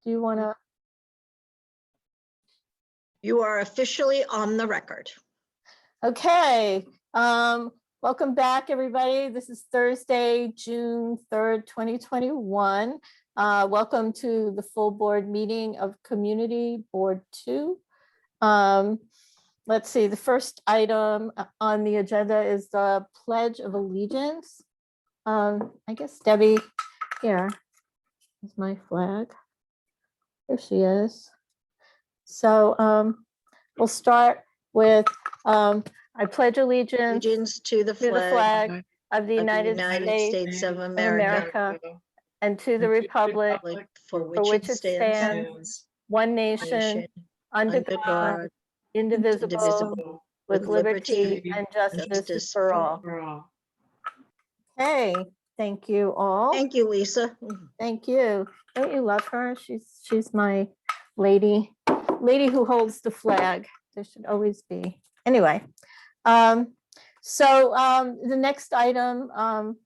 do you want to? You are officially on the record. Okay. Welcome back, everybody. This is Thursday, June 3rd, 2021. Welcome to the full board meeting of Community Board 2. Let's see, the first item on the agenda is the Pledge of Allegiance. I guess Debbie, here is my flag. There she is. So we'll start with I pledge allegiance To the flag of the United States of of America America and to the republic for for which it stands, one nation, under God, indivisible, with liberty and justice for all. Okay, thank you all. Thank you, Lisa. Thank you. Don't you love her? She's my lady who holds the flag. There should always be. Anyway, the next item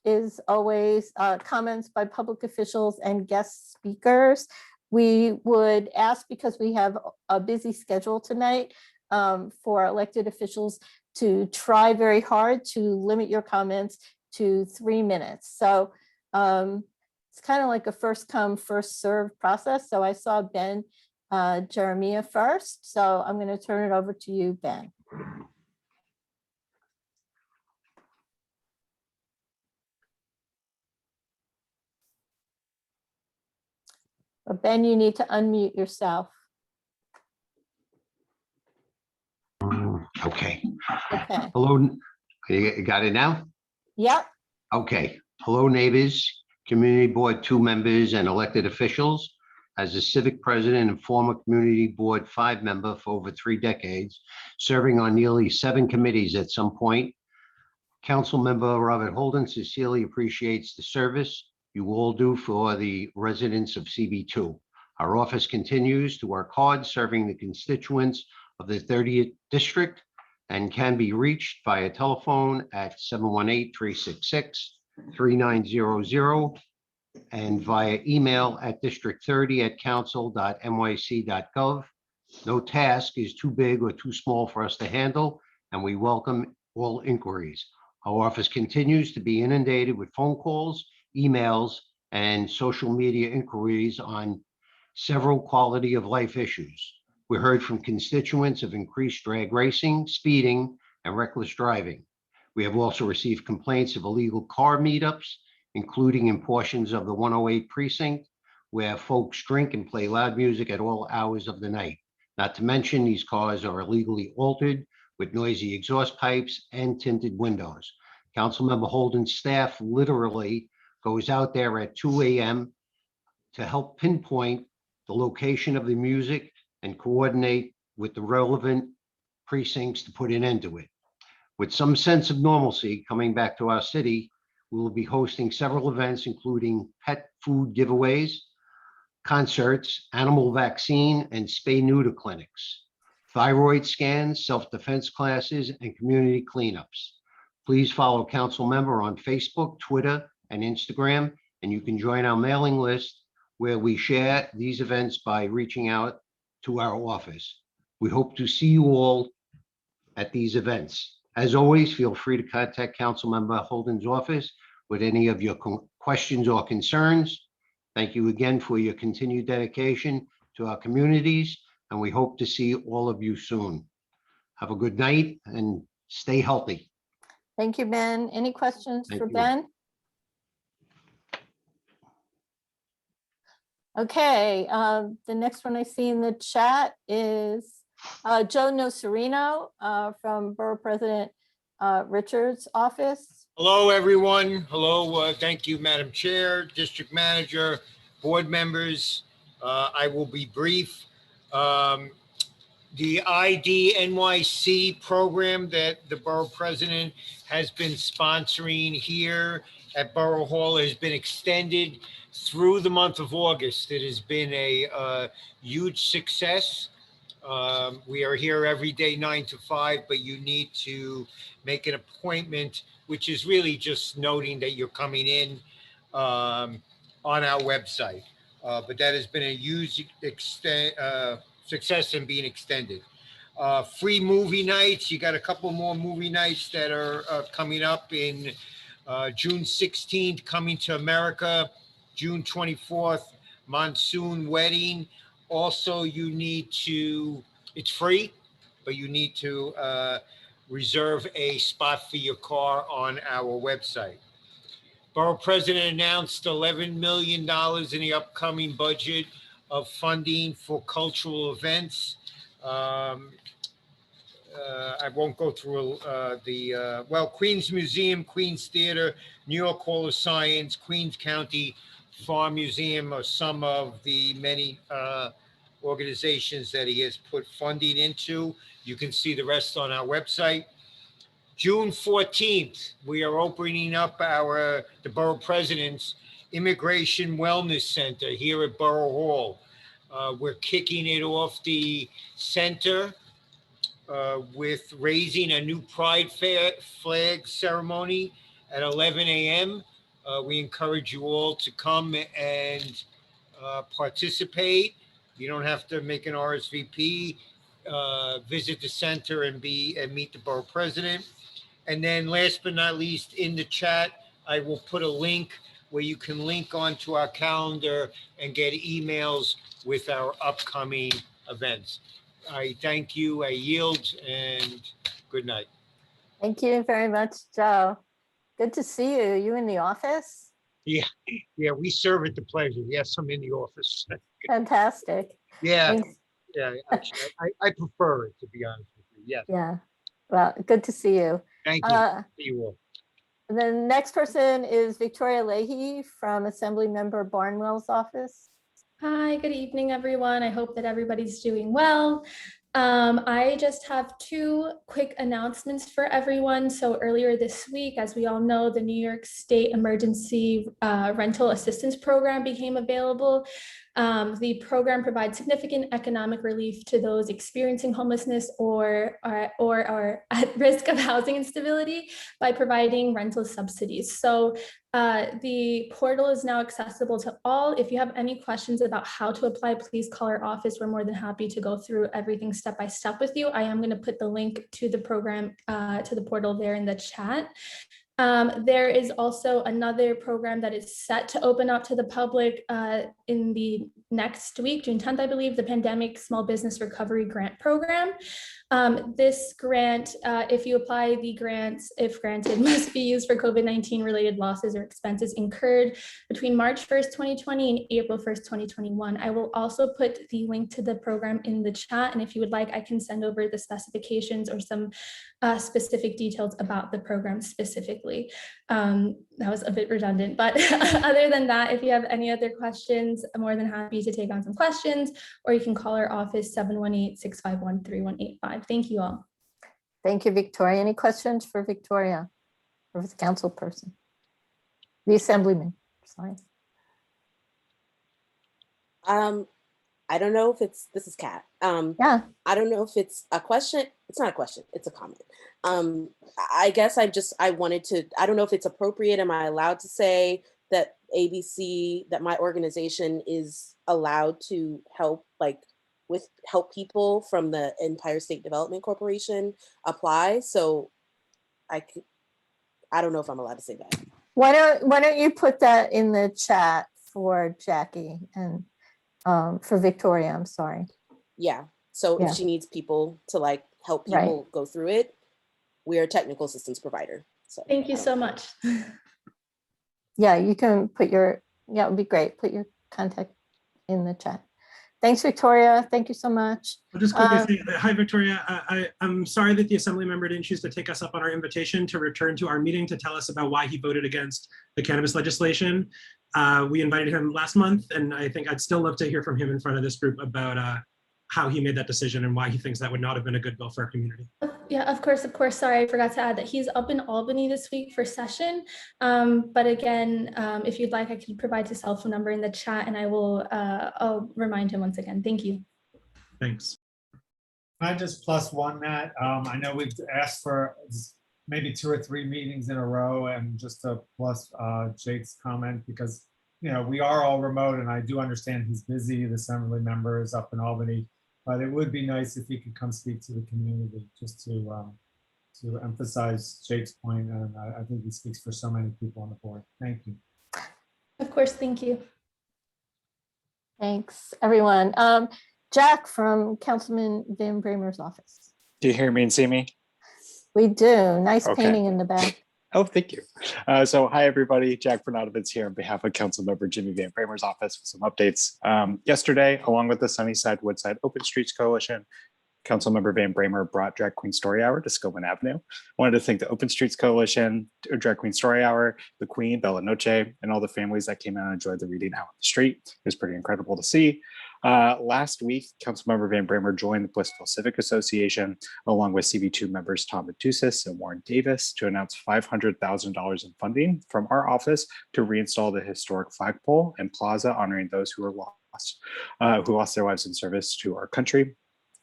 is always comments by public officials and guest speakers. We would ask, because we have a busy schedule tonight, for elected officials to try very hard to limit your comments to 3 minutes. So it's kind of like a first come, first served process. So I saw Ben Jeremiah first. So I'm going to turn it over to you, Ben. But Ben, you need to unmute yourself. Okay. Okay. Hello. You got it now? Yep. Okay. Hello, neighbors, Community Board 2 members and elected officials. As a civic president and former Community Board 5 member for over 3 decades, serving on nearly 7 committees at some point, Council Member Robert Holden sincerely appreciates the service you all do for the residents of CB2. Our office continues to work hard serving the constituents of the 30th District and can be reached via telephone at 718-366-3900 and via email at district30@council.nyc.gov. No task is too big or too small for us to handle, and we welcome all inquiries. Our office continues to be inundated with phone calls, emails, and social media inquiries on several quality of life issues. We heard from constituents of increased drag racing, speeding, and reckless driving. We have also received complaints of illegal car meetups, including in portions of the 108 precinct, where folks drink and play loud music at all hours of the night. Not to mention, these cars are illegally altered with noisy exhaust pipes and tinted windows. Councilmember Holden's staff literally goes out there at 2 a.m. to help pinpoint the location of the music and coordinate with the relevant precincts to put an end to it. With some sense of normalcy coming back to our city, we will be hosting several events, including pet food giveaways, concerts, animal vaccine and spay-neuter clinics, thyroid scans, self-defense classes, and community cleanups. Please follow Council Member on Facebook, Twitter, and Instagram, and you can join our mailing list where we share these events by reaching out to our office. We hope to see you all at these events. As always, feel free to contact Councilmember Holden's office with any of your questions or concerns. Thank you again for your continued dedication to our communities, and we hope to see all of you soon. Have a good night and stay healthy. Thank you, Ben. Any questions Thank for you. Ben? Okay, the next one I see in the chat is Joe Nocerino from Borough President Richard's office. Hello, everyone. Hello. Thank you, Madam Chair, District Manager, board members. I will be brief. The ID NYC program that the Borough President has been sponsoring here at Borough Hall has been extended through the month of August. It has been a huge success. We are here every day 9 to 5, but you need to make an appointment, which is really just noting that you're coming in on our website. but that has been a huge success in being extended. Free movie nights. You got a couple more movie nights that are coming up in June 16th, Coming to America, June 24th, Monsoon Wedding. Also, you need to, it's free, but you need to reserve a spot for your car on our website. Borough President announced $11 million in the upcoming budget of funding for cultural events. I won't go through Queens Museum, Queens Theater, New York Hall of Science, Queens County Farm Museum are some of the many organizations that he has put funding into. You can see the rest on our website. June 14th, we are opening up the Borough President's Immigration Wellness Center here at Borough Hall. We're kicking it off the center with raising a new pride flag ceremony at 11 a.m. We encourage you all to come and participate. You don't have to make an RSVP. Visit the center and meet the Borough President. And then last but not least, in the chat, I will put a link where you can link onto our calendar and get emails with our upcoming events. I thank you, I yield, and good night. Thank you very much, Joe. Good to see you. You in the office? Yeah, we serve at the pleasure. Yes, I'm in the office. Fantastic. Yeah, Thanks. yeah. Actually, I prefer it, to be honest with you. Yes. Yeah. Well, good to see you. Thank you. See you all. The next person is Victoria Leahy from Assemblymember Barnwell's office. Hi, good evening, everyone. I hope that everybody's doing well. I just have two quick announcements for everyone. So earlier this week, as we all know, the New York State Emergency Rental Assistance Program became available. The program provides significant economic relief to those experiencing homelessness or are at risk of housing instability by providing rental subsidies. So the portal is now accessible to all. If you have any questions about how to apply, please call our office. We're more than happy to go through everything step by step with you. I am going to put the link to the program, to the portal there in the chat. There is also another program that is set to open up to the public in the next week, June 10th, I believe, the Pandemic Small Business Recovery Grant Program. This grant, if you apply, the grants, if granted, must be used for COVID-19 related losses or expenses incurred between March 1st, 2020 and April 1st, 2021. I will also put the link to the program in the chat. And if you would like, I can send over the specifications or some specific details about the program specifically. That was a bit redundant, but other than that, if you have any other questions, I'm more than happy to take on some questions, or you can call our office 718-651-3185. Thank you all. Thank you, Victoria. Any questions for Victoria or the council person? The assemblyman, sorry. I don't know if this is Kat. Yeah. I don't know if it's a question. It's not a question, it's a comment. I guess I wanted to, I don't know if it's appropriate. Am I allowed to say that ABC, that my organization is allowed to help, help people from the Empire State Development Corporation apply? So I don't know if I'm allowed to say that. Why don't you put that in the chat for Jackie and for Victoria, I'm sorry. Yeah. So Yeah. if she needs people to help people go through it, we are a technical assistance provider. So Thank you so much. Yeah, you can put it would be great. Put your contact in the chat. Thanks, Victoria. Thank you so much. I'll just quickly say, hi, Victoria. I'm sorry that the assembly member didn't choose to take us up on our invitation to return to our meeting to tell us about why he voted against the cannabis legislation. We invited him last month, and I think I'd still love to hear from him in front of this group about how he made that decision and why he thinks that would not have been a good bill for our community. Yeah, of course. Sorry, I forgot to add that he's up in Albany this week for session. But again, if you'd like, I can provide his cell phone number in the chat, and I'll remind him once again. Thank you. Thanks. I just plus one that I know we've asked for maybe 2 or 3 meetings in a row, and just to plus Jake's comment, because we are all remote, and I do understand he's busy. The assembly member is up in Albany, but it would be nice if he could come speak to the community, just to emphasize Jake's point, and I think he speaks for so many people on the board. Thank you. Of course, thank you. Thanks, everyone. Jack from Councilman Van Bramer's office. Do you hear me and see me? We do. Nice Okay. painting in the back. Oh, thank you. So hi, everybody. Jack Bernatovitz here on behalf of Councilmember Jimmy Van Bramer's office with some updates. Yesterday, along with the Sunnyside Woodside Open Streets Coalition, Councilmember Van Bramer brought Drag Queen Story Hour to Scobin Avenue. I wanted to thank the Open Streets Coalition, Drag Queen Story Hour, the Queen, Bella Noche, and all the families that came out and enjoyed the reading out on the street. It was pretty incredible to see. Last week, Councilmember Van Bramer joined the Blissville Civic Association, along with CB2 members Tom Matussis and Warren Davis, to announce $500,000 in funding from our office to reinstall the historic flagpole and plaza, honoring those who lost their lives in service to our country.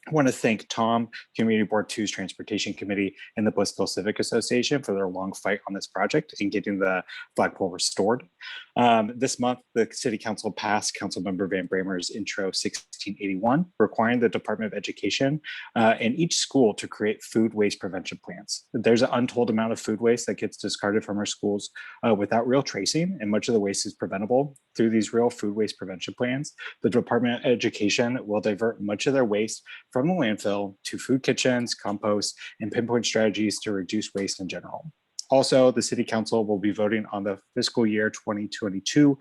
I want to thank Tom, Community Board 2's Transportation Committee, and the Blissville Civic Association for their long fight on this project and getting the flagpole restored. This month, the City Council passed Councilmember Van Bramer's Intro 1681, requiring the Department of Education and each school to create food waste prevention plans. There's an untold amount of food waste that gets discarded from our schools without real tracing, and much of the waste is preventable. Through these real food waste prevention plans, the Department of Education will divert much of their waste from the landfill to food kitchens, compost, and pinpoint strategies to reduce waste in general. Also, the City Council will be voting on the fiscal year 2022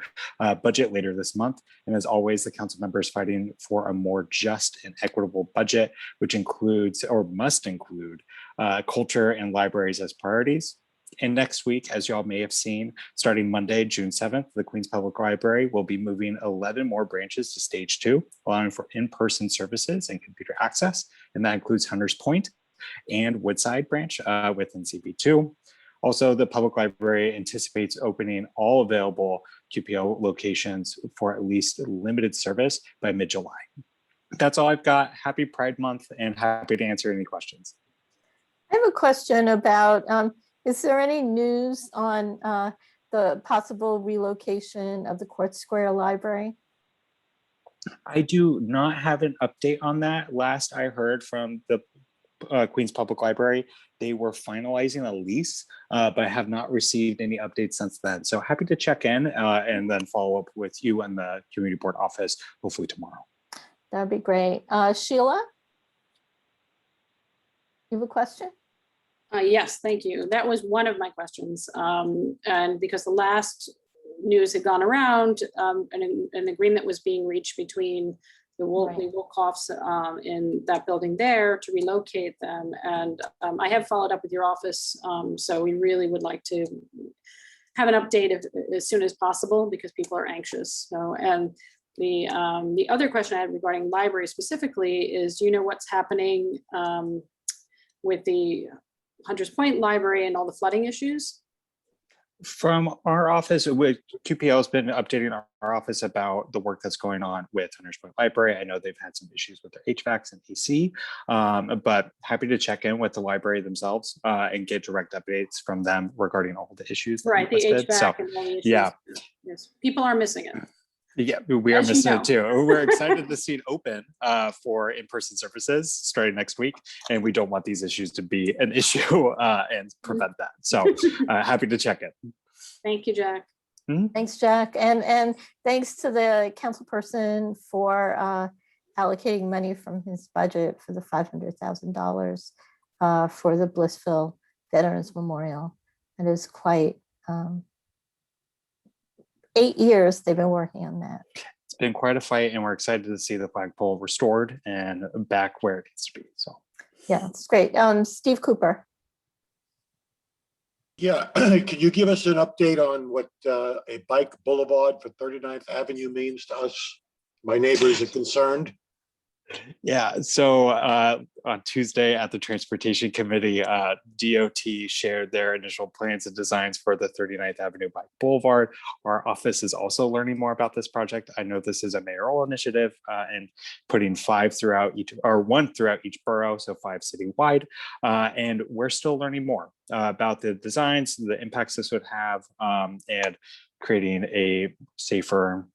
budget later this month. And as always, the council members fighting for a more just and equitable budget, which includes or must include culture and libraries as priorities. And next week, as y'all may have seen, starting Monday, June 7th, the Queens Public Library will be moving 11 more branches to stage 2, allowing for in-person services and computer access. And that includes Hunters Point and Woodside branch within CB2. Also, the public library anticipates opening all available QPO locations for at least limited service by mid-July. That's all I've got. Happy Pride Month and happy to answer any questions. I have a question about, is there any news on the possible relocation of the Court Square Library? I do not have an update on that. Last I heard from the Queens Public Library, they were finalizing a lease, but I have not received any updates since then. So happy to check in and then follow up with you and the community board office, hopefully tomorrow. That'd be great. Sheila? You have a question? Yes, thank you. That was one of my questions. And because the last news had gone around, an agreement was being reached between the Wolkoffs in that building there to relocate them. And I have followed up with your office. So we really would like to have an update as soon as possible because people are anxious. So, and the other question I had regarding library specifically is, do you know what's happening with the Hunters Point Library and all the flooding issues? From our office, QPL has been updating our office about the work that's going on with Hunters Point Library. I know they've had some issues with their HVACs and AC, but happy to check in with the library themselves and get direct updates from them regarding all the issues. Right, the HVAC and all the issues. Yeah. Yes, people are missing it. Yeah, we are As you missing know. it too. We're excited to see it open for in-person services starting next week. And we don't want these issues to be an issue and prevent that. So happy to check it. Thank you, Jack. Thanks, Jack. And thanks to the council person for allocating money from his budget for the $500,000 for the Blissville Veterans Memorial. It is quite 8 years they've been working on that. It's been quite a fight and we're excited to see the flagpole restored and back where it needs to be. So yeah, it's great. Steve Cooper. Yeah, could you give us an update on what a bike boulevard for 39th Avenue means to us? My neighbors are concerned. Yeah, so on Tuesday at the Transportation Committee, DOT shared their initial plans and designs for the 39th Avenue Bike Boulevard. Our office is also learning more about this project. I know this is a mayoral initiative and putting 5 throughout each, or 1 throughout each borough, so 5 citywide. And we're still learning more about the designs, the impacts this would have, and creating a safer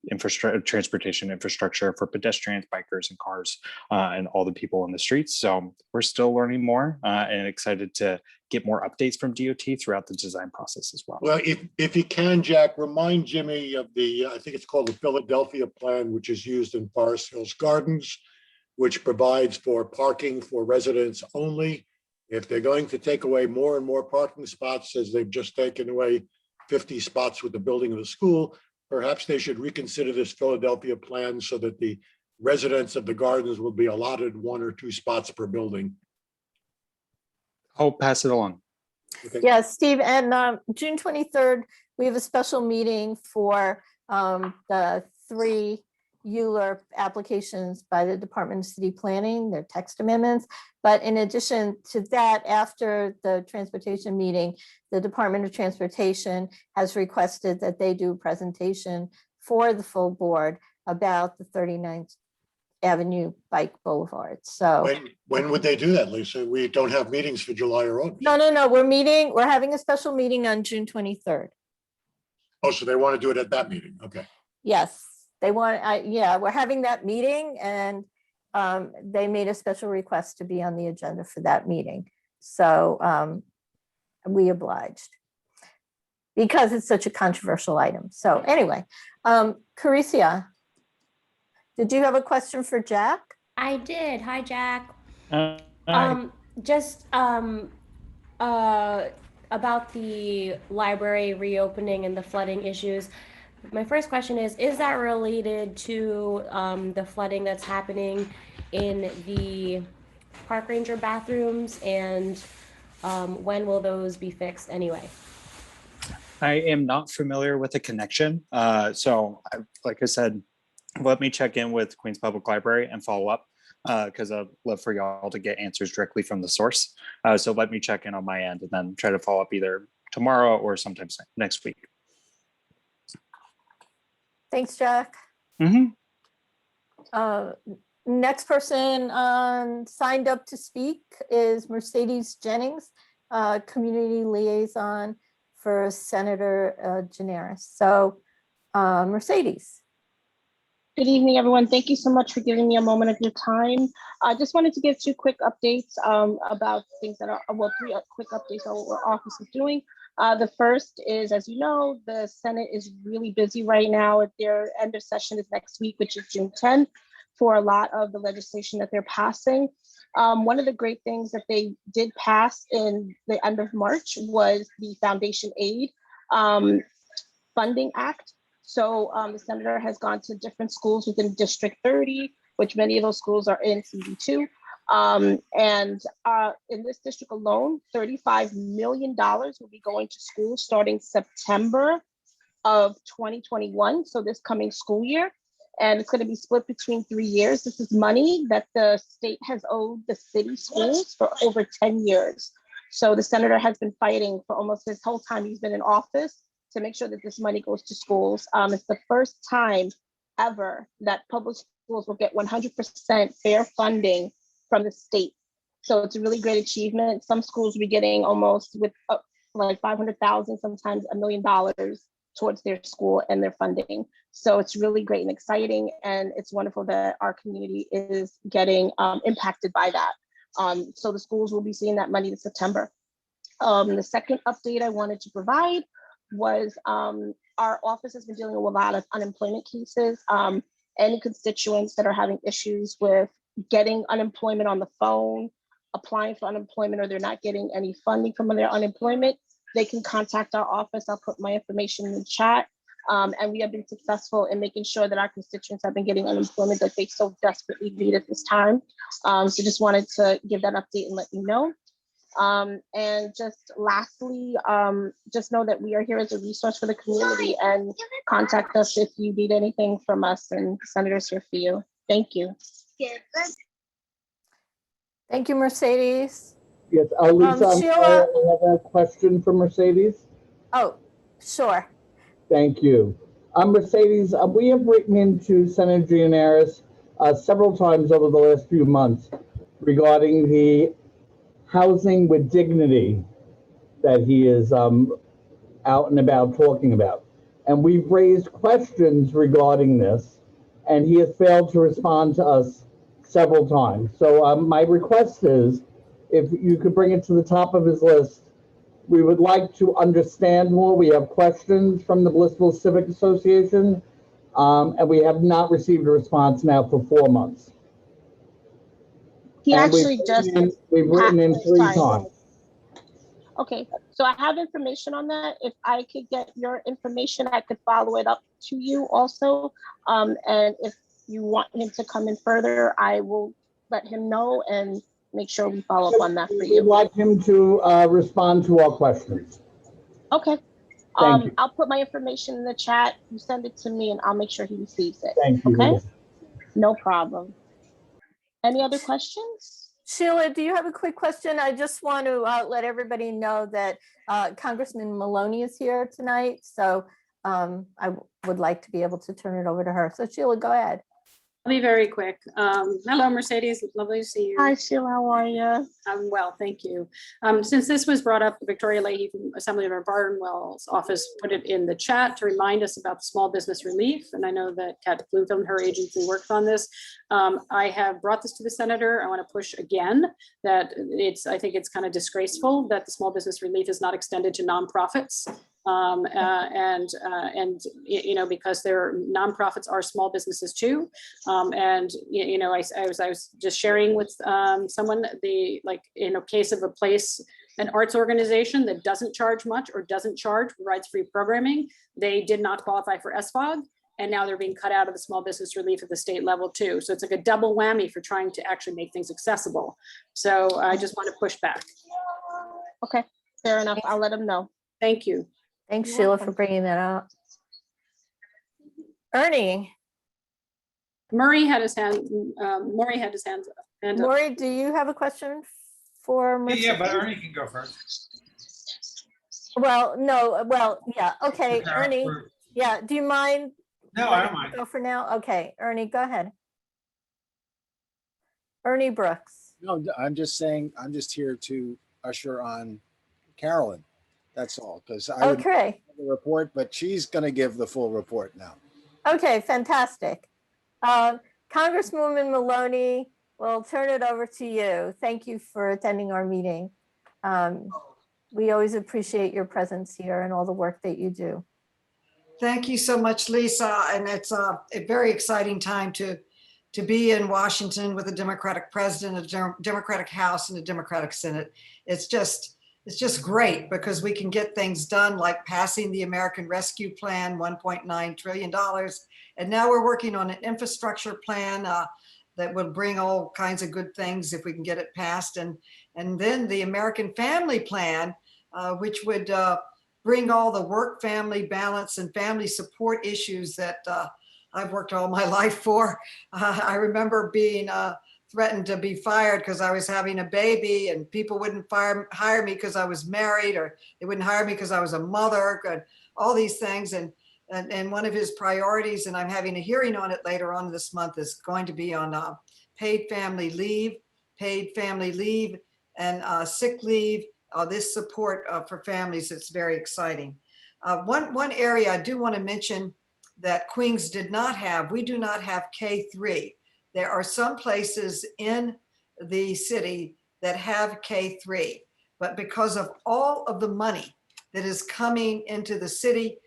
transportation infrastructure for pedestrians, bikers, and cars, and all the people in the streets. So we're still learning more and excited to get more updates from DOT throughout the design process as well. Well, if you can, Jack, remind Jimmy of the, I think it's called the Philadelphia plan, which is used in Forest Hills Gardens, which provides for parking for residents only. If they're going to take away more and more parking spots, as they've just taken away 50 spots with the building of the school, perhaps they should reconsider this Philadelphia plan so that the residents of the gardens will be allotted 1 or 2 spots per building. I'll pass it along. Okay. Yeah, Steve, and June 23rd, we have a special meeting for the 3 ULURP applications by the Department of City Planning, their text amendments. But in addition to that, after the transportation meeting, the Department of Transportation has requested that they do a presentation for the full board about the 39th Avenue Bike Boulevard. So When would they do that, Lisa? We don't have meetings for July or August. no, we're having a special meeting on June 23rd. Oh, so they want to do it at that meeting. Okay. Yes, they want, yeah, we're having that meeting, and they made a special request to be on the agenda for that meeting. So we obliged because it's such a controversial item. So anyway, Caricia, did you have a question for Jack? I did. Hi, Jack. Hi. Just about the library reopening and the flooding issues. My first question is that related to the flooding that's happening in the park ranger bathrooms, and when will those be fixed anyway? I am not familiar with the connection. Like I said, let me check in with Queens Public Library and follow up because I'd love for y'all to get answers directly from the source. So let me check in on my end and then try to follow up either tomorrow or sometime next week. Thanks, Jack. Next person signed up to speak is Mercedes Jennings, Community Liaison for Senator Generis. So Mercedes. Good evening, everyone. Thank you so much for giving me a moment of your time. I just wanted to give 2 quick updates about things that are, well, 3 quick updates on what our office is doing. The first is, as you know, the Senate is really busy right now. Their end of session is next week, which is June 10th, for a lot of the legislation that they're passing. One of the great things that they did pass in the end of March was the Foundation Aid Funding Act. So the senator has gone to different schools within District 30, which many of those schools are in CB2. In this district alone, $35 million will be going to schools starting September of 2021, so this coming school year. And it's going to be split between 3 years. This is money that the state has owed the city schools for over 10 years. So the senator has been fighting for almost this whole time he's been in office to make sure that this money goes to schools. It's the first time ever that public schools will get 100% fair funding from the state. So it's a really great achievement. Some schools will be getting almost with like $500,000, sometimes $1 million towards their school and their funding. So it's really great and exciting. And it's wonderful that our community is getting impacted by that. So the schools will be seeing that money in September. The second update I wanted to provide was our office has been dealing with a lot of unemployment cases. Any constituents that are having issues with getting unemployment on the phone, applying for unemployment, or they're not getting any funding from their unemployment, they can contact our office. I'll put my information in the chat. And we have been successful in making sure that our constituents have been getting unemployment that they so desperately need at this time. So just wanted to give that update and let you know. And just lastly, just know that we are here as a resource for the community, and contact us if you need anything from us, and the senator's here for you. Thank you. Thank you, Mercedes. Yes, Lisa, I'm Sheila. sorry, I have a question for Mercedes. Oh, sure. Thank you. Mercedes, we have written into Senator Gianaris several times over the last few months regarding the housing with dignity that he is out and about talking about. and we've raised questions regarding this, and he has failed to respond to us several times. So my request is, if you could bring it to the top of his list, we would like to understand more. We have questions from the Blissville Civic Association, and we have not received a response now for 4 months. He And actually we've written in 3 sorry. times. Okay, so I have information on that. If I could get your information, I could follow it up to you also. And if you want him to come in further, I will let him know and make sure we follow up on that for We'd you. like him to respond to our questions. Okay. Thank you. I'll put my information in the chat. You send it to me and I'll make sure he receives it. Thank you. Okay? No problem. Any other questions? Sheila, do you have a quick question? I just want to let everybody know that Congressman Maloney is here tonight. So I would like to be able to turn it over to her. So Sheila, go ahead. I'll be very quick. Hello, Mercedes. Lovely to see you. Hi, Sheila. How are you? I'm well, thank you. Since this was brought up, Victoria Leahy from Assemblymember Barnwell's office put it in the chat to remind us about the small business relief. And I know that Kat Bloomfield and her agency worked on this. I have brought this to the senator. I want to push again that I think it's kind of disgraceful that the small business relief is not extended to nonprofits. You know, because their nonprofits are small businesses too. You know, I was just sharing with someone in a case of an arts organization that doesn't charge much or doesn't charge, provides free programming. They did not qualify for SFOG, and now they're being cut out of the small business relief at the state level too. So it's like a double whammy for trying to actually make things accessible. So I just want to push back. Okay, fair enough. I'll let him know. Thank you. Thanks, Sheila, for bringing that up. Ernie. Murray had his hand. Maury had his hand up. Maury, do you have a question for Mercedes? Yeah, but Ernie can go first. Well, no, yeah, okay, Ernie. Yeah, do you mind? No, I don't mind. Go for now. Okay, Ernie, go ahead. Ernie Brooks. No, I'm just saying, I'm just here to usher on Carolyn. That's all, because I would give the report, but she's going to give the full report now. Okay, fantastic. Congresswoman Maloney, we'll turn it over to you. Thank you for attending our meeting. We always appreciate your presence here and all the work that you do. Thank you so much, Lisa. And it's a very exciting time to be in Washington with a Democratic president, a Democratic House, and a Democratic Senate. It's just great because we can get things done like passing the American Rescue Plan, $1.9 trillion. And now we're working on an infrastructure plan that will bring all kinds of good things if we can get it passed. And then the American Family Plan, which would bring all the work-family balance and family support issues that I've worked all my life for. I remember being threatened to be fired because I was having a baby, and people wouldn't hire me because I was married, or they wouldn't hire me because I was a mother, all these things. And one of his priorities, and I'm having a hearing on it later on this month, is going to be on paid family leave, and sick leave, this support for families. It's very exciting. One area I do want to mention that Queens did not have, we do not have K-3. There are some places in the city that have K-3, but because of all of the money that is coming into the city,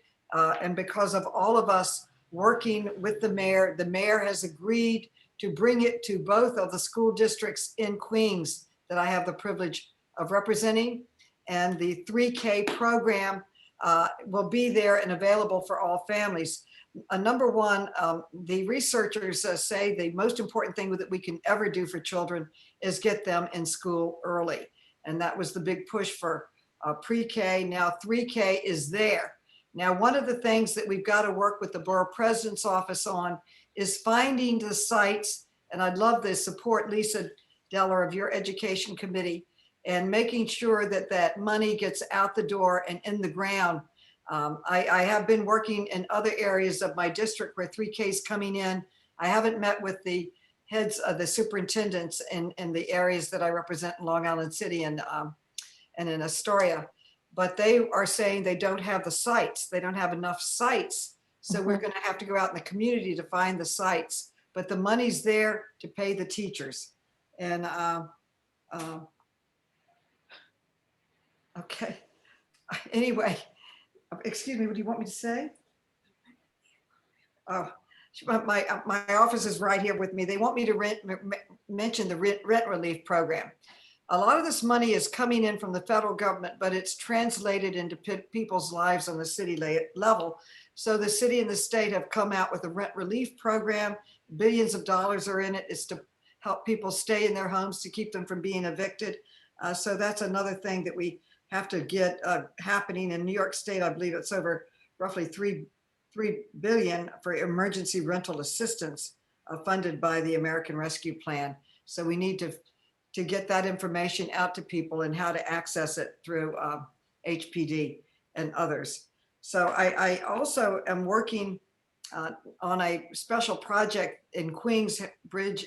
and because of all of us working with the mayor has agreed to bring it to both of the school districts in Queens that I have the privilege of representing. And the 3K program will be there and available for all families. Number one, the researchers say the most important thing that we can ever do for children is get them in school early. And that was the big push for pre-K. Now 3K is there. Now, one of the things that we've got to work with the borough president's office on is finding the sites. And I'd love the support, Lisa Deller, of your education committee, and making sure that that money gets out the door and in the ground. I have been working in other areas of my district where 3K is coming in. I haven't met with the heads of the superintendents in the areas that I represent in Long Island City and in Astoria. but they are saying they don't have the sites. They don't have enough sites. So we're going to have to go out in the community to find the sites, but the money's there to pay the teachers. And okay. Anyway, excuse me, what do you want me to say? Oh, my office is right here with me. They want me to mention the rent relief program. A lot of this money is coming in from the federal government, but it's translated into people's lives on the city level. So the city and the state have come out with a rent relief program. Billions of dollars are in it. It's to help people stay in their homes, to keep them from being evicted. So that's another thing that we have to get happening in New York State. I believe it's over roughly $3 billion for emergency rental assistance funded by the American Rescue Plan. So we need to get that information out to people and how to access it through HPD and others. So I also am working on a special project in Queensbridge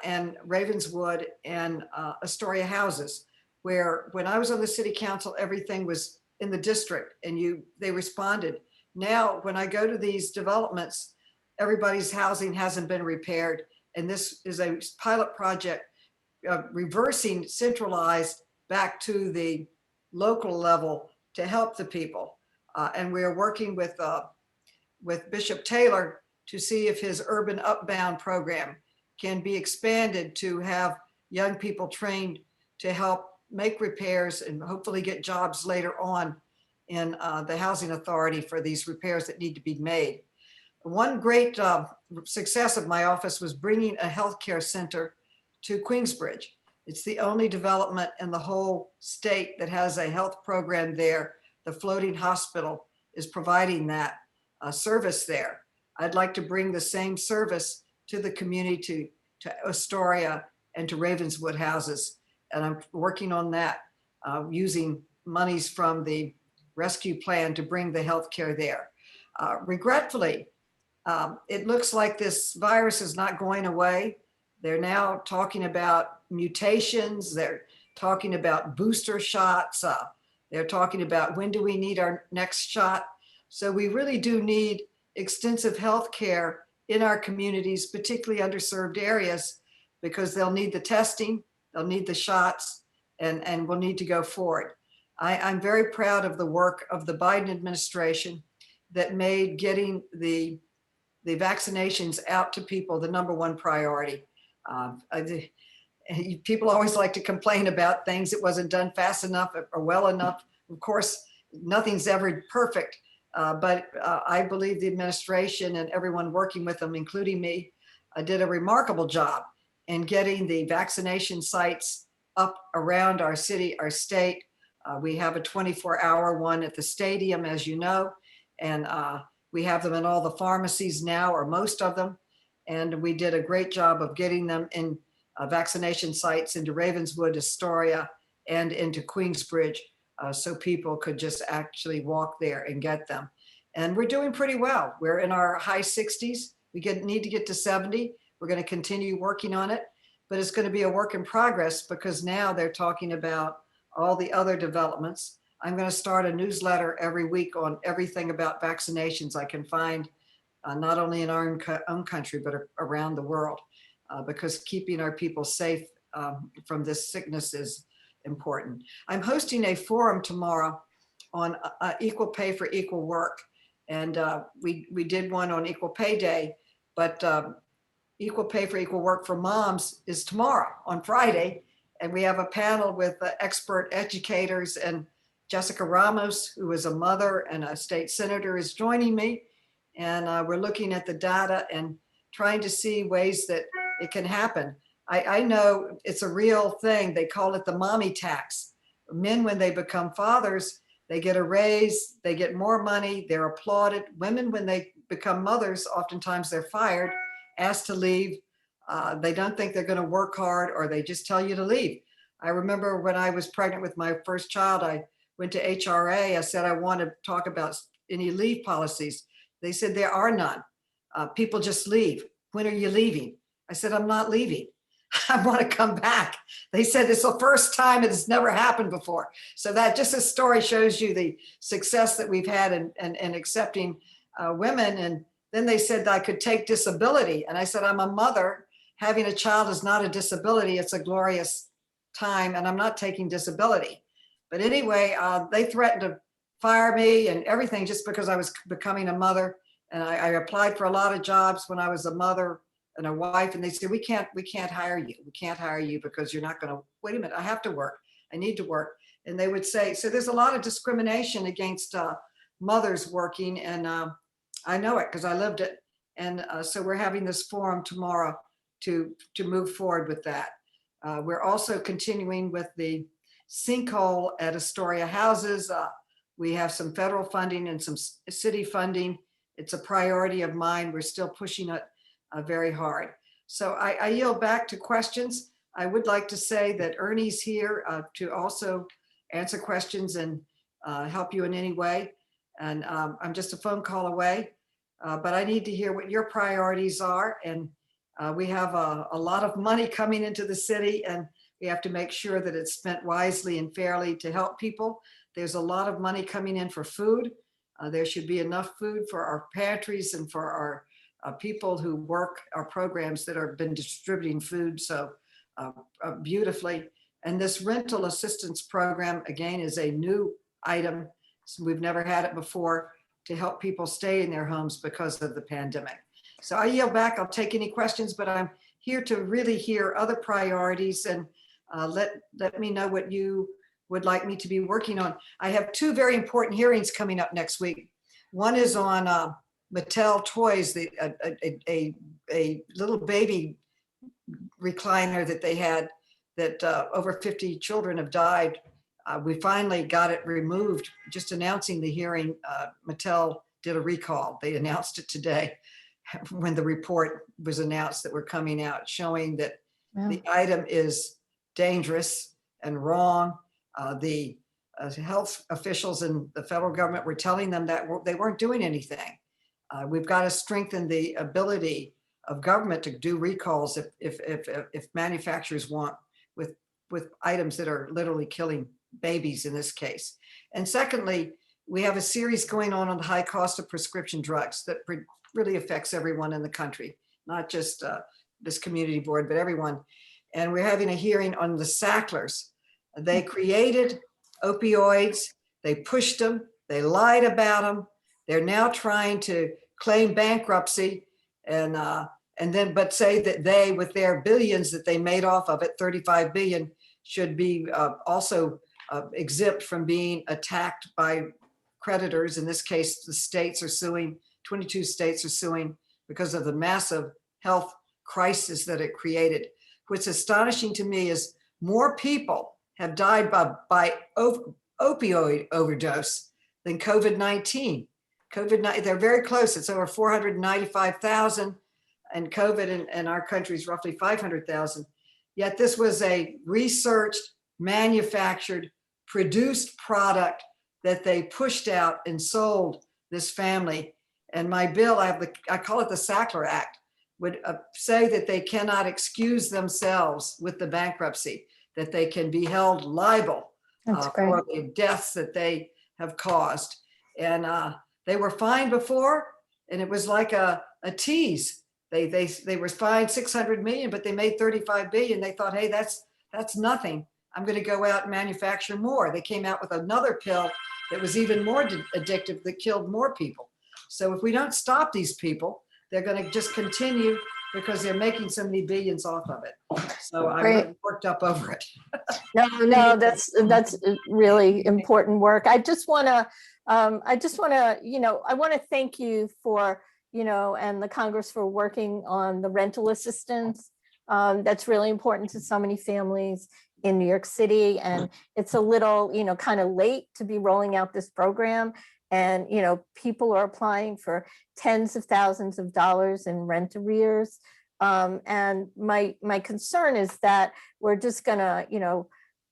and Ravenswood and Astoria houses, where when I was on the city council, everything was in the district and they responded. Now, when I go to these developments, everybody's housing hasn't been repaired. And this is a pilot project reversing centralized back to the local level to help the people. And we are working with Bishop Taylor to see if his urban upbound program can be expanded to have young people trained to help make repairs and hopefully get jobs later on in the housing authority for these repairs that need to be made. One great success of my office was bringing a healthcare center to Queensbridge. It's the only development in the whole state that has a health program there. The floating hospital is providing that service there. I'd like to bring the same service to the community, to Astoria and to Ravenswood houses. And I'm working on that using monies from the rescue plan to bring the healthcare there. Regretfully, it looks like this virus is not going away. They're now talking about mutations. They're talking about booster shots. They're talking about when do we need our next shot. So we really do need extensive health care in our communities, particularly underserved areas, because they'll need the testing, they'll need the shots, and we'll need to go forward. I'm very proud of the work of the Biden administration that made getting the vaccinations out to people the #1 priority. People always like to complain about things that wasn't done fast enough or well enough. Of course, nothing's ever perfect, but I believe the administration and everyone working with them, including me, did a remarkable job in getting the vaccination sites up around our city, our state. We have a 24-hour one at the stadium, as you know, and we have them in all the pharmacies now, or most of them. And we did a great job of getting them in vaccination sites into Ravenswood, Astoria, and into Queensbridge, so people could just actually walk there and get them. And we're doing pretty well. We're in our high 60s. We need to get to 70. We're going to continue working on it, but it's going to be a work in progress because now they're talking about all the other developments. I'm going to start a newsletter every week on everything about vaccinations I can find, not only in our own country, but around the world, because keeping our people safe from this sickness is important. I'm hosting a forum tomorrow on equal pay for equal work. And we did one on Equal Pay Day, but equal pay for equal work for moms is tomorrow on Friday. And we have a panel with expert educators, and Jessica Ramos, who is a mother and a state senator, is joining me. And we're looking at the data and trying to see ways that it can happen. I know it's a real thing. They call it the mommy tax. Men, when they become fathers, they get a raise, they get more money, they're applauded. Women, when they become mothers, oftentimes they're fired, asked to leave. They don't think they're going to work hard, or they just tell you to leave. I remember when I was pregnant with my first child, I went to HRA. I said, I want to talk about any leave policies. They said, there are none. People just leave. When are you leaving? I said, I'm not leaving. I want to come back. They said it's the first time, it has never happened before. So that just a story shows you the success that we've had in accepting women. And then they said that I could take disability. And I said, I'm a mother. Having a child is not a disability. It's a glorious time. And I'm not taking disability. But anyway, they threatened to fire me and everything just because I was becoming a mother. And I applied for a lot of jobs when I was a mother and a wife, and they said, we can't hire you. We can't hire you because you're not going to, wait a minute, I have to work. I need to work. And they would say, so there's a lot of discrimination against mothers working. And I know it because I lived it. And so we're having this forum tomorrow to move forward with that. We're also continuing with the sinkhole at Astoria Houses. We have some federal funding and some city funding. It's a priority of mine. We're still pushing it very hard. So I yield back to questions. I would like to say that Ernie's here to also answer questions and help you in any way. And I'm just a phone call away, but I need to hear what your priorities are. And we have a lot of money coming into the city, and we have to make sure that it's spent wisely and fairly to help people. There's a lot of money coming in for food. There should be enough food for our pantries and for our people who work our programs that have been distributing food so beautifully. And this rental assistance program, again, is a new item. So we've never had it before to help people stay in their homes because of the pandemic. So I yield back. I'll take any questions, but I'm here to really hear other priorities and let me know what you would like me to be working on. I have two very important hearings coming up next week. One is on Mattel Toys, a little baby recliner that they had that over 50 children have died. We finally got it removed. Just announcing the hearing, Mattel did a recall. They announced it today when the report was announced that we're coming out, showing that the item is dangerous and wrong. The health officials in the federal government were telling them that they weren't doing anything. We've got to strengthen the ability of government to do recalls if manufacturers want with items that are literally killing babies in this case. And secondly, we have a series going on the high cost of prescription drugs that really affects everyone in the country, not just this community board, but everyone. And we're having a hearing on the Sacklers. They created opioids, they pushed them, they lied about them. They're now trying to claim bankruptcy and then but say that they, with their billions that they made off of it, 35 billion, should be also exempt from being attacked by creditors. In this case, the states are suing, 22 states are suing because of the massive health crisis that it created. What's astonishing to me is more people have died by opioid overdose than COVID-19. They're very close. It's over 495,000, and COVID in our country is roughly 500,000. Yet this was a researched, manufactured, produced product that they pushed out and sold this family. And my bill, I call it the Sackler Act, would say that they cannot excuse themselves with the bankruptcy, that they can be held liable for the deaths that they have caused. And they were fined before, and it was like a tease. They were fined 600 million, but they made 35 billion. They thought, hey, that's nothing. I'm going to go out and manufacture more. They came out with another pill that was even more addictive that killed more people. So if we don't stop these people, they're going to just continue because they're making so many billions off of it. So I'm really worked up over it. No, that's really important work. I just want to, I want to thank you for, and the Congress for working on the rental assistance. That's really important to so many families in New York City. And it's a little, kind of late to be rolling out this program. And, people are applying for tens of thousands of dollars in rent arrears. And my concern is that we're just gonna,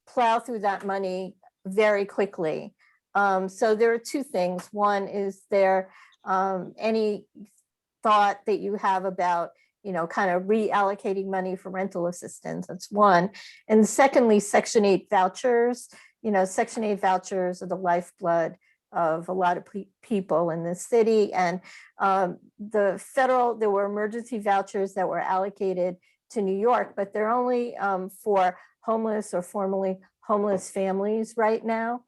plow through that money very quickly. So there are two things. One, is there any thought that you have about, kind of reallocating money for rental assistance. That's one. And secondly, Section 8 vouchers. Section 8 vouchers are the lifeblood of a lot of people in this city. And there were emergency vouchers that were allocated to New York, but they're only for homeless or formerly homeless families right now.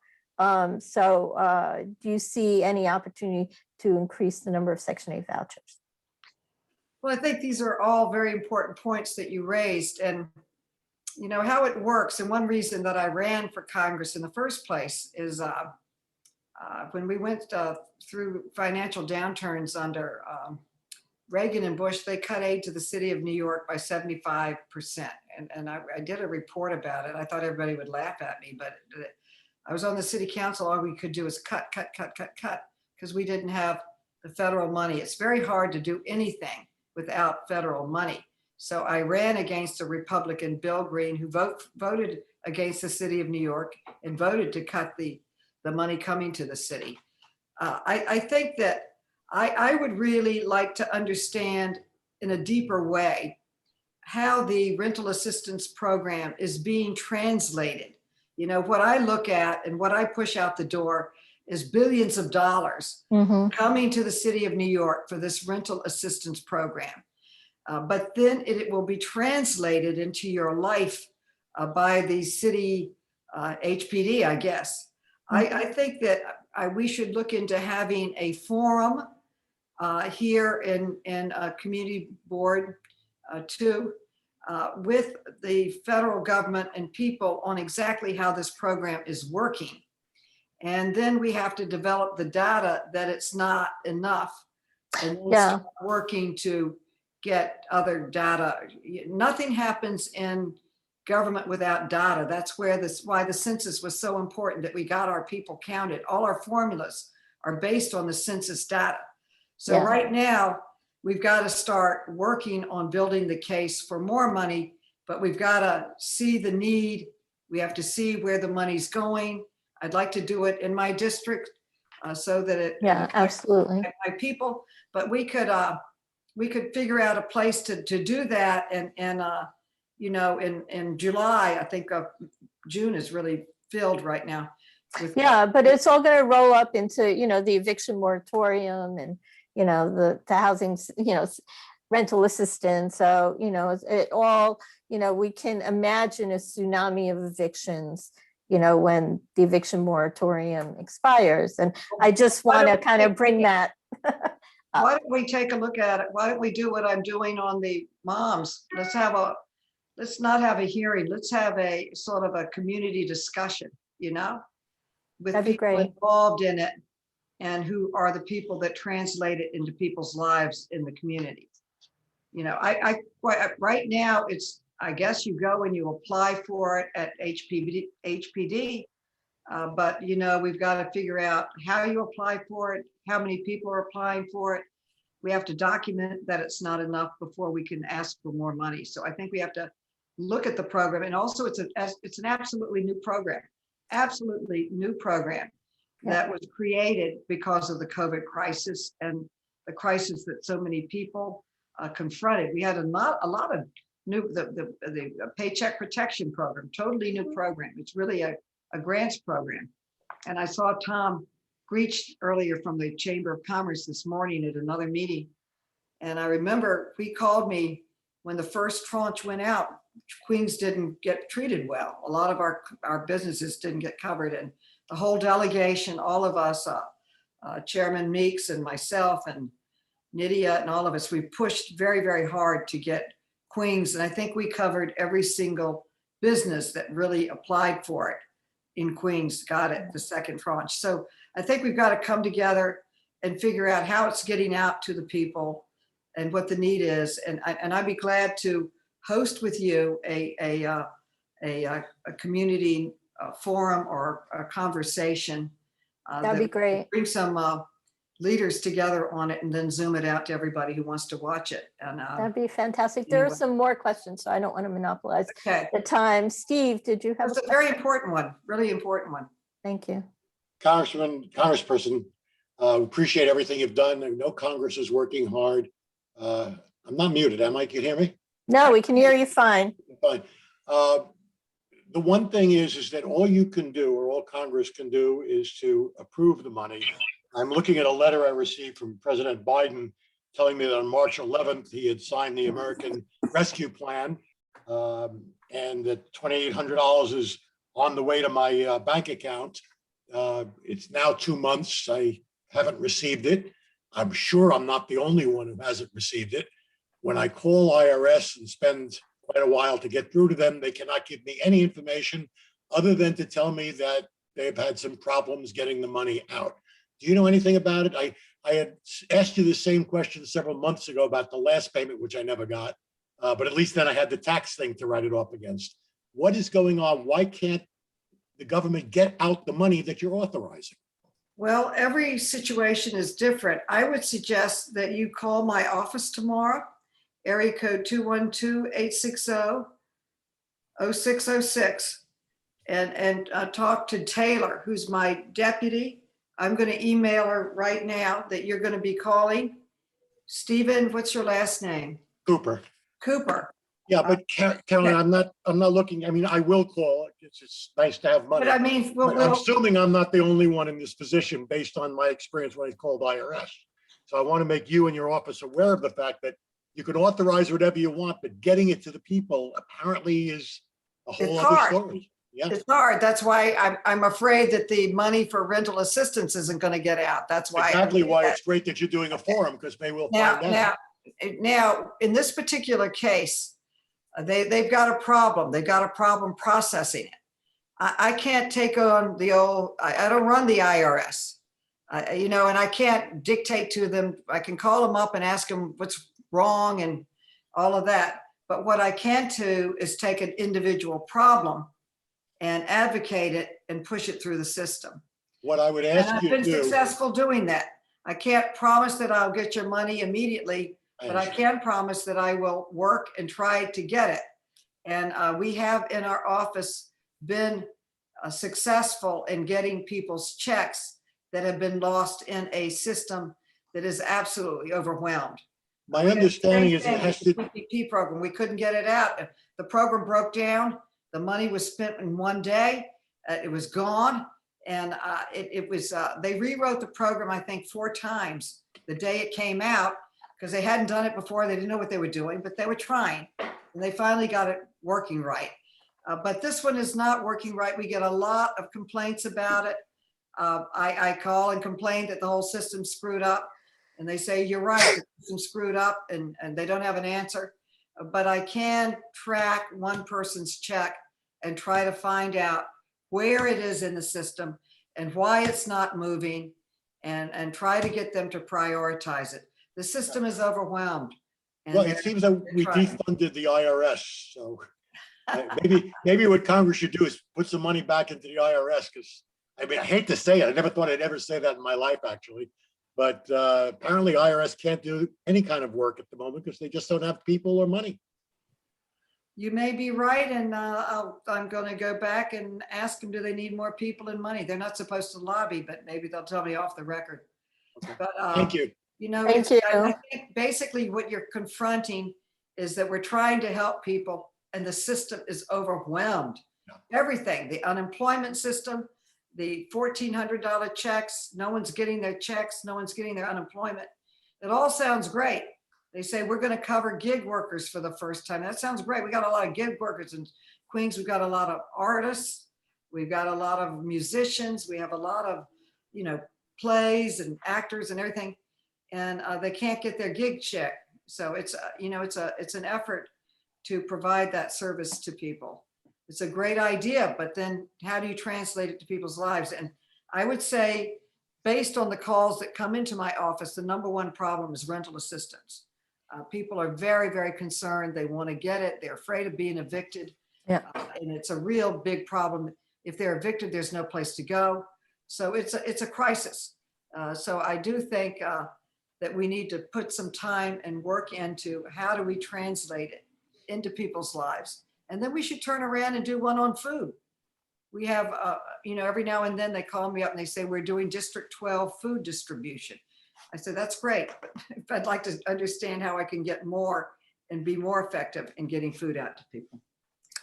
So do you see any opportunity to increase the number of Section 8 vouchers? Well, I think these are all very important points that you raised, and how it works. And one reason that I ran for Congress in the first place is when we went through financial downturns under Reagan and Bush, they cut aid to the city of New York by 75%. And I did a report about it. I thought everybody would laugh at me, but I was on the city council. All we could do is cut, because we didn't have the federal money. It's very hard to do anything without federal money. So I ran against a Republican, Bill Green, who voted against the city of New York and voted to cut the money coming to the city. I think that I would really like to understand in a deeper way how the rental assistance program is being translated. What I look at and what I push out the door is billions of dollars coming to the city of New York for this rental assistance program. But then it will be translated into your life by the city HPD, I guess. I think that we should look into having a forum here in Community Board 2 with the federal government and people on exactly how this program is working. And then we have to develop the data that it's not enough, and then start working to get other data. Nothing happens in government without data. That's why the census was so important, that we got our people counted. All our formulas are based on the census data. So right now, we've got to start working on building the case for more money, but we've got to see the need. We have to see where the money's going. I'd like to do it in my district so that it absolutely my people, but we could figure out a place to do that. And in July, I think June is really filled right now. But it's all going to roll up into, the eviction moratorium and, the housing, rental assistance. So, it all, we can imagine a tsunami of evictions, when the eviction moratorium expires. And I just want to kind of bring that. Why don't we take a look at it? Why don't we do what I'm doing on the moms? Let's not have a hearing. Let's have a sort of a community discussion, with That'd be people great. involved in it, and who are the people that translate it into people's lives in the community. Right now I guess you go and you apply for it at HPD, but we've got to figure out how you apply for it, how many people are applying for it. We have to document that it's not enough before we can ask for more money. So I think we have to look at the program, and also it's an absolutely new program that was created because of the COVID crisis and the crisis that so many people confronted. We had a lot of new, the Paycheck Protection Program, totally new program. It's really a grants program. And I saw Tom Greach earlier from the Chamber of Commerce this morning at another meeting. And I remember he called me when the first tranche went out. Queens didn't get treated well. A lot of our businesses didn't get covered, and the whole delegation, all of us, Chairman Meeks and myself and Nydia and all of us, we pushed very, very hard to get Queens. And I think we covered every single business that really applied for it in Queens, got it, the second tranche. So I think we've got to come together and figure out how it's getting out to the people and what the need is. And I'd be glad to host with you a community forum or a conversation. That'd be great. Bring some leaders together on it and then Zoom it out to everybody who wants to watch it. And that'd be fantastic. There are some more questions, so I don't want to monopolize the time. Steve, did you have a very important one, really important one. Thank you. Congressperson, appreciate everything you've done. I know Congress is working hard. I'm not muted, am I? Can you hear me? No, we can hear you fine. Fine. The one thing is that all you can do, or all Congress can do, is to approve the money. I'm looking at a letter I received from President Biden telling me that on March 11th, he had signed the American Rescue Plan, and that $2,800 is on the way to my bank account. It's now 2 months. I haven't received it. I'm sure I'm not the only one who hasn't received it. When I call IRS and spend quite a while to get through to them, they cannot give me any information other than to tell me that they've had some problems getting the money out. Do you know anything about it? I had asked you the same question several months ago about the last payment, which I never got, but at least then I had the tax thing to write it off against. What is going on? Why can't the government get out the money that you're authorizing? Well, every situation is different. I would suggest that you call my office tomorrow, area code 212-860-0606, and talk to Taylor, who's my deputy. I'm going to email her right now that you're going to be calling. Stephen, what's your last name? Cooper. Cooper. Yeah, but Carolyn, I'm not looking, I mean, I will call. It's just nice to have money. But I mean, But I'm assuming I'm not the only one in this position based on my experience when I called IRS. So I want to make you and your office aware of the fact that you can authorize whatever you want, but getting it to the people apparently is a whole other story. Yeah. It's hard. That's why I'm afraid that the money for rental assistance isn't going to get out. That's why. Exactly why it's great that you're doing a forum, because maybe we'll find out. Now, in this particular case, they've got a problem. They've got a problem processing it. I can't take on the old, I don't run the IRS, and I can't dictate to them. I can call them up and ask them what's wrong and all of that. But what I can do is take an individual problem and advocate it and push it through the system. What I would ask you to do. I've been successful doing that. I can't promise that I'll get your money immediately, but I can promise that I will work and try to get it. And we have in our office been successful in getting people's checks that have been lost in a system that is absolutely overwhelmed. My understanding is it has to. PPP program, we couldn't get it out. The program broke down. The money was spent in one day. It was gone. And it was, they rewrote the program, I think 4 times the day it came out, because they hadn't done it before. They didn't know what they were doing, but they were trying. And they finally got it working right. But this one is not working right. We get a lot of complaints about it. I call and complain that the whole system's screwed up. And they say, you're right, the system's screwed up, and they don't have an answer. But I can track one person's check and try to find out where it is in the system and why it's not moving, and try to get them to prioritize it. The system is overwhelmed. Well, it seems that we defunded the IRS. So maybe what Congress should do is put some money back into the IRS, because I mean, I hate to say it. I never thought I'd ever say that in my life, actually. But apparently IRS can't do any kind of work at the moment because they just don't have people or money. You may be right, and I'm going to go back and ask them, do they need more people and money? They're not supposed to lobby, but maybe they'll tell me off the record. Okay. But thank you. Thank you. I think basically what you're confronting is that we're trying to help people, and the system is overwhelmed. Yeah. Everything, the unemployment system, the $1,400 checks, no one's getting their checks, no one's getting their unemployment. It all sounds great. They say we're going to cover gig workers for the first time. That sounds great. We got a lot of gig workers in Queens. We've got a lot of artists. We've got a lot of musicians. We have a lot of, plays and actors and everything, and they can't get their gig check. So it's, it's an effort to provide that service to people. It's a great idea, but then how do you translate it to people's lives? And I would say, based on the calls that come into my office, the number one problem is rental assistance. People are very, very concerned. They want to get it. They're afraid of being evicted. Yeah. And it's a real big problem. If they're evicted, there's no place to go. So it's a crisis. So I do think that we need to put some time and work into how do we translate it into people's lives. And then we should turn around and do one on food. We have, every now and then they call me up and they say, we're doing District 12 food distribution. I said, that's great, but I'd like to understand how I can get more and be more effective in getting food out to people.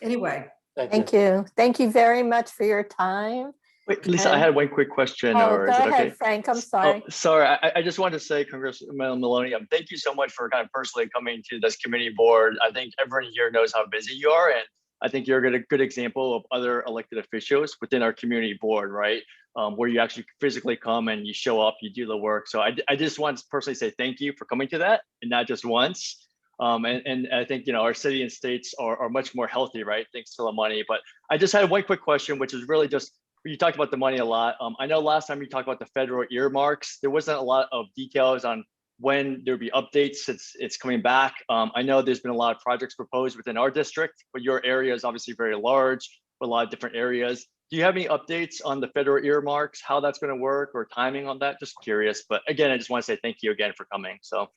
Anyway. Thank you. Thank you very much for your time. Wait, Lisa, I And- had one quick question, Oh, or go is it ahead, okay? Frank. I'm sorry. Oh, sorry. I just wanted to say, Congressman Maloney, thank you so much for kind of personally coming to this committee board. I think everyone here knows how busy you are, and I think you're a good example of other elected officials within our community board, right? Where you actually physically come and you show up, you do the work. So I just want to personally say thank you for coming to that, and not just once. And I think, our city and states are much more healthy, right? Thanks to the money. But I just had one quick question, which is really just, you talked about the money a lot. I know last time you talked about the federal earmarks, there wasn't a lot of details on when there'd be updates. It's coming back. I know there's been a lot of projects proposed within our district, but your area is obviously very large with a lot of different areas. Do you have any updates on the federal earmarks, how that's going to work, or timing on that? Just curious. But again, I just want to say thank you again for coming. So.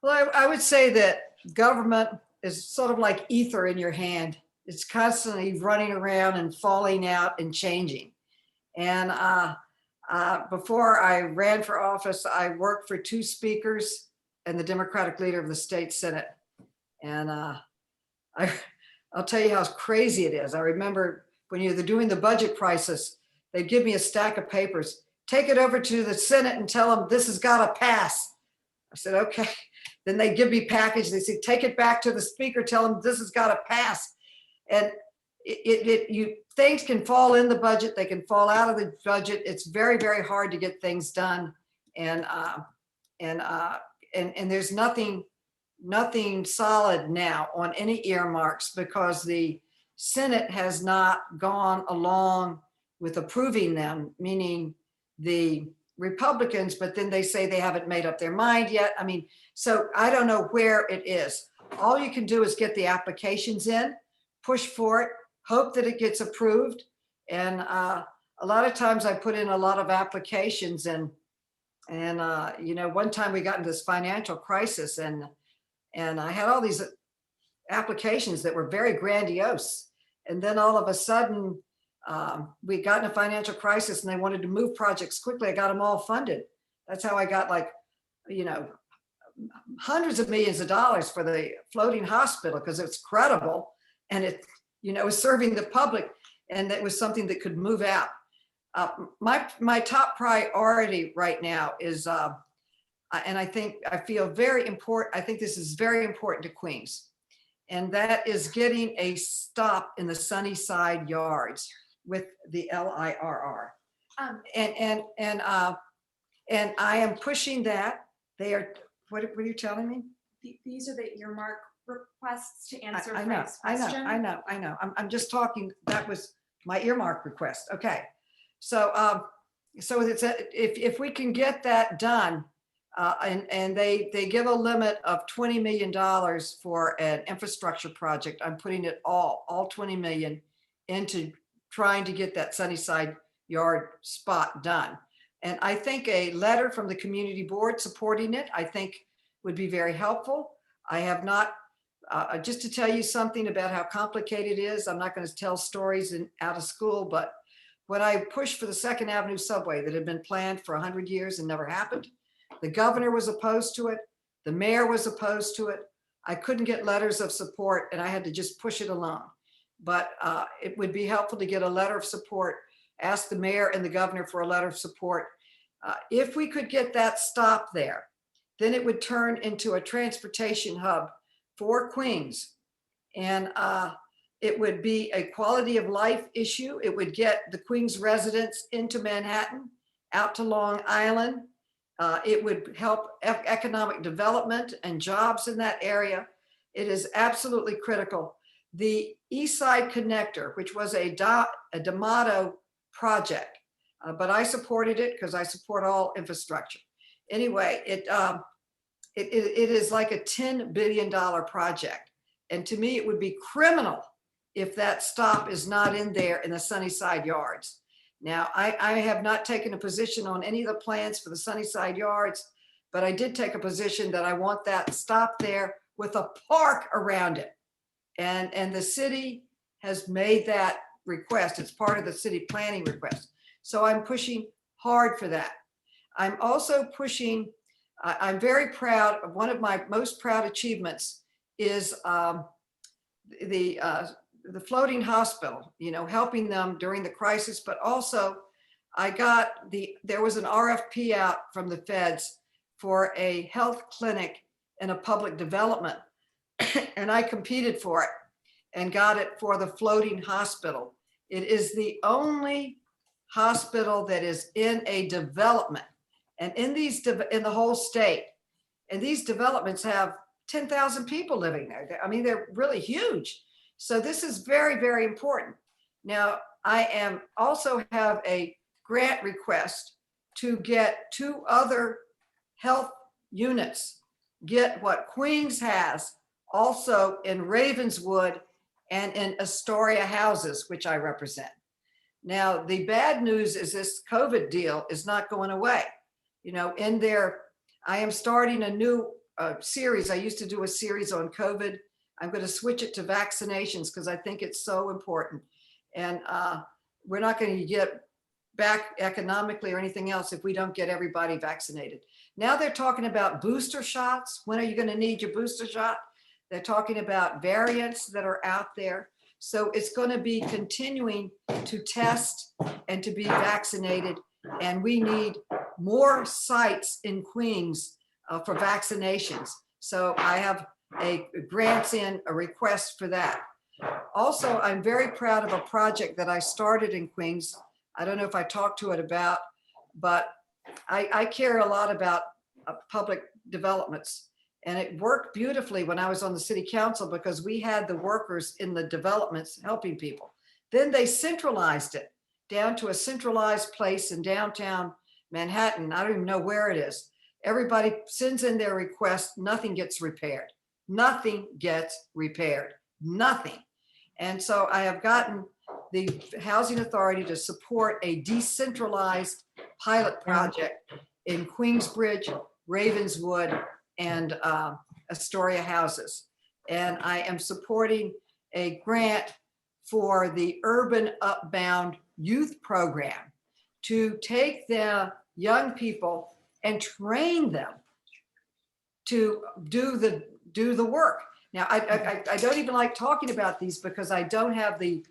Well, I would say that government is sort of like ether in your hand. It's constantly running around and falling out and changing. And before I ran for office, I worked for 2 speakers and the Democratic leader of the state Senate. And I'll tell you how crazy it is. I remember when you're doing the budget crisis, they'd give me a stack of papers, take it over to the Senate and tell them this has got to pass. I said, okay. Then they give me package. They say, take it back to the speaker, tell them this has got to pass. And things can fall in the budget. They can fall out of the budget. It's very, very hard to get things done. And there's nothing solid now on any earmarks because the Senate has not gone along with approving them, meaning the Republicans, but then they say they haven't made up their mind yet. I mean, so I don't know where it is. All you can do is get the applications in, push for it, hope that it gets approved. And a lot of times I put in a lot of applications and one time we got into this financial crisis and I had all these applications that were very grandiose. And then all of a sudden we got in a financial crisis and they wanted to move projects quickly. I got them all funded. That's how I got hundreds of millions of dollars for the floating hospital because it's credible and it was serving the public and it was something that could move out. My top priority right now is, and I feel very important, I think this is very important to Queens, and that is getting a stop in the Sunnyside yards with the LIRR. And I am pushing that. They are, what are you telling me? These are the earmark requests to answer I know, Frank's question. I know. I'm just talking, that was my earmark request. Okay. So it's if we can get that done, and they give a limit of $20 million for an infrastructure project. I'm putting it all 20 million into trying to get that Sunnyside yard spot done. And I think a letter from the community board supporting it, I think would be very helpful. I have not, just to tell you something about how complicated it is, I'm not going to tell stories out of school, but when I pushed for the 2nd Avenue subway that had been planned for 100 years and never happened, the governor was opposed to it. The mayor was opposed to it. I couldn't get letters of support and I had to just push it alone. But it would be helpful to get a letter of support, ask the mayor and the governor for a letter of support. If we could get that stop there, then it would turn into a transportation hub for Queens. And it would be a quality of life issue. It would get the Queens residents into Manhattan, out to Long Island. It would help economic development and jobs in that area. It is absolutely critical. The East Side Connector, which was a D'Amato project, but I supported it because I support all infrastructure. Anyway, it is like a $10 billion project. And to me, it would be criminal if that stop is not in there in the Sunnyside yards. Now, I have not taken a position on any of the plans for the Sunnyside yards, but I did take a position that I want that stop there with a park around it. And the city has made that request. It's part of the city planning request. So I'm pushing hard for that. I'm also pushing, I'm very proud of one of my most proud achievements is the floating hospital, you know, helping them during the crisis, but also there was an RFP out from the feds for a health clinic in a public development. And I competed for it and got it for the floating hospital. It is the only hospital that is in a development and in the whole state. And these developments have 10,000 people living there. I mean, they're really huge. So this is very, very important. Now, I also have a grant request to get 2 other health units, get what Queens has also in Ravenswood and in Astoria houses, which I represent. Now, the bad news is this COVID deal is not going away. You know, I am starting a new series. I used to do a series on COVID. I'm going to switch it to vaccinations because I think it's so important. And we're not going to get back economically or anything else if we don't get everybody vaccinated. Now they're talking about booster shots. When are you going to need your booster shot? They're talking about variants that are out there. So it's going to be continuing to test and to be vaccinated. And we need more sites in Queens for vaccinations. So I have a request for that. Also, I'm very proud of a project that I started in Queens. I don't know if I talked to it about, but I care a lot about public developments. And it worked beautifully when I was on the city council because we had the workers in the developments helping people. Then they centralized it down to a centralized place in downtown Manhattan. I don't even know where it is. Everybody sends in their request, nothing gets repaired. Nothing gets repaired, nothing. And so I have gotten the Housing Authority to support a decentralized pilot project in Queensbridge, Ravenswood, and Astoria houses. And I am supporting a grant for the Urban Upbound Youth Program to take the young people and train them to do the work. Now, I don't even like talking about these because I don't have the,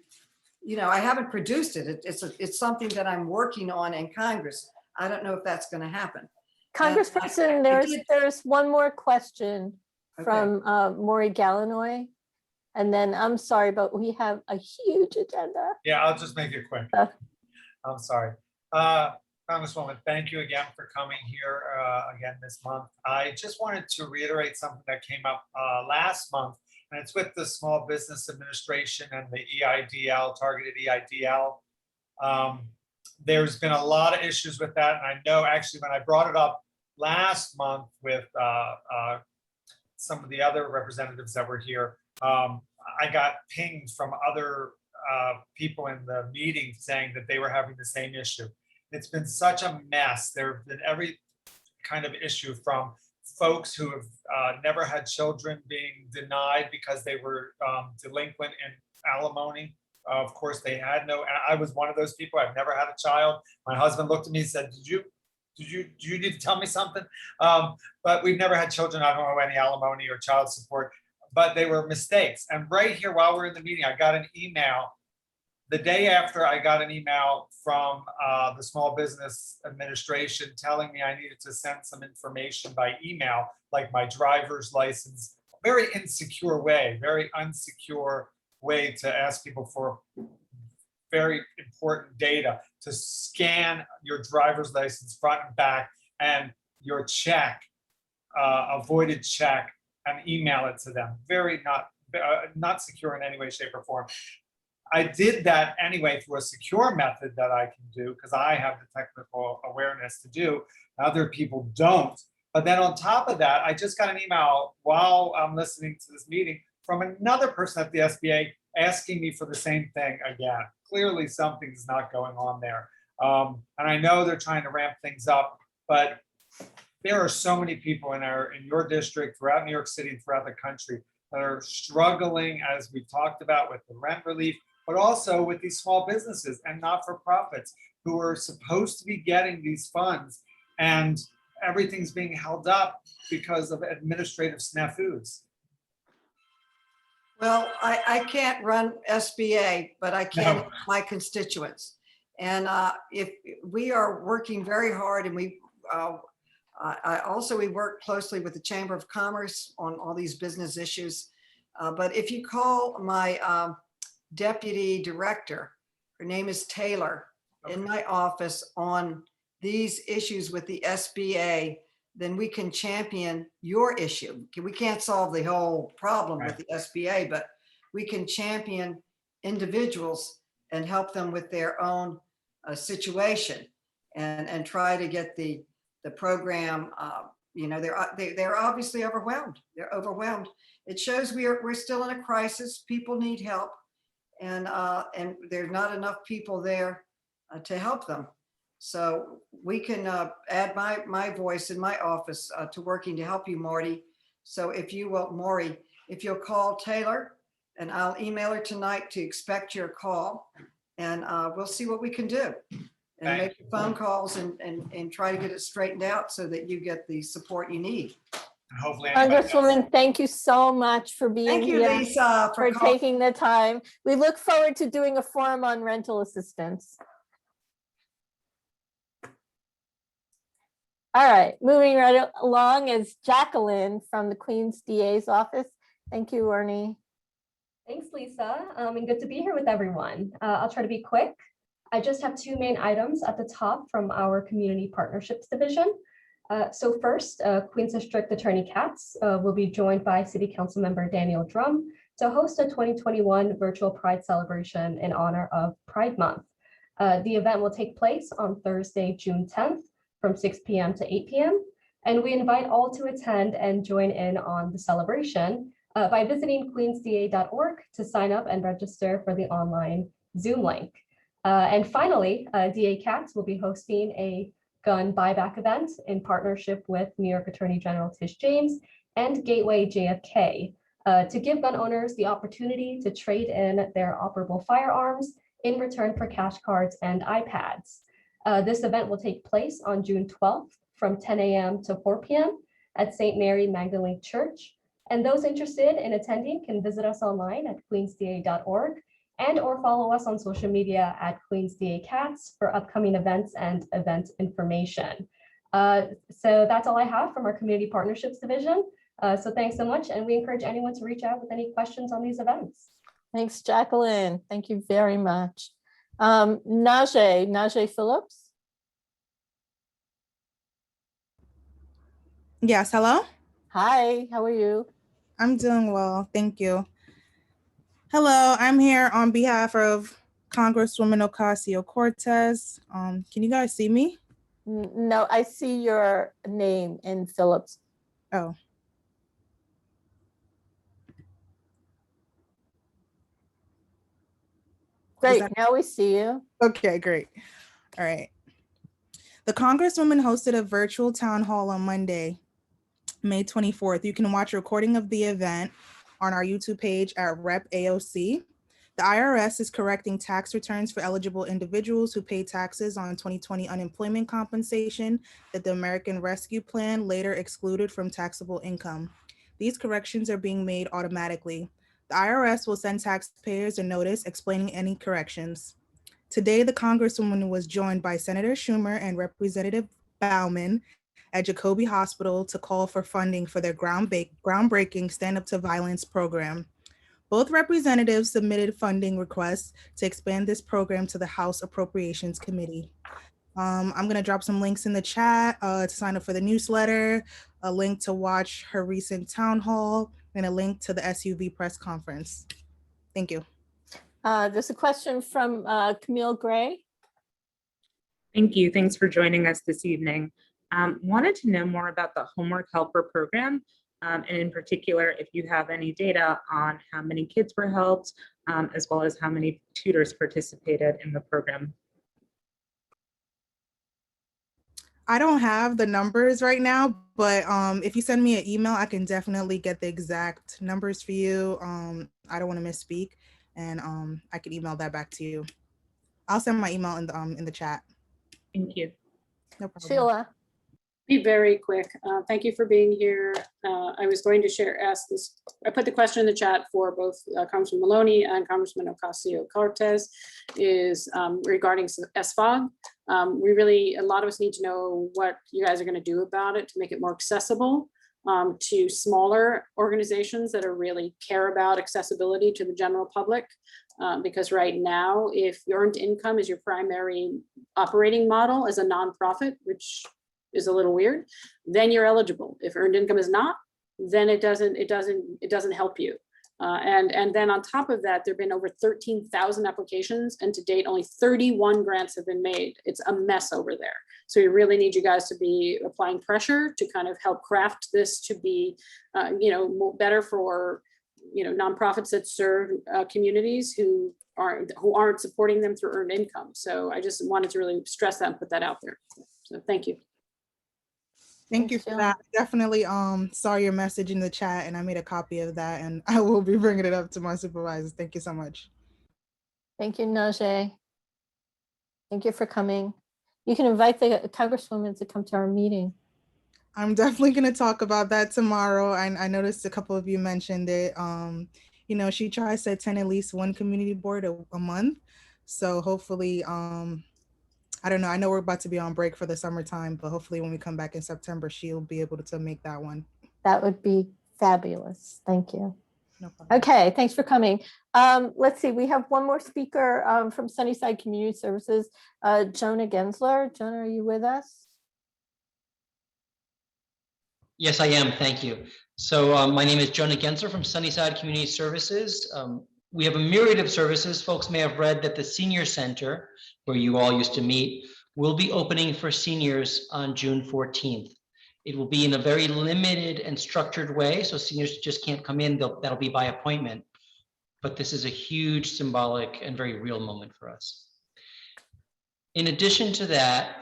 you know, I haven't produced it. It's something that I'm working on in Congress. I don't know if that's going to happen. Congressperson, there's one more question from Maury Gallinoy. And then I'm sorry, but we have a huge agenda. Yeah, I'll just make it quick. I'm sorry. Congresswoman, thank you again for coming here again this month. I just wanted to reiterate something that came up last month, and it's with the Small Business Administration and the EIDL, targeted EIDL. There's been a lot of issues with that, and I know actually when I brought it up last month with some of the other representatives that were here, I got pinged from other people in the meeting saying that they were having the same issue. It's been such a mess. There have been every kind of issue from folks who have never had children being denied because they were delinquent in alimony. Of course, they had no, I was one of those people. I've never had a child. My husband looked at me and said, do you need to tell me something? But we've never had children. I don't know any alimony or child support, but they were mistakes. And right here, while we're in the meeting, I got an email. The day after, I got an email from the Small Business Administration telling me I needed to send some information by email, like my driver's license. Very insecure way, very unsecure way to ask people for very important data, to scan your driver's license front and back and your check, avoided check, and email it to them. Very not secure in any way, shape, or form. I did that anyway through a secure method that I can do because I have the technical awareness to do. Other people don't. But then on top of that, I just got an email while I'm listening to this meeting from another person at the SBA asking me for the same thing again. Clearly something's not going on there. And I know they're trying to ramp things up, but there are so many people in your district, throughout New York City, throughout the country that are struggling, as we've talked about, with the rent relief, but also with these small businesses and not-for-profits who are supposed to be getting these funds and everything's being held up because of administrative snafus. Well, I can't run SBA, but I can No. help my constituents. And if we are working very hard, and we work closely with the Chamber of Commerce on all these business issues. But if you call my deputy director, her name is Taylor, in my office on these issues with the SBA, then we can champion your issue. We can't solve the whole problem with the SBA, but we can champion individuals and help them with their own situation, and try to get the program. They're obviously overwhelmed. They're overwhelmed. It shows we're still in a crisis. People need help, and there's not enough people there to help them. So we can add my voice in my office to working to help you, Marty. So if you will, Maury, if you'll call Taylor, and I'll email her tonight to expect your call, and we'll see what we can do. And make the phone calls and try to get it straightened out so that you get the support you need. Hopefully, Congresswoman, thank you so much for being Thank you, here, Lisa, for taking the time. We look forward to doing a forum on rental assistance. All right, moving right along is Jacqueline from the Queen's DA's office. Thank you, Ernie. Thanks, Lisa, and good to be here with everyone. I'll try to be quick. I just have two main items at the top from our Community Partnerships Division. So first, Queens District Attorney Katz will be joined by City Council Member Daniel Drum to host a 2021 virtual Pride celebration in honor of Pride Month. The event will take place on Thursday, June 10th from 6 p.m. to 8 p.m. And we invite all to attend and join in on the celebration by visiting queensda.org to sign up and register for the online Zoom link. And finally, DA Katz will be hosting a gun buyback event in partnership with New York Attorney General Tish James and Gateway JFK to give gun owners the opportunity to trade in their operable firearms in return for cash cards and iPads. This event will take place on June 12th from 10 a.m. to 4 p.m. at St. Mary Magdalene Church. And those interested in attending can visit us online at queensda.org and or follow us on social media at QueensDACats for upcoming events and event information. So that's all I have from our Community Partnerships Division. So thanks so much, and we encourage anyone to reach out with any questions on these events. Thanks, Jacqueline. Thank you very much. Najee Phillips. Yes, hello? Hi, how are you? I'm doing well, thank you. Hello, I'm here on behalf of Congresswoman Ocasio-Cortez. Can you guys see me? No, I see your name in Phillips. Oh. Great, now we see you. Okay, great. All right. The Congresswoman hosted a virtual town hall on Monday, May 24th. You can watch a recording of the event on our YouTube page at Rep AOC. The IRS is correcting tax returns for eligible individuals who pay taxes on 2020 unemployment compensation that the American Rescue Plan later excluded from taxable income. These corrections are being made automatically. The IRS will send taxpayers a notice explaining any corrections. Today, the Congresswoman was joined by Senator Schumer and Representative Bauman at Jacobi Hospital to call for funding for their groundbreaking Stand Up to Violence program. Both representatives submitted funding requests to expand this program to the House Appropriations Committee. I'm going to drop some links in the chat to sign up for the newsletter, a link to watch her recent town hall, and a link to the SUV press conference. Thank you. There's a question from Camille Gray. Thank you. Thanks for joining us this evening. Wanted to know more about the Homework Helper program, and in particular, if you have any data on how many kids were helped, as well as how many tutors participated in the program. I don't have the numbers right now, but if you send me an email, I can definitely get the exact numbers for you. I don't want to misspeak, and I can email that back to you. I'll send my email in the chat. Thank you. No problem. Sheila. Be very quick. Thank you for being here. I was going to ask this, I put the question in the chat for both Congressman Maloney and Congressman Ocasio-Cortez is regarding SFOG. A lot of us need to know what you guys are going to do about it to make it more accessible to smaller organizations that are really care about accessibility to the general public. Because right now, if earned income is your primary operating model as a nonprofit, which is a little weird, then you're eligible. If earned income is not, then it doesn't help you. And then on top of that, there've been over 13,000 applications, and to date, only 31 grants have been made. It's a mess over there. So we really need you guys to be applying pressure to kind of help craft this to be, better for, nonprofits that serve communities who aren't supporting them through earned income. So I just wanted to really stress that and put that out there. So thank you. Thank you for that. I definitely saw your message in the chat, and I made a copy of that, and I will be bringing it up to my supervisors. Thank you so much. Thank you, Najee. Thank you for coming. You can invite the Congresswoman to come to our meeting. I'm definitely going to talk about that tomorrow. I noticed a couple of you mentioned it. She tries to attend at least one community board a month. So hopefully, I don't know. I know we're about to be on break for the summertime, but hopefully when we come back in September, she'll be able to make that one. That would be fabulous. Thank you. No problem. Okay, thanks for coming. Let's see, we have one more speaker from Sunnyside Community Services, Jonah Gensler. Jonah, are you with us? Yes, I am. Thank you. So my name is Jonah Gensler from Sunnyside Community Services. We have a myriad of services. Folks may have read that the Senior Center, where you all used to meet, will be opening for seniors on June 14th. It will be in a very limited and structured way, so seniors just can't come in. That'll be by appointment. But this is a huge symbolic and very real moment for us. In addition to that,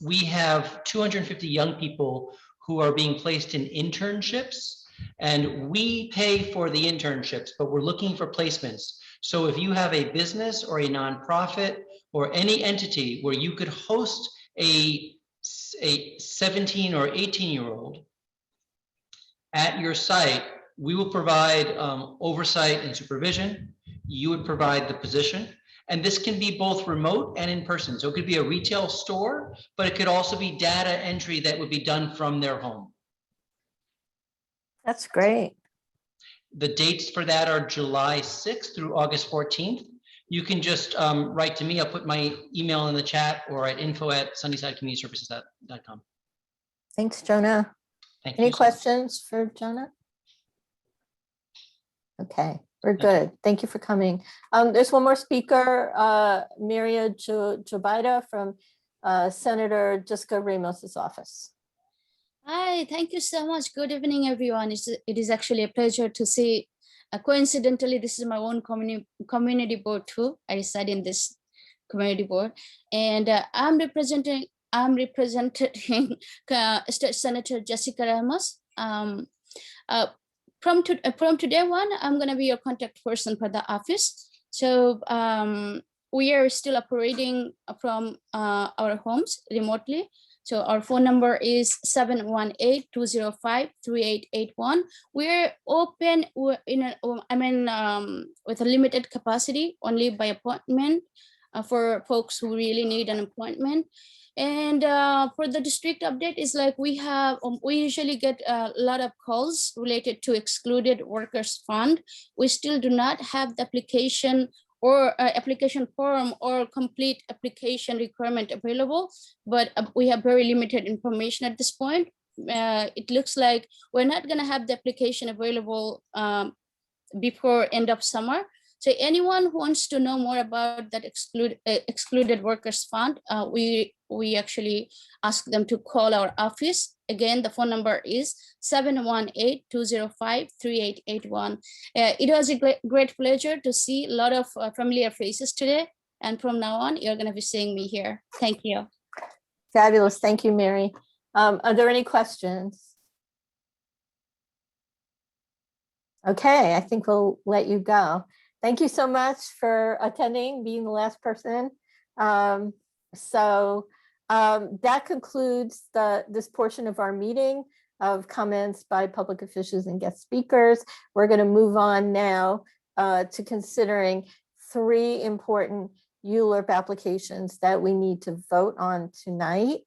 we have 250 young people who are being placed in internships, and we pay for the internships, but we're looking for placements. So if you have a business or a nonprofit or any entity where you could host a 17 or 18-year-old at your site, we will provide oversight and supervision. You would provide the position. And this can be both remote and in person. So it could be a retail store, but it could also be data entry that would be done from their home. That's great. The dates for that are July 6th through August 14th. You can just write to me. I'll put my email in the chat or at info@sunnysidecommunityservices.com. Thanks, Jonah. Thank Any you. questions for Jonah? Okay, we're good. Thank you for coming. There's one more speaker, Maria Jobaida from Senator Jessica Ramos's office. Hi, thank you so much. Good evening, everyone. It is actually a pleasure to see. Coincidentally, this is my own community board too. I reside in this community board, and I'm representing State Senator Jessica Ramos. From today on, I'm gonna be your contact person for the office. So we are still operating from our homes remotely. So our phone number is 718-205-3881. We're open with a limited capacity, only by appointment for folks who really need an appointment. And for the district update is like we usually get a lot of calls related to excluded workers fund. We still do not have the application or application form or complete application requirement available, but we have very limited information at this point. It looks like we're not gonna have the application available before end of summer. So anyone who wants to know more about that excluded workers fund, we actually ask them to call our office. Again, the phone number is 718-205-3881. It was a great pleasure to see a lot of familiar faces today. And from now on, you're gonna be seeing me here. Thank you. Fabulous, thank you, Mary. Are there any questions? Okay, I think we'll let you go. Thank you so much for attending, being the last person. That concludes this portion of our meeting of comments by public officials and guest speakers. We're going to move on now to considering 3 important ULURP applications that we need to vote on tonight.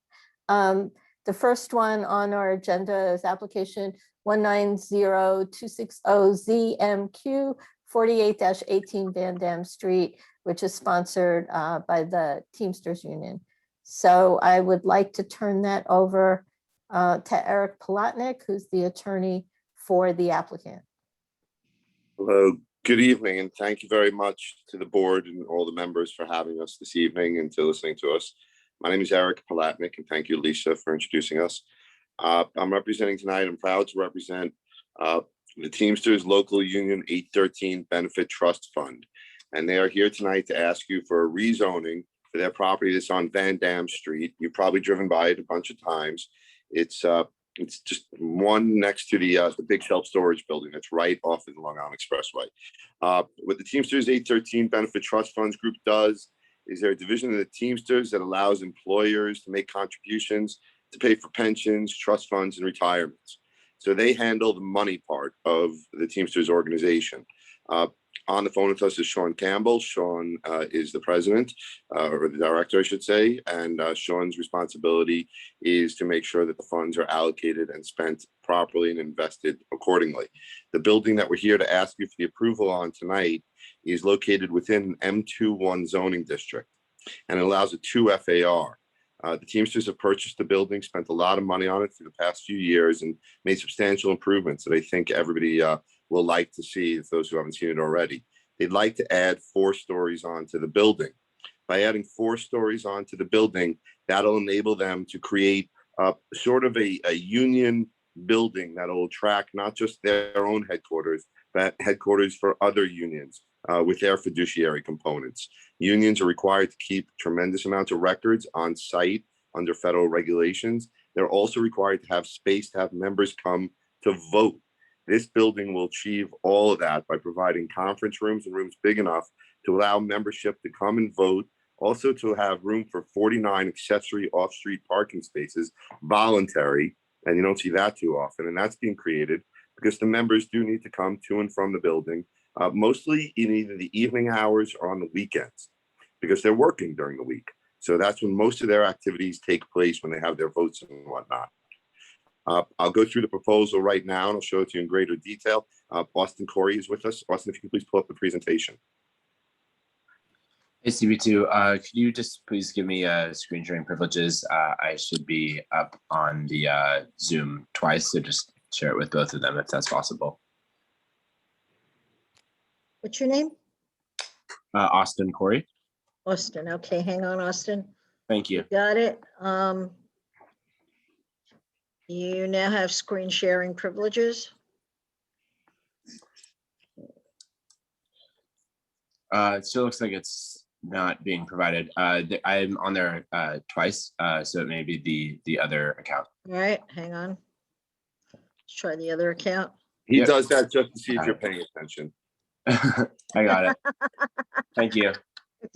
The first one on our agenda is application 190260ZMQ 48-18 Van Dam Street, which is sponsored by the Teamsters Union. So I would like to turn that over to Eric Palatnik, who's the attorney for the applicant. Hello, good evening, and thank you very much to the board and all the members for having us this evening and to listening to us. My name is Eric Palatnik, and thank you, Lisa, for introducing us. I'm representing tonight, I'm proud to represent the Teamsters Local Union 813 Benefit Trust Fund. And they are here tonight to ask you for a rezoning for their property that's on Van Dam Street. You've probably driven by it a bunch of times. It's just one next to the big self-storage building that's right off of the Long Island Expressway. What the Teamsters 813 Benefit Trust Funds Group does is they're a division of the Teamsters that allows employers to make contributions to pay for pensions, trust funds, and retirements. So they handle the money part of the Teamsters organization. On the phone with us is Sean Campbell. Sean is the president, or the director, I should say, and Sean's responsibility is to make sure that the funds are allocated and spent properly and invested accordingly. The building that we're here to ask you for the approval on tonight is located within M21 zoning district, and it allows a 2 FAR. The Teamsters have purchased the building, spent a lot of money on it through the past few years, and made substantial improvements that I think everybody will like to see, if those who haven't seen it already. They'd like to add 4 stories onto the building. By adding 4 stories onto the building, that'll enable them to create sort of a union building that'll attract not just their own headquarters, but headquarters for other unions with their fiduciary components. Unions are required to keep tremendous amounts of records on site under federal regulations. They're also required to have space to have members come to vote. This building will achieve all of that by providing conference rooms and rooms big enough to allow membership to come and vote, also to have room for 49 accessory off-street parking spaces, voluntary, and you don't see that too often, and that's being created because the members do need to come to and from the building, mostly in either the evening hours or on the weekends, because they're working during the week. So that's when most of their activities take place, when they have their votes and whatnot. I'll go through the proposal right now and I'll show it to you in greater detail. Austin Corey is with us. Austin, if you could please pull up the presentation. Hey, CB2, could you just please give me screen sharing privileges? I should be up on the Zoom twice, so just share it with both of them if that's possible. What's your name? Austin Corey. Austin. Okay, hang on, Austin. Thank you. Got it. You now have screen sharing privileges. It still looks like it's not being provided. I'm on there twice, so it may be the other account. All right, hang on. Let's try the other account. He does that just to see if you're paying attention. I got it. Thank you.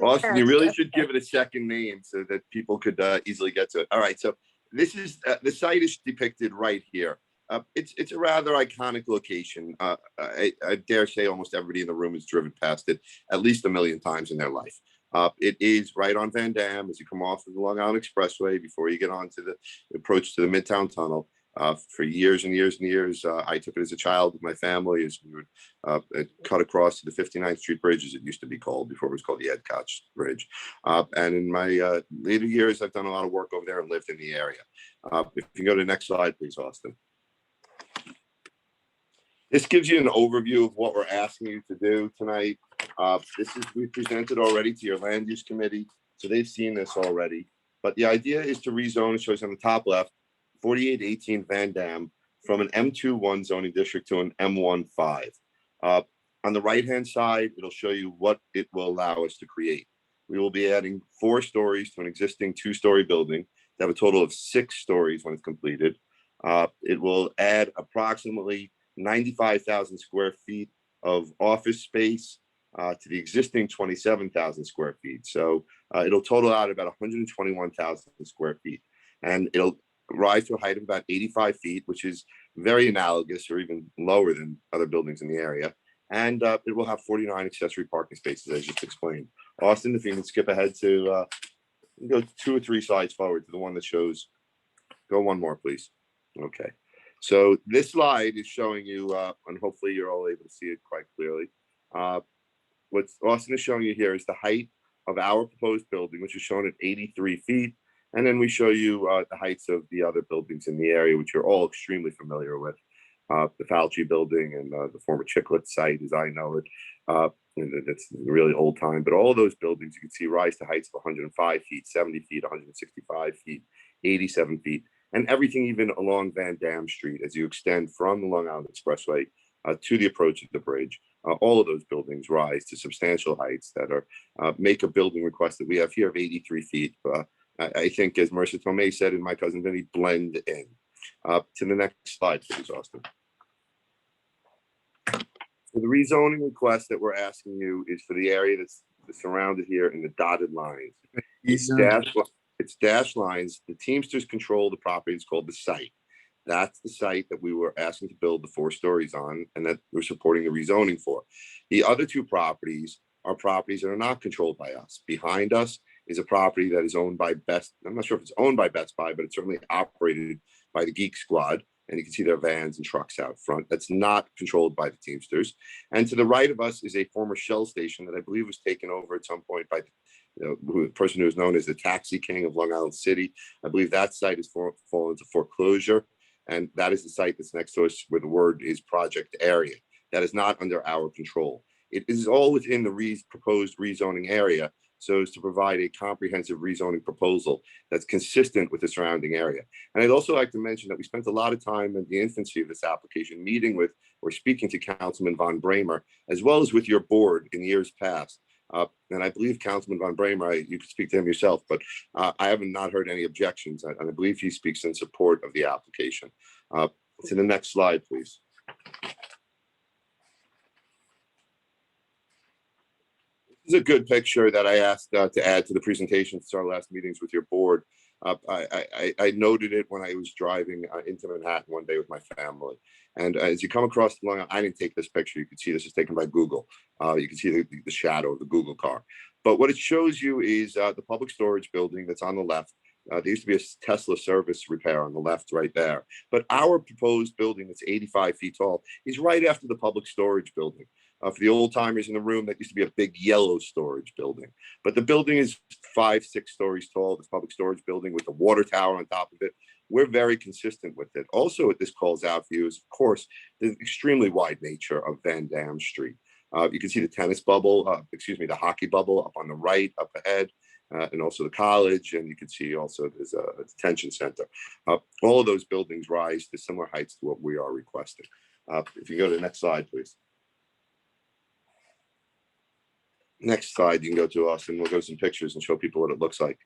Austin, you really should give it a second name so that people could easily get to it. All right, so this is the site is depicted right here. It's a rather iconic location. I dare say almost everybody in the room has driven past it at least 1 million times in their life. It is right on Van Dam as you come off of the Long Island Expressway before you get onto the approach to the Midtown Tunnel. For years and years and years, I took it as a child with my family as we would cut across to the 59th Street Bridge, as it used to be called before it was called the Ed Koch Bridge. And in my later years, I've done a lot of work over there and lived in the area. If you go to the next slide, please, Austin. This gives you an overview of what we're asking you to do tonight. We presented already to your land use committee, so they've seen this already. But the idea is to rezone, it shows on the top left, 4818 Van Dam from an M21 zoning district to an M15. On the right-hand side, it'll show you what it will allow us to create. We will be adding 4 stories to an existing 2-story building to have a total of 6 stories when it's completed. It will add approximately 95,000 square feet of office space to the existing 27,000 square feet. So it'll total out about 121,000 square feet. And it'll rise to a height of about 85 feet, which is very analogous or even lower than other buildings in the area. And it will have 49 accessory parking spaces, as just explained. Austin, if you can skip ahead to go 2 or 3 slides forward to the one that shows, go one more, please. Okay. So this slide is showing you, and hopefully you're all able to see it quite clearly. What Austin is showing you here is the height of our proposed building, which is shown at 83 feet. And then we show you the heights of the other buildings in the area, which you're all extremely familiar with. The Fauci building and the former Chiclet site, as I know it. That's really old time, but all those buildings you can see rise to heights of 105 feet, 70 feet, 165 feet, 87 feet, and everything even along Van Dam Street as you extend from the Long Island Expressway to the approach of the bridge. All of those buildings rise to substantial heights that are make a building request that we have here of 83 feet. I think, as Marissa Tomei said and my cousin Vinny, blend in. To the next slide, please, Austin. So the rezoning request that we're asking you is for the area that's surrounded here in the dotted lines. It's dashed lines. The Teamsters control the property. It's called the site. That's the site that we were asking to build the 4 stories on and that we're supporting the rezoning for. The other 2 properties are properties that are not controlled by us. Behind us is a property that is owned by Best. I'm not sure if it's owned by Best Buy, but it's certainly operated by the Geek Squad. And you can see their vans and trucks out front. That's not controlled by the Teamsters. And to the right of us is a former Shell station that I believe was taken over at some point by the person who is known as the Taxi King of Long Island City. I believe that site has fallen into foreclosure. And that is the site that's next to us where the word is project area. That is not under our control. It is all within the proposed rezoning area, so as to provide a comprehensive rezoning proposal that's consistent with the surrounding area. And I'd also like to mention that we spent a lot of time in the infancy of this application meeting with or speaking to Councilman Von Bramer, as well as with your board in years past. And I believe Councilman Von Bramer, you could speak to him yourself, but I haven't not heard any objections. And I believe he speaks in support of the application. To the next slide, please. This is a good picture that I asked to add to the presentation to our last meetings with your board. I noted it when I was driving into Manhattan one day with my family. And as you come across the Long Island, I didn't take this picture. You can see this is taken by Google. You can see the shadow of the Google car. But what it shows you is the public storage building that's on the left. There used to be a Tesla service repair on the left right there. But our proposed building that's 85 feet tall is right after the public storage building. For the old timers in the room, that used to be a big yellow storage building. But the building is 5-6 stories tall, this public storage building with a water tower on top of it. We're very consistent with it. Also, what this calls out for you is, of course, the extremely wide nature of Van Dam Street. You can see the tennis bubble, the hockey bubble up on the right, up ahead, and also the college. And you can see also there's a detention center. All of those buildings rise to similar heights to what we are requesting. If you go to the next slide, please. Next slide, you can go to us and we'll go to some pictures and show people what it looks like.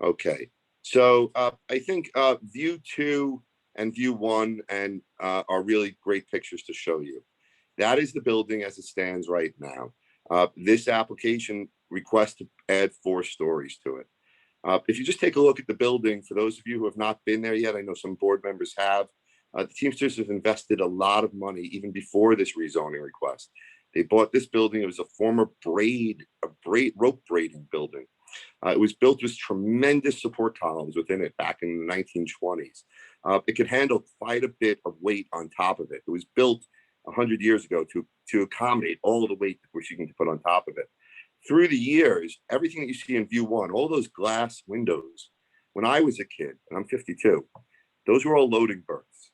Okay, so I think view 2 and view 1 and are really great pictures to show you. That is the building as it stands right now. This application requests to add 4 stories to it. If you just take a look at the building, for those of you who have not been there yet, I know some board members have, the Teamsters have invested a lot of money even before this rezoning request. They bought this building. It was a former rope braiding building. It was built with tremendous support columns within it back in the 1920s. It could handle quite a bit of weight on top of it. It was built 100 years ago to accommodate all of the weight that we're seeking to put on top of it. Through the years, everything that you see in view 1, all those glass windows, when I was a kid, and I'm 52, those were all loading berths.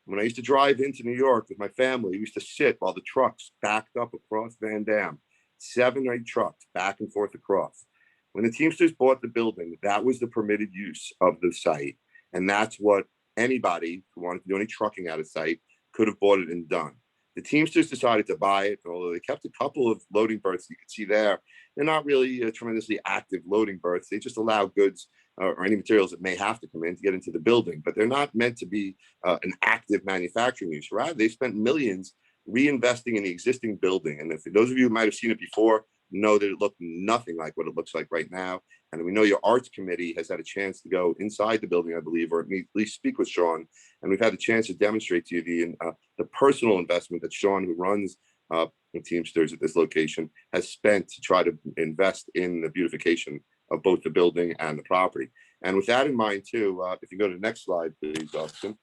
When I used to drive into New York with my family, we used to sit while the trucks backed up across Van Dam, 7 or 8 trucks back and forth across. When the Teamsters bought the building, that was the permitted use of the site. And that's what anybody who wanted to do any trucking out of site could have bought it and done. The Teamsters decided to buy it, and although they kept a couple of loading berths you can see there, they're not really tremendously active loading berths. They just allow goods or any materials that may have to come in to get into the building, but they're not meant to be an active manufacturing use. Rather, they spent millions reinvesting in the existing building. And if those of you who might have seen it before, know that it looked nothing like what it looks like right now. And we know your arts committee has had a chance to go inside the building, I believe, or at least speak with Sean. And we've had the chance to demonstrate to you the personal investment that Sean, who runs the Teamsters at this location, has spent to try to invest in the beautification of both the building and the property. And with that in mind too, if you go to the next slide, please, Austin,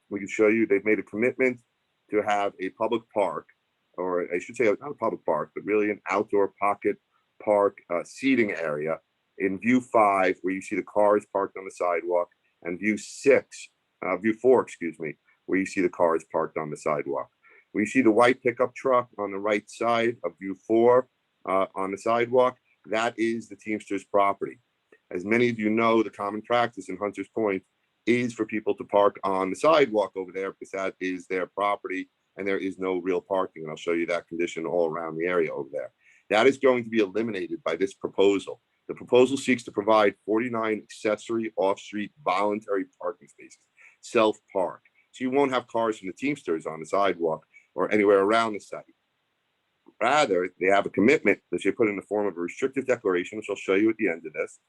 we can show you they've made a commitment to have a public park, or I should say not a public park, but really an outdoor pocket park seating area in view 5, where you see the cars parked on the sidewalk, and view 4, excuse me, where you see the cars parked on the sidewalk. We see the white pickup truck on the right side of view 4 on the sidewalk. That is the Teamsters property. As many of you know, the common practice in Hunters Point is for people to park on the sidewalk over there because that is their property and there is no real parking. And I'll show you that condition all around the area over there. That is going to be eliminated by this proposal. The proposal seeks to provide 49 accessory off-street voluntary parking spaces, self-park. So you won't have cars from the Teamsters on the sidewalk or anywhere around the site. Rather, they have a commitment that they put in the form of a restrictive declaration, which I'll show you at the end of this,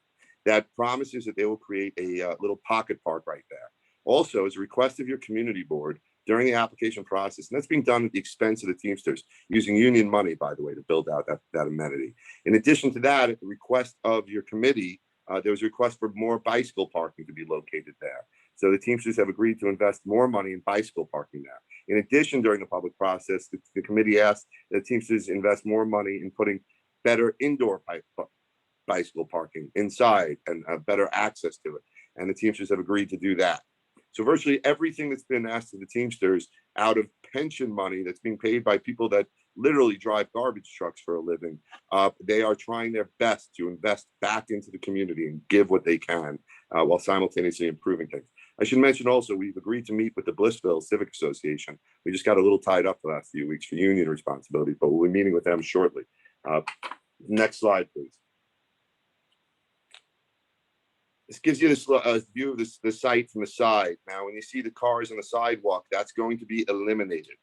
that promises that they will create a little pocket park right there. Also, as a request of your community board during the application process, and that's being done at the expense of the Teamsters, using union money, by the way, to build out that amenity. In addition to that, at the request of your committee, there was a request for more bicycle parking to be located there. So the Teamsters have agreed to invest more money in bicycle parking there. In addition, during the public process, the committee asked that Teamsters invest more money in putting better indoor bicycle parking inside and better access to it. And the Teamsters have agreed to do that. So virtually everything that's been asked of the Teamsters out of pension money that's being paid by people that literally drive garbage trucks for a living, they are trying their best to invest back into the community and give what they can while simultaneously improving things. I should mention also, we've agreed to meet with the Blissville Civic Association. We just got a little tied up the last few weeks for union responsibilities, but we'll be meeting with them shortly. Next slide, please. This gives you this view of the site from the side. Now, when you see the cars on the sidewalk, that's going to be eliminated.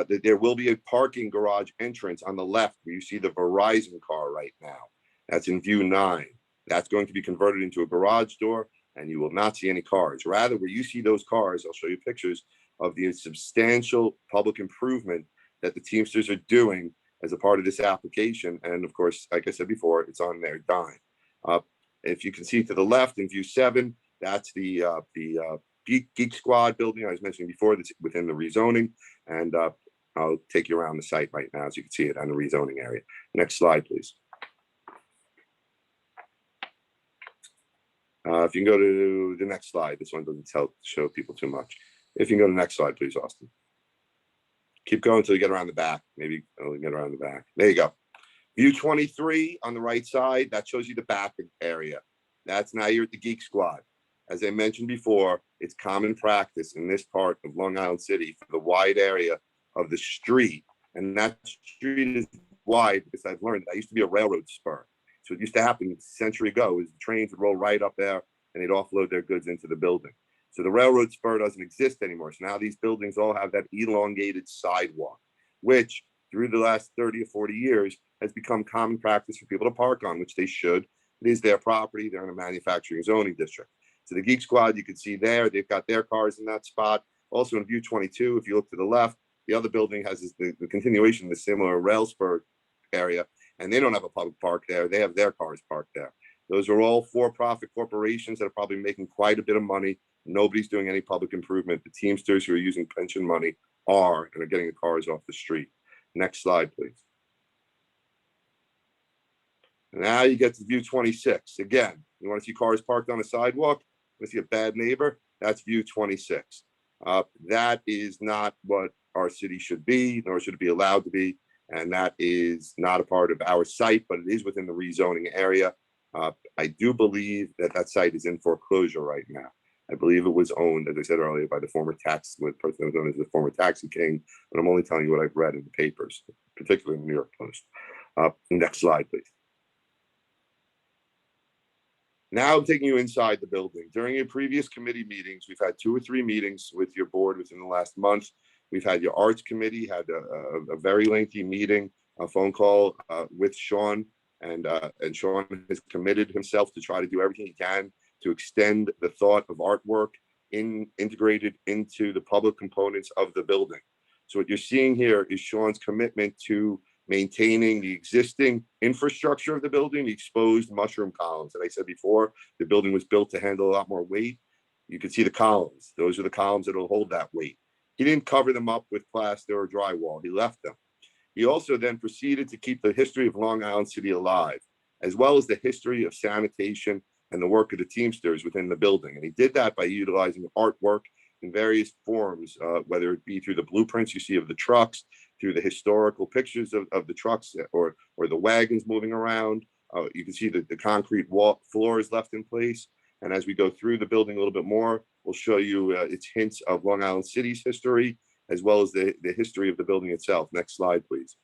There will be a parking garage entrance on the left where you see the Verizon car right now. That's in view 9. That's going to be converted into a garage door, and you will not see any cars. Rather, where you see those cars, I'll show you pictures of the substantial public improvement that the Teamsters are doing as a part of this application. And of course, like I said before, it's on their dime. If you can see to the left in view 7, that's the Geek Squad building I was mentioning before, that's within the rezoning. And I'll take you around the site right now so you can see it on the rezoning area. Next slide, please. If you can go to the next slide, this one doesn't show people too much. If you can go to the next slide, please, Austin. Keep going until you get around the back. Maybe only get around the back. There you go. View 23 on the right side, that shows you the back area. That's now you're at the Geek Squad. As I mentioned before, it's common practice in this part of Long Island City for the wide area of the street. And that street is wide because I've learned that used to be a railroad spur. So it used to happen a century ago is the trains would roll right up there and they'd offload their goods into the building. So the railroad spur doesn't exist anymore. So now these buildings all have that elongated sidewalk, which through the last 30 or 40 years has become common practice for people to park on, which they should. It is their property. They're in a manufacturing zoning district. So the Geek Squad, you can see there, they've got their cars in that spot. Also in view 22, if you look to the left, the other building has the continuation of the similar rail spur area, and they don't have a public park there. They have their cars parked there. Those are all for-profit corporations that are probably making quite a bit of money. Nobody's doing any public improvement. The Teamsters who are using pension money are getting the cars off the street. Next slide, please. Now you get to view 26. Again, you want to see cars parked on the sidewalk? You want to see a bad neighbor? That's view 26. That is not what our city should be, nor should it be allowed to be. And that is not a part of our site, but it is within the rezoning area. I do believe that site is in foreclosure right now. I believe it was owned, as I said earlier, by the former person that was known as the former taxi king. But I'm only telling you what I've read in the papers, particularly in the New York Post. Next slide, please. Now I'm taking you inside the building. During your previous committee meetings, we've had 2 or 3 meetings with your board within the last month We've had your arts committee, had a very lengthy meeting, a phone call with Sean, and Sean has committed himself to try to do everything he can to extend the thought of artwork integrated into the public components of the building. So what you're seeing here is Sean's commitment to maintaining the existing infrastructure of the building, the exposed mushroom columns. And I said before, the building was built to handle a lot more weight. You can see the columns. Those are the columns that will hold that weight. He didn't cover them up with plaster or drywall. He left them. He also then proceeded to keep the history of Long Island City alive, as well as the history of sanitation and the work of the Teamsters within the building. And he did that by utilizing artwork in various forms, whether it be through the blueprints you see of the trucks, through the historical pictures of the trucks or the wagons moving around. You can see the concrete wall floors left in place. And as we go through the building a little bit more, we'll show you its hints of Long Island City's history, as well as the history of the building itself. Next slide, please.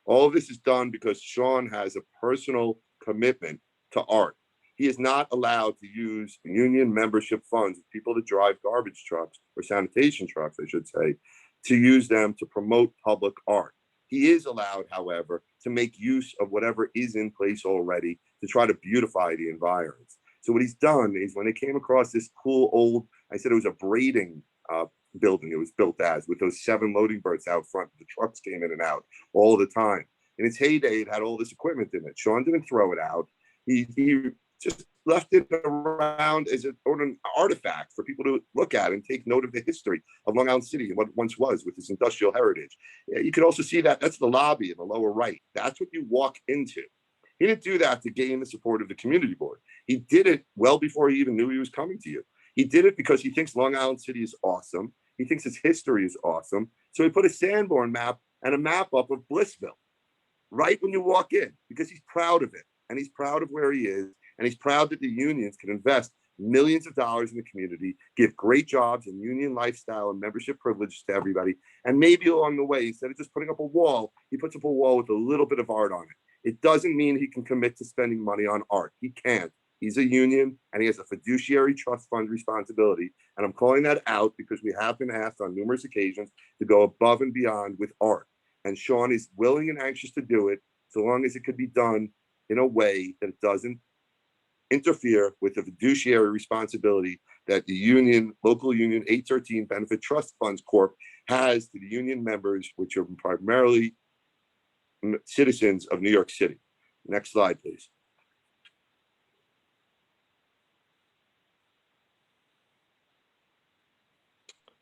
All of this is done because Sean has a personal commitment to art. He is not allowed to use union membership funds, people that drive garbage trucks or sanitation trucks, I should say, to use them to promote public art. He is allowed, however, to make use of whatever is in place already to try to beautify the environs. So what he's done is when they came across this cool old, I said it was a braiding building it was built as, with those 7 loading berths out front. The trucks came in and out all the time. In its heyday, it had all this equipment in it. Sean didn't throw it out. He just left it around as an artifact for people to look at and take note of the history of Long Island City and what it once was with its industrial heritage. You can also see that that's the lobby in the lower right. That's what you walk into. He didn't do that to gain the support of the community board. He did it well before he even knew he was coming to you. He did it because he thinks Long Island City is awesome. He thinks its history is awesome. So he put a Sanborn map and a map up of Blissville right when you walk in, because he's proud of it. And he's proud of where he is. And he's proud that the unions can invest millions of dollars in the community, give great jobs and union lifestyle and membership privileges to everybody. And maybe along the way, instead of just putting up a wall, he puts up a wall with a little bit of art on it. It doesn't mean he can commit to spending money on art. He can't. He's a union and he has a fiduciary trust fund responsibility. And I'm calling that out because we have been asked on numerous occasions to go above and beyond with art. And Sean is willing and anxious to do it, so long as it could be done in a way that it doesn't interfere with the fiduciary responsibility that the union, local union 813 Benefit Trust Funds Corp has to the union members, which are primarily citizens of New York City. Next slide, please.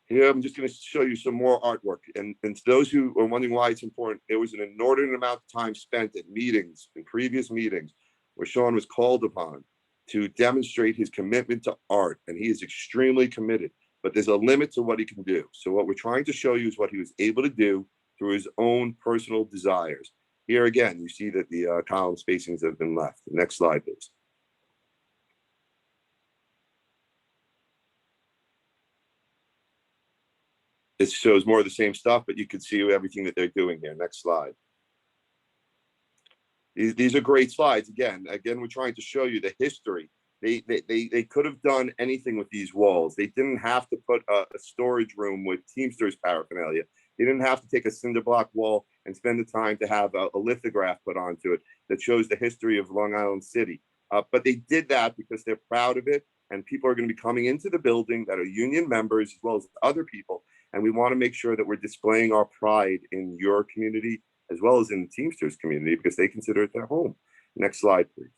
Here, I'm just going to show you some more artwork. And to those who are wondering why it's important, there was an inordinate amount of time spent at meetings, in previous meetings, where Sean was called upon to demonstrate his commitment to art. And he is extremely committed, but there's a limit to what he can do. So what we're trying to show you is what he was able to do through his own personal desires. Here again, you see that the column spacings have been left. Next slide, please. It shows more of the same stuff, but you can see everything that they're doing here. Next slide. These are great slides. Again, we're trying to show you the history. They could have done anything with these walls. They didn't have to put a storage room with Teamsters paraphernalia. They didn't have to take a cinder block wall and spend the time to have a lithograph put onto it that shows the history of Long Island City. But they did that because they're proud of it, and people are going to be coming into the building that are union members as well as other people. And we want to make sure that we're displaying our pride in your community as well as in the Teamsters community, because they consider it their home. Next slide, please.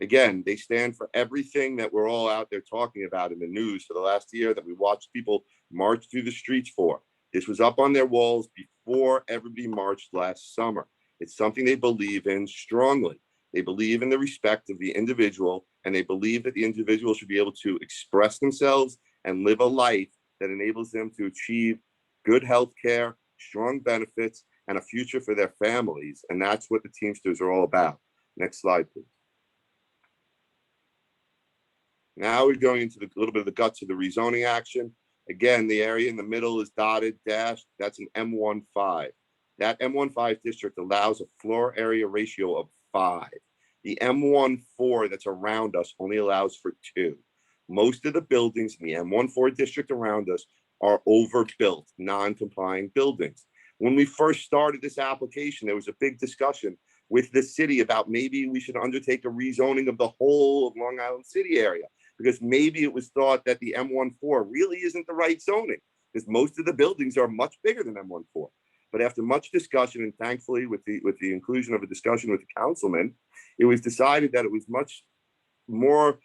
Again, they stand for everything that we're all out there talking about in the news for the last year that we watched people march through the streets for. This was up on their walls before everybody marched last summer. It's something they believe in strongly. They believe in the respect of the individual, and they believe that the individual should be able to express themselves and live a life that enables them to achieve good health care, strong benefits, and a future for their families. And that's what the Teamsters are all about. Next slide, please. Now we're going into a little bit of the guts of the rezoning action. Again, the area in the middle is dotted, dashed. That's an M15. That M15 district allows a floor area ratio of 5. The M14 that's around us only allows for 2. Most of the buildings in the M14 district around us are overbuilt, non-compliant buildings. When we first started this application, there was a big discussion with the city about maybe we should undertake a rezoning of the whole of Long Island City area, because maybe it was thought that the M14 really isn't the right zoning, because most of the buildings are much bigger than M14. But after much discussion, and thankfully with the inclusion of a discussion with the councilman, it was decided that it was much more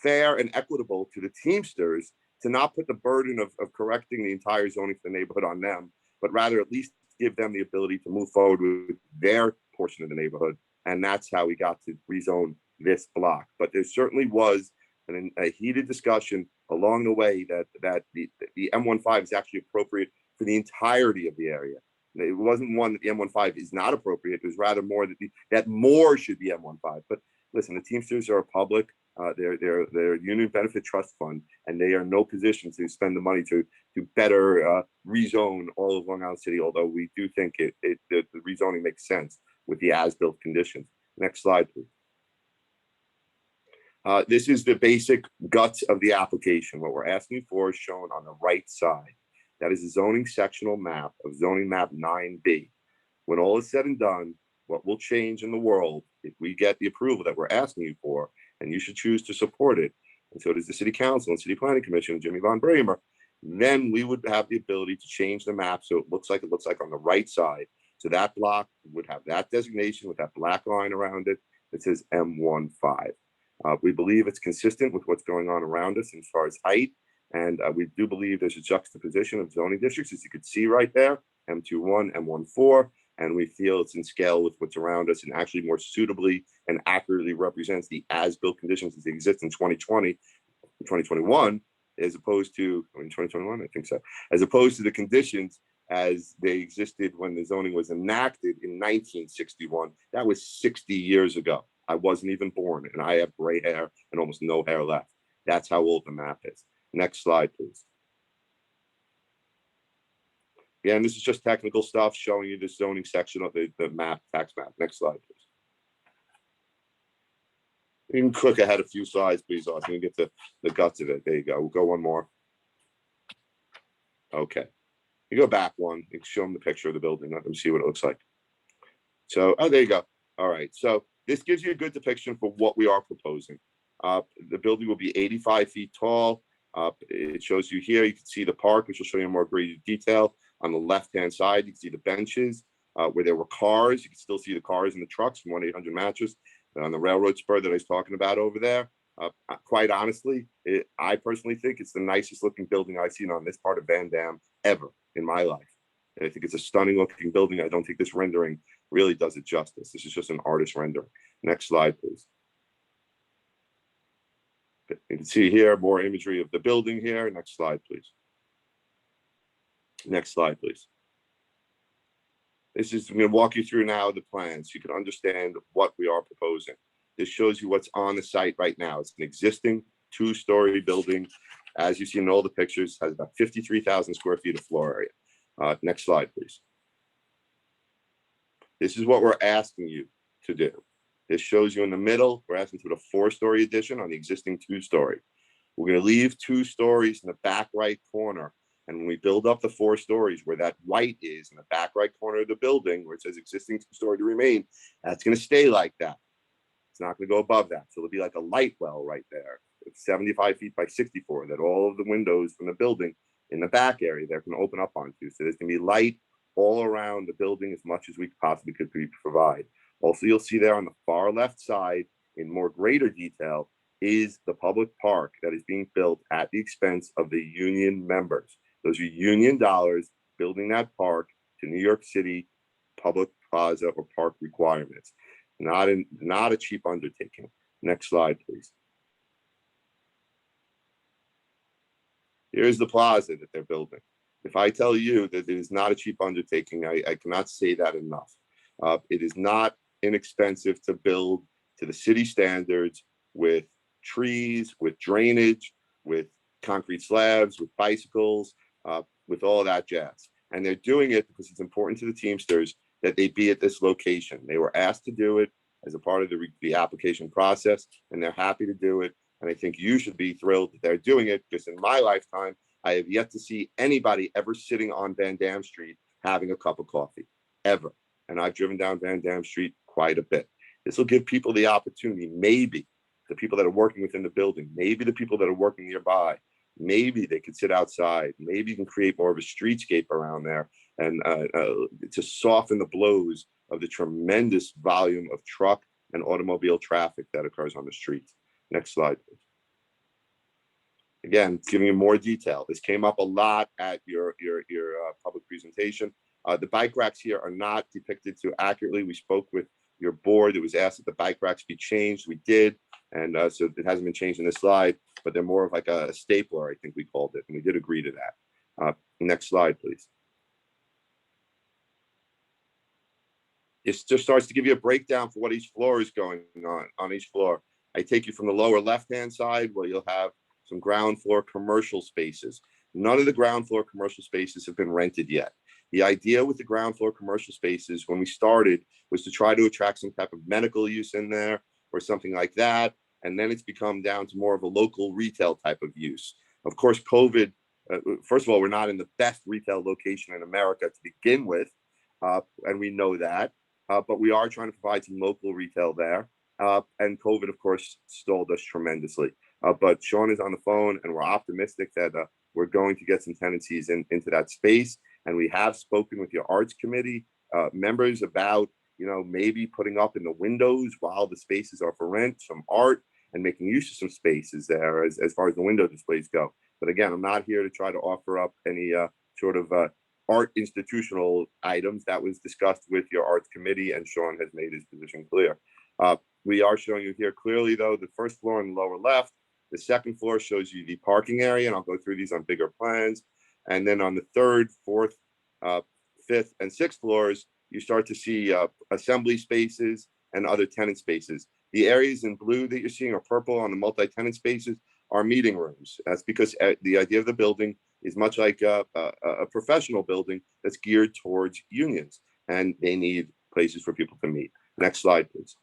fair and equitable to the Teamsters to not put the burden of correcting the entire zoning for the neighborhood on them, but rather at least give them the ability to move forward with their portion of the neighborhood. And that's how we got to rezone this block. But there certainly was a heated discussion along the way that the M15 is actually appropriate for the entirety of the area. It wasn't one that the M15 is not appropriate. It was rather more that more should be M15. But listen, the Teamsters are a public, they're a union benefit trust fund, and they are in no position to spend the money to better rezone all of Long Island City. Although we do think the rezoning makes sense with the as-built conditions. Next slide, please. This is the basic guts of the application. What we're asking for is shown on the right side. That is a zoning sectional map of zoning map 9B. When all is said and done, what will change in the world if we get the approval that we're asking you for, and you should choose to support it, and so does the City Council and City Planning Commission and Jimmy Von Bramer, then we would have the ability to change the map so it looks like on the right side. So that block would have that designation with that black line around it that says M15. We believe it's consistent with what's going on around us as far as height. And we do believe there's a juxtaposition of zoning districts, as you could see right there, M21, M14, and we feel it's in scale with what's around us and actually more suitably and accurately represents the as-built conditions as they exist in 2020, 2021, as opposed to, 2021, I think so, as opposed to the conditions as they existed when the zoning was enacted in 1961. That was 60 years ago. I wasn't even born, and I have gray hair and almost no hair left. That's how old the map is. Next slide, please. Again, this is just technical stuff showing you the zoning section of the map, tax map. Next slide, please. You can click ahead a few slides, please, so you can get the guts of it. There you go. We'll go one more. Okay. You go back one, you can show them the picture of the building, let them see what it looks like. So, oh, there you go. All right. So this gives you a good depiction for what we are proposing. The building will be 85 feet tall. It shows you here, you can see the park, which will show you more great detail. On the left-hand side, you can see the benches where there were cars. You can still see the cars and the trucks from 1-800 Mattress on the railroad spur that I was talking about over there. Quite honestly, I personally think it's the nicest looking building I've seen on this part of Van Dam ever in my life. And I think it's a stunning looking building. I don't think this rendering really does it justice. This is just an artist rendering. Next slide, please. You can see here more imagery of the building here. Next slide, please. Next slide, please. This is, I'm going to walk you through now the plans so you can understand what we are proposing. This shows you what's on the site right now. It's an existing 2-story building. As you see in all the pictures, has about 53,000 square feet of floor area. Next slide, please. This is what we're asking you to do. This shows you in the middle, we're asking for the 4-story addition on the existing 2-story. We're going to leave 2 stories in the back right corner. And when we build up the 4 stories where that white is in the back right corner of the building, where it says existing 2-story to remain, that's going to stay like that. It's not going to go above that. So it'll be like a light well right there. It's 75 feet by 64 that all of the windows from the building in the back area there can open up onto. So there's going to be light all around the building as much as we possibly could provide. Also, you'll see there on the far left side in more greater detail is the public park that is being built at the expense of the union members. Those are union dollars building that park to New York City public plaza or park requirements. Not a cheap undertaking. Next slide, please. Here's the plaza that they're building. If I tell you that it is not a cheap undertaking, I cannot say that enough. It is not inexpensive to build to the city standards with trees, with drainage, with concrete slabs, with bicycles, with all that jazz. And they're doing it because it's important to the Teamsters that they be at this location. They were asked to do it as a part of the application process, and they're happy to do it. And I think you should be thrilled that they're doing it, because in my lifetime, I have yet to see anybody ever sitting on Van Dam Street having a cup of coffee, ever. And I've driven down Van Dam Street quite a bit. This will give people the opportunity, maybe the people that are working within the building, maybe the people that are working nearby, maybe they could sit outside. Maybe you can create more of a streetscape around there and to soften the blows of the tremendous volume of truck and automobile traffic that occurs on the streets. Next slide, please. Again, giving you more detail. This came up a lot at your public presentation. The bike racks here are not depicted too accurately. We spoke with your board. It was asked that the bike racks be changed. We did. And so it hasn't been changed in this slide, but they're more of like a stapler, I think we called it. And we did agree to that. Next slide, please. It just starts to give you a breakdown for what each floor is going on each floor. I take you from the lower left-hand side where you'll have some ground floor commercial spaces. None of the ground floor commercial spaces have been rented yet. The idea with the ground floor commercial spaces when we started was to try to attract some type of medical use in there or something like that. And then it's become down to more of a local retail type of use. Of course, COVID, first of all, we're not in the best retail location in America to begin with. And we know that, but we are trying to provide some local retail there. And COVID, of course, stalled us tremendously. But Sean is on the phone and we're optimistic that we're going to get some tenancies into that space. And we have spoken with your arts committee members about, maybe putting up in the windows while the spaces are for rent, some art and making use of some spaces there as far as the window displays go. But again, I'm not here to try to offer up any sort of art institutional items. That was discussed with your arts committee and Sean has made his position clear. We are showing you here clearly, though, the first floor on the lower left. The second floor shows you the parking area, and I'll go through these on bigger plans. And then on the third, fourth, fifth, and sixth floors, you start to see assembly spaces and other tenant spaces. The areas in blue that you're seeing or purple on the multi-tenant spaces are meeting rooms. That's because the idea of the building is much like a professional building that's geared towards unions, and they need places for people to meet. Next slide, please.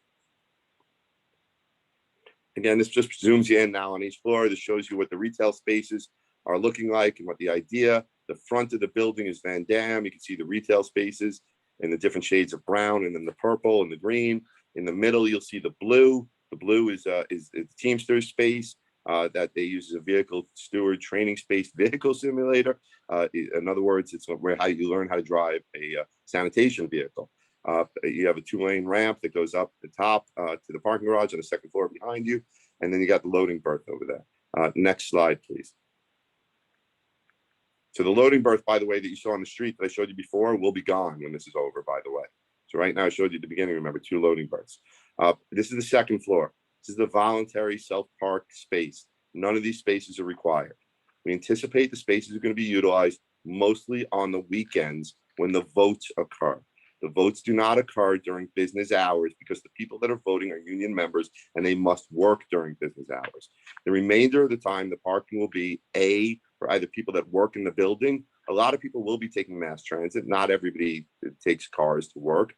Again, this just zooms you in now on each floor. This shows you what the retail spaces are looking like and what the idea. The front of the building is Van Dam. You can see the retail spaces in the different shades of brown and then the purple and the green. In the middle, you'll see the blue. The blue is the Teamsters space that they use as a vehicle steward training space vehicle simulator. In other words, it's where how you learn how to drive a sanitation vehicle. You have a 2-lane ramp that goes up the top to the parking garage on the second floor behind you. And then you got the loading berth over there. Next slide, please. So the loading berth, by the way, that you saw on the street that I showed you before will be gone when this is over, by the way. So right now I showed you at the beginning, remember, 2 loading berths. This is the second floor. This is the voluntary self-park space. None of these spaces are required. We anticipate the spaces are going to be utilized mostly on the weekends when the votes occur. The votes do not occur during business hours because the people that are voting are union members and they must work during business hours. The remainder of the time, the parking will be for either people that work in the building. A lot of people will be taking mass transit. Not everybody takes cars to work.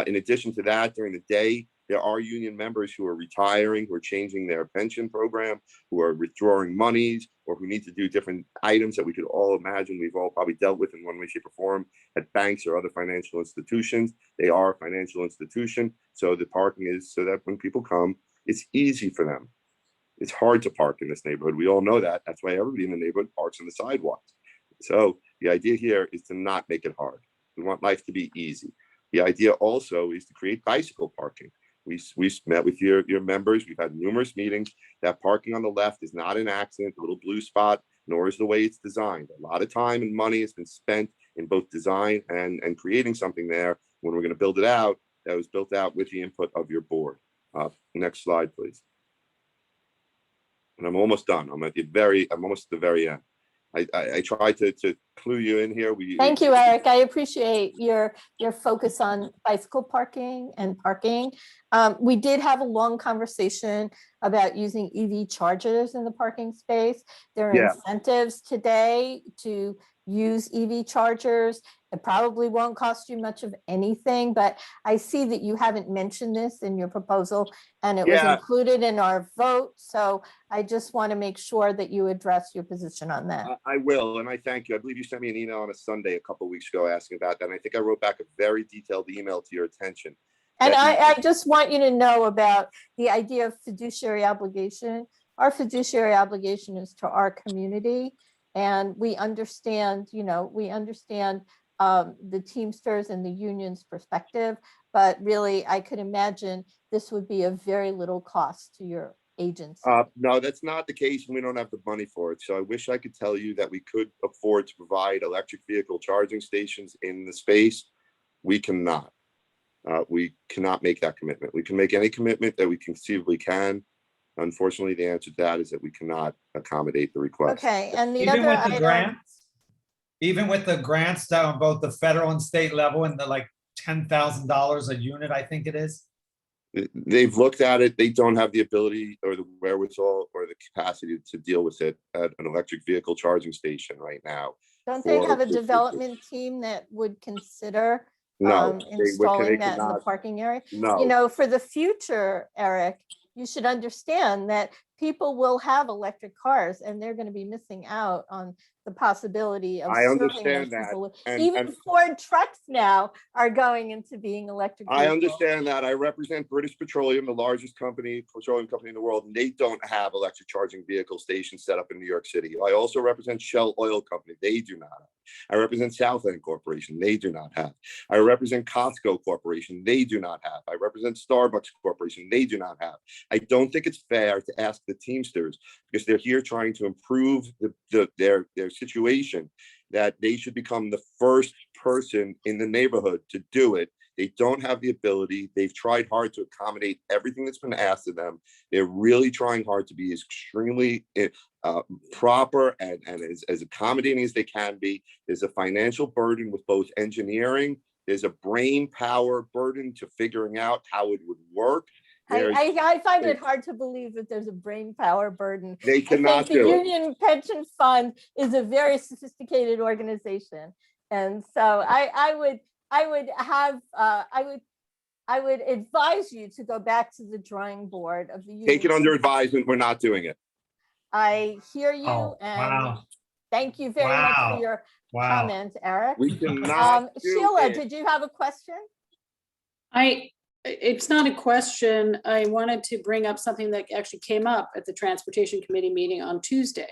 In addition to that, during the day, there are union members who are retiring, who are changing their pension program, who are withdrawing monies, or who need to do different items that we could all imagine we've all probably dealt with in one way, shape, or form at banks or other financial institutions. They are a financial institution. So the parking is so that when people come, it's easy for them. It's hard to park in this neighborhood. We all know that. That's why everybody in the neighborhood parks on the sidewalks. So the idea here is to not make it hard. We want life to be easy. The idea also is to create bicycle parking. We met with your members. We've had numerous meetings. That parking on the left is not an accident, a little blue spot, nor is the way it's designed. A lot of time and money has been spent in both design and creating something there. When we're going to build it out, that was built out with the input of your board. Next slide, please. And I'm almost done. I'm almost at the very end. I tried to clue you in here. Thank you, Eric. I appreciate your focus on bicycle parking and parking. We did have a long conversation about using EV chargers in the parking space. There are incentives today to use EV chargers. It probably won't cost you much of anything, but I see that you haven't mentioned this in your proposal and it was Yeah. included in our vote. So I just want to make sure that you address your position on that. I will, and I thank you. I believe you sent me an email on a Sunday a couple of weeks ago asking about that. And I think I wrote back a very detailed email to your attention. And that I just want you to know about the idea of fiduciary obligation. Our fiduciary obligation is to our community. And we understand, we understand the Teamsters and the union's perspective, but really I could imagine this would be of very little cost to your agency. No, that's not the case, and we don't have the money for it. So I wish I could tell you that we could afford to provide electric vehicle charging stations in the space. We cannot. We cannot make that commitment. We can make any commitment that we conceivably can. Unfortunately, the answer to that is that we cannot accommodate the request. Okay, and the Even other with the item, grants, even with the grants down on both the federal and state level and the like $10,000 a unit, I think it is. They've looked at it. They don't have the ability or the wherewithal or the capacity to deal with it at an electric vehicle charging station right now. don't they have a development team that would consider No, installing that in the cannot. parking area? No. For the future, Eric, you should understand that people will have electric cars and they're going to be missing out on the possibility of I serving understand those that. people. And- Even and- Ford trucks now are going into being electric I vehicles. understand that. I represent British Petroleum, the largest petroleum company in the world, and they don't have electric charging vehicle stations set up in New York City. I also represent Shell Oil Company. They do not have. I represent Southland Corporation. They do not have. I represent Costco Corporation. They do not have. I represent Starbucks Corporation. They do not have. I don't think it's fair to ask the Teamsters, because they're here trying to improve their situation, that they should become the first person in the neighborhood to do it. They don't have the ability. They've tried hard to accommodate everything that's been asked of them. They're really trying hard to be as extremely proper and as accommodating as they can be. There's a financial burden with both engineering. There's a brain power burden to figuring out how it would work. I find it hard to believe that there's a brain power burden. They cannot I think do the it. Union Pension Fund is a very sophisticated organization. And so I would advise you to go back to the drawing board of the union. Take it under advisement. We're not doing it. I hear you, Oh, and wow. thank you very much for your comment, Eric. We cannot do Sheila, it. did you have a question? It's not a question. I wanted to bring up something that actually came up at the Transportation Committee meeting on Tuesday.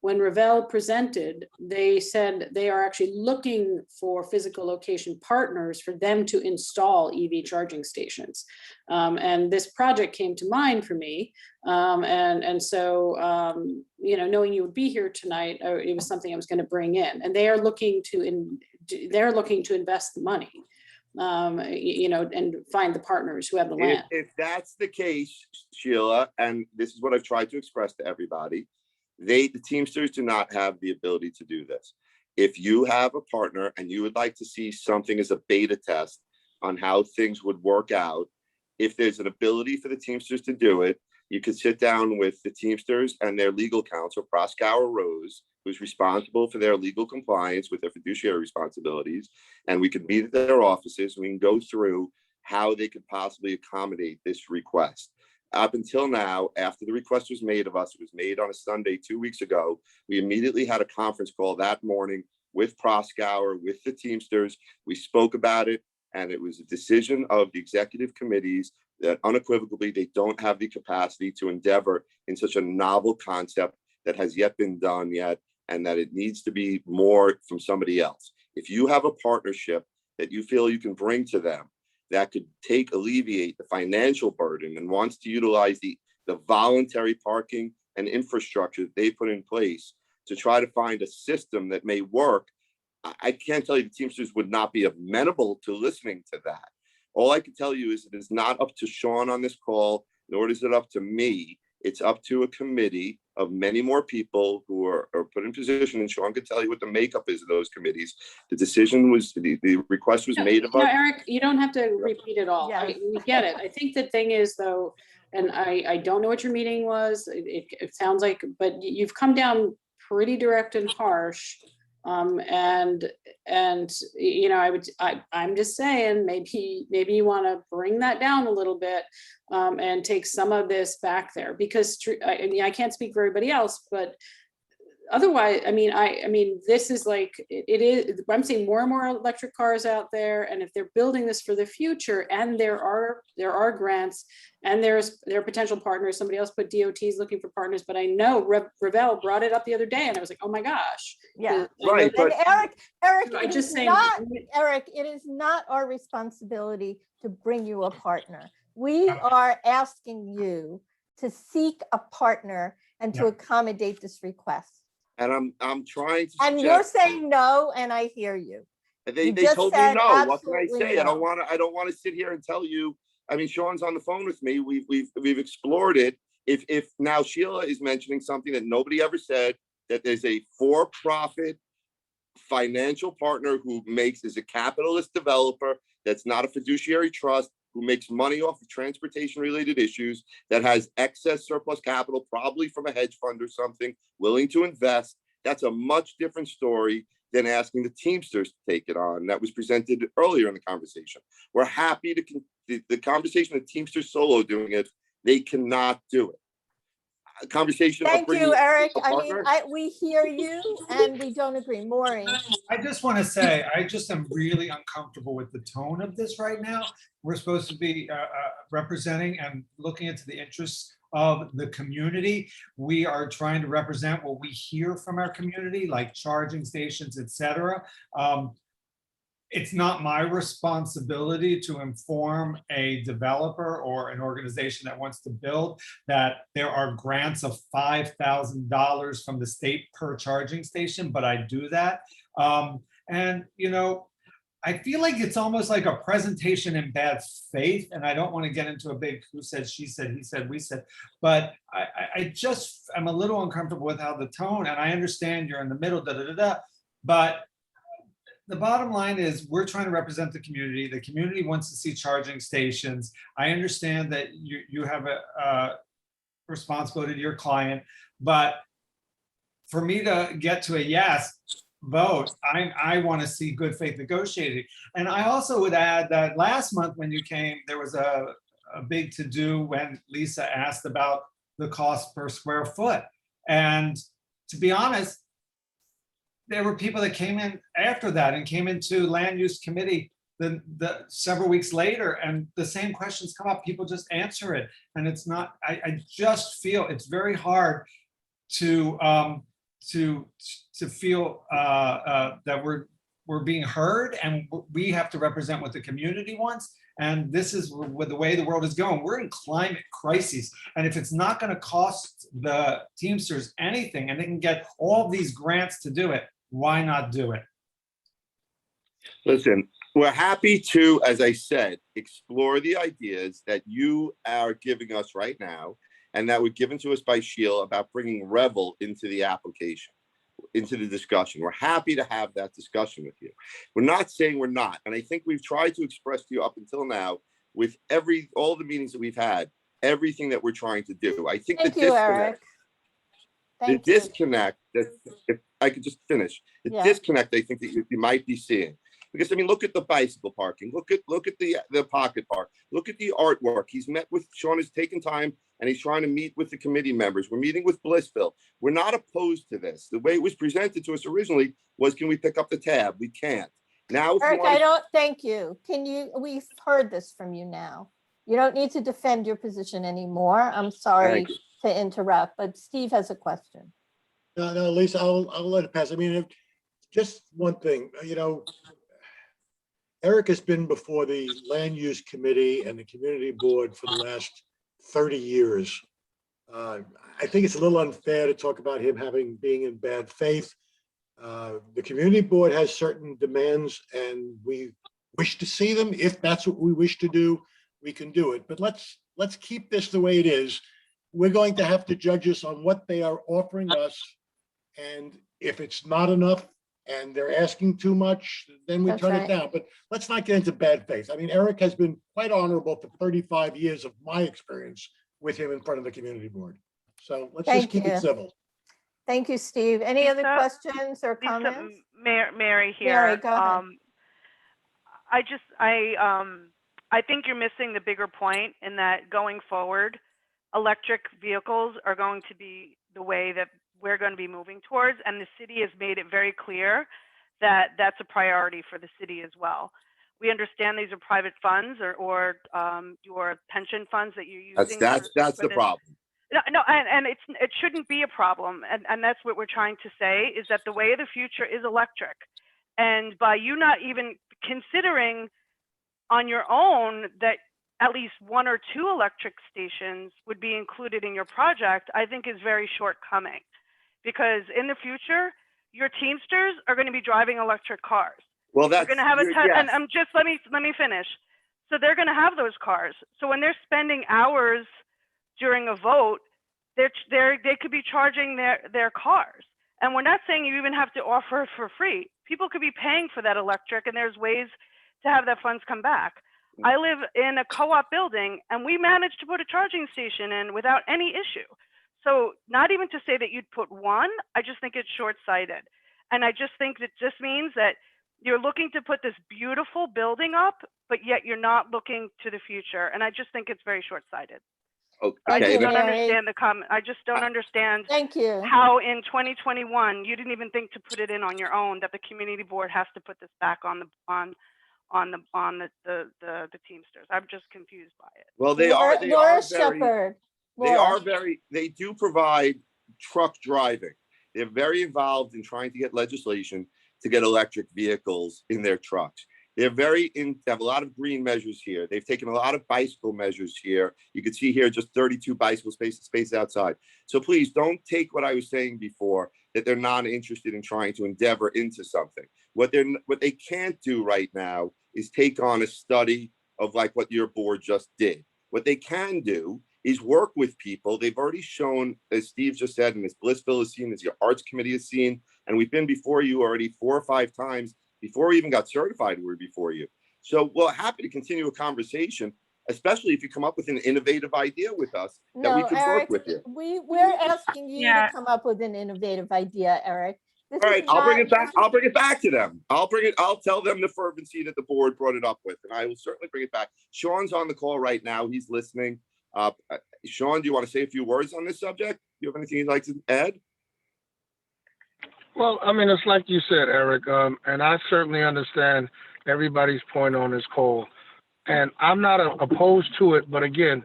When Revell presented, they said they are actually looking for physical location partners for them to install EV charging stations. And this project came to mind for me. So, knowing you would be here tonight, it was something I was going to bring in. And they are looking to invest the money. And find the partners who have the land. If that's the case, Sheila, and this is what I've tried to express to everybody, the Teamsters do not have the ability to do this. If you have a partner and you would like to see something as a beta test on how things would work out, if there's an ability for the Teamsters to do it, you could sit down with the Teamsters and their legal counsel, Proskauer Rose, who's responsible for their legal compliance with their fiduciary responsibilities. And we could meet at their offices. We can go through how they could possibly accommodate this request. Up until now, after the request was made of us, it was made on a Sunday 2 weeks ago. We immediately had a conference call that morning with Proskauer, with the Teamsters. We spoke about it, and it was a decision of the executive committees that unequivocally they don't have the capacity to endeavor in such a novel concept that has yet been done yet, and that it needs to be more from somebody else. If you have a partnership that you feel you can bring to them that could alleviate the financial burden and wants to utilize the voluntary parking and infrastructure that they put in place to try to find a system that may work, I can't tell you the Teamsters would not be amenable to listening to that. All I can tell you is it is not up to Sean on this call, nor is it up to me. It's up to a committee of many more people who are put in position, and Sean could tell you what the makeup is of those committees. The decision was, the request was made of us. Eric, you don't have to repeat it all. We get it. I think the thing is though, and I don't know what your meeting was. It sounds like, but you've come down pretty direct and harsh. And you know, I'm just saying, maybe you want to bring that down a little bit, and take some of this back there, because I mean, I can't speak for everybody else, but otherwise, I mean, this is like, it is, I'm seeing more and more electric cars out there. And if they're building this for the future, and there are grants, and there are potential partners, somebody else put DOTs looking for partners, but I know Ravel brought it up the other day, and I was like, oh my gosh. Yeah. Right, And Eric, I it just is saying- not, Eric, it is not our responsibility to bring you a partner. We are asking you to seek a partner and to accommodate this request. And I'm trying to. And you're saying no, and I hear you. They just told me said no. What can I absolutely say? no. I don't want to sit here and tell you. I mean, Sean's on the phone with me. We've explored it. If now Sheila is mentioning something that nobody ever said, that there's a for-profit financial partner who is a capitalist developer that's not a fiduciary trust, who makes money off of transportation related issues, that has excess surplus capital, probably from a hedge fund or something, willing to invest. That's a much different story than asking the Teamsters to take it on. That was presented earlier in the conversation. We're happy to, the conversation of Teamsters solo doing it, they cannot do it. A conversation. Thank you, Eric. I mean, we hear you and we don't agree. Maureen. I just want to say, I just am really uncomfortable with the tone of this right now. We're supposed to be representing and looking into the interests of the community. We are trying to represent what we hear from our community, like charging stations, etc. It's not my responsibility to inform a developer or an organization that wants to build that there are grants of $5,000 from the state per charging station, but I do that. And, you know, I feel like it's almost like a presentation in bad faith, and I don't want to get into a big who said, she said, he said, we said, but I'm a little uncomfortable with how the tone, and I understand you're in the middle, but the bottom line is we're trying to represent the community. The community wants to see charging stations. I understand that you have a responsibility to your client, but for me to get to a yes vote, I want to see good faith negotiating. And I also would add that last month when you came, there was a big to-do when Lisa asked about the cost per square foot. And to be honest, there were people that came in after that and came into land use committee the several weeks later, and the same questions come up. People just answer it, and it's not. I just feel it's very hard to feel that we're being heard, and we have to represent what the community wants. And this is with the way the world is going. We're in climate crises, and if it's not going to cost the Teamsters anything, and they can get all these grants to do it, why not do it? Listen, we're happy to, as I said, explore the ideas that you are giving us right now, and that were given to us by Sheila about bringing Revel into the application, into the discussion. We're happy to have that discussion with you. We're not saying we're not. And I think we've tried to express to you up until now, with all the meetings that we've had, everything that we're trying to do. I think Thank you, Eric. The disconnect, that if I could just finish, the disconnect I think that you might be seeing. Because I mean, look at the bicycle parking, look at the pocket park, look at the artwork. He's met with, Sean has taken time and he's trying to meet with the committee members. We're meeting with Blissville. We're not opposed to this. The way it was presented to us originally was, can we pick up the tab? We can't. Now, Eric, I don't, thank you. We've heard this from you now. You don't need to defend your position anymore. I'm sorry to interrupt, but Steve has a question. No, Lisa, I'll let it pass. I mean, just one thing, you know, Eric has been before the Land Use Committee and the Community Board for the last 30 years. I think it's a little unfair to talk about him being in bad faith. The Community Board has certain demands, and we wish to see them. If that's what we wish to do, we can do it. But let's keep this the way it is. We're going to have to judge us on what they are offering us, and if it's not enough and they're asking too much, then we turn it down. But let's not get into bad faith. I mean, Eric has been quite honorable for 35 years of my experience with him in front of the Community Board. So let's just keep it civil. Thank you, Steve. Any other Lisa- questions or Lisa, comments? Mary here. Mary, go ahead. I think you're missing the bigger point in that going forward, electric vehicles are going to be the way that we're going to be moving towards, and the city has made it very clear that that's a priority for the city as well. We understand these are private funds or your pension funds that you're using. That's for the this. problem. No, and it shouldn't be a problem, and that's what we're trying to say is that the way of the future is electric, and by you not even considering on your own that at least 1 or 2 electric stations would be included in your project, I think is very shortcoming, because in the future your Teamsters are going to be driving electric cars. Well, that's going to have a ton, yes. and I'm just let me finish. So they're going to have those cars. So when they're spending hours during a vote, they could be charging their cars. And we're not saying you even have to offer it for free. People could be paying for that electric, and there's ways to have that funds come back. I live in a co-op building, and we managed to put a charging station in without any issue. So not even to say that you'd put one, I just think it's short-sighted. And I just think that just means that you're looking to put this beautiful building up, but yet you're not looking to the future. And I just think it's very short-sighted. Okay, I just don't understand the comment. I just don't understand Thank you. how in 2021 you didn't even think to put it in on your own, that the community board has to put this back on the Teamsters. I'm just confused by it. Well, they do provide truck driving. They're very involved in trying to get legislation to get electric vehicles in their trucks. They have a lot of green measures here. They've taken a lot of bicycle measures here. You can see here just 32 bicycle spaces outside. So please don't take what I was saying before, that they're not interested in trying to endeavor into something. What they can't do right now is take on a study of like what your board just did. What they can do is work with people. They've already shown, as Steve just said, and as Blissville has seen, as your arts committee has seen, and we've been before you already 4 or 5 times. Before we even got certified, we were before you. So we're happy to continue a conversation, especially if you come up with an innovative idea with us that we can work with you. We're asking you to come up with an innovative idea, Eric. All right, I'll bring it back. I'll bring it back to them. I'll tell them the fervency that the board brought it up with, and I will certainly bring it back. Sean's on the call right now. He's listening. Sean, do you want to say a few words on this subject? Do you have anything you'd like to add? Well, I mean, it's like you said, Eric, and I certainly understand everybody's point on this call. And I'm not opposed to it, but again,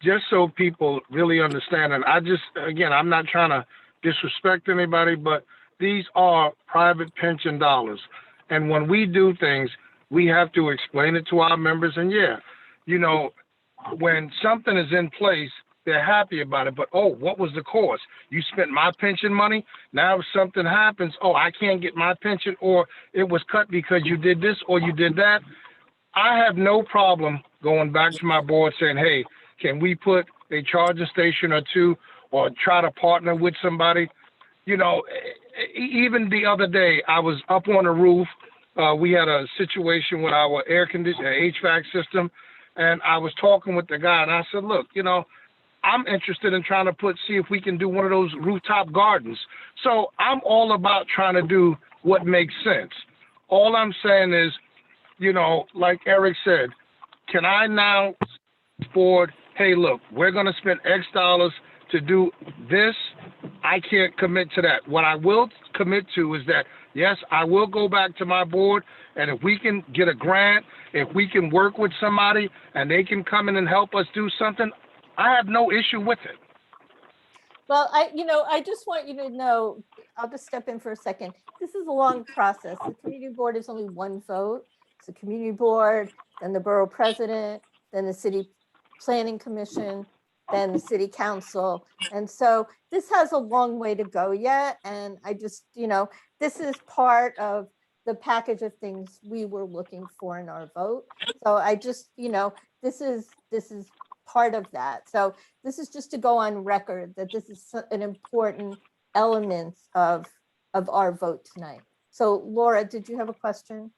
just so people really understand, and I'm not trying to disrespect anybody, but these are private pension dollars. And when we do things, we have to explain it to our members. And when something is in place, they're happy about it, but what was the cost? You spent my pension money. Now if something happens, I can't get my pension, or it was cut because you did this or you did that. I have no problem going back to my board saying, hey, can we put a charging station or 2 or try to partner with somebody? Even the other day, I was up on a roof. We had a situation with our air conditioning HVAC system, and I was talking with the guy, and I said, look, I'm interested in trying to see if we can do one of those rooftop gardens. So I'm all about trying to do what makes sense. All I'm saying is, like Eric said, can I now afford, hey, look, we're going to spend X dollars to do this? I can't commit to that. What I will commit to is that, yes, I will go back to my board, and if we can get a grant, if we can work with somebody and they can come in and help us do something, I have no issue with it. Well, I just want you to know, I'll just step in for a second. This is a long process. The community board is only 1 vote. It's the community board, then the borough president, then the city planning commission, then the city council. And so this has a long way to go yet. And I just, this is part of the package of things we were looking for in our vote. So I just, this is part of that. So this is just to go on record that this is an important element of our vote tonight. So Laura, did you have a question?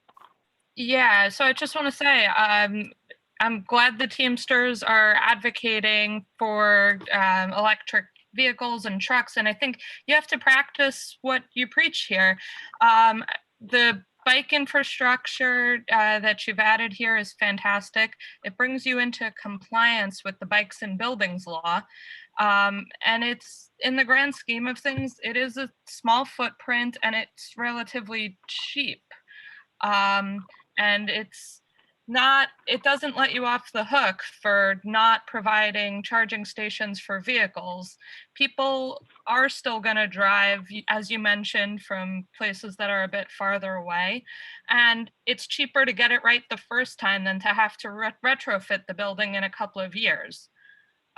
Yeah, so I just want to say, I'm glad the Teamsters are advocating for electric vehicles and trucks. And I think you have to practice what you preach here. The bike infrastructure that you've added here is fantastic. It brings you into compliance with the bikes and buildings law. And it's, in the grand scheme of things, it is a small footprint and it's relatively cheap. And it doesn't let you off the hook for not providing charging stations for vehicles. People are still going to drive, as you mentioned, from places that are a bit farther away. And it's cheaper to get it right the first time than to have to retrofit the building in a couple of years.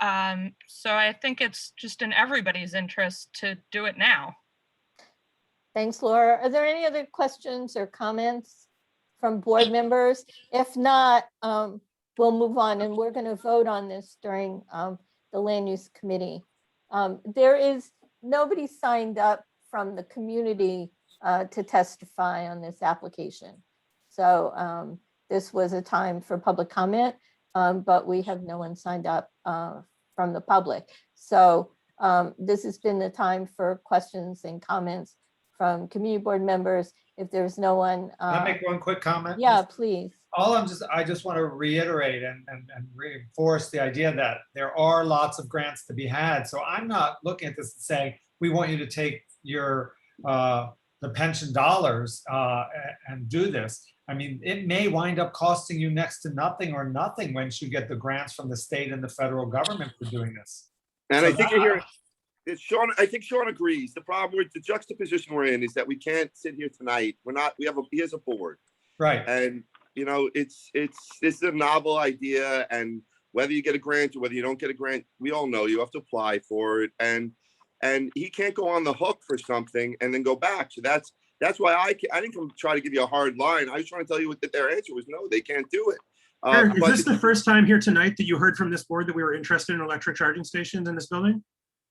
So I think it's just in everybody's interest to do it now. Thanks, Laura. Are there any other questions or comments from board members? If not, we'll move on, and we're going to vote on this during the land use committee. There is nobody signed up from the community to testify on this application. So this was a time for public comment, but we have no one signed up from the public. So this has been the time for questions and comments from community board members. If there's no one. Can I make one quick comment? Yeah, please. I just want to reiterate and reinforce the idea that there are lots of grants to be had. So I'm not looking at this and saying, we want you to take your the pension dollars and do this. I mean, it may wind up costing you next to nothing or nothing once you get the grants from the state and the federal government for doing this. And So I think you're hearing, it's Sean, I think Sean agrees. The problem with the juxtaposition we're in is that we can't sit here tonight. He has a board. Right. And, you know, it's a novel idea, and whether you get a grant or whether you don't get a grant, we all know you have to apply for it. And he can't go on the hook for something and then go back. So that's why I didn't come try to give you a hard line. I was trying to tell you that their answer was no, they can't do it. Eric, is this the first time here tonight that you heard from this board that we were interested in electric charging stations in this building?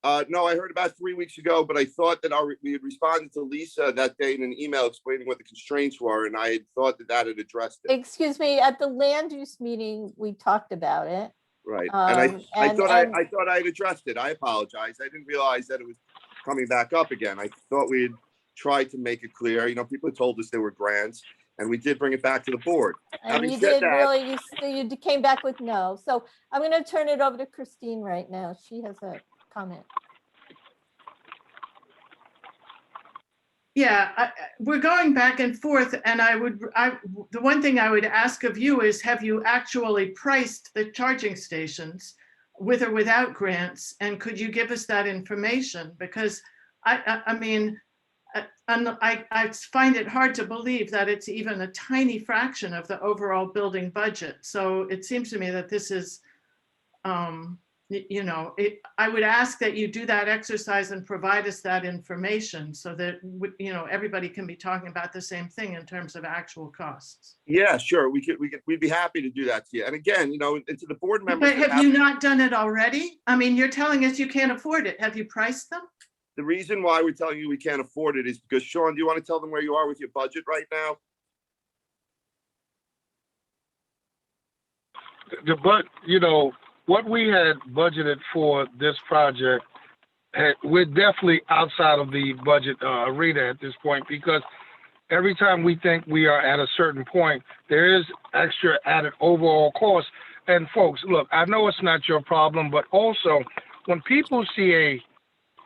No, I heard about 3 weeks ago, but I thought that we had responded to Lisa that day in an email explaining what the constraints were, and I had thought that had addressed it. Excuse me, at the land use meeting, we talked about it. Right, and I thought I had addressed it. I apologize. I didn't realize that it was coming back up again. I thought we had tried to make it clear. You know, people had told us there were grants, and we did bring it back to the board. And you did really, you came back with no. So I'm going to turn it over to Christine right now. She has a comment. Yeah, we're going back and forth, and the one thing I would ask of you is, have you actually priced the charging stations with or without grants? And could you give us that information? Because I mean, I find it hard to believe that it's even a tiny fraction of the overall building budget. So it seems to me that this is, you know, I would ask that you do that exercise and provide us that information so that, you know, everybody can be talking about the same thing in terms of actual costs. Yeah, sure. We'd be happy to do that to you. And again, you know, and to the board members. But have you not done it already? I mean, you're telling us you can't afford it. Have you priced them? The reason why we're telling you we can't afford it is because, Sean, do you want to tell them where you are with your budget right now? You know, what we had budgeted for this project, we're definitely outside of the budget arena at this point, because every time we think we are at a certain point, there is extra added overall cost. And folks, look, I know it's not your problem, but also when people see a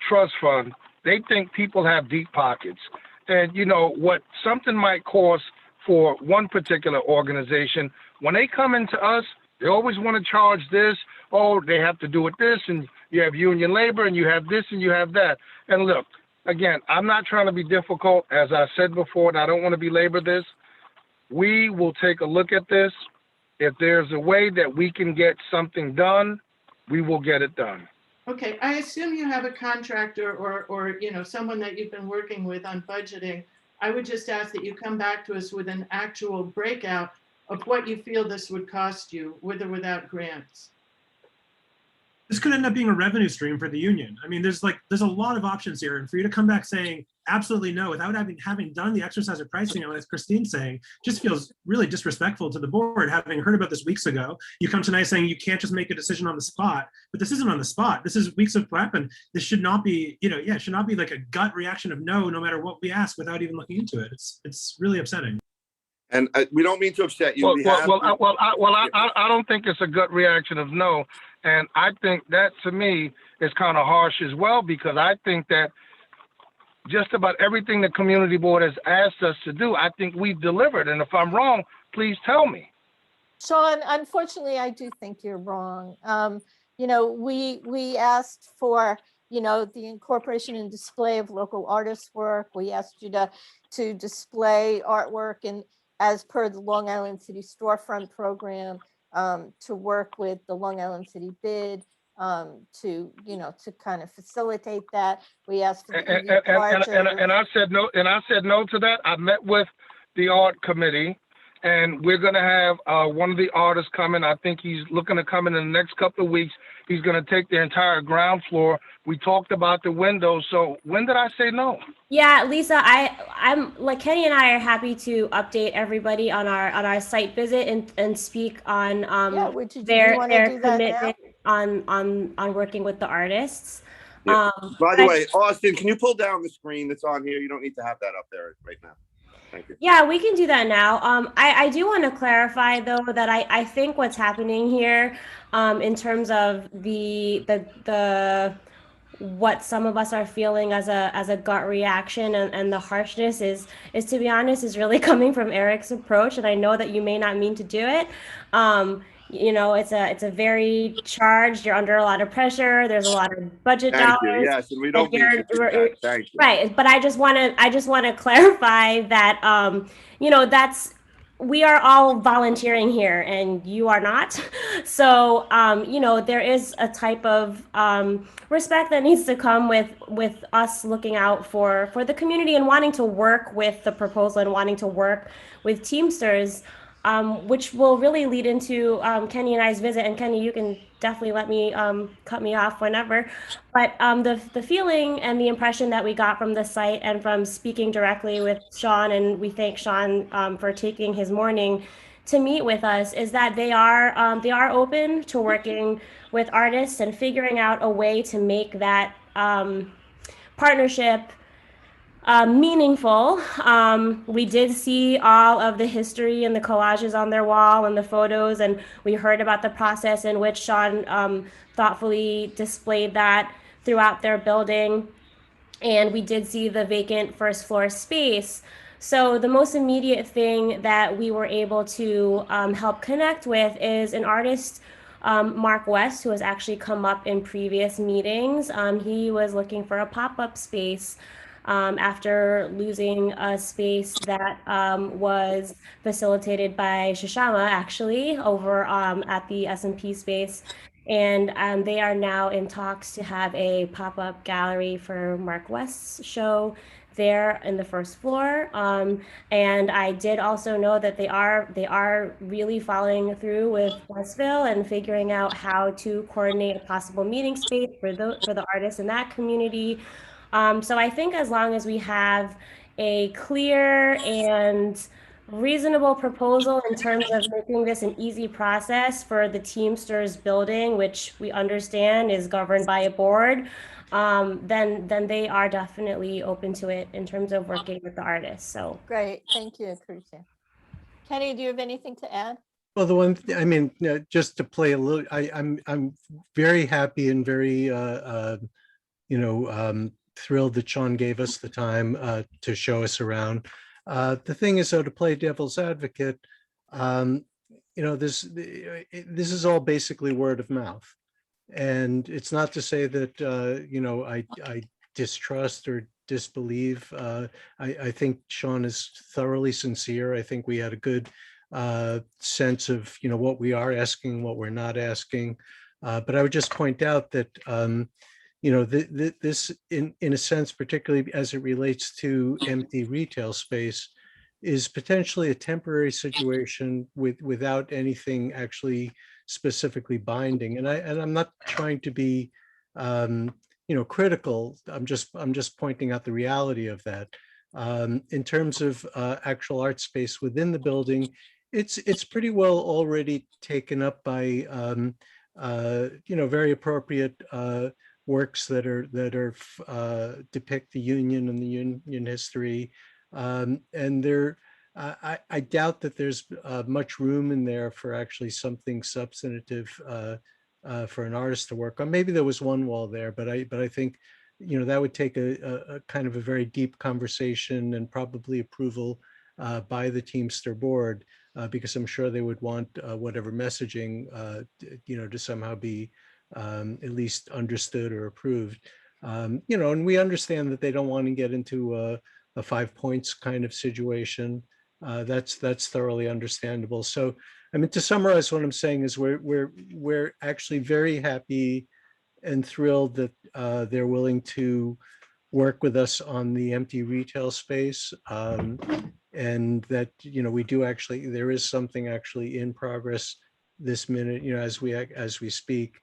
trust fund, they think people have deep pockets. And you know what something might cost for one particular organization, when they come into us, they always want to charge this. Oh, they have to do it this, and you have union labor, and you have this, and you have that. And look, again, I'm not trying to be difficult. As I said before, and I don't want to belabor this. We will take a look at this. If there's a way that we can get something done, we will get it done. Okay, I assume you have a contractor or you know, someone that you've been working with on budgeting. I would just ask that you come back to us with an actual breakout of what you feel this would cost you, with or without grants. this could end up being a revenue stream for the union. I mean, there's a lot of options here, and for you to come back saying absolutely no without having done the exercise of pricing, and as Christine's saying, just feels really disrespectful to the board. Having heard about this weeks ago, you come tonight saying you can't just make a decision on the spot, but this isn't on the spot. This is weeks of prep, and this should not be, it should not be like a gut reaction of no matter what we ask without even looking into it. It's really upsetting. And we don't mean to upset you. I don't think it's a gut reaction of no. And I think that, to me, is kind of harsh as well, because I think that just about everything the community board has asked us to do, I think we've delivered. And if I'm wrong, please tell me. Sean, unfortunately, I do think you're wrong. We asked for, the incorporation and display of local artists' work. We asked you to display artwork and as per the Long Island City storefront program, to work with the Long Island City bid, to kind of facilitate that. We asked for the EV charger. And I said no, to that. I met with the art committee, and we're gonna have one of the artists coming. I think he's looking to come in the next couple of weeks. He's gonna take the entire ground floor. We talked about the windows. So when did I say no? Yeah, Lisa, I'm like Kenny and I are happy to update everybody on our site visit and speak on their commitment on working with the artists. Yeah. By the way, Austin, can you pull down the screen that's on here? You don't need to have that up there right now. Thank you. Yeah, we can do that now. I do want to clarify though that I think what's happening here, in terms of the what some of us are feeling as a gut reaction and the harshness is to be honest is really coming from Eric's approach, and I know that you may not mean to do it. It's a very charged, you're under a lot of pressure, there's a lot of budget dollars. Thank you. Yes, and we don't mean to do that. Thank you. Right, but I just want to clarify that that's, we are all volunteering here and you are not. So, there is a type of respect that needs to come with us looking out for the community and wanting to work with the proposal and wanting to work with Teamsters, which will really lead into Kenny and I's visit. And Kenny, you can definitely let me cut me off whenever. But the feeling and the impression that we got from the site and from speaking directly with Sean, and we thank Sean for taking his morning to meet with us, is that they are open to working with artists and figuring out a way to make that partnership meaningful. We did see all of the history and the collages on their wall and the photos, and we heard about the process in which Sean thoughtfully displayed that throughout their building. And we did see the vacant first floor space. So the most immediate thing that we were able to help connect with is an artist, Mark West, who has actually come up in previous meetings. He was looking for a pop-up space after losing a space that was facilitated by Shishama, actually, over at the S&P space. And they are now in talks to have a pop-up gallery for Mark West's show there in the first floor. And I did also know that they are really following through with Westville and figuring out how to coordinate a possible meeting space for the artists in that community. So I think as long as we have a clear and reasonable proposal in terms of making this an easy process for the Teamsters building, which we understand is governed by a board, then they are definitely open to it in terms of working with the artists. So great, thank you, Christian. Kenny, do you have anything to add? Well, just to play a little, I'm very happy and very thrilled that Sean gave us the time to show us around. The thing is, though, to play devil's advocate, this is all basically word of mouth, and it's not to say that I distrust or disbelieve. I think Sean is thoroughly sincere. I think we had a good sense of what we are asking, what we're not asking. But I would just point out that this, in a sense, particularly as it relates to empty retail space, is potentially a temporary situation without anything actually specifically binding. And I'm not trying to be, critical. I'm just pointing out the reality of that. In terms of actual art space within the building, it's pretty well already taken up by very appropriate works that depict the Union and the Union history, and I doubt that there's much room in there for actually something substantive for an artist to work on. Maybe there was one wall there, but I think that would take a kind of a very deep conversation and probably approval by the Teamster board, because I'm sure they would want whatever messaging to somehow be at least understood or approved. And we understand that they don't want to get into a 5 points kind of situation. That's thoroughly understandable. So, I mean, to summarize, what I'm saying is we're actually very happy and thrilled that they're willing to work with us on the empty retail space, and that we do actually, there is something actually in progress this minute, as we speak.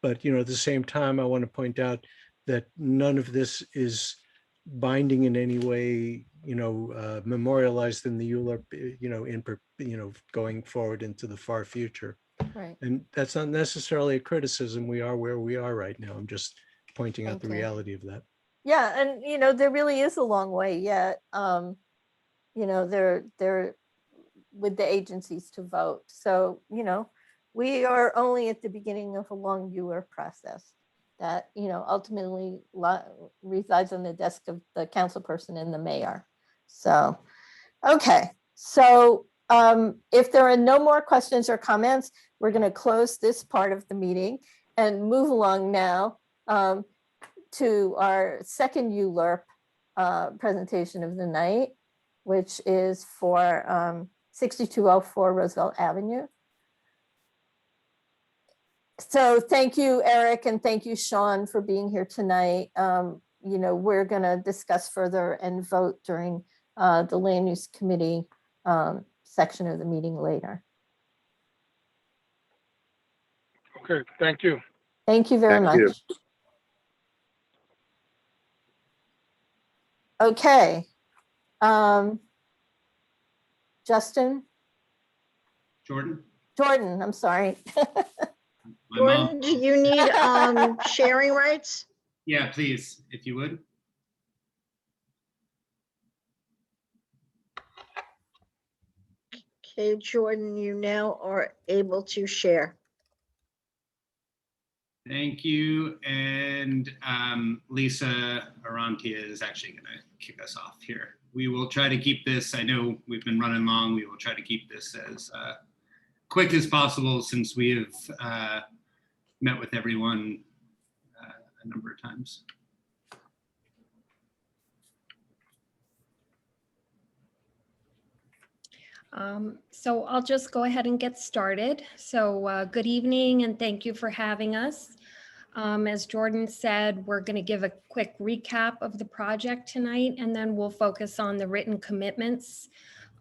But at the same time, I want to point out that none of this is binding in any way, memorialized in the ULURP, going forward into the far future. Right. And that's not necessarily a criticism. We are where we are right now. I'm just pointing out Thank the you. reality of that. Yeah, and there really is a long way yet. They're with the agencies to vote. So, we are only at the beginning of a long ULURP process that, ultimately resides on the desk of the council person and the mayor. So, okay. So if there are no more questions or comments, we're going to close this part of the meeting and move along now to our second ULURP presentation of the night, which is for 6204 Roosevelt Avenue. So thank you, Eric, and thank you, Sean, for being here tonight. We're going to discuss further and vote during the Land Use Committee section of the meeting later. Okay, thank you. Thank you very much. you. Okay. Justin? Jordan, I'm sorry. Jordan, do you need sharing rights? Yeah, please, if you would. Okay, Jordan, you now are able to share. Thank you. And Lisa Arantia is actually going to kick us off here. We will try to keep this, I know we've been running long, we will try to keep this as quick as possible since we have met with everyone a number of times. So I'll just go ahead and get started. So good evening and thank you for having us. As Jordan said, we're going to give a quick recap of the project tonight, and then we'll focus on the written commitments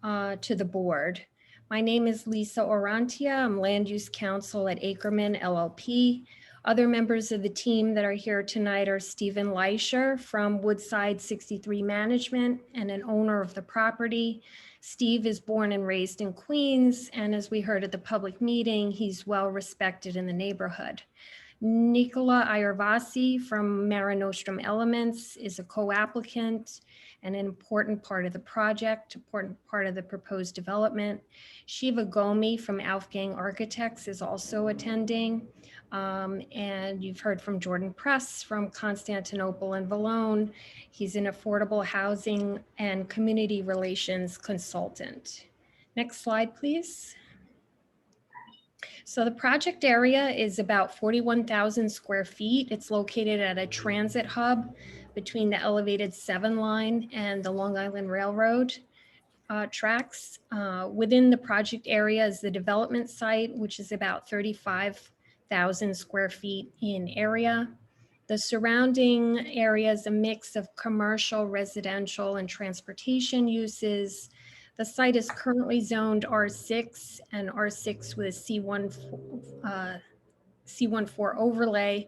to the board. My name is Lisa Orantia. I'm Land Use Counsel at Ackerman LLP. Other members of the team that are here tonight are Stephen Leischer from Woodside 63 Management and an owner of the property. Steve is born and raised in Queens, and as we heard at the public meeting, he's well respected in the neighborhood. Nicola Ayervasi from Mare Nostrum Elements is a co-applicant and an important part of the project, important part of the proposed development. Shiva Gomi from Aufgang Architects is also attending. And you've heard from Jordan Press from Constantinople and Valone. He's an affordable housing and community relations consultant. Next slide, please. So the project area is about 41,000 square feet. It's located at a transit hub between the elevated 7 line and the Long Island Railroad tracks. Within the project area is the development site, which is about 35,000 square feet in area. The surrounding area is a mix of commercial, residential, and transportation uses. The site is currently zoned R6 and R6 with a C14 overlay.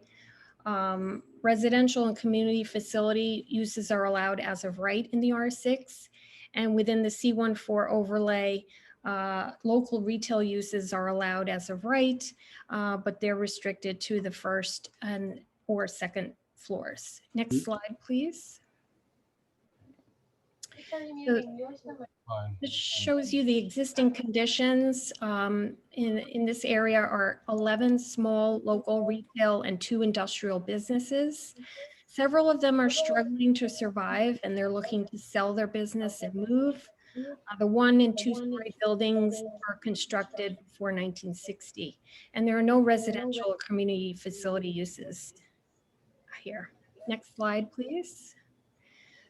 Residential and community facility uses are allowed as of right in the R6. And within the C14 overlay, local retail uses are allowed as of right, but they're restricted to the first and or second floors. Next slide, please. This shows you the existing conditions. In this area are 11 small local retail and 2 industrial businesses. Several of them are struggling to survive and they're looking to sell their business and move. The 1- and 2-story buildings are constructed before 1960, and there are no residential or community facility uses here. Next slide, please.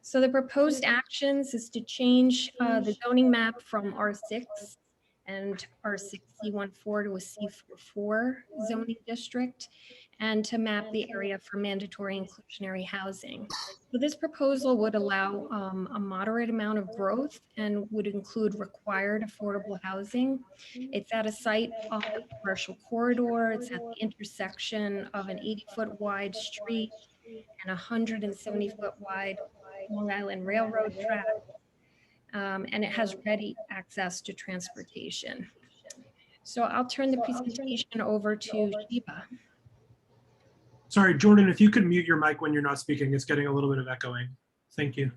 So the proposed actions is to change the zoning map from R6 and R6C14 to a C44 zoning district, and to map the area for mandatory inclusionary housing. So this proposal would allow a moderate amount of growth and would include required affordable housing. It's at a site off the commercial corridor. It's at the intersection of an 80-foot wide street and 170-foot wide Long Island Railroad track, and it has ready access to transportation. So I'll turn the presentation over to Sheba. Sorry, Jordan, if you could mute your mic when you're not speaking, it's getting a little bit of echoing. Thank you.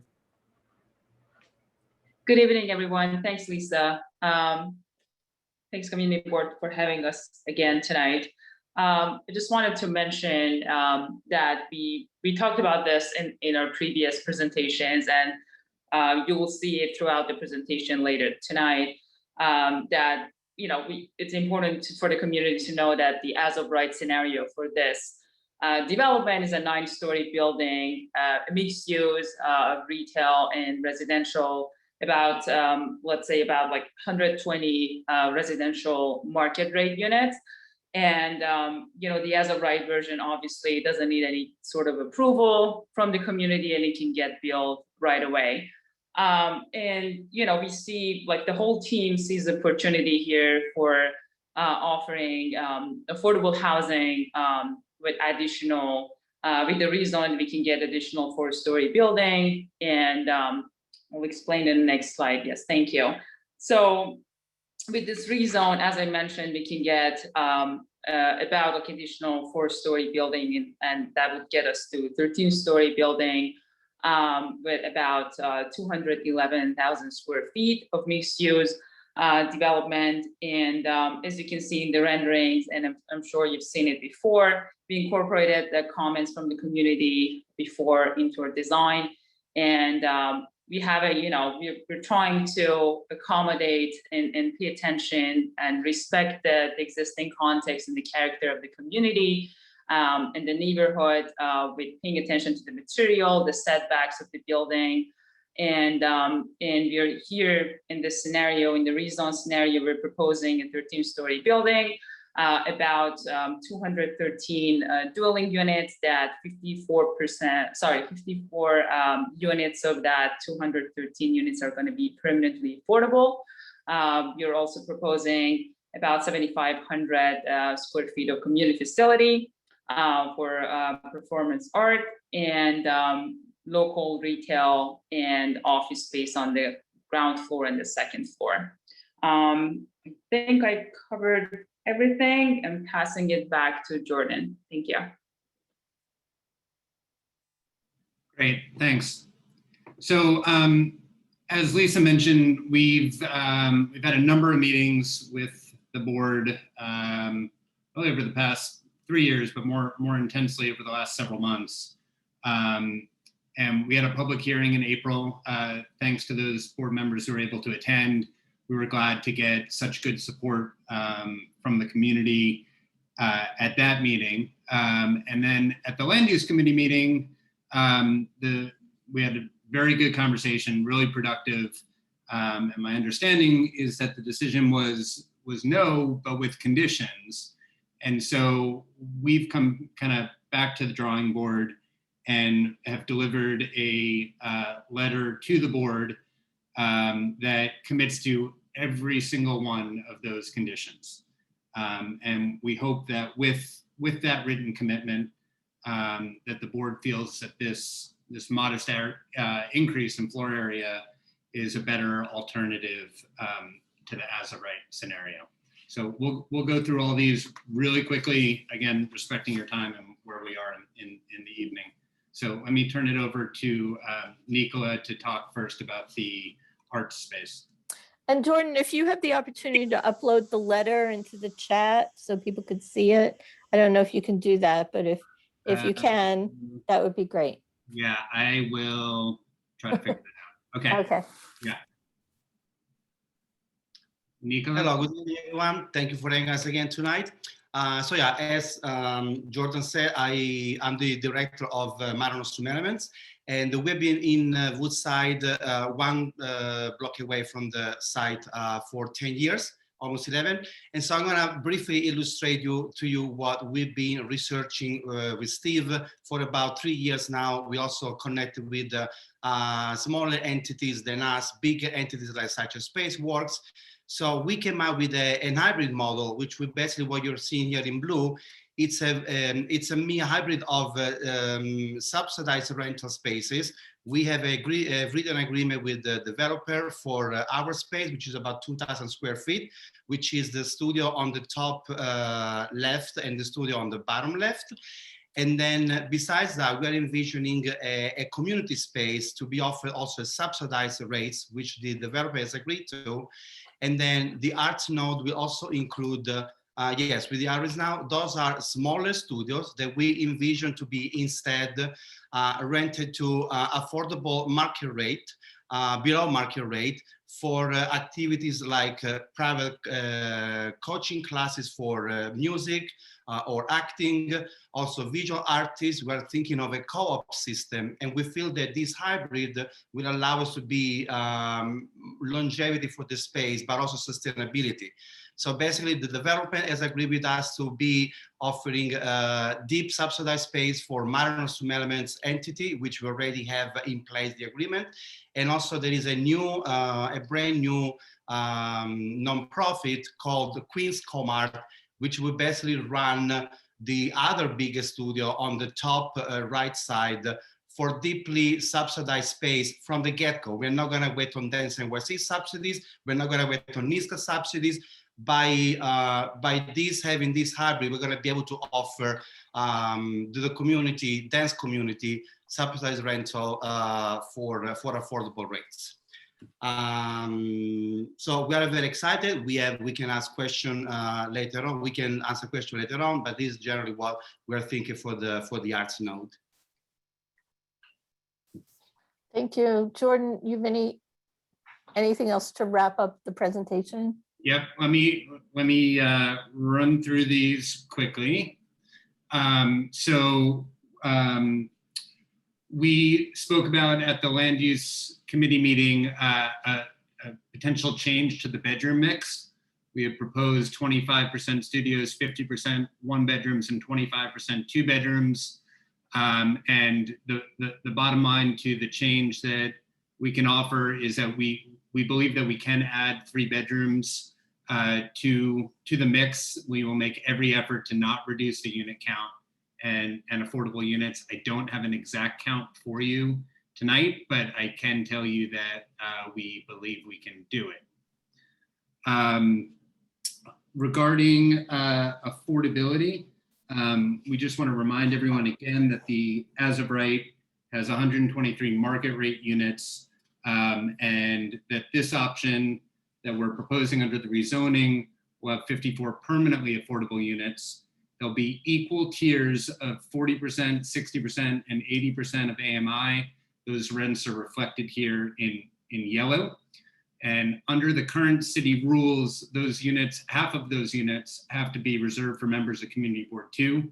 Good evening, everyone. Thanks, Lisa. Thanks, Community Board, for having us again tonight. I just wanted to mention that we talked about this in our previous presentations, and you will see it throughout the presentation later tonight, that it's important for the community to know that the as of right scenario for this development is a 9-story building, mixed use, retail and residential, about let's say about like 120 residential market rate units. And the as of right version obviously doesn't need any sort of approval from the community, and it can get built right away. And we see, like, the whole team sees the opportunity here for offering affordable housing with additional, with the rezone, we can get additional 4-story building, and I'll explain in the next slide. Yes, thank you. So with this rezone, as I mentioned, we can get about a additional 4-story building, and that would get us to 13-story building with about 211,000 square feet of mixed use development. And as you can see in the renderings, and I'm sure you've seen it before, we incorporated the comments from the community before into our design. And we have we're trying to accommodate and pay attention and respect the existing context and the character of the community and the neighborhood, with paying attention to the material, the setbacks of the building. And we're here in this scenario, in the rezone scenario, we're proposing a 13-story building, about 213 dwelling units, that 54 units of that 213 units are going to be permanently affordable. You're also proposing about 7,500 square feet of community facility for performance art, and local retail and office space on the ground floor and the second floor. I think I covered everything. I'm passing it back to Jordan. Thank you. Great, thanks. So as Lisa mentioned, we've had a number of meetings with the board really over the past 3 years, but more intensely over the last several months. And we had a public hearing in April. Thanks to those board members who were able to attend. We were glad to get such good support from the community at that meeting. And then at the Land Use Committee meeting, we had a very good conversation, really productive. And my understanding is that the decision was no, but with conditions. And so we've come kind of back to the drawing board and have delivered a letter to the board that commits to every single one of those conditions. And we hope that with that written commitment, that the board feels that this modest increase in floor area is a better alternative to the as of right scenario. So we'll go through all these really quickly, again, respecting your time and where we are in the evening. So let me turn it over to Nicola to talk first about the art space. And Jordan, if you have the opportunity to upload the letter into the chat so people could see it, I don't know if you can do that, but if you can, that would be great. Yeah, I will try to figure that out. Okay. Okay. Yeah. Nicola? Hello, good evening, everyone. Thank you for having us again tonight. So yeah, as Jordan said, I am the director of Maranos Elements, and we've been in Woodside, one block away from the site for 10 years, almost 11. And so I'm gonna briefly illustrate to you what we've been researching with Steve for about 3 years now. We also connected with smaller entities than us, bigger entities like such as Spaceworks. So we came out with a hybrid model, which we basically what you're seeing here in blue. It's a mere hybrid of subsidized rental spaces. We have a written agreement with the developer for our space, which is about 2,000 square feet, which is the studio on the top left and the studio on the bottom left. And then besides that, we're envisioning a community space to be offered also subsidized rates, which the developer has agreed to. And then the arts node will also include, yes, with the artists now, those are smaller studios that we envision to be instead rented to affordable market rate, below market rate, for activities like private coaching classes for music or acting, also visual artists. We're thinking of a co-op system, and we feel that this hybrid will allow us to be longevity for the space, but also sustainability. So basically the development has agreed with us to be offering deep subsidized space for Maranos Elements entity, which we already have in place the agreement. And also there is a brand new nonprofit called Queen's Comart, which will basically run the other biggest studio on the top right side for deeply subsidized space from the get-go. We're not gonna wait on Dance NYC subsidies. We're not gonna wait on NISCA subsidies. By having this hybrid, we're gonna be able to offer to the community, dance community, subsidized rental for affordable rates. So we are very excited. We can ask question later on. We can answer question later on, but this is generally what we're thinking for the arts node. Thank you. Jordan, you have anything else to wrap up the presentation? Yep, let me run through these quickly. We spoke about at the land use committee meeting a potential change to the bedroom mix. We have proposed 25% studios, 50% one bedrooms, and 25% two bedrooms. And the bottom line to the change that we can offer is that we believe that we can add 3 bedrooms to the mix. We will make every effort to not reduce the unit count and affordable units. I don't have an exact count for you tonight, but I can tell you that we believe we can do it. Regarding affordability, we just want to remind everyone again that the as of right has 123 market rate units, and that this option that we're proposing under the rezoning will have 54 permanently affordable units. There'll be equal tiers of 40%, 60%, and 80% of AMI. Those rents are reflected here in yellow. And under the current city rules, those units, half of those units have to be reserved for members of Community Board 2.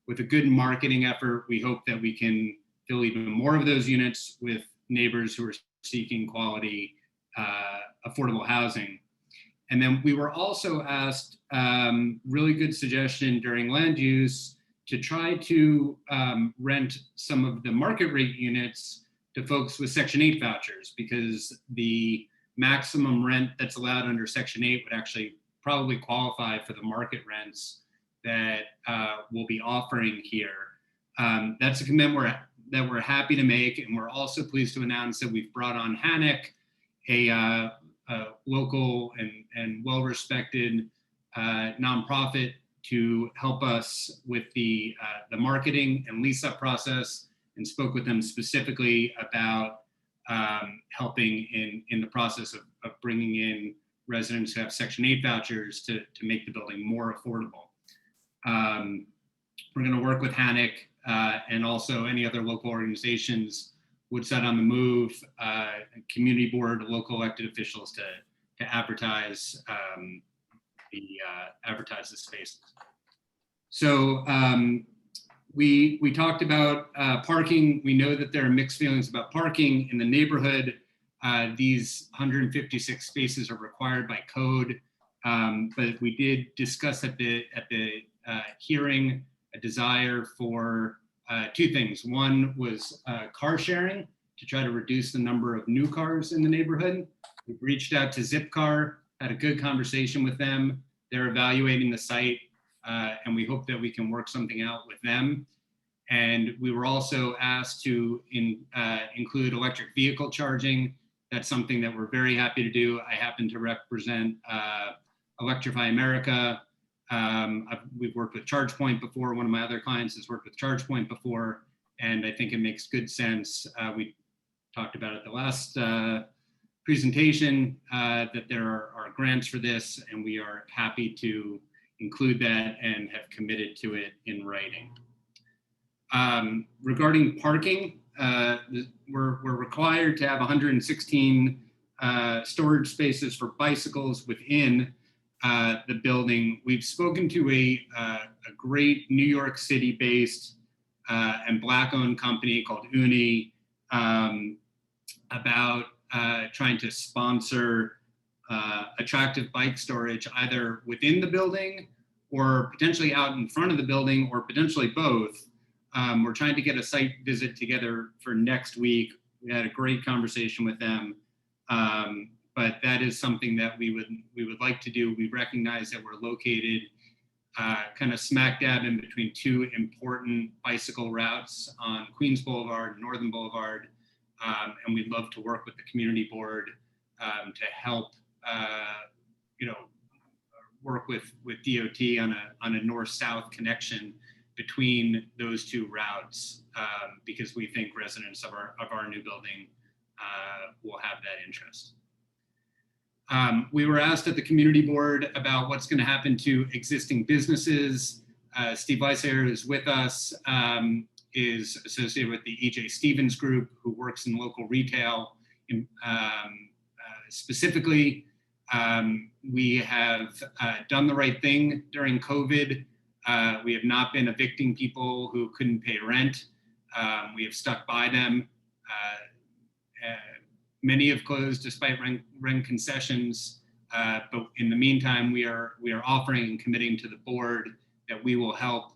With a good marketing effort, we hope that we can fill even more of those units with neighbors who are seeking quality, affordable housing. And then we were also asked, really good suggestion during land use, to try to rent some of the market rate units to folks with Section 8 vouchers, because the maximum rent that's allowed under Section 8 would actually probably qualify for the market rents that we'll be offering here. That's a commitment that we're happy to make, and we're also pleased to announce that we've brought on HANIC, a local and well-respected nonprofit, to help us with the marketing and lease-up process, and spoke with them specifically about helping in the process of bringing in residents who have Section 8 vouchers to make the building more affordable. We're going to work with HANIC and also any other local organizations, Woodside on the Move, community board, local elected officials to advertise advertise the spaces. So we talked about parking. We know that there are mixed feelings about parking in the neighborhood. These 156 spaces are required by code, but we did discuss at the hearing a desire for two things. One was car sharing to try to reduce the number of new cars in the neighborhood. We've reached out to Zipcar, had a good conversation with them. They're evaluating the site, and we hope that we can work something out with them. And we were also asked to include electric vehicle charging. That's something that we're very happy to do. I happen to represent Electrify America. We've worked with ChargePoint before. One of my other clients has worked with ChargePoint before, and I think it makes good sense. We talked about it the last presentation, that there are grants for this, and we are happy to include that and have committed to it in writing. Regarding parking, we're required to have 116 storage spaces for bicycles within the building. We've spoken to a great New York City-based and Black-owned company called Uni about trying to sponsor attractive bike storage either within the building or potentially out in front of the building, or potentially both. We're trying to get a site visit together for next week. We had a great conversation with them, but that is something that we would like to do. We recognize that we're located kind of smack dab in between two important bicycle routes on Queens Boulevard and Northern Boulevard, and we'd love to work with the community board to help, work with DOT on a north-south connection between those two routes, because we think residents of our new building will have that interest. We were asked at the community board about what's going to happen to existing businesses. Steve Weissayer, who's with us, is associated with the E.J. Stevens Group, who works in local retail. Specifically, we have done the right thing during COVID. We have not been evicting people who couldn't pay rent. We have stuck by them. Many have closed despite rent concessions, but in the meantime, we are offering and committing to the board that we will help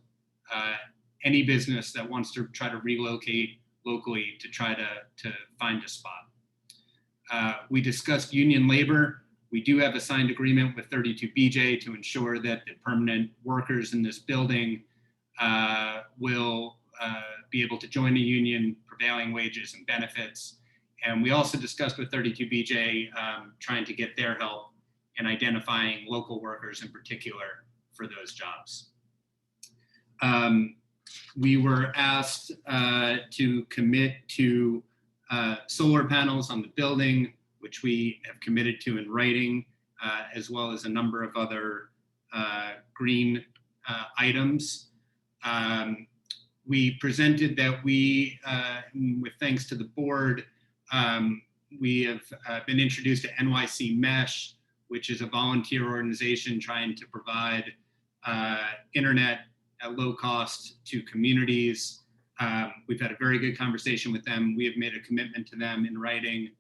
any business that wants to try to relocate locally to try to find a spot. We discussed union labor. We do have a signed agreement with 32BJ to ensure that the permanent workers in this building will be able to join a union, prevailing wages and benefits. And we also discussed with 32BJ trying to get their help in identifying local workers in particular for those jobs. We were asked to commit to solar panels on the building, which we have committed to in writing, as well as a number of other green items. We presented that we, with thanks to the board, we have been introduced to NYC Mesh, which is a volunteer organization trying to provide internet at low cost to communities. We've had a very good conversation with them. We have made a commitment to them in writing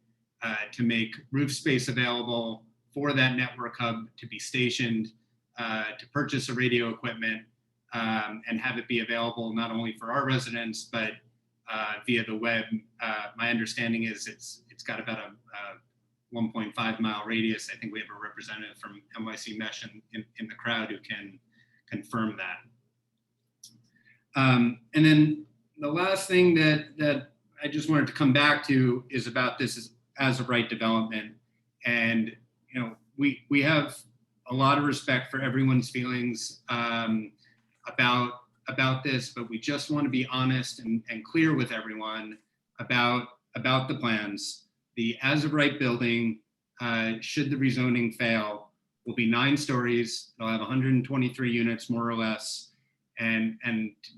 to make roof space available for that network hub to be stationed, to purchase a radio equipment, and have it be available not only for our residents, but via the web. My understanding is it's got about 1.5 mile radius. I think we have a representative from NYC Mesh in the crowd who can confirm that. And then the last thing that I just wanted to come back to is about this as of right development. And, you know, we have a lot of respect for everyone's feelings about this, but we just want to be honest and clear with everyone about the plans. The as of right building, should the rezoning fail, will be 9 stories. They'll have 123 units, more or less. And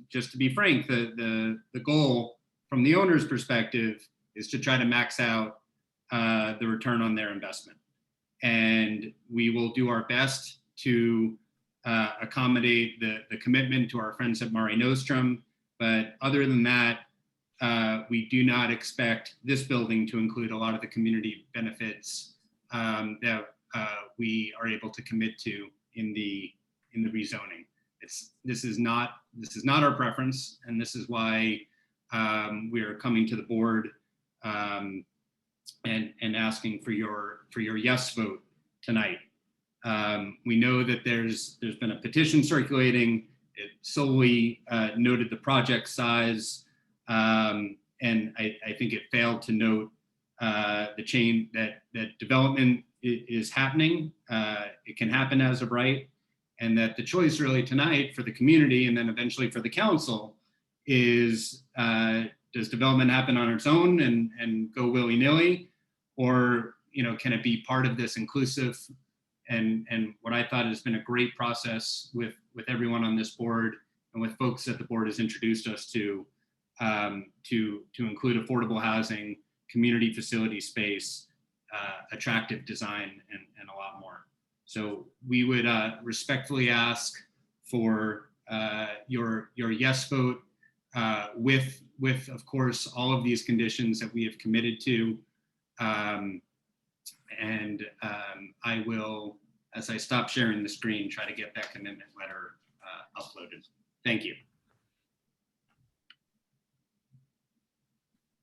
just to be frank, the goal from the owner's perspective is to try to max out the return on their investment. And we will do our best to accommodate the commitment to our friends at Mare Nostrum. But other than that, we do not expect this building to include a lot of the community benefits that we are able to commit to in the rezoning. This is not our preference, and this is why we are coming to the board and asking for your yes vote tonight. We know that there's been a petition circulating. It solely noted the project size, and I think it failed to note the chain that development is happening. It can happen as of right, and that the choice really tonight for the community and then eventually for the council is, does development happen on its own and go willy-nilly, or can it be part of this inclusive and what I thought has been a great process with everyone on this board and with folks that the board has introduced us to include affordable housing, community facility space, attractive design, and a lot more. So we would respectfully ask for your yes vote with of course all of these conditions that we have committed to, and I will, as I stop sharing the screen, try to get that commitment letter uploaded. Thank you.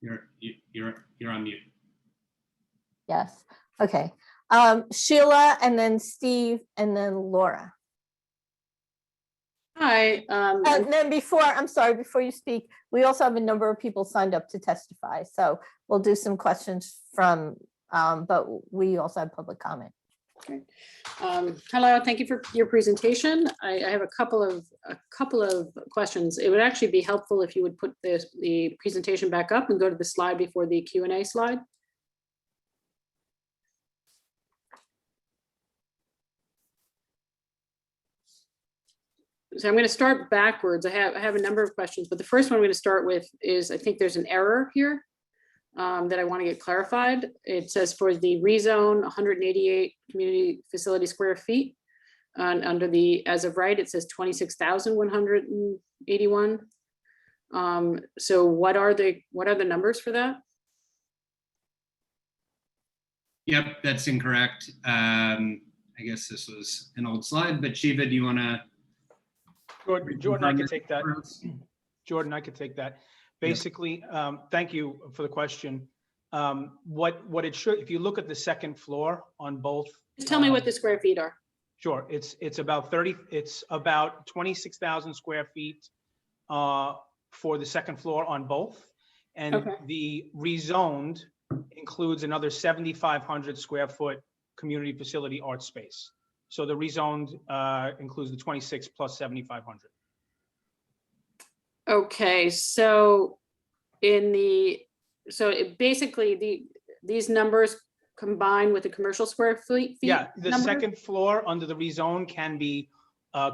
You're on mute. Yes. Okay. Sheila, and then Steve, and then Laura. Hi. And then before you speak, we also have a number of people signed up to testify. So we'll do some questions from, but we also have public comment. Okay. Hello, thank you for your presentation. I have a couple of questions. It would actually be helpful if you would put the presentation back up and go to the slide before the Q&A slide. So I'm going to start backwards. I have a number of questions, but the first one I'm going to start with is, I think there's an error here that I want to get clarified. It says for the rezone 188 community facility square feet, and under the as of right, it says 26,181. So what are the numbers for that? Yep, that's incorrect. I guess this was an old slide, but Shiva, do you want to? Jordan, I can take that. Jordan, I could take that. Basically, thank you for the question. What it should, if you look at the second floor on both. Just tell me what the square feet are. Sure, it's about 26,000 square feet for the second floor on both. And Okay. The rezoned includes another 7,500 square foot community facility art space. So the rezoned includes the 26 plus 7,500. Okay, so basically these numbers combine with the commercial square feet? Yeah, the number? second floor under the rezone can be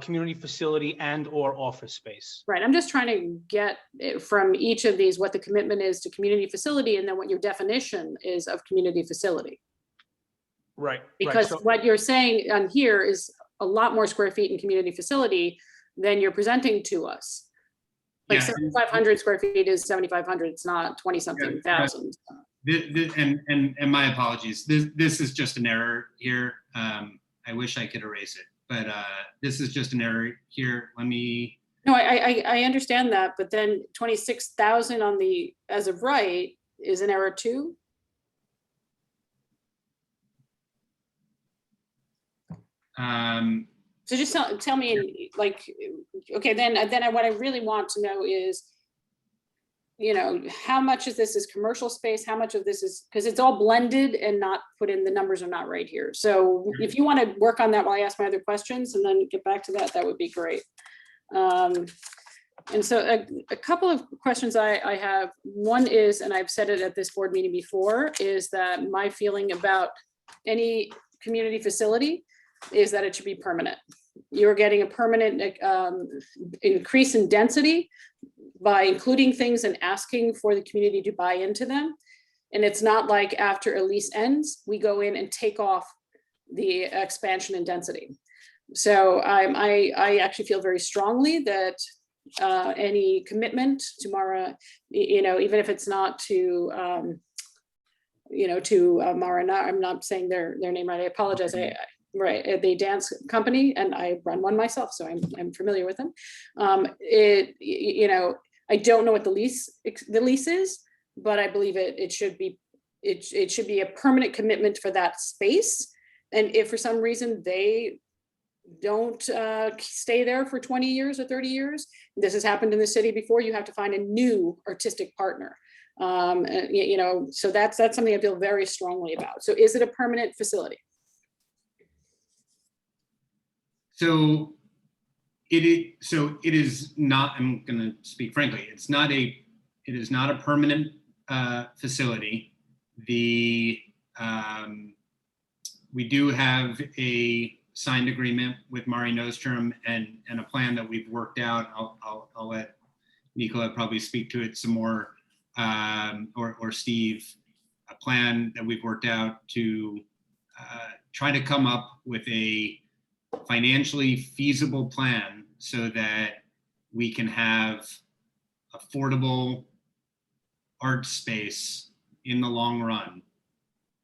community facility and or office space. Right, I'm just trying to get from each of these what the commitment is to community facility and then what your definition is of community facility. Right. Because so, what you're saying on here is a lot more square feet in community facility than you're presenting to us. Like Yeah, 7,500 square feet is 7,500, it's not 20-something thousand. And my apologies. This is just an error here. I wish I could erase it, but this is just an error here. Let me. No, I understand that, but then 26,000 on the as of right is an error too. So just tell me, like, okay, then what I really want to know is, you know, how much of this is commercial space, how much of this is, because it's all blended and not put in, the numbers are not right here. So if you want to work on that while I ask my other questions and then get back to that, that would be great. And so a couple of questions I have. One is, and I've said it at this board meeting before, is that my feeling about any community facility is that it should be permanent. You're getting a permanent increase in density by including things and asking for the community to buy into them. And it's not like after a lease ends, we go in and take off the expansion and density. So I actually feel very strongly that any commitment to Mara, you know, even if it's not to, you know, to Mara, I'm not saying their name right, I apologize. Right, the dance company, and I run one myself, so I'm familiar with them. You know, I don't know what the lease is, but I believe it should be a permanent commitment for that space. And if for some reason they don't stay there for 20 years or 30 years, this has happened in the city before, you have to find a new artistic partner. You know, so that's something I feel very strongly about. So is it a permanent facility? So it is not, I'm going to speak frankly, it is not a permanent facility. We do have a signed agreement with Mari Nostrum and a plan that we've worked out. I'll let Nicola probably speak to it some more, or Steve, a plan that we've worked out to try to come up with a financially feasible plan so that we can have affordable art space in the long run.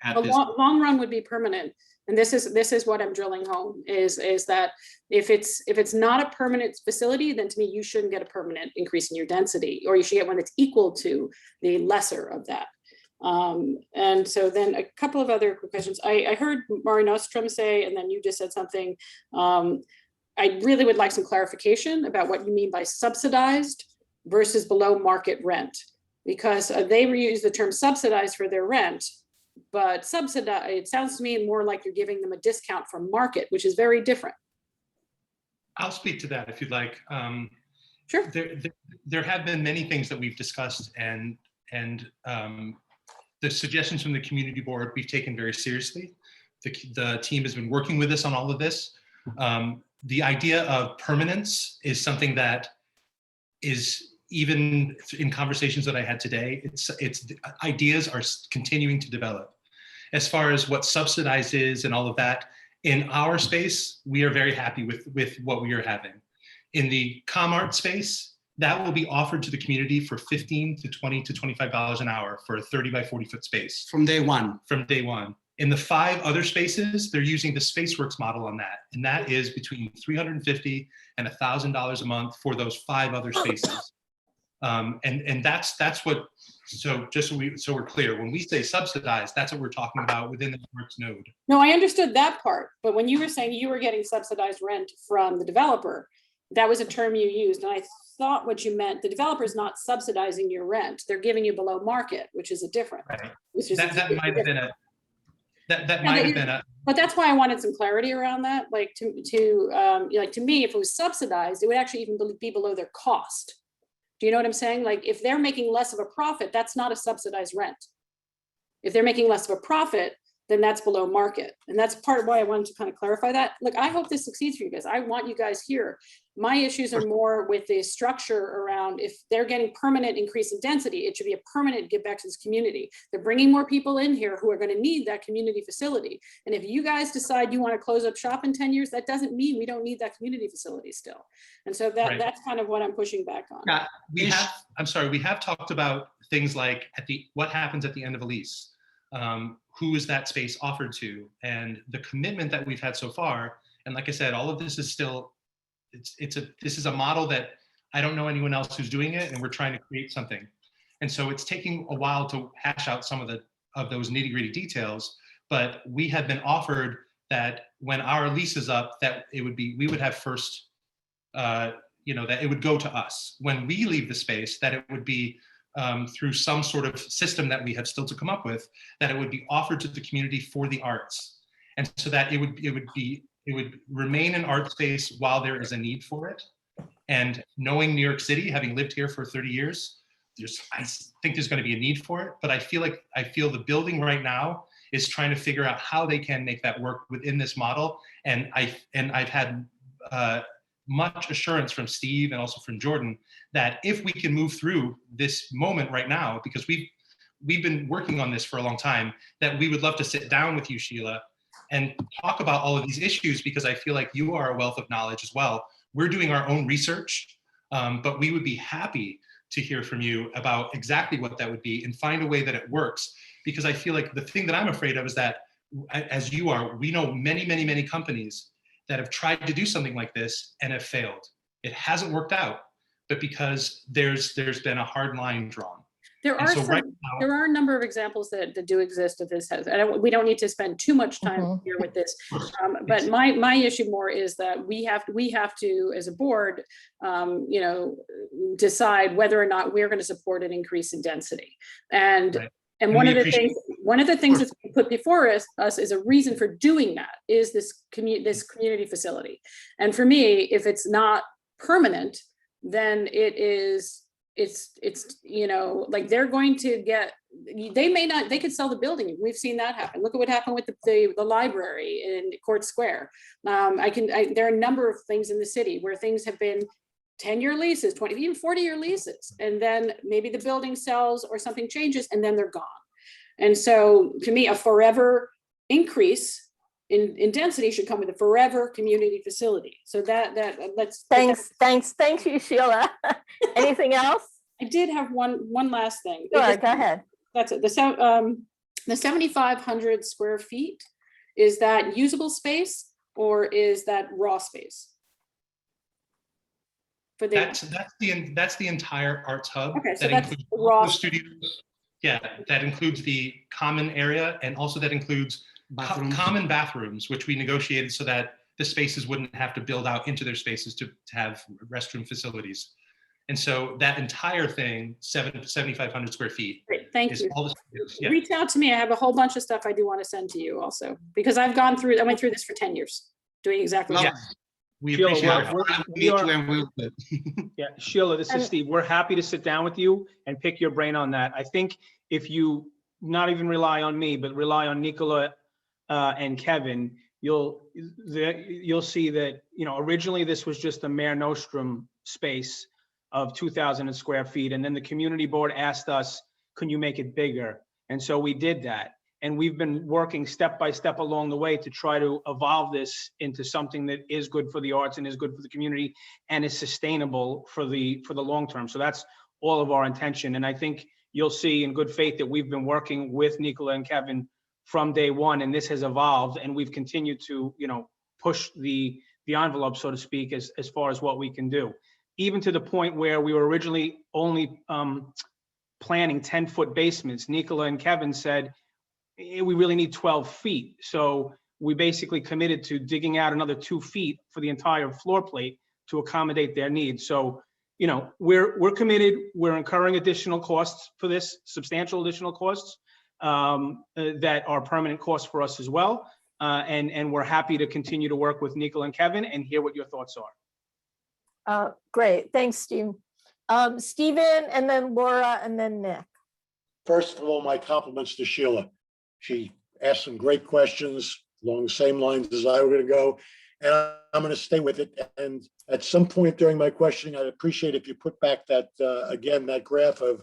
Long run would be permanent, and this is what I'm drilling home is that if it's not a permanent facility, then to me you shouldn't get a permanent increase in your density, or you should get one that's equal to the lesser of that. And so then a couple of other quick questions. I heard Mari Nostrum say, and then you just said something. I really would like some clarification about what you mean by subsidized versus below market rent, because they reuse the term subsidized for their rent, but subsidized, it sounds to me more like you're giving them a discount from market, which is very different. I'll speak to that if you'd like. Sure. There have been many things that we've discussed, and the suggestions from the community board we've taken very seriously. The team has been working with us on all of this. The idea of permanence is something that is, even in conversations that I had today, it's ideas are continuing to develop. As far as what subsidized is and all of that, in our space, we are very happy with what we are having. In the ComArt space, that will be offered to the community for $15 to $20 to $25 an hour for a 30 by 40 foot space. From day one. From day one. In the 5 other spaces, they're using the Spaceworks model on that. And that is between $350 and $1,000 a month for those 5 other spaces. And that's what, so just so we're clear, when we say subsidized, that's what we're talking about within the arts node. No, I understood that part, but when you were saying you were getting subsidized rent from the developer, that was a term you used, and I thought what you meant, the developer is not subsidizing your rent, they're giving you below market, which is a different. Right. Which is That might have been a, that might have been a. But that's why I wanted some clarity around that. Like to me, if it was subsidized, it would actually even be below their cost. Do you know what I'm saying? Like if they're making less of a profit, that's not a subsidized rent. If they're making less of a profit, then that's below market. And that's part of why I wanted to kind of clarify that. Look, I hope this succeeds for you guys. I want you guys here. My issues are more with the structure around, if they're getting permanent increase in density, it should be a permanent give back to this community. They're bringing more people in here who are going to need that community facility. And if you guys decide you want to close up shop in 10 years, that doesn't mean we don't need that community facility still. And so that's kind of what I'm pushing back on. Yeah, we have talked about things like what happens at the end of a lease. Who is that space offered to, and the commitment that we've had so far. And like I said, all of this is still, this is a model that I don't know anyone else who's doing it, and we're trying to create something. And so it's taking a while to hash out some of those nitty gritty details, but we have been offered that when our lease is up, that we would have first, that it would go to us. When we leave the space, that it would be through some sort of system that we have still to come up with, that it would be offered to the community for the arts. And so that it would remain an art space while there is a need for it. And knowing New York City, having lived here for 30 years, I think there's going to be a need for it. But I feel the building right now is trying to figure out how they can make that work within this model. And I've had much assurance from Steve and also from Jordan that if we can move through this moment right now, because we've been working on this for a long time, that we would love to sit down with you, Sheila, and talk about all of these issues, because I feel like you are a wealth of knowledge as well. We're doing our own research, but we would be happy to hear from you about exactly what that would be and find a way that it works. Because I feel like the thing that I'm afraid of is that, as you are, we know many, many, many companies that have tried to do something like this and have failed. It hasn't worked out, but because there's been a hard line drawn. There are there are a number of examples that do exist of this. We don't need to spend too much time here with this, but my issue more is that we have to, as a board, decide whether or not we're going to support an increase in density. And one of the things that's put before us is a reason for doing that is this community facility. And for me, if it's not permanent, then it's like they're going to get, they could sell the building. We've seen that happen. Look at what happened with the library in Court Square. There are a number of things in the city where things have been 10-year leases, 20, even 40-year leases. And then maybe the building sells or something changes and then they're gone. And so to me, a forever increase in density should come with a forever community facility. So Thank you, Sheila. Anything else? I did have one last thing. Sure, go ahead. That's it. The 7,500 square feet, is that usable space or is that raw space? That's the entire arts hub. Okay, so that that's includes raw the studios. Yeah, that includes the common area, and also that includes common bathrooms, which we negotiated so that the spaces wouldn't have to build out into their spaces to have restroom facilities. And so that entire thing, 7,500 square feet. Great, thank you. All the studios. Yeah. Reach out to me. I have a whole bunch of stuff I do want to send to you also, because I went through this for 10 years, doing exactly that. We Sheila, appreciate it. Yeah, Sheila, this is Steve. We're happy to sit down with you and pick your brain on that. I think if you not even rely on me, but rely on Nicola and Kevin, you'll see that, originally this was just a Mare Nostrum space of 2,000 square feet. And then the community board asked us, can you make it bigger? And so we did that. And we've been working step by step along the way to try to evolve this into something that is good for the arts and is good for the community and is sustainable for the long term. So that's all of our intention. And I think you'll see in good faith that we've been working with Nicola and Kevin from day one, and this has evolved, and we've continued to, push the envelope, so to speak, as far as what we can do. Even to the point where we were originally only planning 10-foot basements. Nicola and Kevin said, we really need 12 feet. So we basically committed to digging out another 2 feet for the entire floor plate to accommodate their needs. So, we're committed. We're incurring additional costs for this, substantial additional costs that are permanent costs for us as well. And we're happy to continue to work with Nicola and Kevin and hear what your thoughts are. Great, thanks, Steve. Stephen, and then Laura, and then Nick. First of all, my compliments to Sheila. She asked some great questions along the same lines as I were going to go, and I'm going to stay with it. And at some point during my questioning, I'd appreciate if you put back that, again, that graph of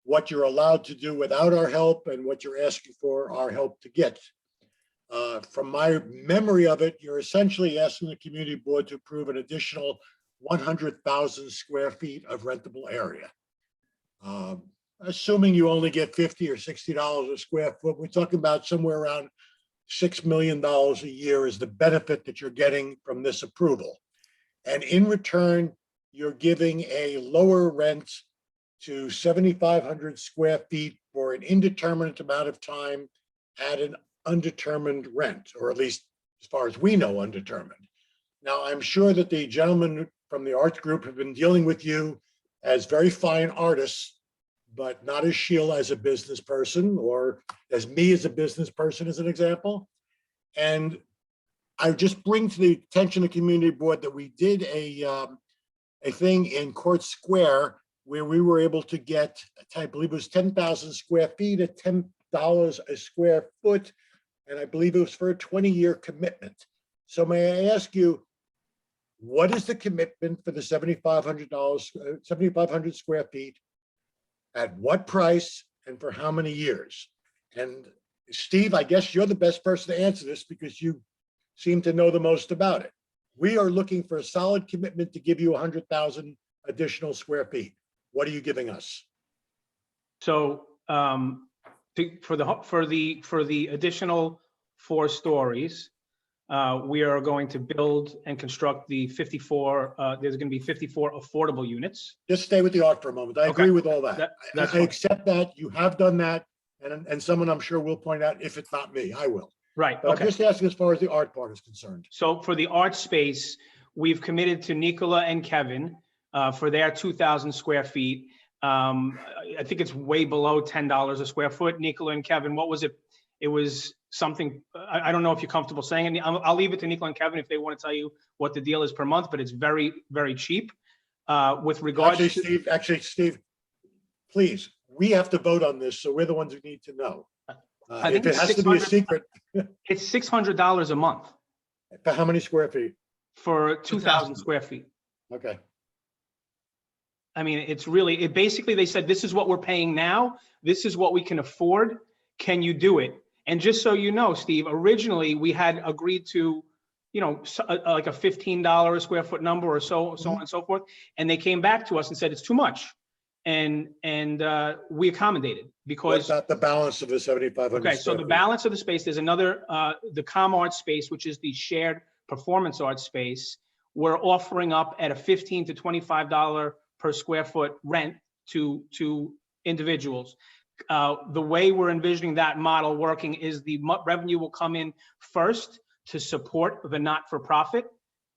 what you're allowed to do without our help and what you're asking for our help to get. From my memory of it, you're essentially asking the community board to approve an additional 100,000 square feet of rentable area. Assuming you only get $50 or $60 a square foot, we're talking about somewhere around $6 million a year is the benefit that you're getting from this approval. And in return, you're giving a lower rent to 7,500 square feet for an indeterminate amount of time at an undetermined rent, or at least as far as we know, undetermined. Now, I'm sure that the gentlemen from the arts group have been dealing with you as very fine artists, but not as Sheila as a business person, or as me as a business person, as an example. And I just bring to the attention of the community board that we did a thing in Court Square where we were able to get, I believe it was 10,000 square feet at $10 a square foot. And I believe it was for a 20-year commitment. So may I ask you, what is the commitment for the $7,500 square feet? At what price and for how many years? And Steve, I guess you're the best person to answer this because you seem to know the most about it. We are looking for a solid commitment to give you 100,000 additional square feet. What are you giving us? So for the additional 4 stories, we are going to build and construct the 54. There's going to be 54 affordable units. Just stay with the art for a moment. I agree with all that. That's I fine. accept that. You have done that. And someone I'm sure will point out, if it's not me, I will. Right. But Okay. I'm just asking as far as the art part is concerned. So for the art space, we've committed to Nicola and Kevin for their 2,000 square feet. I think it's way below $10 a square foot. Nicola and Kevin, what was it? It was something, I don't know if you're comfortable saying it. I'll leave it to Nicola and Kevin if they want to tell you what the deal is per month, but it's very, very cheap. With regards Actually, Steve, please, we have to vote on this, so we're the ones who need to know. I think If it has to be a secret. It's $600 a month. For how many square feet? For 2,000 square feet. Okay. I mean, it's really, basically they said, this is what we're paying now. This is what we can afford. Can you do it? And just so you know, Steve, originally we had agreed to, like a $15 a square foot number or so on and so forth. And they came back to us and said, it's too much. And we accommodated because. What about the balance of the 7,500? Okay, so the balance of the space, there's another, the Com Art space, which is the shared performance art space. We're offering up at a $15 to $25 per square foot rent to individuals. The way we're envisioning that model working is the revenue will come in first to support the not-for-profit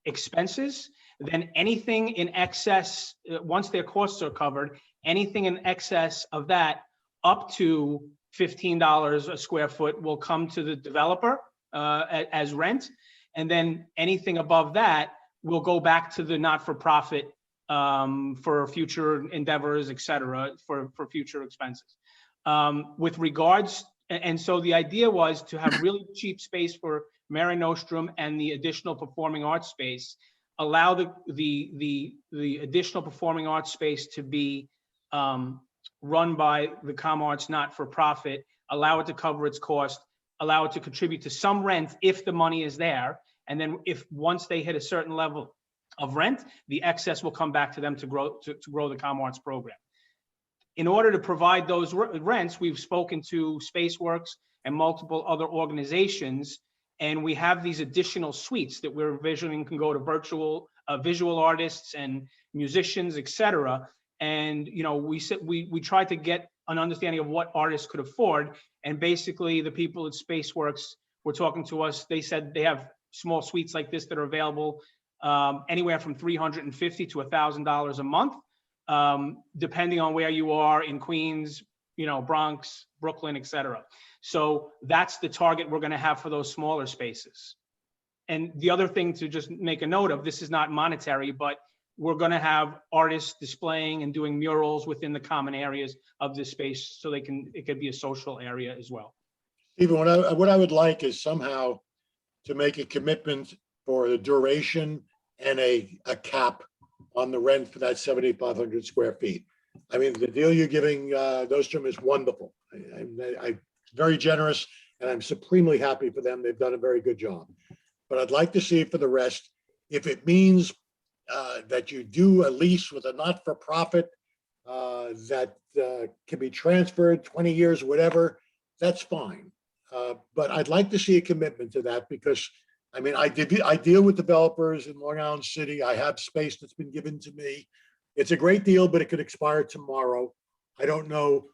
expenses. Then anything in excess, once their costs are covered, anything in excess of that up to $15 a square foot will come to the developer as rent. And then anything above that will go back to the not-for-profit for future endeavors, et cetera, for future expenses. With regards, and so the idea was to have really cheap space for Mare Nostrum and the additional performing arts space, allow the additional performing arts space to be run by the Com Arts not-for-profit, allow it to cover its cost, allow it to contribute to some rent if the money is there. And then once they hit a certain level of rent, the excess will come back to them to grow the Com Arts program. In order to provide those rents, we've spoken to Spaceworks and multiple other organizations, and we have these additional suites that we're envisioning can go to visual artists and musicians, et cetera. And we tried to get an understanding of what artists could afford. And basically, the people at Spaceworks were talking to us. They said they have small suites like this that are available anywhere from $350 to $1,000 a month, depending on where you are in Queens, Bronx, Brooklyn, et cetera. So that's the target we're going to have for those smaller spaces. And the other thing to just make a note of, this is not monetary, but we're going to have artists displaying and doing murals within the common areas of this space, so it could be a social area as well. Stephen, what I would like is somehow to make a commitment for the duration and a cap on the rent for that 7,500 square feet. I mean, the deal you're giving Nostrum is wonderful. I'm very generous, and I'm supremely happy for them. They've done a very good job. But I'd like to see for the rest, if it means that you do a lease with a not-for-profit that can be transferred 20 years, whatever, that's fine. But I'd like to see a commitment to that because, I mean, I deal with developers in Long Island City. I have space that's been given to me. It's a great deal, but it could expire tomorrow. I don't know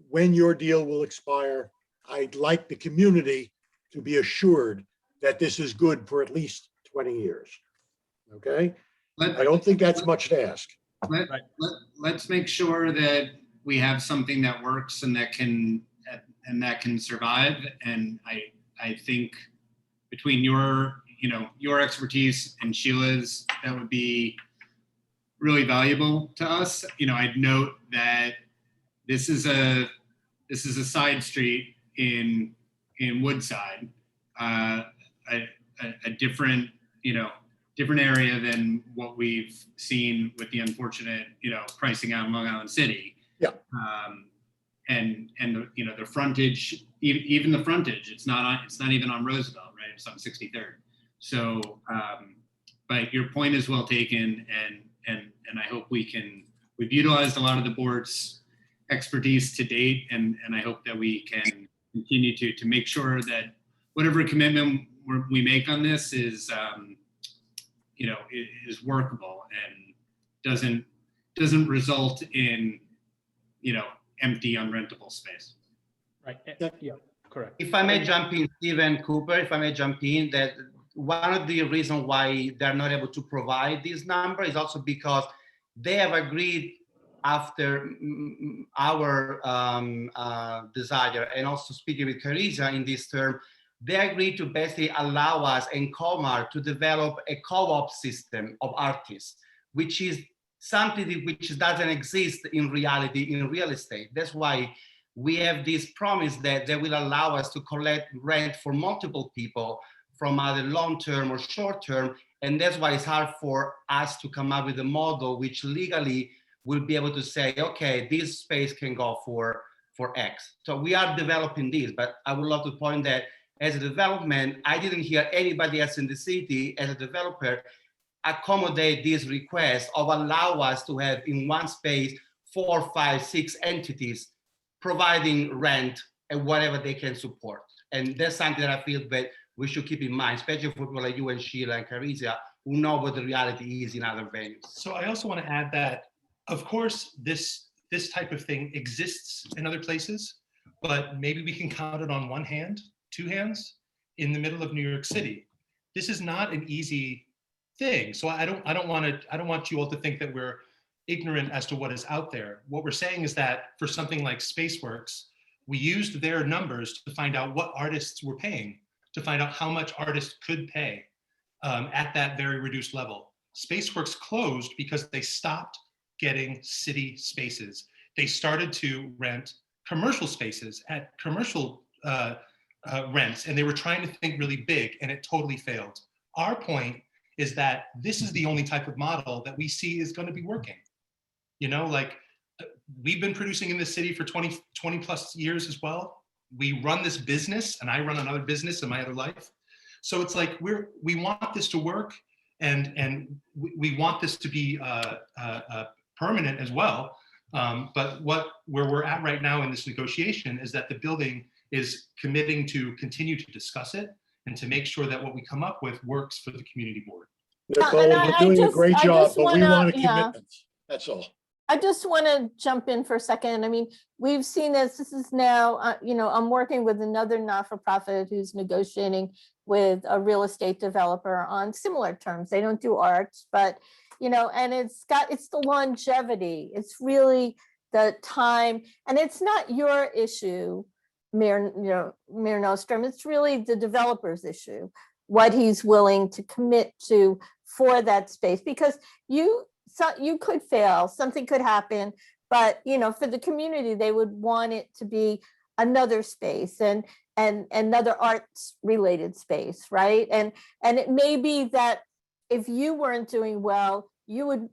when your deal will expire. I'd like the community to be assured that this is good for at least 20 years. Okay? Let- I don't think that's much to ask. Let's make sure that we have something that works and that can survive. And I think between your expertise and Sheila's, that would be really valuable to us. I'd note that this is a side street in Woodside, a different area than what we've seen with the unfortunate pricing out in Long Island City. Yeah. And the frontage, even the frontage, it's not even on Roosevelt, right? It's on 63rd. So, but your point is well taken, and I hope we've utilized a lot of the board's expertise to date, and I hope that we can continue to make sure that whatever commitment we make on this is is workable and doesn't result in empty unrentable space. Right. Yeah, correct. If I may jump in, Stephen Cooper, if I may jump in, that one of the reasons why they're not able to provide this number is also because they have agreed after our desire, and also speaking with Carissa in this term, they agreed to basically allow us and Comar to develop a co-op system of artists, which is something which doesn't exist in reality in real estate. That's why we have this promise that they will allow us to collect rent for multiple people from either long-term or short-term. And that's why it's hard for us to come up with a model which legally will be able to say, okay, this space can go for X. So we are developing this, but I would love to point that as a development, I didn't hear anybody else in the city as a developer accommodate this request of allow us to have in one space 4, 5, 6 entities providing rent and whatever they can support. And that's something that I feel that we should keep in mind, especially for people like you and Sheila and Carissa, who know what the reality is in other venues. So I also want to add that, of course, this type of thing exists in other places, but maybe we can count it on one hand, 2 hands, in the middle of New York City. This is not an easy thing. So I don't want you all to think that we're ignorant as to what is out there. What we're saying is that for something like Spaceworks, we used their numbers to find out what artists were paying, to find out how much artists could pay at that very reduced level. Spaceworks closed because they stopped getting city spaces. They started to rent commercial spaces at commercial rents, and they were trying to think really big, and it totally failed. Our point is that this is the only type of model that we see is going to be working. We've been producing in this city for 20 plus years as well. We run this business, and I run another business in my other life. So it's like we want this to work, and we want this to be permanent as well. But where we're at right now in this negotiation is that the building is committing to continue to discuss it and to make sure that what we come up with works for the community board. Nicole, you're doing a great job, but we want a commitment. That's all. I just want to jump in for a second. I mean, we've seen this. This is now, I'm working with another not-for-profit who's negotiating with a real estate developer on similar terms. They don't do arts, but, and it's the longevity. It's really the time, and it's not your issue, Mayor Nostrum. It's really the developer's issue, what he's willing to commit to for that space, because you could fail, something could happen, but for the community, they would want it to be another space and another arts related space, right? And it may be that if you weren't doing well, you would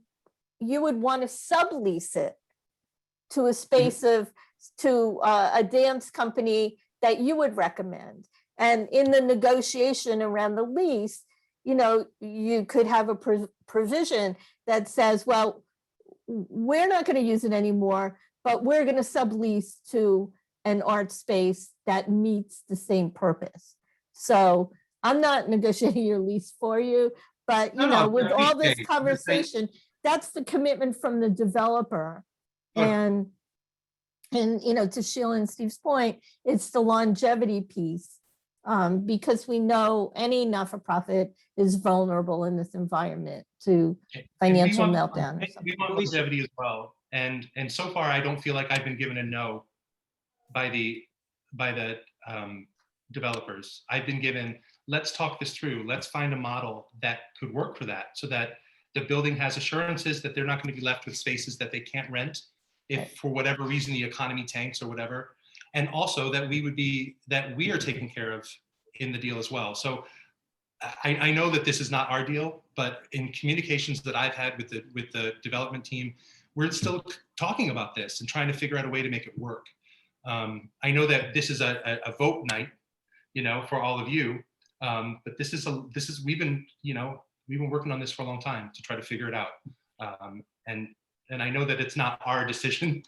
want to sublease it to a space to a dance company that you would recommend. And in the negotiation around the lease, you could have a provision that says, well, we're not going to use it anymore, but we're going to sublease to an art space that meets the same purpose. So I'm not negotiating your lease for you, but with all this conversation, that's the commitment from the developer. And to Sheila and Steve's point, it's the longevity piece Because we know any not-for-profit is vulnerable in this environment to financial meltdown or something. We want longevity as well. And so far, I don't feel like I've been given a no by the developers. I've been given, let's talk this through. Let's find a model that could work for that, so that the building has assurances that they're not going to be left with spaces that they can't rent if for whatever reason the economy tanks or whatever. And also that we are taken care of in the deal as well. So I know that this is not our deal, but in communications that I've had with the development team, we're still talking about this and trying to figure out a way to make it work. I know that this is a vote night, for all of you, but we've been working on this for a long time to try to figure it out. And I know that it's not our decision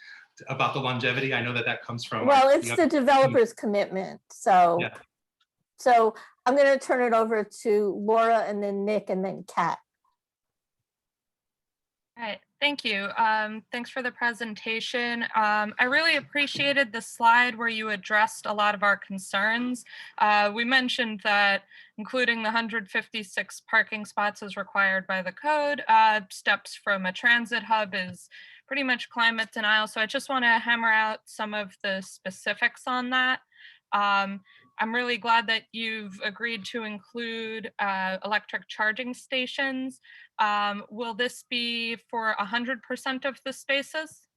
about the longevity. I know that comes from it's the developer's commitment. So, yeah. So I'm going to turn it over to Laura, and then Nick, and then Kat. All right, thank you. Thanks for the presentation. I really appreciated the slide where you addressed a lot of our concerns. We mentioned that including the 156 parking spots as required by the code, steps from a transit hub is pretty much climate denial. So I just want to hammer out some of the specifics on that. I'm really glad that you've agreed to include electric charging stations. Will this be for 100% of the spaces?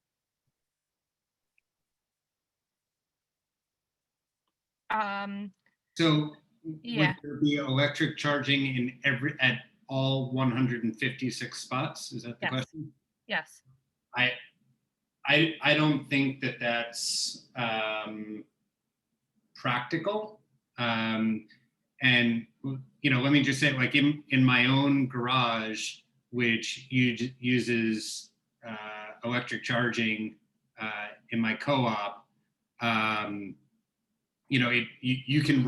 So yeah. would there be electric charging at all 156 spots? Is that the question? Yes. I don't think that that's practical. And let me just say, like in my own garage, which uses electric charging in my co-op, you can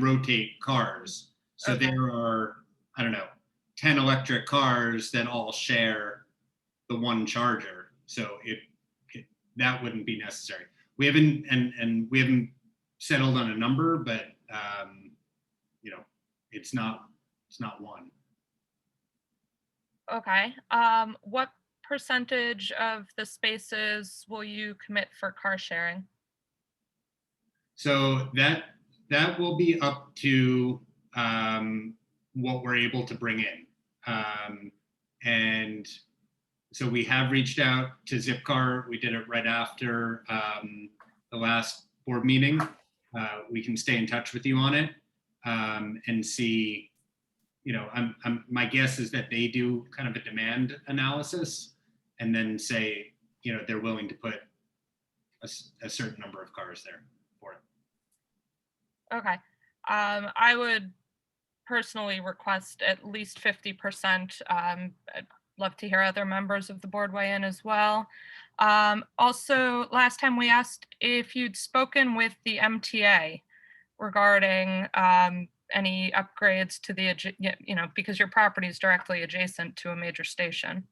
rotate cars. So there are, I don't know, 10 electric cars that all share the one charger. So that wouldn't be necessary. We haven't settled on a number, but it's not one. Okay. What percentage of the spaces will you commit for car sharing? So that will be up to what we're able to bring in. And so we have reached out to Zipcar. We did it right after the last board meeting. We can stay in touch with you on it and see, my guess is that they do kind of a demand analysis and then say, they're willing to put a certain number of cars there for it. Okay. I would personally request at least 50%. I'd love to hear other members of the board weigh in as well. Also, last time we asked if you'd spoken with the MTA regarding any upgrades to the, because your property is directly adjacent to a major station.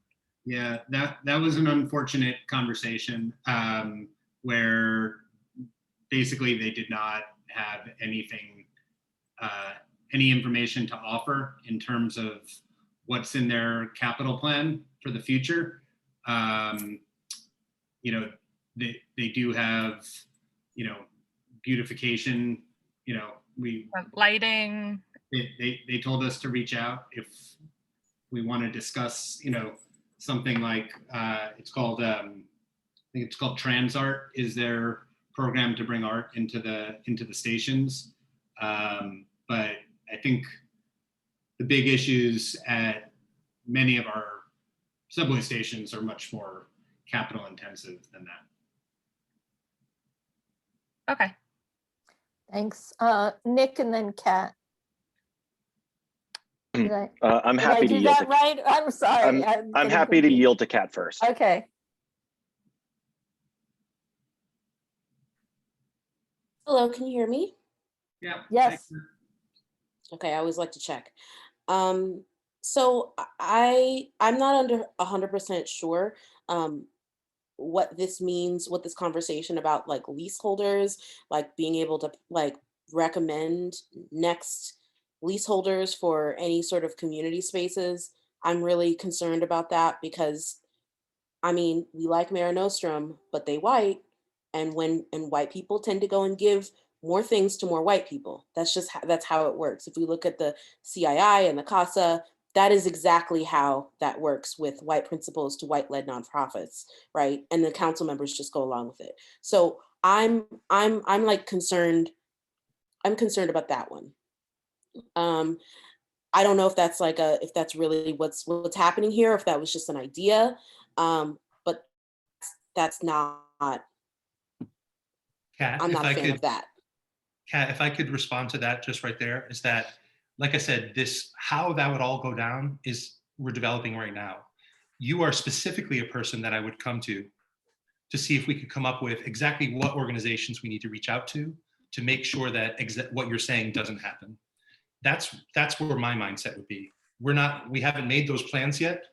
Yeah, that was an unfortunate conversation where basically they did not have anything, any information to offer in terms of what's in their capital plan for the future. They do have, beautification, lighting. They told us to reach out if we want to discuss, something like it's called, I think it's called TransArt is their program to bring art into the stations. But I think the big issues at many of our subway stations are much more capital intensive than that. Okay. Thanks. Nick, and then Kat. I'm happy to do yield. that right? I'm sorry. I'm happy to yield to Kat first. Okay. Hello, can you hear me? Yeah. Yes. Okay, I always like to check. So I'm not under 100% sure what this means, what this conversation about like leaseholders, like being able to like recommend next leaseholders for any sort of community spaces. I'm really concerned about that because, I mean, we like Mare Nostrum, but they white, and white people tend to go and give more things to more white people. That's how it works. If we look at the CII and the CASA, that is exactly how that works with white principals to white-led nonprofits, right? And the council members just go along with it. So I'm like concerned. I'm concerned about that one. I don't know if that's if that's really what's happening here, if that was just an idea, but that's not. Kat, I'm not a fan of that. Kat, if I could respond to that just right there, is that, like I said, how that would all go down is we're developing right now. You are specifically a person that I would come to see if we could come up with exactly what organizations we need to reach out to make sure that what you're saying doesn't happen. That's where my mindset would be. We haven't made those plans yet,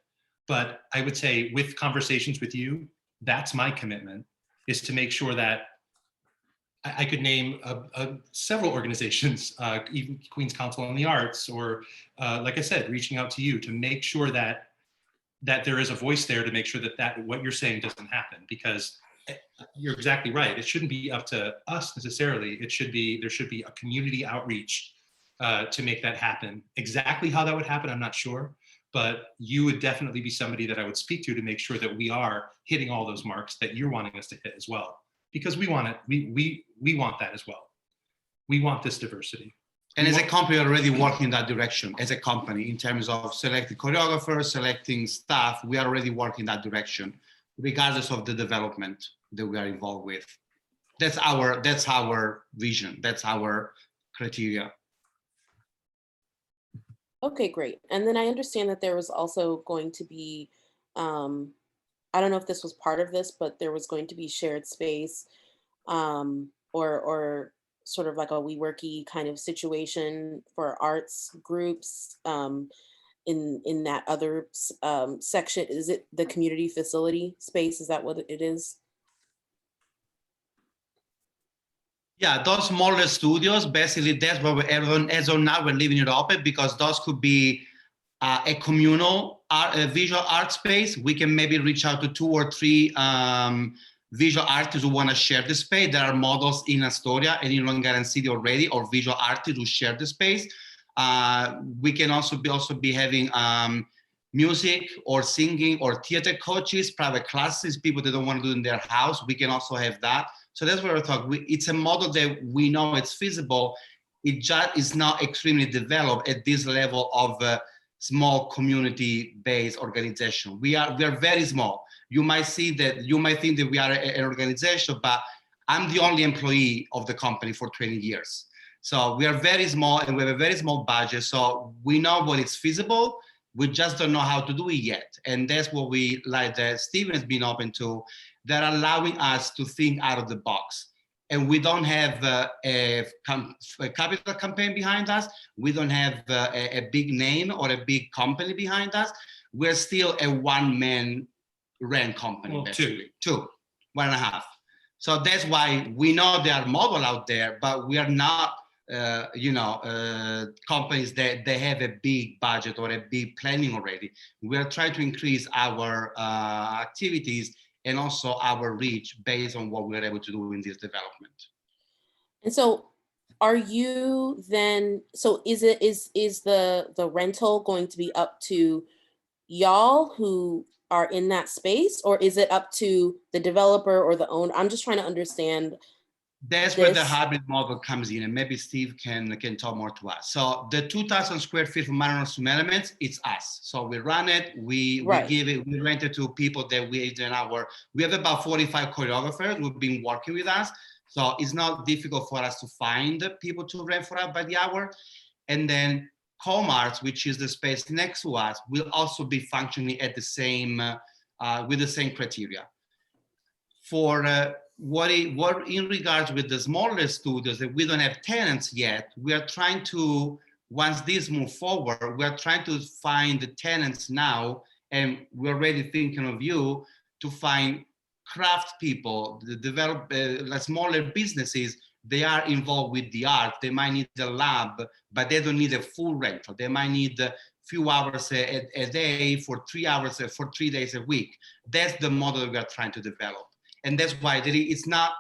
but I would say with conversations with you, that's my commitment, is to make sure that I could name several organizations, even Queens Council on the Arts, or like I said, reaching out to you to make sure that there is a voice there to make sure that what you're saying doesn't happen, because you're exactly right. It shouldn't be up to us necessarily. There should be a community outreach to make that happen. Exactly how that would happen, I'm not sure, but you would definitely be somebody that I would speak to make sure that we are hitting all those marks that you're wanting us to hit as well. Because we want it. We want that as well. We want this diversity. And as a company, we're already working in that direction. As a company, in terms of selecting choreographers, selecting staff, we are already working in that direction, regardless of the development that we are involved with. That's our vision. That's our criteria. Okay, great. And then I understand that there was also going to be, I don't know if this was part of this, but there was going to be shared space, or sort of like a WeWorky kind of situation for arts groups in that other section. Is it the community facility space? Is that what it is? Yeah, those smaller studios, basically that's what as of now, we're leaving it open, because those could be a communal visual art space. We can maybe reach out to 2 or 3 visual artists who want to share the space. There are models in Astoria and in Long Island City already, or visual artists who share the space. We can also be having music or singing or theater coaches, private classes, people that don't want to do it in their house. We can also have that. So that's what we're talking. It's a model that we know it's feasible. It just is not extremely developed at this level of small community-based organization. We are very small. You might think that we are an organization, but I'm the only employee of the company for 20 years. So we are very small, and we have a very small budget. So we know what is feasible. We just don't know how to do it yet. And that's what we like that Steven has been open to. They're allowing us to think out of the box. And we don't have a capital campaign behind us. We don't have a big name or a big company behind us. We're still a one-man rent company, well, basically. 2, 1.5. So that's why we know there are models out there, but we are not, companies that they have a big budget or a big planning already. We are trying to increase our activities and also our reach based on what we're able to do in this development. And so are you then, so is the rental going to be up to y'all who are in that space, or is it up to the developer or the owner? I'm just trying to understand. That's where the hybrid model comes in, and maybe Steve can talk more to us. So the 2,000 square feet from Mare Nostrum Elements, it's us. So we run it, we give it, we rent it to people that we have about 45 choreographers who've been working with us. So it's not difficult for us to find people to rent for us by the hour. And then Comarts, which is the space next to us, will also be functioning at the same, with the same criteria. For what in regards with the smaller studios that we don't have tenants yet, we are trying to, once this move forward, we are trying to find the tenants now, and we're already thinking of you to find craft people, develop smaller businesses they are involved with the art, they might need a lab, but they don't need a full rental. They might need a few hours a day for 3 hours, for 3 days a week. That's the model that we are trying to develop. And that's why there is not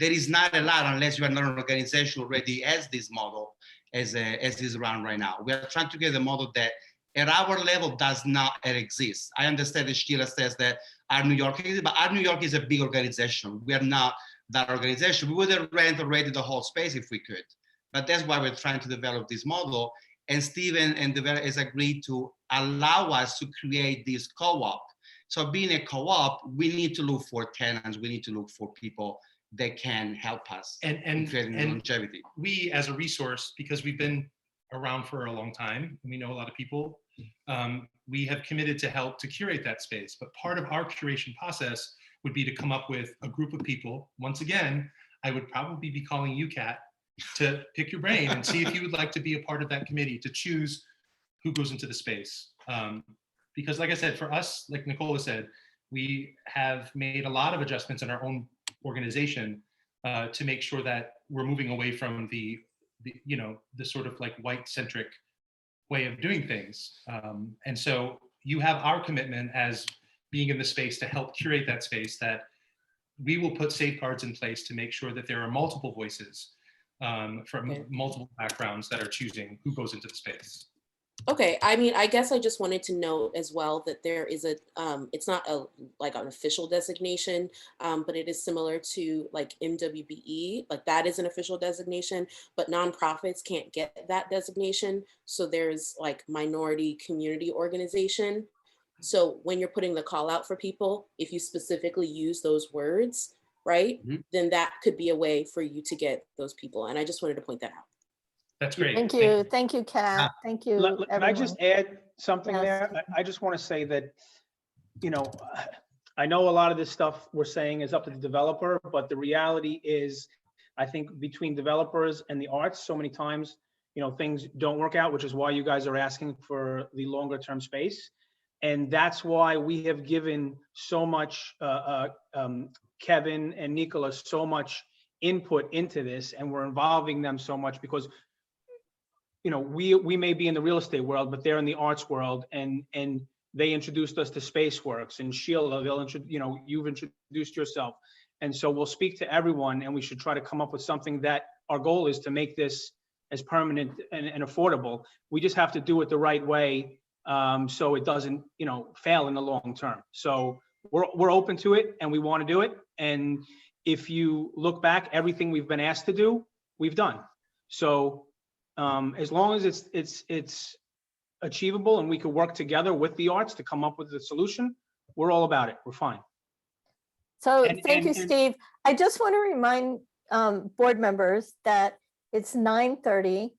a lot unless you are not an organization already has this model as is around right now. We are trying to get a model that at our level does not exist. I understand that Sheila says that our New York, but our New York is a big organization. We are not that organization. We would have rent already the whole space if we could. But that's why we're trying to develop this model. And Steven and developer has agreed to allow us to create this co-op. So being a co-op, we need to look for tenants. We need to look for people that can help us in creating longevity. We, as a resource, because we've been around for a long time, and we know a lot of people, we have committed to help to curate that space. But part of our curation process would be to come up with a group of people. Once again, I would probably be calling you, Kat, to pick your brain and see if you would like to be a part of that committee to choose who goes into the space. Because like I said, for us, like Nicola said, we have made a lot of adjustments in our own organization to make sure that we're moving away from the sort of like white-centric way of doing things. And so you have our commitment as being in the space to help curate that space, that we will put safeguards in place to make sure that there are multiple voices from multiple backgrounds that are choosing who goes into the space. Okay, I mean, I guess I just wanted to note as well that there is a, it's not like an official designation, but it is similar to like MWBE, like that is an official designation, but nonprofits can't get that designation. So there's like minority community organization. So when you're putting the call out for people, if you specifically use those words, right, then that could be a way for you to get those people. And I just wanted to point that out. That's great. Thank you. Thank you, Kat. Thank you, Can I just everyone. add something Yes. there? I just want to say that, you know, I know a lot of this stuff we're saying is up to the developer, but the reality is, I think between developers and the arts, so many times, you know, things don't work out, which is why you guys are asking for the longer term space. And that's why we have given so much, Kevin and Nicola, so much input into this, and we're involving them so much because, you know, we may be in the real estate world, but they're in the arts world, and they introduced us to Spaceworks, and Sheila, you know, you've introduced yourself. And so we'll speak to everyone, and we should try to come up with something that our goal is to make this as permanent and affordable. We just have to do it the right way, so it doesn't, you know, fail in the long term. So we're open to it, and we want to do it. And if you look back, everything we've been asked to do, we've done. So as long as it's achievable and we can work together with the arts to come up with a solution, we're all about it. We're fine. So thank you, Steve. I just want to remind board members that it's 9:30.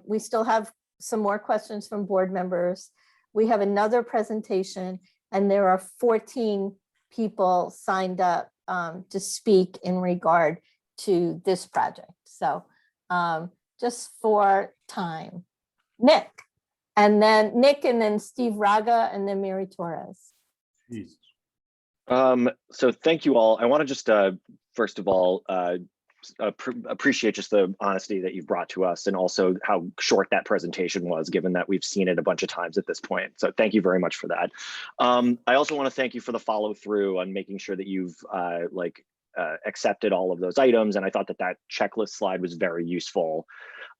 We still have some more questions from board members. We have another presentation, and there are 14 people signed up to speak in regard to this project. So just for time, Nick, and then Steve Raga, and then Mary Torres. So thank you all. I want to just first of all appreciate just the honesty that you've brought to us, and also how short that presentation was, given that we've seen it a bunch of times at this point. So thank you very much for that. I also want to thank you for the follow through on making sure that you've accepted all of those items, and I thought that checklist slide was very useful.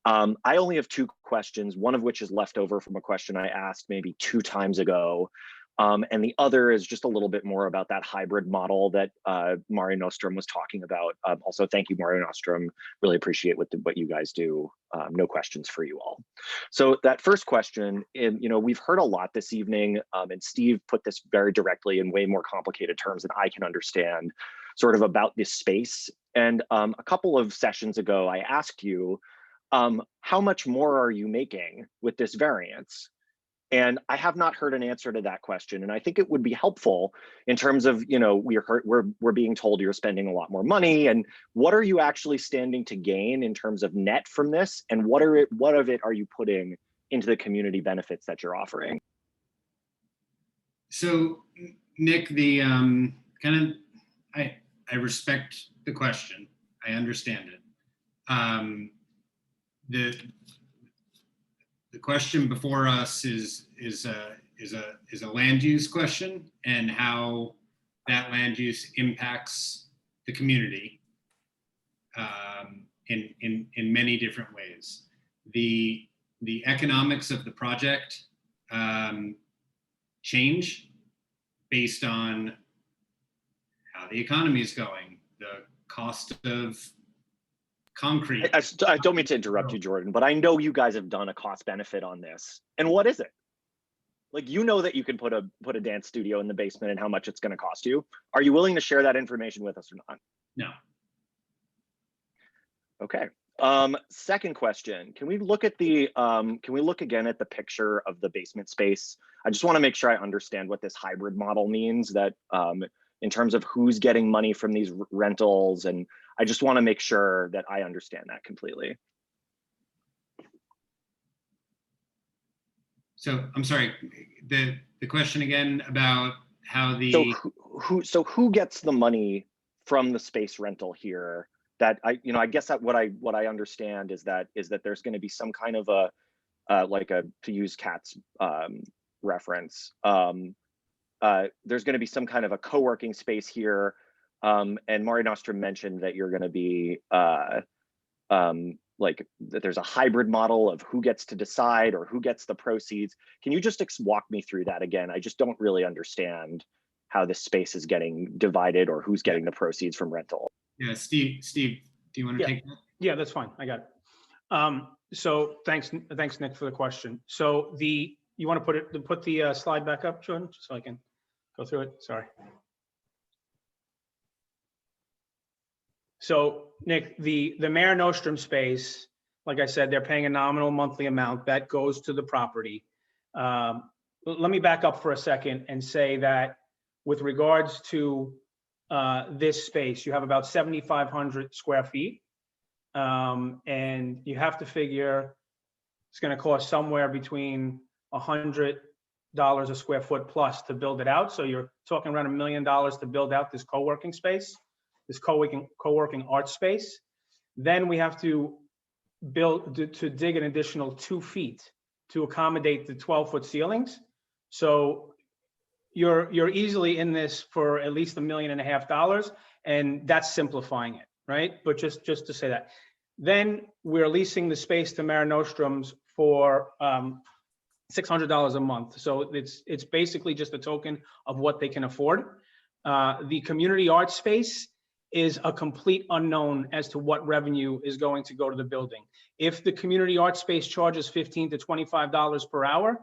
I only have 2 questions, one of which is left over from a question I asked maybe 2 times ago. And the other is just a little bit more about that hybrid model that Mare Nostrum was talking about. Also, thank you, Mare Nostrum. Really appreciate what you guys do. No questions for you all. So that first question, you know, we've heard a lot this evening, and Steve put this very directly in way more complicated terms than I can understand, sort of about this space. And a couple of sessions ago, I asked you, how much more are you making with this variance? And I have not heard an answer to that question. And I think it would be helpful in terms of, you know, we're being told you're spending a lot more money, and what are you actually standing to gain in terms of net from this? And what of it are you putting into the community benefits that you're offering? So Nick, I respect the question. I understand it. the question before us is a land use question, and how that land use impacts the community in many different ways. The economics of the project change based on how the economy is going, the cost of concrete. I don't mean to interrupt you, Jordan, but I know you guys have done a cost benefit on this. And what is it? Like, you know that you can put a dance studio in the basement and how much it's going to cost you. Are you willing to share that information with us or not? No. Okay. Second question, can we look again at the picture of the basement space? I just want to make sure I understand what this hybrid model means, that in terms of who's getting money from these rentals, and I just want to make sure that I understand that completely. So I'm sorry, the question again about how the so who gets the money from the space rental here? That I guess that what I understand is that there's going to be some kind of a to use Kat's reference, there's going to be some kind of a co-working space here, and Mare Nostrum mentioned that you're going to be like that there's a hybrid model of who gets to decide or who gets the proceeds. Can you just walk me through that again? I just don't really understand how this space is getting divided or who's getting the proceeds from rental. Yeah, Steve, do you want to take that? Yeah, that's fine. I got it. So thanks, Nick, for the question. So you want to put the slide back up, Jordan, just so I can go through it. Sorry. So Nick, the Mare Nostrum space, like I said, they're paying a nominal monthly amount that goes to the property. Let me back up for a second and say that with regards to this space, you have about 7,500 square feet. And you have to figure it's going to cost somewhere between $100 a square foot plus to build it out. So you're talking around $1 million to build out this co-working space, this co-working art space. Then we have to dig an additional 2 feet to accommodate the 12-foot ceilings. So you're easily in this for at least $1.5 million, and that's simplifying it, right? But just to say that. Then we're leasing the space to Mare Nostrums for $600 a month. So it's basically just a token of what they can afford. The community art space is a complete unknown as to what revenue is going to go to the building. If the community art space charges $15 to $25 per hour,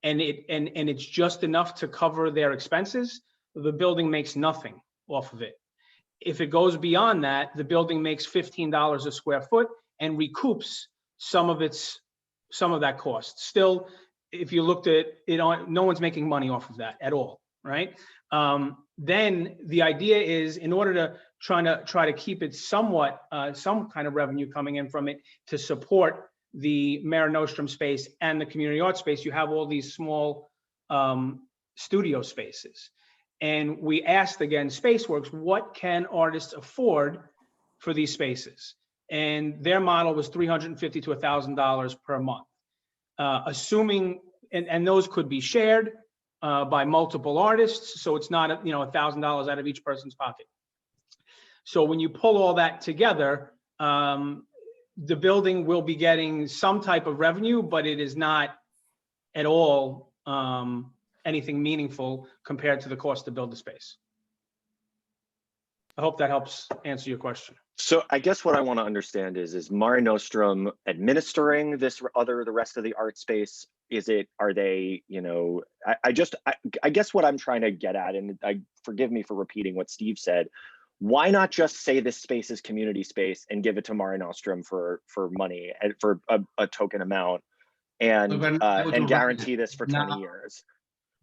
and it's just enough to cover their expenses, the building makes nothing off of it. If it goes beyond that, the building makes $15 a square foot and recoups some of that cost. Still, if you looked at it, no one's making money off of that at all, right? Then the idea is, in order to try to keep it somewhat some kind of revenue coming in from it to support the Mare Nostrum space and the community art space, you have all these small studio spaces. And we asked, again, Spaceworks, what can artists afford for these spaces? And their model was $350 to $1,000 per month. Assuming, and those could be shared by multiple artists, so it's not $1,000 out of each person's pocket. So when you pull all that together, the building will be getting some type of revenue, but it is not at all anything meaningful compared to the cost to build the space. I hope that helps answer your question. So I guess what I want to understand is Mare Nostrum administering the rest of the art space? Are they, I guess what I'm trying to get at, and forgive me for repeating what Steve said, why not just say this space is community space and give it to Mare Nostrum for money and for a token amount and guarantee this for 20 years?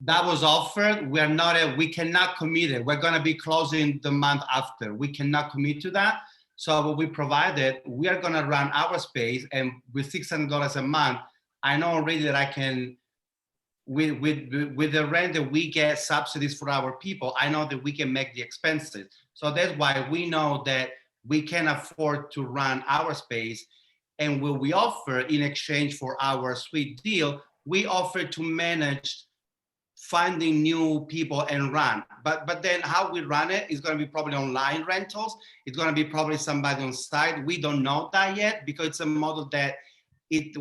That was offered. We cannot commit it. We're going to be closing the month after. We cannot commit to that. So what we provided, we are going to run our space, and with $600 a month, I know already that I can, with the rent that we get subsidies for our people, I know that we can make the expenses. So that's why we know that we can afford to run our space. And what we offer in exchange for our sweet deal, we offer to manage finding new people and run. But then how we run it is going to be probably online rentals. It's going to be probably somebody on site. We don't know that yet because it's a model that we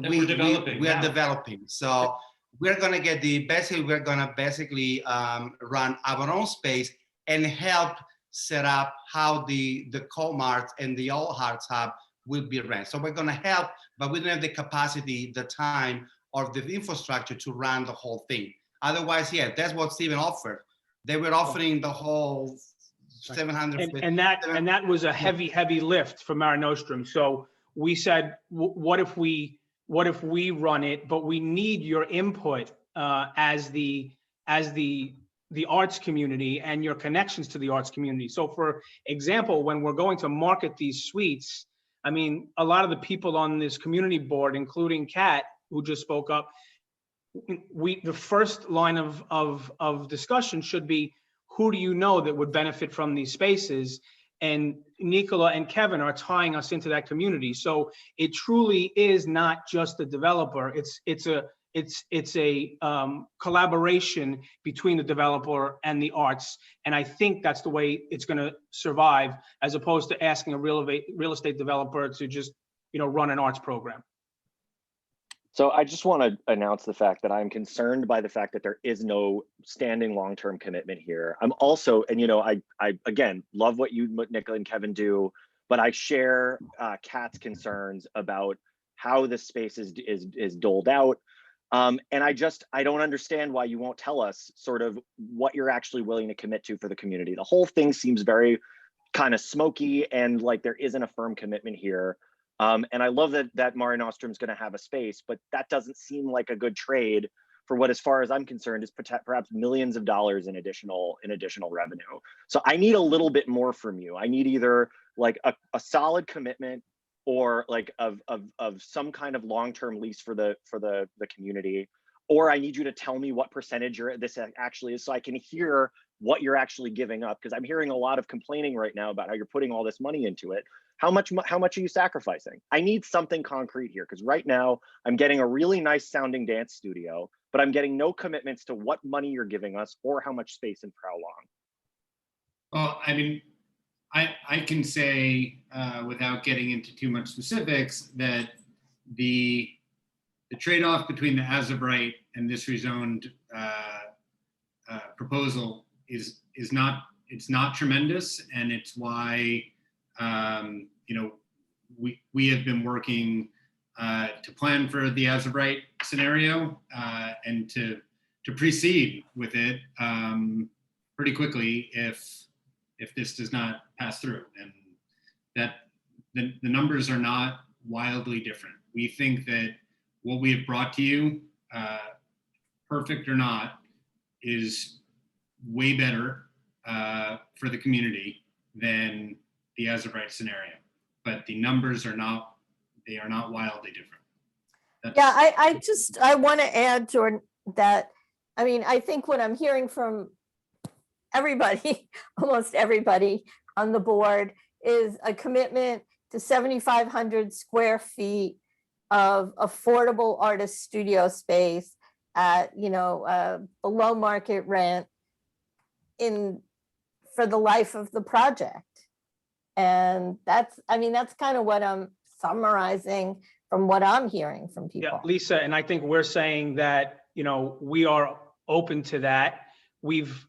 are developing. So we're going to get we're going to basically run our own space and help set up how the Colmart and the All Hearts Hub will be run. So we're going to help, but we don't have the capacity, the time, or the infrastructure to run the whole thing. Otherwise, yeah, that's what Steven offered. They were offering the whole 700. And that was a heavy lift for Mare Nostrum. So we said, what if we run it? But we need your input as the arts community and your connections to the arts community. So for example, when we're going to market these suites, I mean, a lot of the people on this community board, including Kat, who just spoke up, the first line of discussion should be, who do you know that would benefit from these spaces? And Nicola and Kevin are tying us into that community. So it truly is not just the developer. It's a collaboration between the developer and the arts. And I think that's the way it's going to survive, as opposed to asking a real estate developer to just, run an arts program. So I just want to announce the fact that I'm concerned by the fact that there is no standing long-term commitment here. I'm also, and I again love what Nicola and Kevin do, but I share Kat's concerns about how this space is doled out. And I don't understand why you won't tell us sort of what you're actually willing to commit to for the community. The whole thing seems very kind of smoky and like there isn't a firm commitment here. And I love that Mare Nostrum is going to have a space, but that doesn't seem like a good trade for what, as far as I'm concerned, is perhaps millions of dollars in additional revenue. So I need a little bit more from you. I need either like a solid commitment or like of some kind of long-term lease for the community, or I need you to tell me what percentage this actually is, so I can hear what you're actually giving up, because I'm hearing a lot of complaining right now about how you're putting all this money into it. How much are you sacrificing? I need something concrete here, because right now I'm getting a really nice sounding dance studio, but I'm getting no commitments to what money you're giving us or how much space and for how long. Well, I mean, I can say without getting into too much specifics that the trade-off between the as of right and this rezoned proposal is not tremendous, and it's why we have been working to plan for the as of right scenario and to proceed with it pretty quickly if this does not pass through. And that the numbers are not wildly different. We think that what we have brought to you, perfect or not, is way better for the community than the as of right scenario. But the numbers are not wildly different. Yeah, I want to add, Jordan, that, I mean, I think what I'm hearing from everybody, almost everybody on the board, is a commitment to 7,500 square feet of affordable artist studio space at, below market rent for the life of the project. And that's kind of what I'm summarizing from what I'm hearing from people. Yeah, Lisa, and I think we're saying that, we are open to that. We've,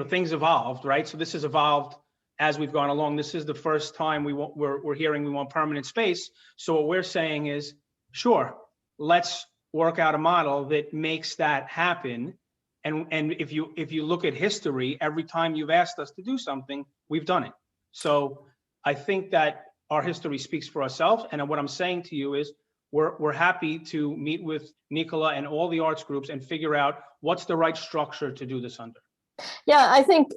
things evolved, right? So this has evolved as we've gone along. This is the first time we're hearing we want permanent space. So what we're saying is, sure, let's work out a model that makes that happen. And if you look at history, every time you've asked us to do something, we've done it. So I think that our history speaks for ourselves. And what I'm saying to you is we're happy to meet with Nicola and all the arts groups and figure out what's the right structure to do this under. Yeah, I think,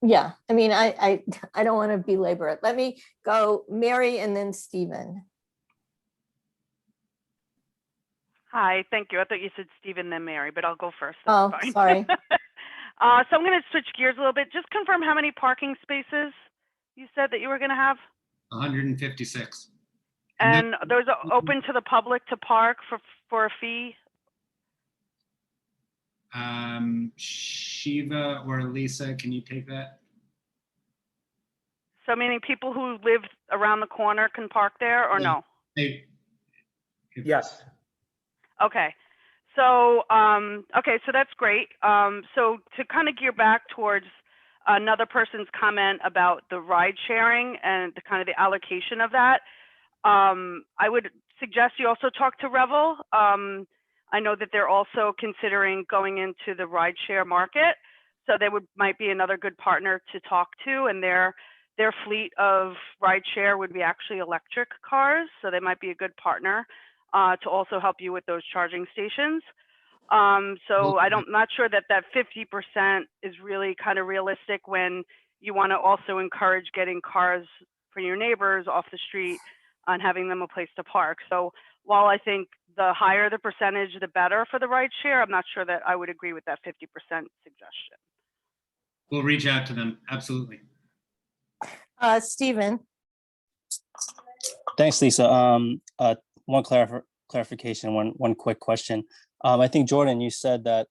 yeah, I mean, I don't want to belabor it. Let me go Mary and then Stephen. Hi, thank you. I thought you said Stephen then Mary, but I'll go first. Oh, That's fine. sorry. So I'm going to switch gears a little bit. Just confirm how many parking spaces you said that you were going to have? 156. And those are open to the public to park for a fee? Shiva or Lisa, can you take that? So meaning people who live around the corner can park there or no? Yes. Okay. So, so that's great. So to kind of gear back towards another person's comment about the ride sharing and the kind of the allocation of that, I would suggest you also talk to Revel. I know that they're also considering going into the ride share market. So they might be another good partner to talk to, and their fleet of ride share would be actually electric cars. So they might be a good partner to also help you with those charging stations. So I'm not sure that 50% is really kind of realistic when you want to also encourage getting cars for your neighbors off the street and having them a place to park. So while I think the higher the percentage, the better for the ride share, I'm not sure that I would agree with that 50% suggestion. We'll reach out to them. Absolutely. Stephen. Thanks, Lisa. One clarification, one quick question. I think, Jordan, you said that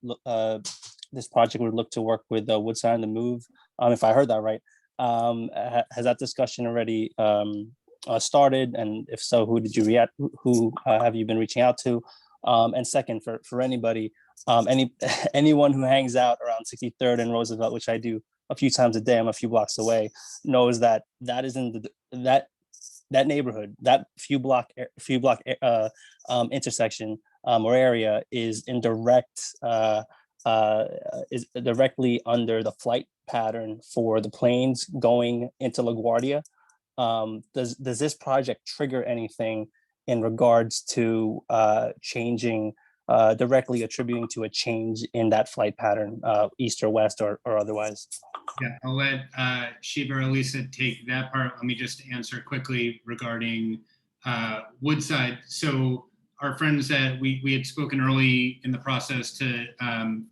this project would look to work with Woodside on the Move. If I heard that right, has that discussion already started? And if so, who did you react? Who have you been reaching out to? And second, for anybody, anyone who hangs out around 63rd and Roosevelt, which I do a few times a day, I'm a few blocks away, knows that that is in that neighborhood, that few block intersection or area is in is directly under the flight pattern for the planes going into LaGuardia. Does this project trigger anything in regards to changing, directly attributing to a change in that flight pattern, east or west or otherwise? Yeah, I'll let Shiva or Lisa take that part. Let me just answer quickly regarding Woodside. So our friends that we had spoken early in the process to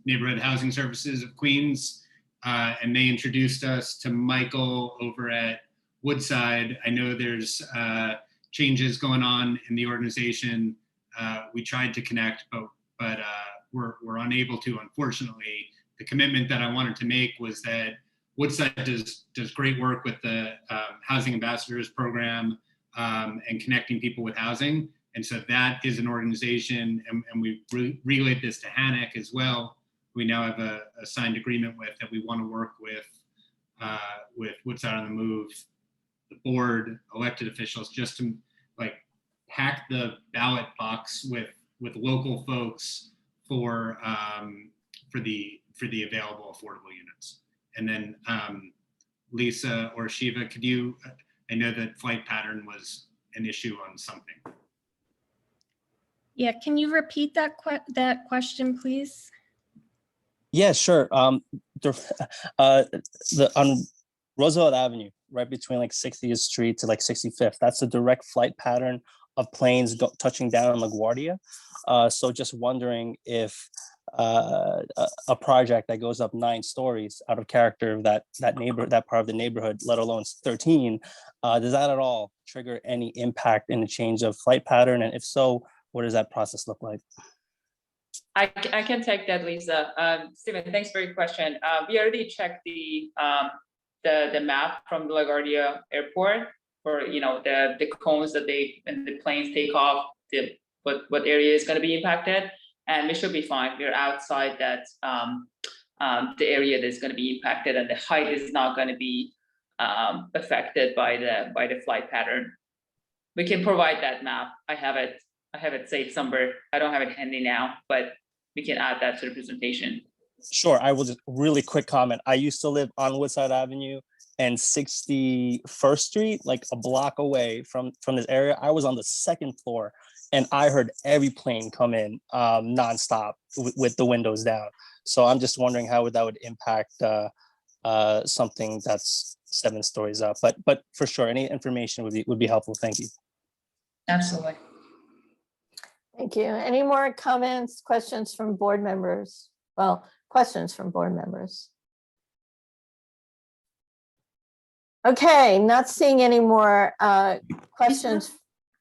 Neighborhood Housing Services of Queens, and they introduced us to Michael over at Woodside. I know there's changes going on in the organization. We tried to connect, but we're unable to, unfortunately. The commitment that I wanted to make was that Woodside does great work with the Housing Ambassadors Program and connecting people with housing. And so that is an organization, and we relayed this to HANAC as well. We now have a signed agreement with that we want to work with Woodside on the Move, the board, elected officials, just to like pack the ballot box with local folks for the available affordable units. And then Lisa or Shiva, could you, I know that flight pattern was an issue on something. Yeah, can you repeat that question, please? Yeah, sure. On Roosevelt Avenue, right between like 60th Street to like 65th, that's a direct flight pattern of planes touching down on LaGuardia. So just wondering if a project that goes up 9 stories out of character of that part of the neighborhood, let alone 13, does that at all trigger any impact in the change of flight pattern? And if so, what does that process look like? I can take that, Lisa. Stephen, thanks for your question. We already checked the map from the LaGuardia Airport for the cones that when the planes take off, what area is going to be impacted, and we should be fine. We're outside that the area that's going to be impacted, and the height is not going to be affected by the flight pattern. We can provide that map. I have it saved somewhere. I don't have it handy now, but we can add that to the presentation. Sure, I will just really quick comment. I used to live on Woodside Avenue and 61st Street, like a block away from this area. I was on the 2nd floor and I heard every plane come in nonstop with the windows down. So I'm just wondering how that would impact something that's 7 stories up. But for sure, any information would be helpful. Thank you. Absolutely. Thank you. Any more comments, questions from board members? Well, questions from board members? Okay, not seeing any more questions.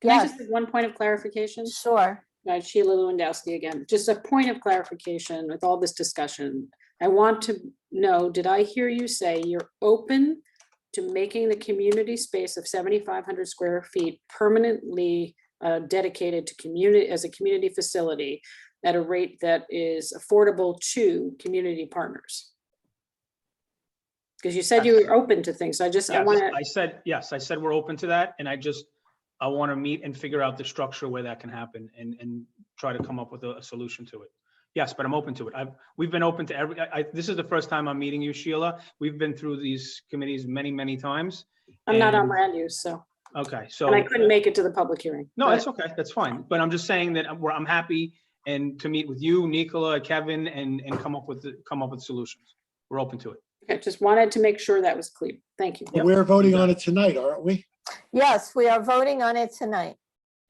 Can I Yes, just have one point of clarification? sure. Sheila Lewandowski again. Just a point of clarification with all this discussion. I want to know, did I hear you say you're open to making the community space of 7,500 square feet permanently dedicated to community, as a community facility at a rate that is affordable to community partners? Because you said you were open to things. So I Yes, want to. I said, yes, I said we're open to that. And I want to meet and figure out the structure where that can happen and try to come up with a solution to it. Yes, but I'm open to it. We've been open to this is the first time I'm meeting you, Sheila. We've been through these committees many, many times. I'm not on and- land use, so. Okay, so. And I couldn't make it to the public hearing. No, but- that's okay. That's fine. But I'm just saying that I'm happy and to meet with you, Nicola, Kevin, and come up with solutions. We're open to it. Okay, just wanted to make sure that was clear. Thank you. We're voting on it tonight, aren't we? Yes, we are voting on it tonight.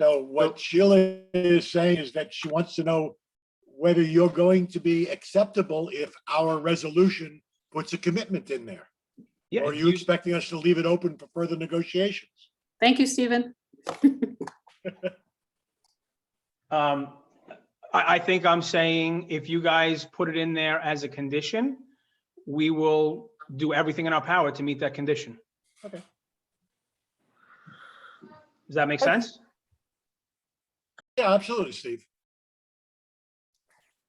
So what Sheila is saying is that she wants to know whether you're going to be acceptable if our resolution puts a commitment in there. Yeah, Or are you expecting us to leave it open for further negotiations? Thank you, Stephen. I think I'm saying if you guys put it in there as a condition, we will do everything in our power to meet that condition. Okay. Does that make sense? Yeah, absolutely, Steve.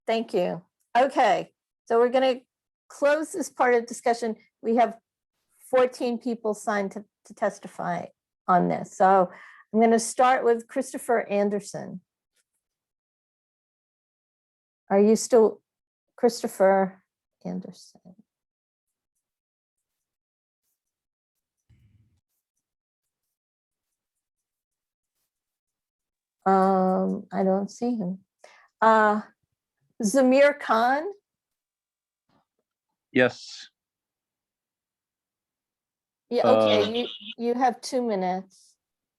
Thank you. Okay, so we're going to close this part of discussion. We have 14 people signed to testify on this. So I'm going to start with Christopher Anderson. Are you still Christopher Anderson? I don't see him. Zamir Khan? Yes. Yeah, okay, you have 2 minutes.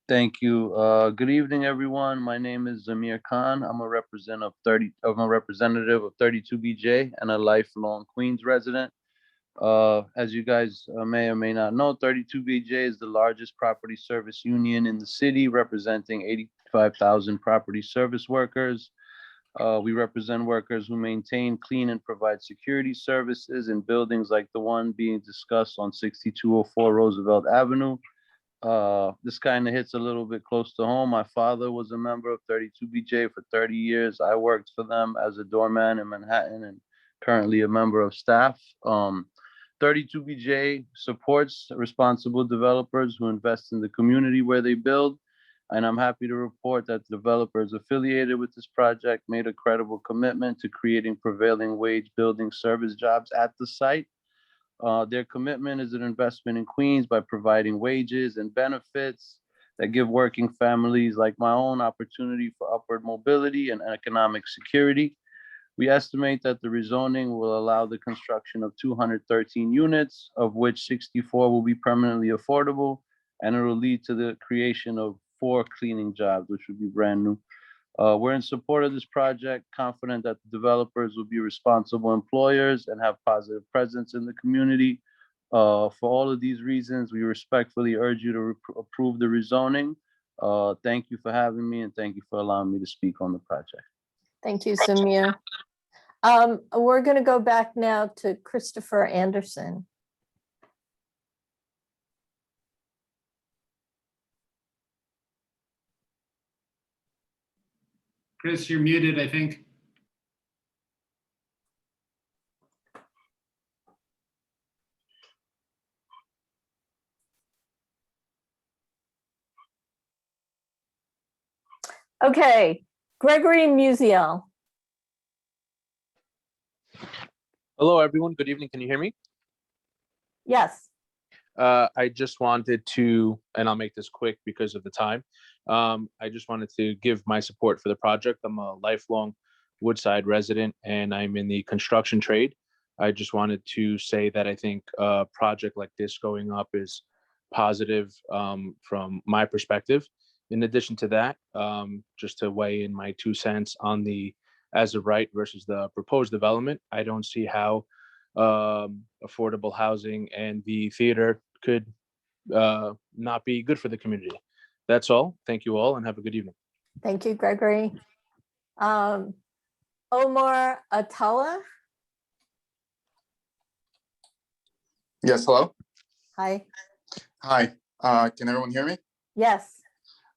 Thank you. Good evening, everyone. My name is Zamir Khan. I'm a representative of 32BJ and a lifelong Queens resident. As you guys may or may not know, 32BJ is the largest property service union in the city, representing 85,000 property service workers. We represent workers who maintain, clean, and provide security services in buildings like the one being discussed on 6204 Roosevelt Avenue. This kind of hits a little bit close to home. My father was a member of 32BJ for 30 years. I worked for them as a doorman in Manhattan and currently a member of staff. 32BJ supports responsible developers who invest in the community where they build. And I'm happy to report that developers affiliated with this project made a credible commitment to creating prevailing wage building service jobs at the site. Their commitment is an investment in Queens by providing wages and benefits that give working families like my own opportunity for upward mobility and economic security. We estimate that the rezoning will allow the construction of 213 units, of which 64 will be permanently affordable, and it will lead to the creation of 4 cleaning jobs, which would be brand new. We're in support of this project, confident that the developers will be responsible employers and have positive presence in the community. For all of these reasons, we respectfully urge you to approve the rezoning. Thank you for having me, and thank you for allowing me to speak on the project. Thank you, Samir. We're going to go back now to Christopher Anderson. Chris, you're muted, I think. Okay, Gregory Musiel. Hello, everyone. Good evening. Can you hear me? Yes. I just wanted to, and I'll make this quick because of the time. I just wanted to give my support for the project. I'm a lifelong Woodside resident and I'm in the construction trade. I just wanted to say that I think a project like this going up is positive from my perspective. In addition to that, just to weigh in my 2 cents on the as of right versus the proposed development, I don't see how affordable housing and the theater could not be good for the community. That's all. Thank you all and have a good evening. Thank you, Gregory. Omar Atala. Yes, hello. Hi. Hi, can everyone hear me? Yes.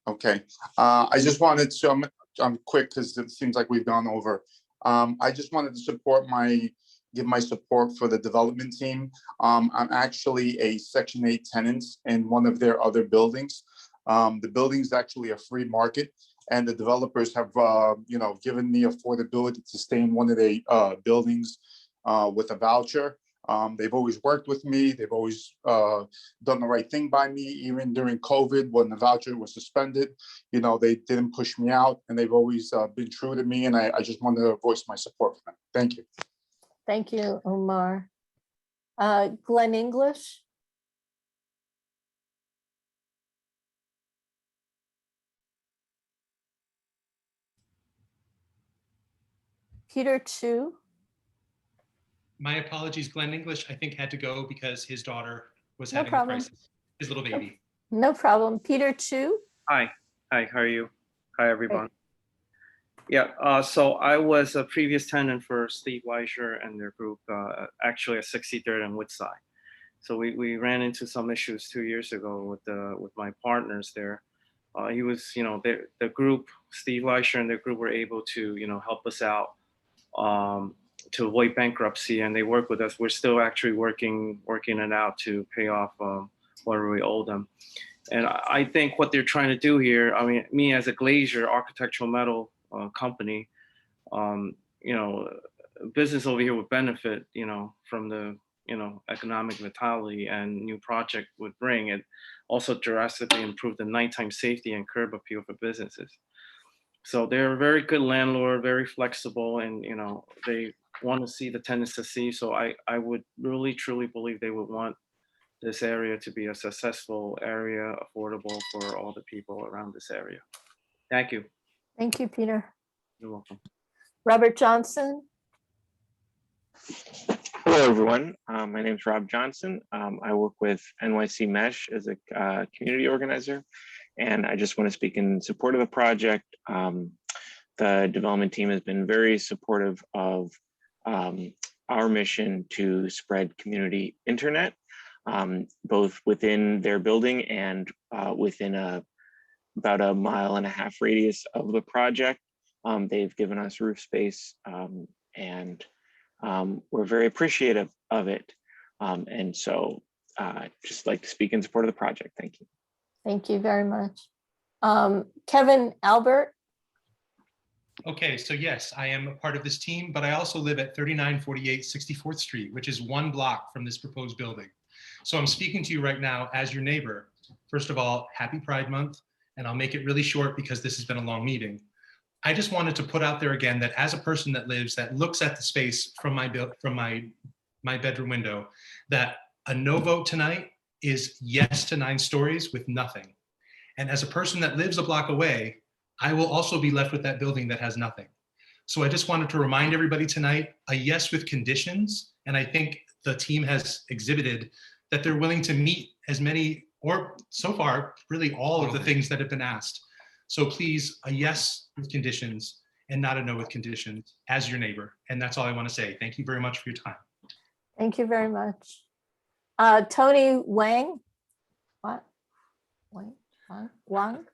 Okay, I just wanted to, I'm quick because it seems like we've gone over. I just wanted to give my support for the development team. I'm actually a Section 8 tenant in one of their other buildings. The building is actually a free market, and the developers have, given me affordability to stay in one of the buildings with a voucher. They've always worked with me. They've always done the right thing by me, even during COVID when the voucher was suspended. They didn't push me out, and they've always been true to me. And I just wanted to voice my support for them. Thank you. Thank you, Omar. Glenn English. Peter Chu. My apologies, Glenn English, I think had to go because his daughter was No having problem. a crisis, his little baby. No problem. Peter Chu. Hi, how are you? Hi, everyone. Yeah, so I was a previous tenant for Steve Leisure and their group, actually at 63rd and Woodside. So we ran into some issues 2 years ago with my partners there. He was, the group, Steve Leisure and their group were able to, help us out to avoid bankruptcy, and they work with us. We're still actually working it out to pay off whatever we owe them. And I think what they're trying to do here, I mean, me as a glazier, architectural metal company, business over here would benefit, from the, economic vitality and new project would bring. It also drastically improve the nighttime safety and curb appeal for businesses. So they're a very good landlord, very flexible, and, they want to see the tenants succeed. So I would really, truly believe they would want this area to be a successful area, affordable for all the people around this area. Thank you. Thank you, Peter. You're welcome. Robert Johnson. Hello, everyone. My name is Rob Johnson. I work with NYC Mesh as a community organizer, and I just want to speak in support of the project. The development team has been very supportive of our mission to spread community internet, both within their building and within about a 1.5 mile radius of the project. They've given us roof space, and we're very appreciative of it. And so just like to speak in support of the project. Thank you. Thank you very much. Kevin Albert. Okay, so yes, I am a part of this team, but I also live at 3948 64th Street, which is 1 block from this proposed building. So I'm speaking to you right now as your neighbor. First of all, happy Pride Month, and I'll make it really short because this has been a long meeting. I just wanted to put out there again that as a person that looks at the space from my bedroom window, that a no vote tonight is yes to 9 stories with nothing. And as a person that lives a block away, I will also be left with that building that has nothing. So I just wanted to remind everybody tonight, a yes with conditions. And I think the team has exhibited that they're willing to meet as many, or so far, really all of the things that have been asked. So please, a yes with conditions and not a no with conditions as your neighbor. And that's all I want to say. Thank you very much for your time. Thank you very much. Tony Wang. What? Wang?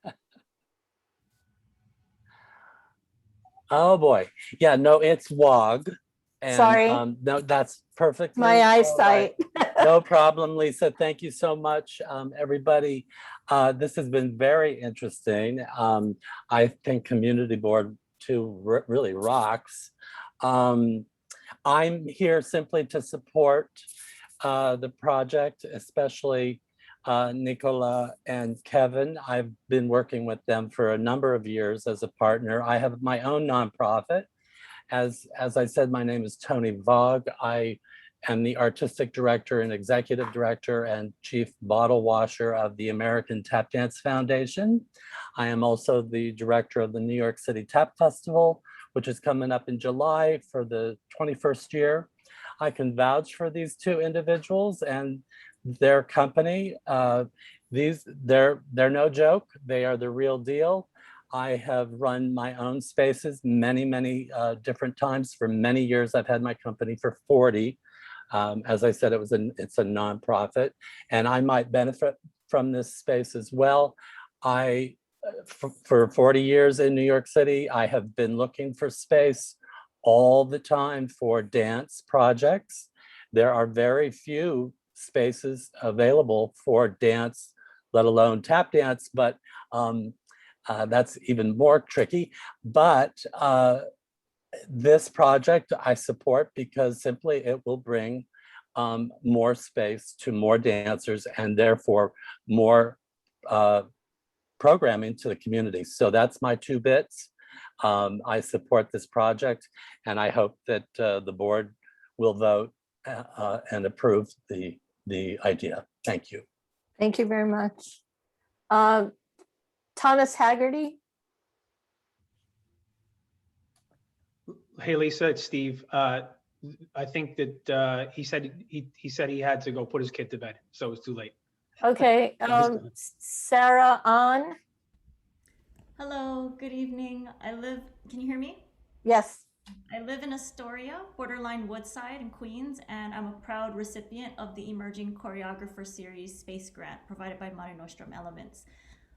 Oh boy. Yeah, no, it's WOG. And, sorry. No, that's perfect. My eyesight. No problem, Lisa. Thank you so much, everybody. This has been very interesting. I think Community Board 2 really rocks. I'm here simply to support the project, especially Nicola and Kevin. I've been working with them for a number of years as a partner. I have my own nonprofit. As I said, my name is Tony Vogue. I am the artistic director and executive director and chief bottle washer of the American Tap Dance Foundation. I am also the director of the New York City Tap Festival, which is coming up in July for the 21st year. I can vouch for these two individuals and their company. They're no joke. They are the real deal. I have run my own spaces many different times for many years. I've had my company for 40. As I said, it's a nonprofit, and I might benefit from this space as well. For 40 years in New York City, I have been looking for space all the time for dance projects. There are very few spaces available for dance, let alone tap dance, but that's even more tricky. But this project I support because simply it will bring more space to more dancers and therefore more programming to the community. So that's my 2 bits. I support this project, and I hope that the board will vote and approve the idea. Thank you. Thank you very much. Thomas Haggerty. Hey, Lisa, it's Steve. I think that he said he had to go put his kid to bed, so it's too late. Okay, Sarah on. Hello, good evening. Can you hear me? Yes. I live in Astoria, borderline Woodside in Queens, and I'm a proud recipient of the Emerging Choreographer Series Space Grant provided by Mare Nostrum Elements.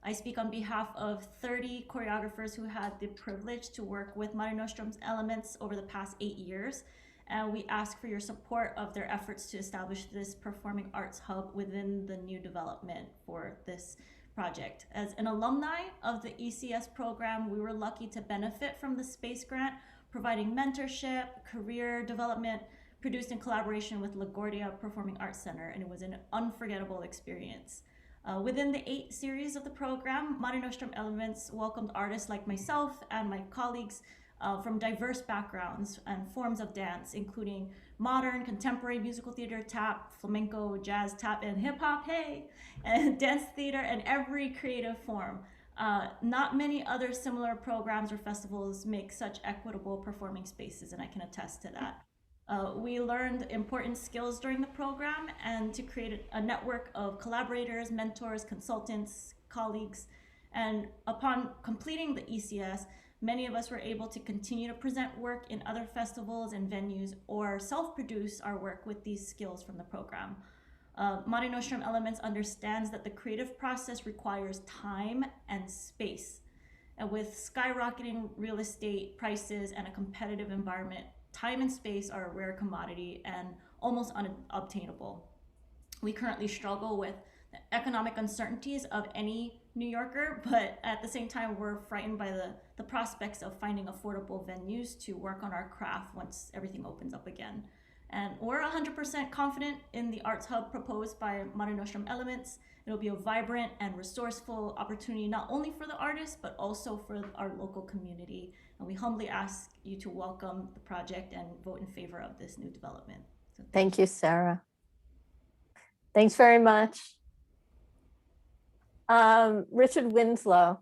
I speak on behalf of 30 choreographers who had the privilege to work with Mare Nostrum's Elements over the past 8 years. And we ask for your support of their efforts to establish this performing arts hub within the new development for this project. As an alumni of the ECS program, we were lucky to benefit from the Space Grant, providing mentorship, career development, produced in collaboration with LaGuardia Performing Arts Center, and it was an unforgettable experience. Within the 8 series of the program, Mare Nostrum Elements welcomed artists like myself and my colleagues from diverse backgrounds and forms of dance, including modern, contemporary musical theater, tap, flamenco, jazz, tap, and hip hop, hey, and dance theater, and every creative form. Not many other similar programs or festivals make such equitable performing spaces, and I can attest to that. We learned important skills during the program and to create a network of collaborators, mentors, consultants, colleagues. And upon completing the ECS, many of us were able to continue to present work in other festivals and venues or self-produce our work with these skills from the program. Mare Nostrum Elements understands that the creative process requires time and space. And with skyrocketing real estate prices and a competitive environment, time and space are a rare commodity and almost unobtainable. We currently struggle with the economic uncertainties of any New Yorker, but at the same time, we're frightened by the prospects of finding affordable venues to work on our craft once everything opens up again. And we're 100% confident in the Arts Hub proposed by Mare Nostrum Elements. It'll be a vibrant and resourceful opportunity, not only for the artists, but also for our local community. And we humbly ask you to welcome the project and vote in favor of this new development. So Thank you, Sarah. Thanks very much. Richard Winslow.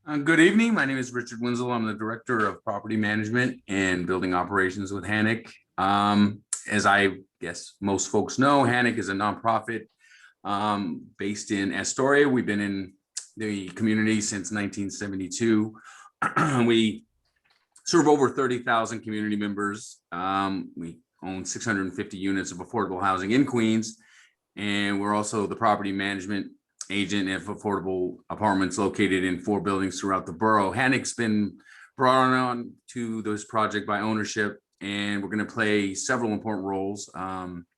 Good evening. My name is Richard Winslow. I'm the Director of Property Management and Building Operations with HANIC. As I guess most folks know, HANIC is a nonprofit based in Astoria. We've been in the community since 1972. We serve over 30,000 community members. We own 650 units of affordable housing in Queens, and we're also the property management agent of affordable apartments located in 4 buildings throughout the borough. HANIC's been brought on to this project by ownership, and we're going to play several important roles.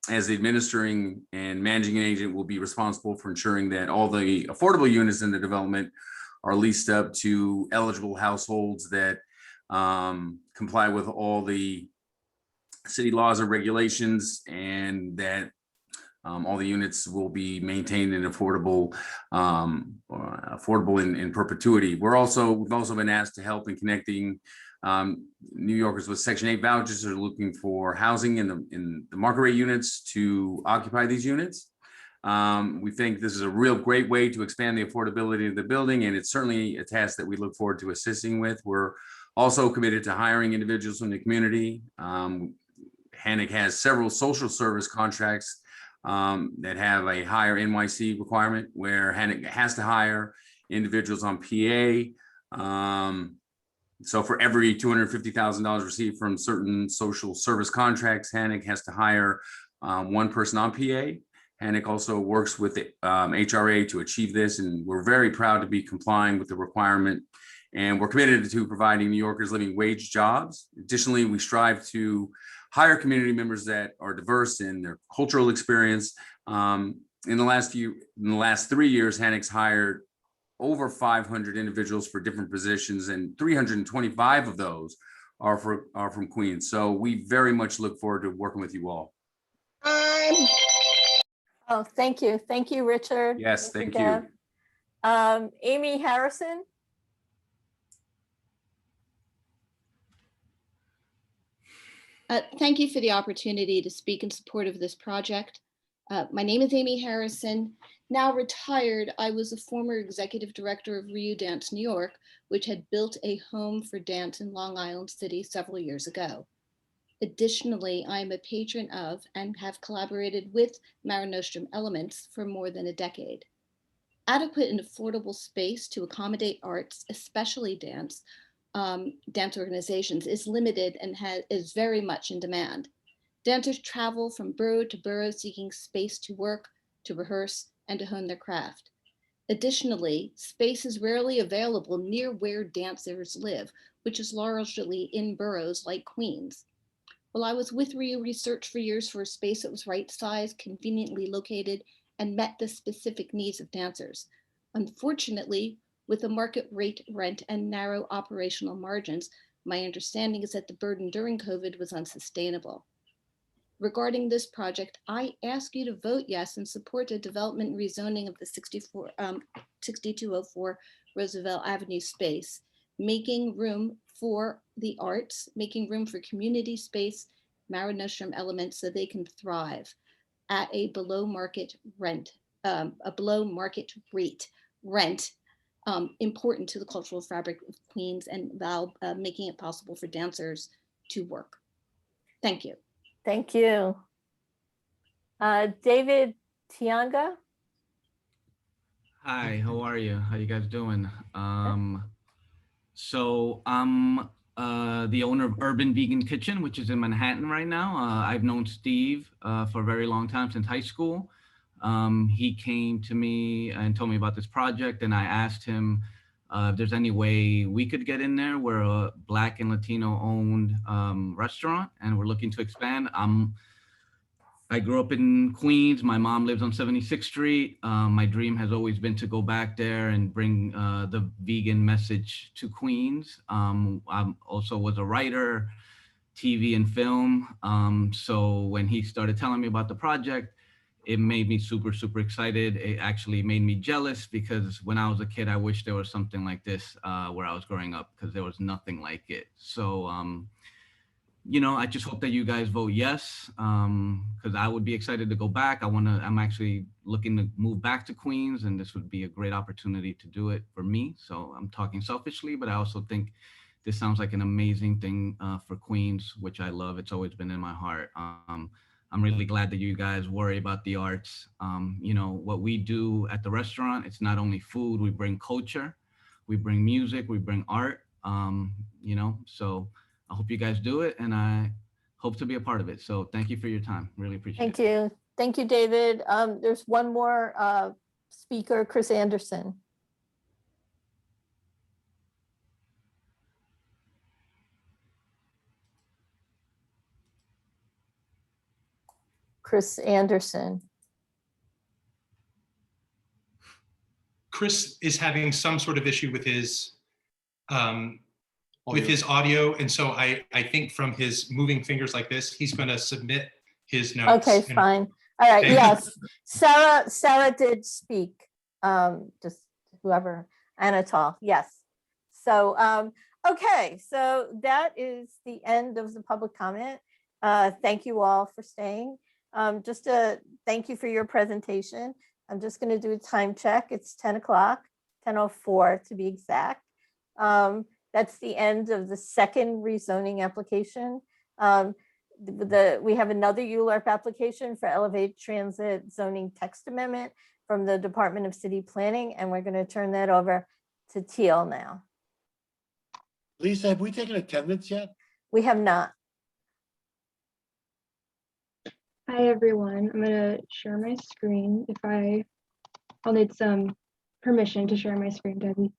As the administering and managing agent, we'll be responsible for ensuring that all the affordable units in the development are leased up to eligible households that comply with all the city laws and regulations, and that all the units will be maintained and affordable in perpetuity. We've also been asked to help in connecting New Yorkers with Section 8 vouchers who are looking for housing in the market rate units to occupy these units. We think this is a real great way to expand the affordability of the building, and it's certainly a task that we look forward to assisting with. We're Also committed to hiring individuals from the community. HANIC has several social service contracts that have a higher NYC requirement where HANIC has to hire individuals on PA. So for every $250,000 received from certain social service contracts, HANIC has to hire one person on PA. HANIC also works with the HRA to achieve this, and we're very proud to be complying with the requirement. And we're committed to providing New Yorkers living wage jobs. Additionally, we strive to hire community members that are diverse in their cultural experience. In the last 3 years, HANIC's hired over 500 individuals for different positions, and 325 of those are from Queens. So we very much look forward to working with you all. Oh, thank you. Thank you, Richard. Yes, thank you. Deb. Amy Harrison. Thank you for the opportunity to speak in support of this project. My name is Amy Harrison. Now retired, I was a former executive director of Ryu Dance New York, which had built a home for dance in Long Island City several years ago. Additionally, I am a patron of and have collaborated with Mare Nostrum Elements for more than a decade. Adequate and affordable space to accommodate arts, especially dance organizations, is limited and is very much in demand. Dancers travel from borough to borough seeking space to work, to rehearse, and to hone their craft. Additionally, space is rarely available near where dancers live, which is largely in boroughs like Queens. While I was with Ryu Research for years for a space that was right sized, conveniently located, and met the specific needs of dancers. Unfortunately, with a market rate rent and narrow operational margins, my understanding is that the burden during COVID was unsustainable. Regarding this project, I ask you to vote yes and support the development and rezoning of the 6204 Roosevelt Avenue space, making room for the arts, making room for community space, Mare Nostrum elements so they can thrive at a below market rate, rent, important to the cultural fabric of Queens and making it possible for dancers to work. Thank you. Thank you. David Tianga. Hi, how are you? How you guys doing? So I'm the owner of Urban Vegan Kitchen, which is in Manhattan right now. I've known Steve for a very long time, since high school. He came to me and told me about this project, and I asked him if there's any way we could get in there. We're a Black and Latino owned restaurant, and we're looking to expand. I grew up in Queens. My mom lives on 76th Street. My dream has always been to go back there and bring the vegan message to Queens. I also was a writer, TV and film. So when he started telling me about the project, it made me super, super excited. It actually made me jealous, because when I was a kid, I wish there was something like this where I was growing up, because there was nothing like it. So, you know, I just hope that you guys vote yes, because I would be excited to go back. I'm actually looking to move back to Queens, and this would be a great opportunity to do it for me. So I'm talking selfishly, but I also think this sounds like an amazing thing for Queens, which I love. It's always been in my heart. I'm really glad that you guys worry about the arts. You know, what we do at the restaurant, it's not only food, we bring culture, we bring music, we bring art, you know, so I hope you guys do it, and I hope to be a part of it. So thank you for your time. Really appreciate it. Thank you. Thank you, David. There's one more speaker, Chris Anderson. Chris Anderson. Chris is having some sort of issue with his audio, and so I think from his moving fingers like this, he's going to submit his notes. Okay, fine. All right. Yes, Sarah did speak. Just whoever, Anatol. Yes. So okay, so that is the end of the public comment. Thank you all for staying. Just to thank you for your presentation. I'm just going to do a time check. It's 10 o'clock, 10:04 to be exact. that's the end of the second rezoning application. We have another ULURP application for elevated transit zoning text amendment from the Department of City Planning, and we're going to turn that over to Teal now. Lisa, have we taken attendance yet? We have not. Hi, everyone. I'm going to share my screen. I'll need some permission to share my screen, Debbie.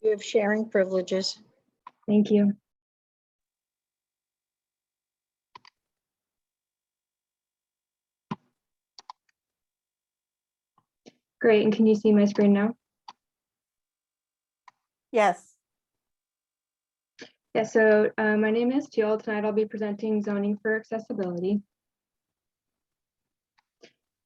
You have sharing privileges. Thank you. Great. And can you see my screen now? Yes. Yeah, so my name is Teal. Tonight I'll be presenting zoning for accessibility.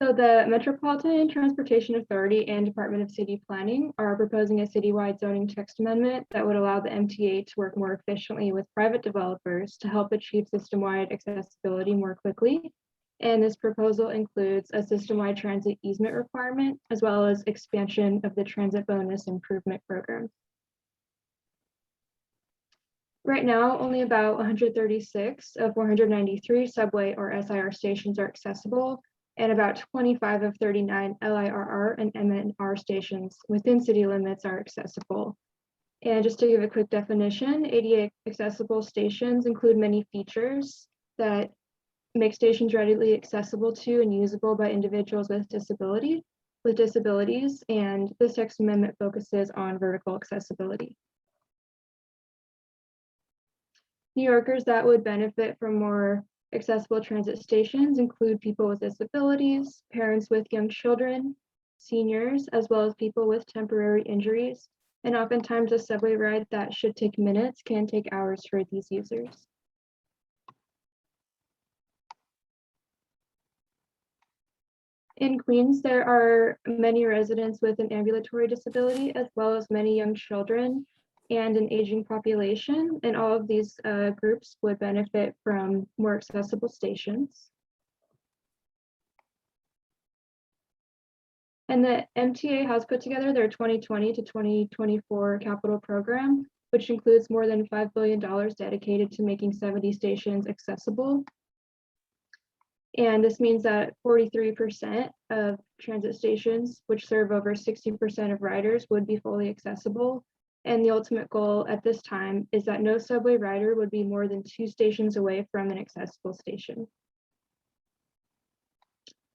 So the Metropolitan Transportation Authority and Department of City Planning are proposing a citywide zoning text amendment that would allow the MTA to work more efficiently with private developers to help achieve system-wide accessibility more quickly. And this proposal includes a system-wide transit easement requirement, as well as expansion of the transit bonus improvement program. Right now, only about 136 of 493 subway or SIR stations are accessible, and about 25 of 39 LIRR and MNR stations within city limits are accessible. And just to give a quick definition, ADA accessible stations include many features that make stations readily accessible to and usable by individuals with disabilities, and this text amendment focuses on vertical accessibility. New Yorkers that would benefit from more accessible transit stations include people with disabilities, parents with young children, seniors, as well as people with temporary injuries. And oftentimes a subway ride that should take minutes can take hours for these users. In Queens, there are many residents with an ambulatory disability, as well as many young children and an aging population, and all of these groups would benefit from more accessible stations. And the MTA has put together their 2020 to 2024 capital program, which includes more than $5 billion dedicated to making 70 stations accessible. And this means that 43% of transit stations, which serve over 60% of riders, would be fully accessible. And the ultimate goal at this time is that no subway rider would be more than 2 stations away from an accessible station.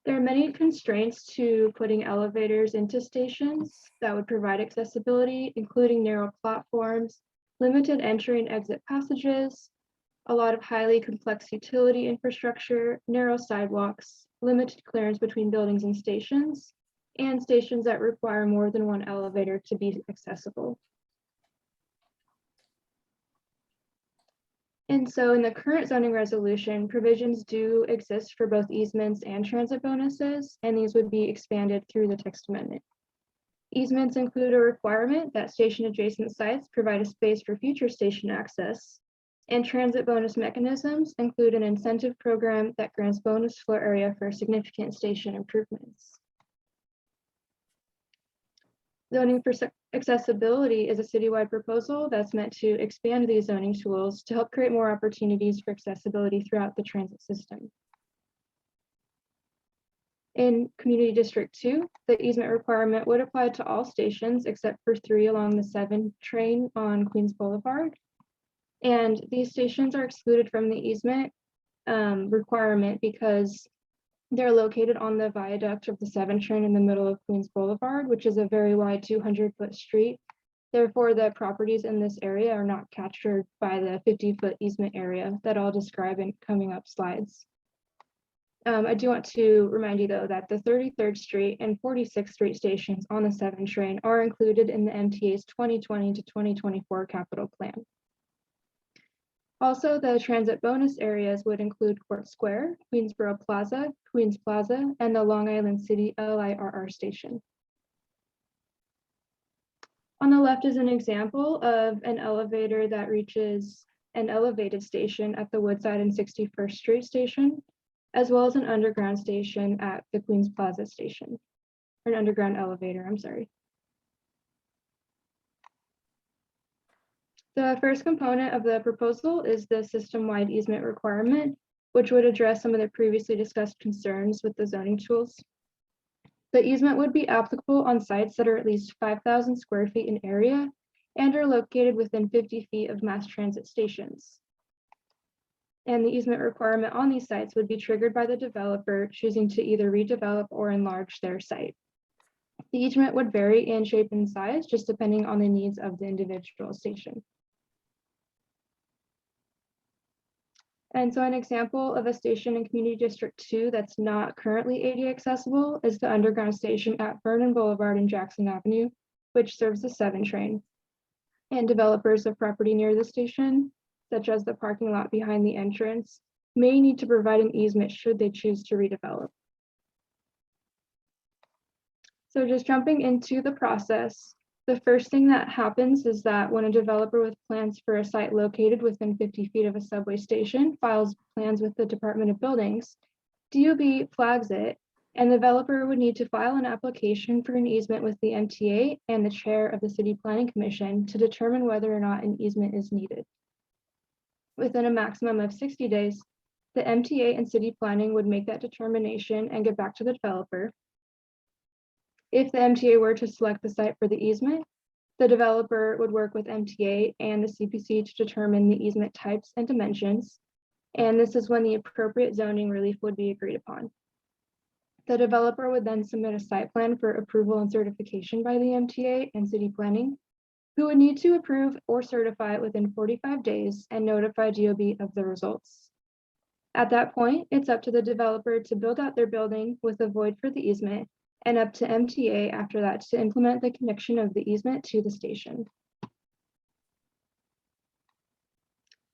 There are many constraints to putting elevators into stations that would provide accessibility, including narrow platforms, limited entry and exit passages, a lot of highly complex utility infrastructure, narrow sidewalks, limited clearance between buildings and stations that require more than one elevator to be accessible. And so in the current zoning resolution, provisions do exist for both easements and transit bonuses, and these would be expanded through the text amendment. Easements include a requirement that station adjacent sites provide a space for future station access, and transit bonus mechanisms include an incentive program that grants bonus floor area for significant station improvements. Zoning for accessibility is a citywide proposal that's meant to expand these zoning tools to help create more opportunities for accessibility throughout the transit system. In Community District 2, the easement requirement would apply to all stations except for 3 along the 7 train on Queens Boulevard. And these stations are excluded from the easement requirement because they're located on the viaduct of the 7 train in the middle of Queens Boulevard, which is a very wide 200-foot street. Therefore, the properties in this area are not captured by the 50-foot easement area that I'll describe in coming up slides. I do want to remind you, though, that the 33rd Street and 46th Street stations on the 7 train are included in the MTA's 2020 to 2024 capital plan. Also, the transit bonus areas would include Court Square, Queensboro Plaza, Queens Plaza, and the Long Island City LIRR station. On the left is an example of an elevator that reaches an elevated station at the Woodside and 61st Street station, as well as an underground station at the Queens Plaza station, or an underground elevator, I'm sorry. The first component of the proposal is the system-wide easement requirement, which would address some of the previously discussed concerns with the zoning tools. The easement would be applicable on sites that are at least 5,000 square feet in area and are located within 50 feet of mass transit stations. And the easement requirement on these sites would be triggered by the developer choosing to either redevelop or enlarge their site. The easement would vary in shape and size, just depending on the needs of the individual station. And so an example of a station in Community District 2 that's not currently ADA accessible is the underground station at Vernon Boulevard and Jackson Avenue, which serves the 7 train. And developers of property near the station, such as the parking lot behind the entrance, may need to provide an easement should they choose to redevelop. So just jumping into the process, the first thing that happens is that when a developer with plans for a site located within 50 feet of a subway station files plans with the Department of Buildings, DOB flags it, and the developer would need to file an application for an easement with the MTA and the chair of the City Planning Commission to determine whether or not an easement is needed. Within a maximum of 60 days, the MTA and City Planning would make that determination and get back to the developer. If the MTA were to select the site for the easement, the developer would work with MTA and the CPC to determine the easement types and dimensions, and this is when the appropriate zoning relief would be agreed upon. The developer would then submit a site plan for approval and certification by the MTA and City Planning, who would need to approve or certify it within 45 days and notify DOB of the results. At that point, it's up to the developer to build out their building with a void for the easement, and up to MTA after that to implement the connection of the easement to the station.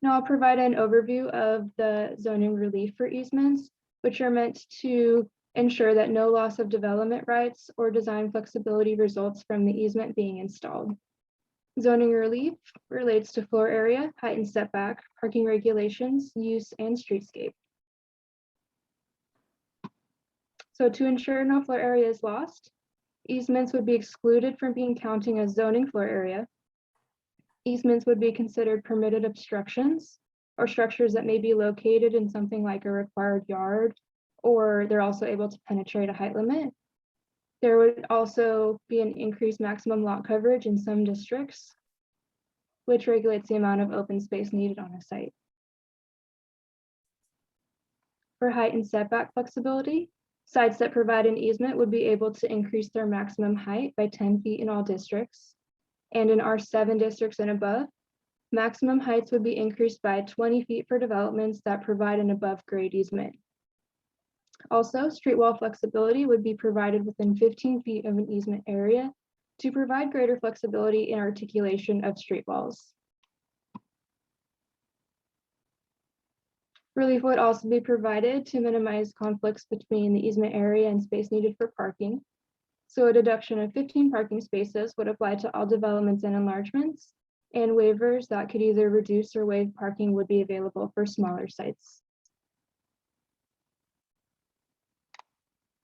Now I'll provide an overview of the zoning relief for easements, which are meant to ensure that no loss of development rights or design flexibility results from the easement being installed. Zoning relief relates to floor area, height and setback, parking regulations, use, and streetscape. So to ensure no floor area is lost, easements would be excluded from being counting as zoning floor area. Easements would be considered permitted obstructions or structures that may be located in something like a required yard, or they're also able to penetrate a height limit. There would also be an increased maximum lot coverage in some districts, which regulates the amount of open space needed on a site. For height and setback flexibility, sites that provide an easement would be able to increase their maximum height by 10 feet in all districts. And in R7 districts and above, maximum heights would be increased by 20 feet for developments that provide an above grade easement. Also, street wall flexibility would be provided within 15 feet of an easement area to provide greater flexibility in articulation of street walls. Relief would also be provided to minimize conflicts between the easement area and space needed for parking. So a deduction of 15 parking spaces would apply to all developments and enlargements, and waivers that could either reduce or waive parking would be available for smaller sites.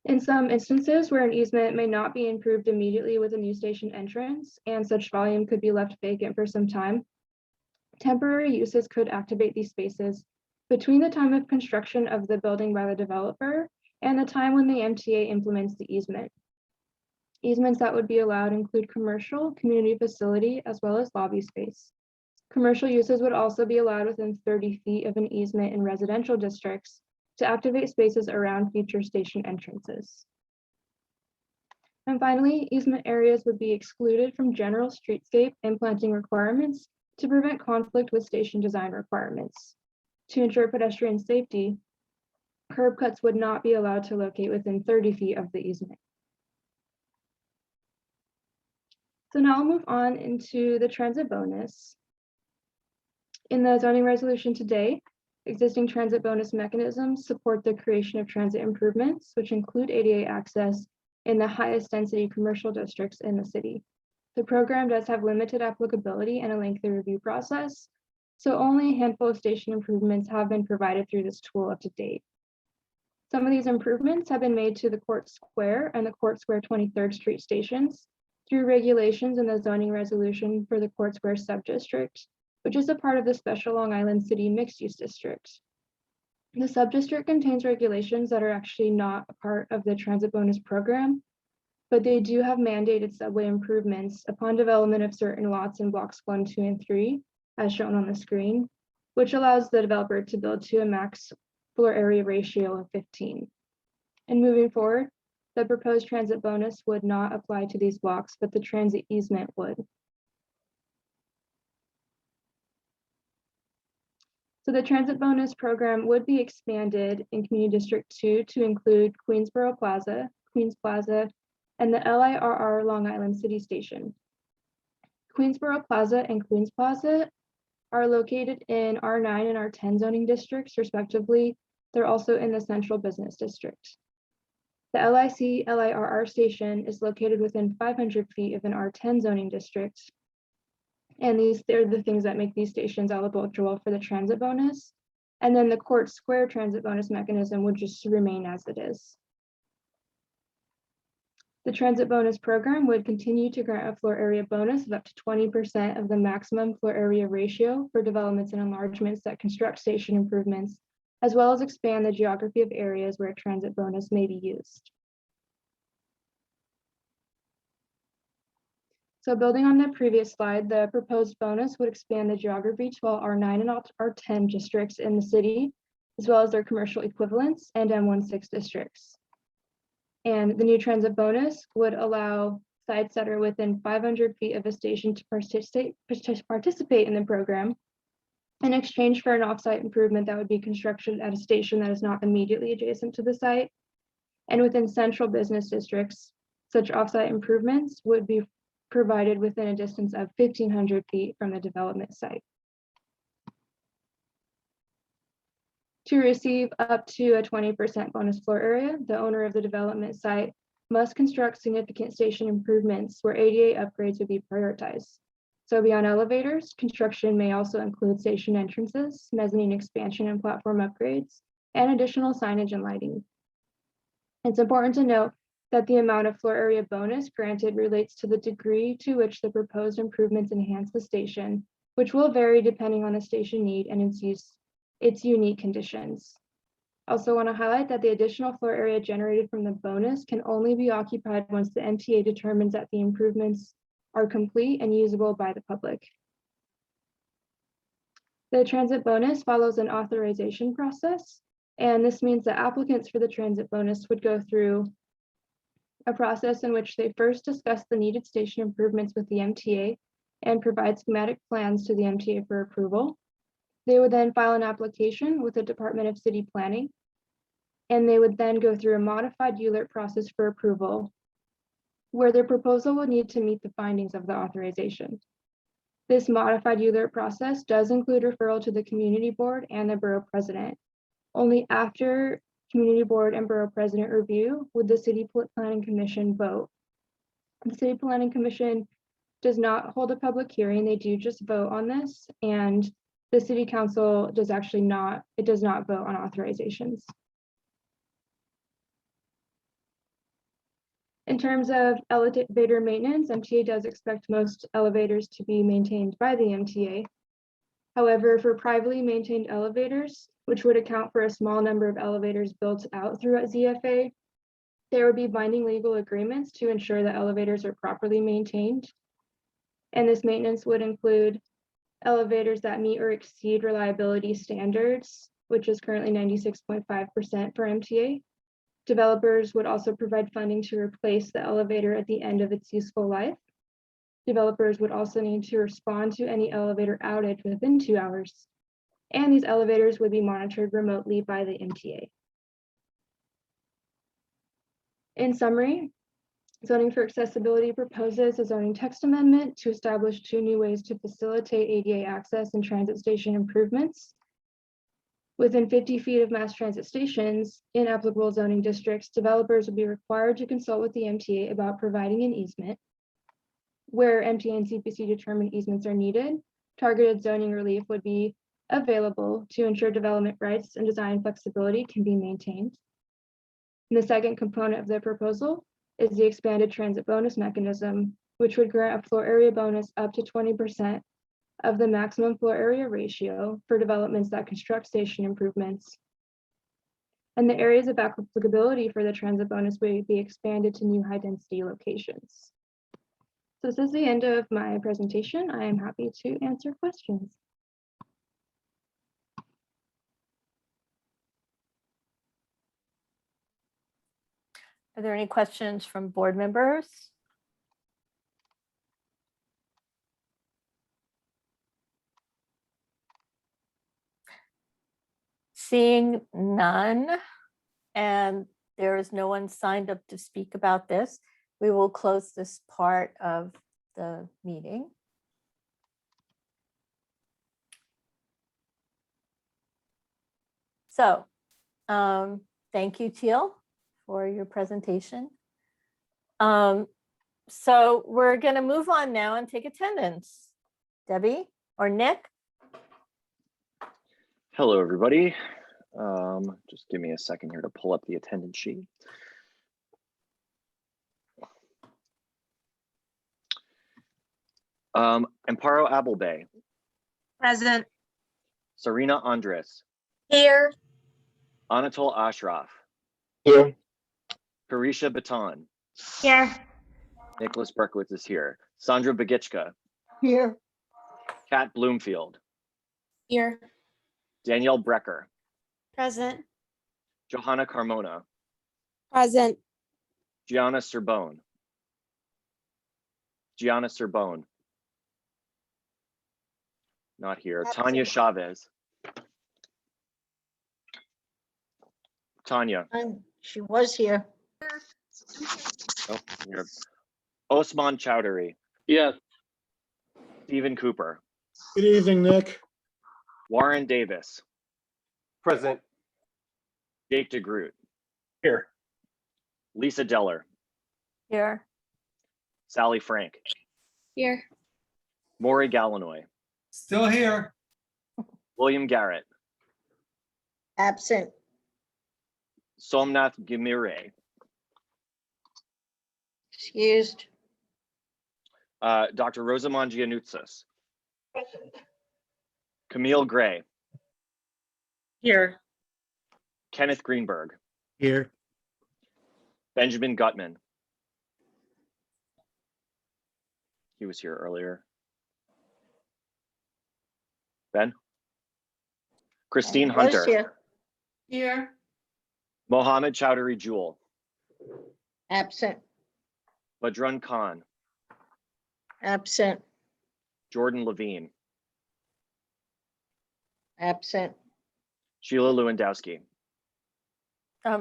In some instances where an easement may not be improved immediately with a new station entrance, and such volume could be left vacant for some time, temporary uses could activate these spaces between the time of construction of the building by the developer and the time when the MTA implements the easement. Easements that would be allowed include commercial, community facility, as well as lobby space. Commercial uses would also be allowed within 30 feet of an easement in residential districts to activate spaces around future station entrances. And finally, easement areas would be excluded from general streetscape and planting requirements to prevent conflict with station design requirements. To ensure pedestrian safety, curb cuts would not be allowed to locate within 30 feet of the easement. So now I'll move on into the transit bonus. In the zoning resolution today, existing transit bonus mechanisms support the creation of transit improvements, which include ADA access in the highest density commercial districts in the city. The program does have limited applicability and a lengthy review process, So only a handful of station improvements have been provided through this tool up to date. Some of these improvements have been made to the Court Square and the Court Square 23rd Street stations through regulations in the zoning resolution for the Court Square subdistrict, which is a part of the Special Long Island City Mixed Use District. The subdistrict contains regulations that are actually not a part of the transit bonus program, but they do have mandated subway improvements upon development of certain lots in blocks 1, 2, and 3, as shown on the screen, which allows the developer to build to a max floor area ratio of 15. And moving forward, the proposed transit bonus would not apply to these blocks, but the transit easement would. So the transit bonus program would be expanded in Community District 2 to include Queensboro Plaza, Queens Plaza, and the LIRR Long Island City Station. Queensboro Plaza and Queens Plaza are located in R9 and R10 zoning districts, respectively. They're also in the Central Business District. The LIRR station is located within 500 feet of an R10 zoning district. And they're the things that make these stations eligible for the transit bonus. And then the Court Square transit bonus mechanism would just remain as it is. The transit bonus program would continue to grant a floor area bonus of up to 20% of the maximum floor area ratio for developments and enlargements that construct station improvements, as well as expand the geography of areas where a transit bonus may be used. So building on the previous slide, the proposed bonus would expand the geography to all R9 and R10 districts in the city, as well as their commercial equivalents and M16 districts. And the new transit bonus would allow sites that are within 500 feet of a station to participate in the program in exchange for an offsite improvement that would be constructed at a station that is not immediately adjacent to the site. And within central business districts, such offsite improvements would be provided within a distance of 1,500 feet from the development site. To receive up to a 20% bonus floor area, the owner of the development site must construct significant station improvements where ADA upgrades would be prioritized. So beyond elevators, construction may also include station entrances, mezzanine expansion and platform upgrades, and additional signage and lighting. It's important to note that the amount of floor area bonus granted relates to the degree to which the proposed improvements enhance the station, which will vary depending on the station need and its unique conditions. Also want to highlight that the additional floor area generated from the bonus can only be occupied once the MTA determines that the improvements are complete and usable by the public. The transit bonus follows an authorization process, and this means that applicants for the transit bonus would go through a process in which they first discuss the needed station improvements with the MTA and provide schematic plans to the MTA for approval. They would then file an application with the Department of City Planning, and they would then go through a modified ULERT process for approval, where their proposal would need to meet the findings of the authorization. This modified ULERT process does include referral to the community board and the borough president. Only after community board and borough president review would the City Planning Commission vote. The City Planning Commission does not hold a public hearing. They do just vote on this, and the City Council does not vote on authorizations. In terms of elevator maintenance, MTA does expect most elevators to be maintained by the MTA. However, for privately maintained elevators, which would account for a small number of elevators built out through ZFA, there would be binding legal agreements to ensure that elevators are properly maintained. And this maintenance would include elevators that meet or exceed reliability standards, which is currently 96.5% for MTA. Developers would also provide funding to replace the elevator at the end of its useful life. Developers would also need to respond to any elevator outage within 2 hours. And these elevators would be monitored remotely by the MTA. In summary, Zoning for Accessibility proposes a zoning text amendment to establish 2 new ways to facilitate ADA access and transit station improvements. Within 50 feet of mass transit stations in applicable zoning districts, developers will be required to consult with the MTA about providing an easement. Where MTA and CPC determine easements are needed, targeted zoning relief would be available to ensure development rights and design flexibility can be maintained. And the second component of the proposal is the expanded transit bonus mechanism, which would grant a floor area bonus up to 20% of the maximum floor area ratio for developments that construct station improvements. And the areas of applicability for the transit bonus would be expanded to new high density locations. So this is the end of my presentation. I am happy to answer questions. Are there any questions from board members? Seeing none, and there is no one signed up to speak about this, we will close this part of the meeting. So, thank you, Teal, for your presentation. So we're going to move on now and take attendance. Debbie or Nick? Hello, everybody. Just give me a second here to pull up the attendance sheet. Amparo Abelbay. Present. Serena Andres. Here. Anatol Ashraf. Here. Karisha Baton. Here. Nicholas Berkowitz is here. Sandra Bagichka. Here. Kat Bloomfield. Here. Danielle Brecker. Present. Johanna Carmona. Present. Gianna Serbone. Gianna Serbone. Not here. Tanya Chavez. Tanya. She was here. Oh, here. Osman Chowdhury. Yes. Stephen Cooper. Good evening, Nick. Warren Davis. Present. Jake DeGroot. Here. Lisa Deller. Here. Sally Frank. Here. Maury Gallinoy. Still here. William Garrett. Absent. Somnath Gimire. Excused. Dr. Rosamond Giannoutzis. Camille Gray. Here. Kenneth Greenberg. Here. Benjamin Gutman. He was here earlier. Ben? Christine Hunter. Here. Here. Mohammed Chowdhury Jewel. Absent. Badrun Khan. Absent. Jordan Levine. Absent. Sheila Lewandowski.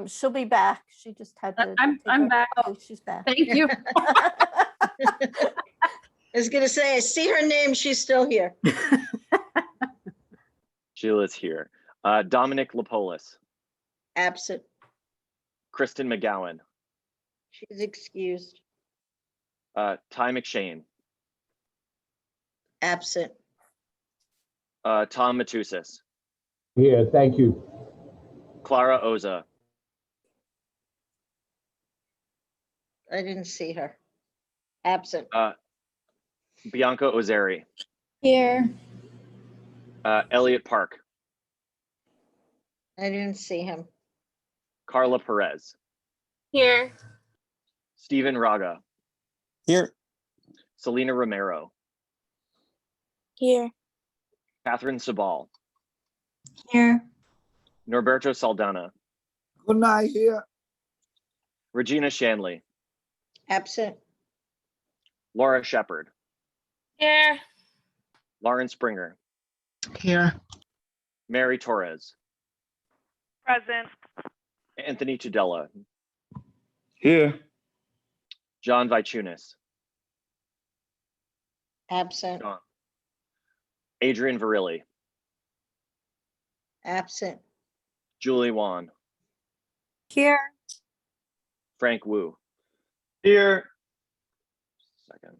She'll be back. She just had to. I'm back. Oh, she's back. Thank you. I was gonna say, I see her name. She's still here. Sheila's here. Dominic Lapolis. Absent. Kristen McGowan. She's excused. Ty McShane. Absent. Tom Matusas. Here, thank you. Clara Oza. I didn't see her. Absent. Bianca Ozeri. Here. Elliot Park. I didn't see him. Carla Perez. Here. Stephen Raga. Here. Selena Romero. Here. Catherine Sabal. Here. Norberto Saldana. Good night here. Regina Shanley. Absent. Laura Shepard. Here. Lauren Springer. Here. Mary Torres. Present. Anthony Tudela. Here. John Vichunas. Absent. Adrian Virilli. Absent. Julie Wan. Here. Frank Wu. Here. Second.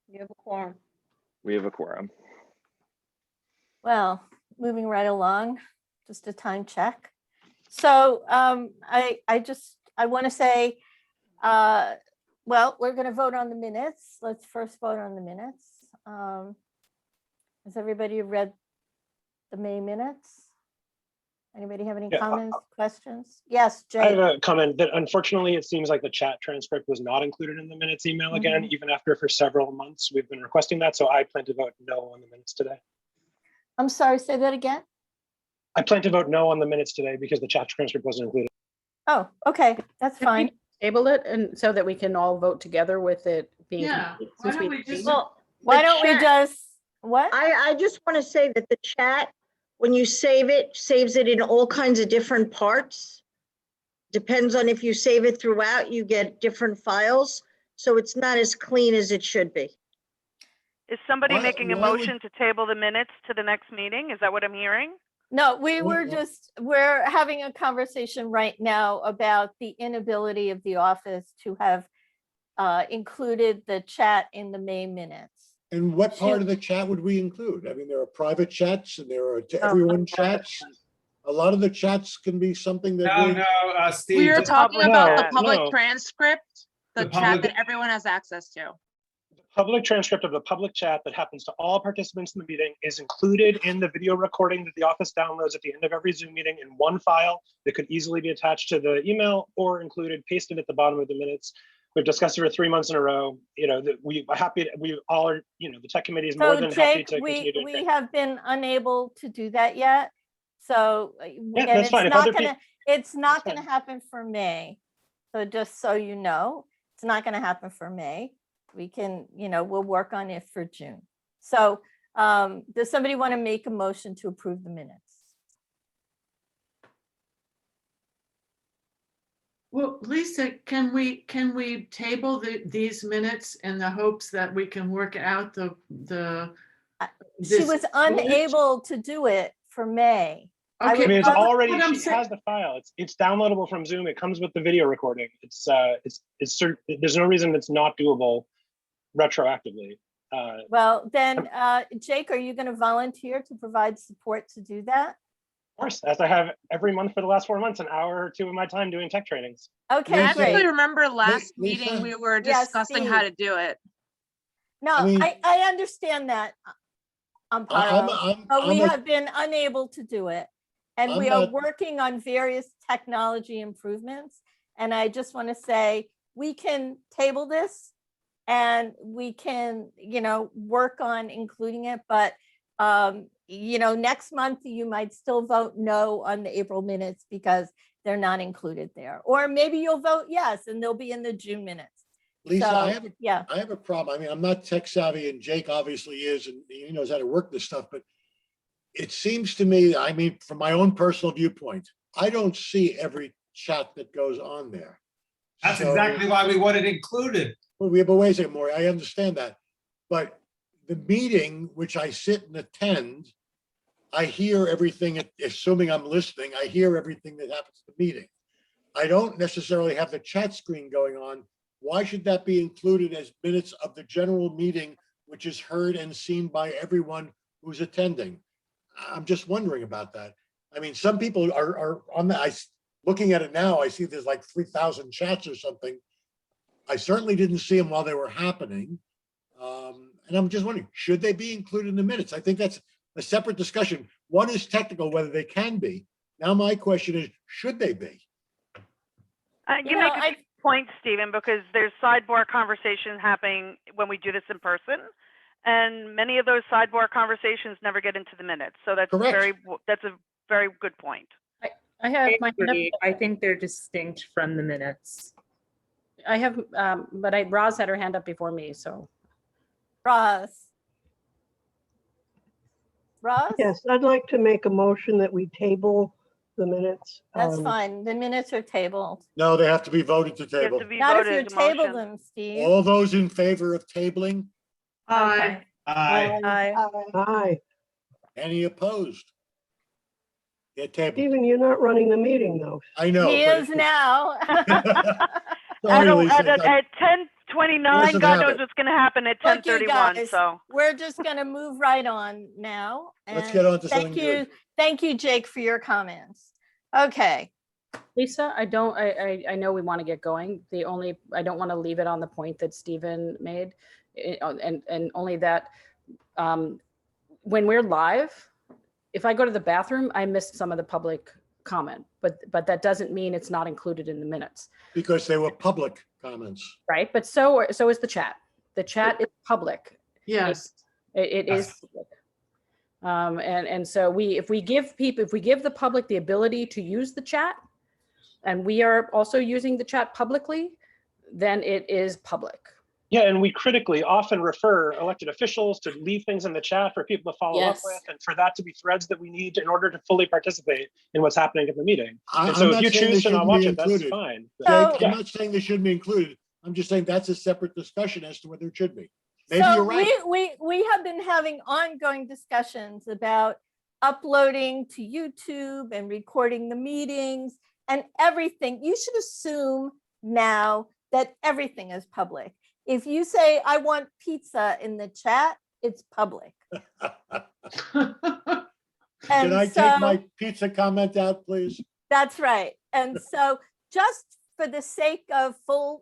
You have a quorum. We have a quorum. Well, moving right along, just a time check. So I want to say, well, we're going to vote on the minutes. Let's first vote on the minutes. Has everybody read the May minutes? Anybody have any Yeah, comments, questions? Yes, I have Jay. a comment that unfortunately it seems like the chat transcript was not included in the minutes email again, even after for several months we've been requesting that. So I plan to vote no on the minutes today. I'm sorry, say that again. I plan to vote no on the minutes today because the chat transcript wasn't included. Oh, okay, that's fine. Table it and so that we can all vote together with it being. Yeah, complete, why since don't we just- Well, why don't we just, what? I just want to say that the chat, when you save it, saves it in all kinds of different parts. Depends on if you save it throughout, you get different files. So it's not as clean as it should be. Is somebody Why- making a why would- motion to table the minutes to the next meeting? Is that what I'm hearing? No, we're having a conversation right now about the inability of the office to have included the chat in the May minutes. And what part of the chat would we include? I mean, there are private chats and there are to Oh, everyone chats. A lot of the chats can be something that. Steve. We were just- talking about the No, public no. transcript, the The chat public- that everyone has access to. Public transcript of the public chat that happens to all participants in the meeting is included in the video recording that the office downloads at the end of every Zoom meeting in one file that could easily be attached to the email or included, pasted at the bottom of the minutes. We've discussed it for 3 months in a row. You know, that we all are, you know, the tech committee is more So than happy Jake, to continue to. we have been unable to do that yet. So, and that's it's fine. If not other gonna, peop- it's not gonna happen for May. So just so you know, it's not gonna happen for May. We can, you know, we'll work on it for June. So does somebody want to make a motion to approve the minutes? Well, Lisa, can we table these minutes in the hopes that we can work out She this was glitch? unable to do it for May. I mean, it's already, what I'm she saying. has the file. It's downloadable from Zoom. It comes with the video recording. It's there's no reason it's not doable retroactively. Well, then, Jake, are you going to volunteer to provide support to do that? Of course, as I have every month for the last 4 months, an hour or two of my time doing tech trainings. Okay, I actually great. remember last Lisa? meeting, we were Yes, discussing how Steve. to do it. No, I mean- I understand that, Amparo, but we have been unable to do it. And I'm we are not- working on various technology improvements. And I just want to say, we can table this and we can, you know, work on including it. But, you know, next month you might still vote no on the April minutes because they're not included there. Or maybe you'll vote yes and they'll be in the June minutes. Lisa, So, I yeah. have a problem. I mean, I'm not tech savvy and Jake obviously is, and he knows how to work this stuff, but it seems to me, I mean, from my own personal viewpoint, I don't see every chat that goes on there. That's So- exactly why we want it included. Well, but wait a second, Maury, I understand that. But the meeting, which I sit and attend, I hear everything, assuming I'm listening, I hear everything that happens at the meeting. I don't necessarily have the chat screen going on. Why should that be included as minutes of the general meeting, which is heard and seen by everyone who's attending? I'm just wondering about that. I mean, some people are on that. Looking at it now, I see there's like 3,000 chats or something. I certainly didn't see them while they were happening. And I'm just wondering, should they be included in the minutes? I think that's a separate discussion. One is technical, whether they can be. Now, my question is, should they be? You make a good point, Stephen, because there's sidebar conversation happening when we do this in person. And many of those sidebar conversations never get into the minutes. So that's that's a very good point. I have my hand up. I think they're distinct from the minutes. I have, but Roz had her hand up before me, so. Roz? Yes, I'd like to make a motion that we table the minutes. That's fine. The minutes are tabled. No, they have to be voted to table. Not if you table them, Steve. All those in favor of tabling? Aye. Aye. Any opposed? Get tabled. Stephen, you're not running the meeting though. I know. He but is now. Sorry, Lisa. At 29, Doesn't God have knows it. what's gonna happen at Look, you 10:31, guys, so. we're just gonna move right on now. Let's and get on to thank something you, good. thank you, Jake, for your comments. Okay, Lisa, I know we want to get going. I don't want to leave it on the point that Stephen made. And only that, when we're live, if I go to the bathroom, I missed some of the public comment, but that doesn't mean it's not included in the minutes, Because they were public comments. right? But so is the chat. The chat is public. Yes. It is public. And so if we give the public the ability to use the chat, and we are also using the chat publicly, then it is public. Yeah, and we critically often refer elected officials to leave things in the chat for people to follow up Yes. with, and for that to be threads that we need in order to fully participate in what's happening at the meeting. I'm And so if not you saying they choose to not shouldn't watch be it, that's included. fine. Jake, So- I'm not saying they shouldn't be included. I'm just saying that's a separate discussion as to whether it should be. Maybe so you're right. we have been having ongoing discussions about uploading to YouTube and recording the meetings and everything. You should assume now that everything is public. If you say, I want pizza in the chat, it's public. Can I take my pizza comment out, please? That's right. And so just for the sake of full,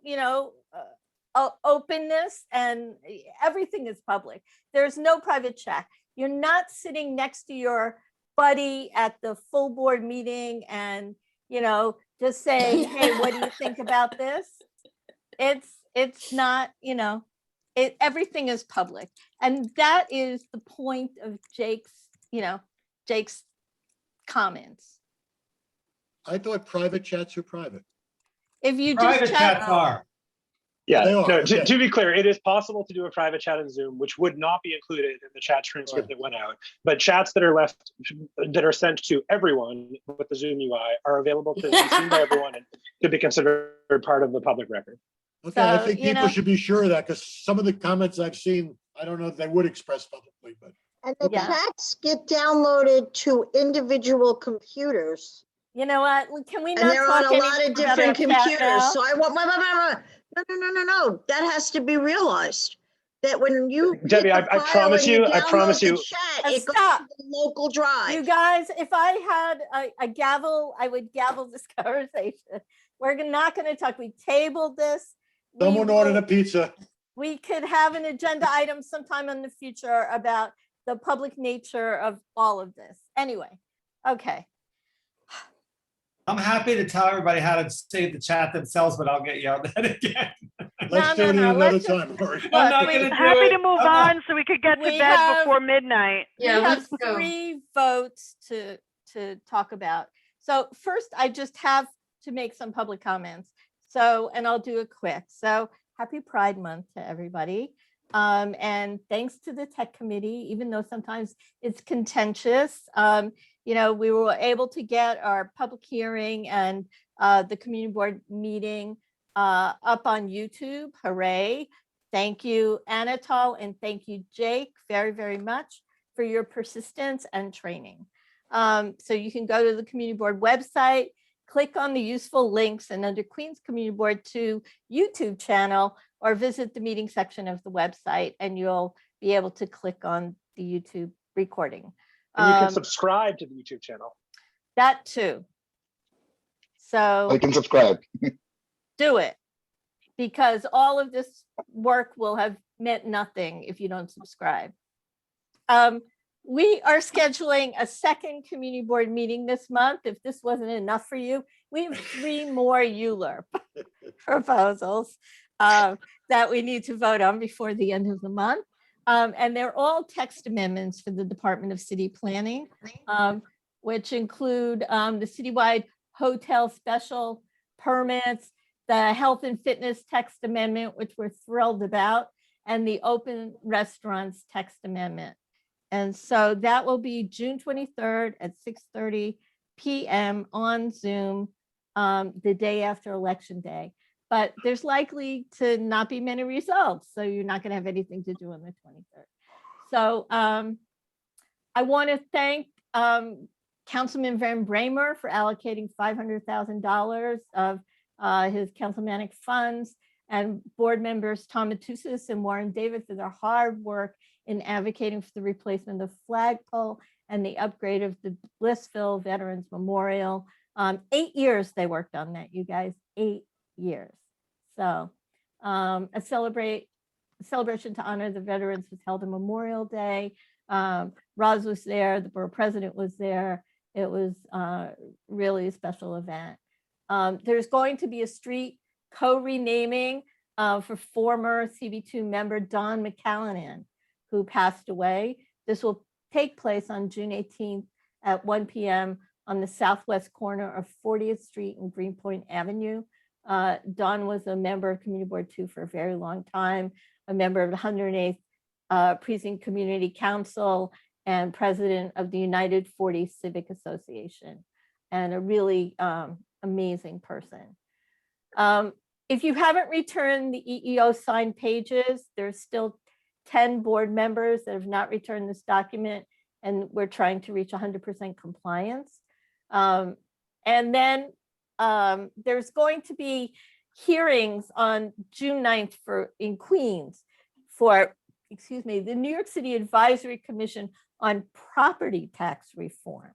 openness, and everything is public. There's no private chat. You're not sitting next to your buddy at the full board meeting and, just saying, hey, what do you think about this? It's not, everything is public. And that is the point of Jake's comments. I thought private chats are private. If you Private just chat, chats are. Yeah, They are, no, okay. to be clear, it is possible to do a private chat in Zoom, which would not be included in the chat transcript that went out. But chats that are sent to everyone with the Zoom UI are available to be seen by everyone and to be considered part of the public record. Okay, I So, think people should be sure of that, because some of the comments I've seen, I don't know if they would express publicly, but. And the Yeah. chats get downloaded to individual computers. you know what? Can we not And they're on talk a lot anymore of about different our chat computers. now? So I want, no. That has to be realized. That when you hit Debbie, the I file promise and you, I download promise the you. Chat, it goes Stop. to the local drive. You guys, if I had a gavel, I would gavel this conversation. We're not going to talk. We tabled this. Someone ordered a pizza. We could have an agenda item sometime in the future about the public nature of all of this. Anyway, okay. I'm happy to tell everybody how to save the chat themselves, but I'll get yelled at again. Let's do it another time. I'm not gonna do Happy it. to move I'm on so we could get to We bed have- before midnight. Yeah, we have let's go. 3 votes to talk about. So first, I just have to make some public comments. So, and I'll do it quick. So happy Pride Month to everybody. And thanks to the tech committee, even though sometimes it's contentious, we were able to get our public hearing and the community board meeting up on YouTube. Hooray. Thank you, Anatol, and thank you, Jake, very, very much for your persistence and training. So you can go to the community board website, click on the useful links, and under Queens Community Board 2 YouTube channel, or visit the meeting section of the website, and you'll be able to click on the YouTube recording. And you can subscribe to the YouTube channel. That too. So I can subscribe. do it, because all of this work will have meant nothing if you don't subscribe. We are scheduling a second community board meeting this month. If this wasn't enough for you, we have 3 more ULURP proposals that we need to vote on before the end of the month. And they're all text amendments for the Department of City Planning, which include the citywide hotel special permits, the health and fitness text amendment, which we're thrilled about, and the open restaurants text amendment. And so that will be June 23rd at 6:30 p.m. on Zoom, the day after Election Day. But there's likely to not be many results, so you're not going to have anything to do on the 23rd. So I want to thank Councilman Van Bramer for allocating $500,000 of his councilmanic funds and board members Tom Matussis and Warren David for their hard work in advocating for the replacement of the flagpole and the upgrade of the Blissville Veterans Memorial. 8 years they worked on that, you guys, 8 years. So a celebration to honor the veterans was held on Memorial Day. Roz was there, the borough president was there. It was really a special event. There's going to be a street co-renaming for former CB2 member Don McCallanan, who passed away. This will take place on June 18th at 1 p.m. on the southwest corner of 40th Street and Greenpoint Avenue. Don was a member of Community Board 2 for a very long time, a member of the 108th Precinct Community Council, and president of the United 40 Civic Association, and a really amazing person. If you haven't returned the EEO signed pages, there's still 10 board members that have not returned this document, and we're trying to reach 100% compliance. And then there's going to be hearings on June 9th in Queens for, excuse me, the New York City Advisory Commission on Property Tax Reform.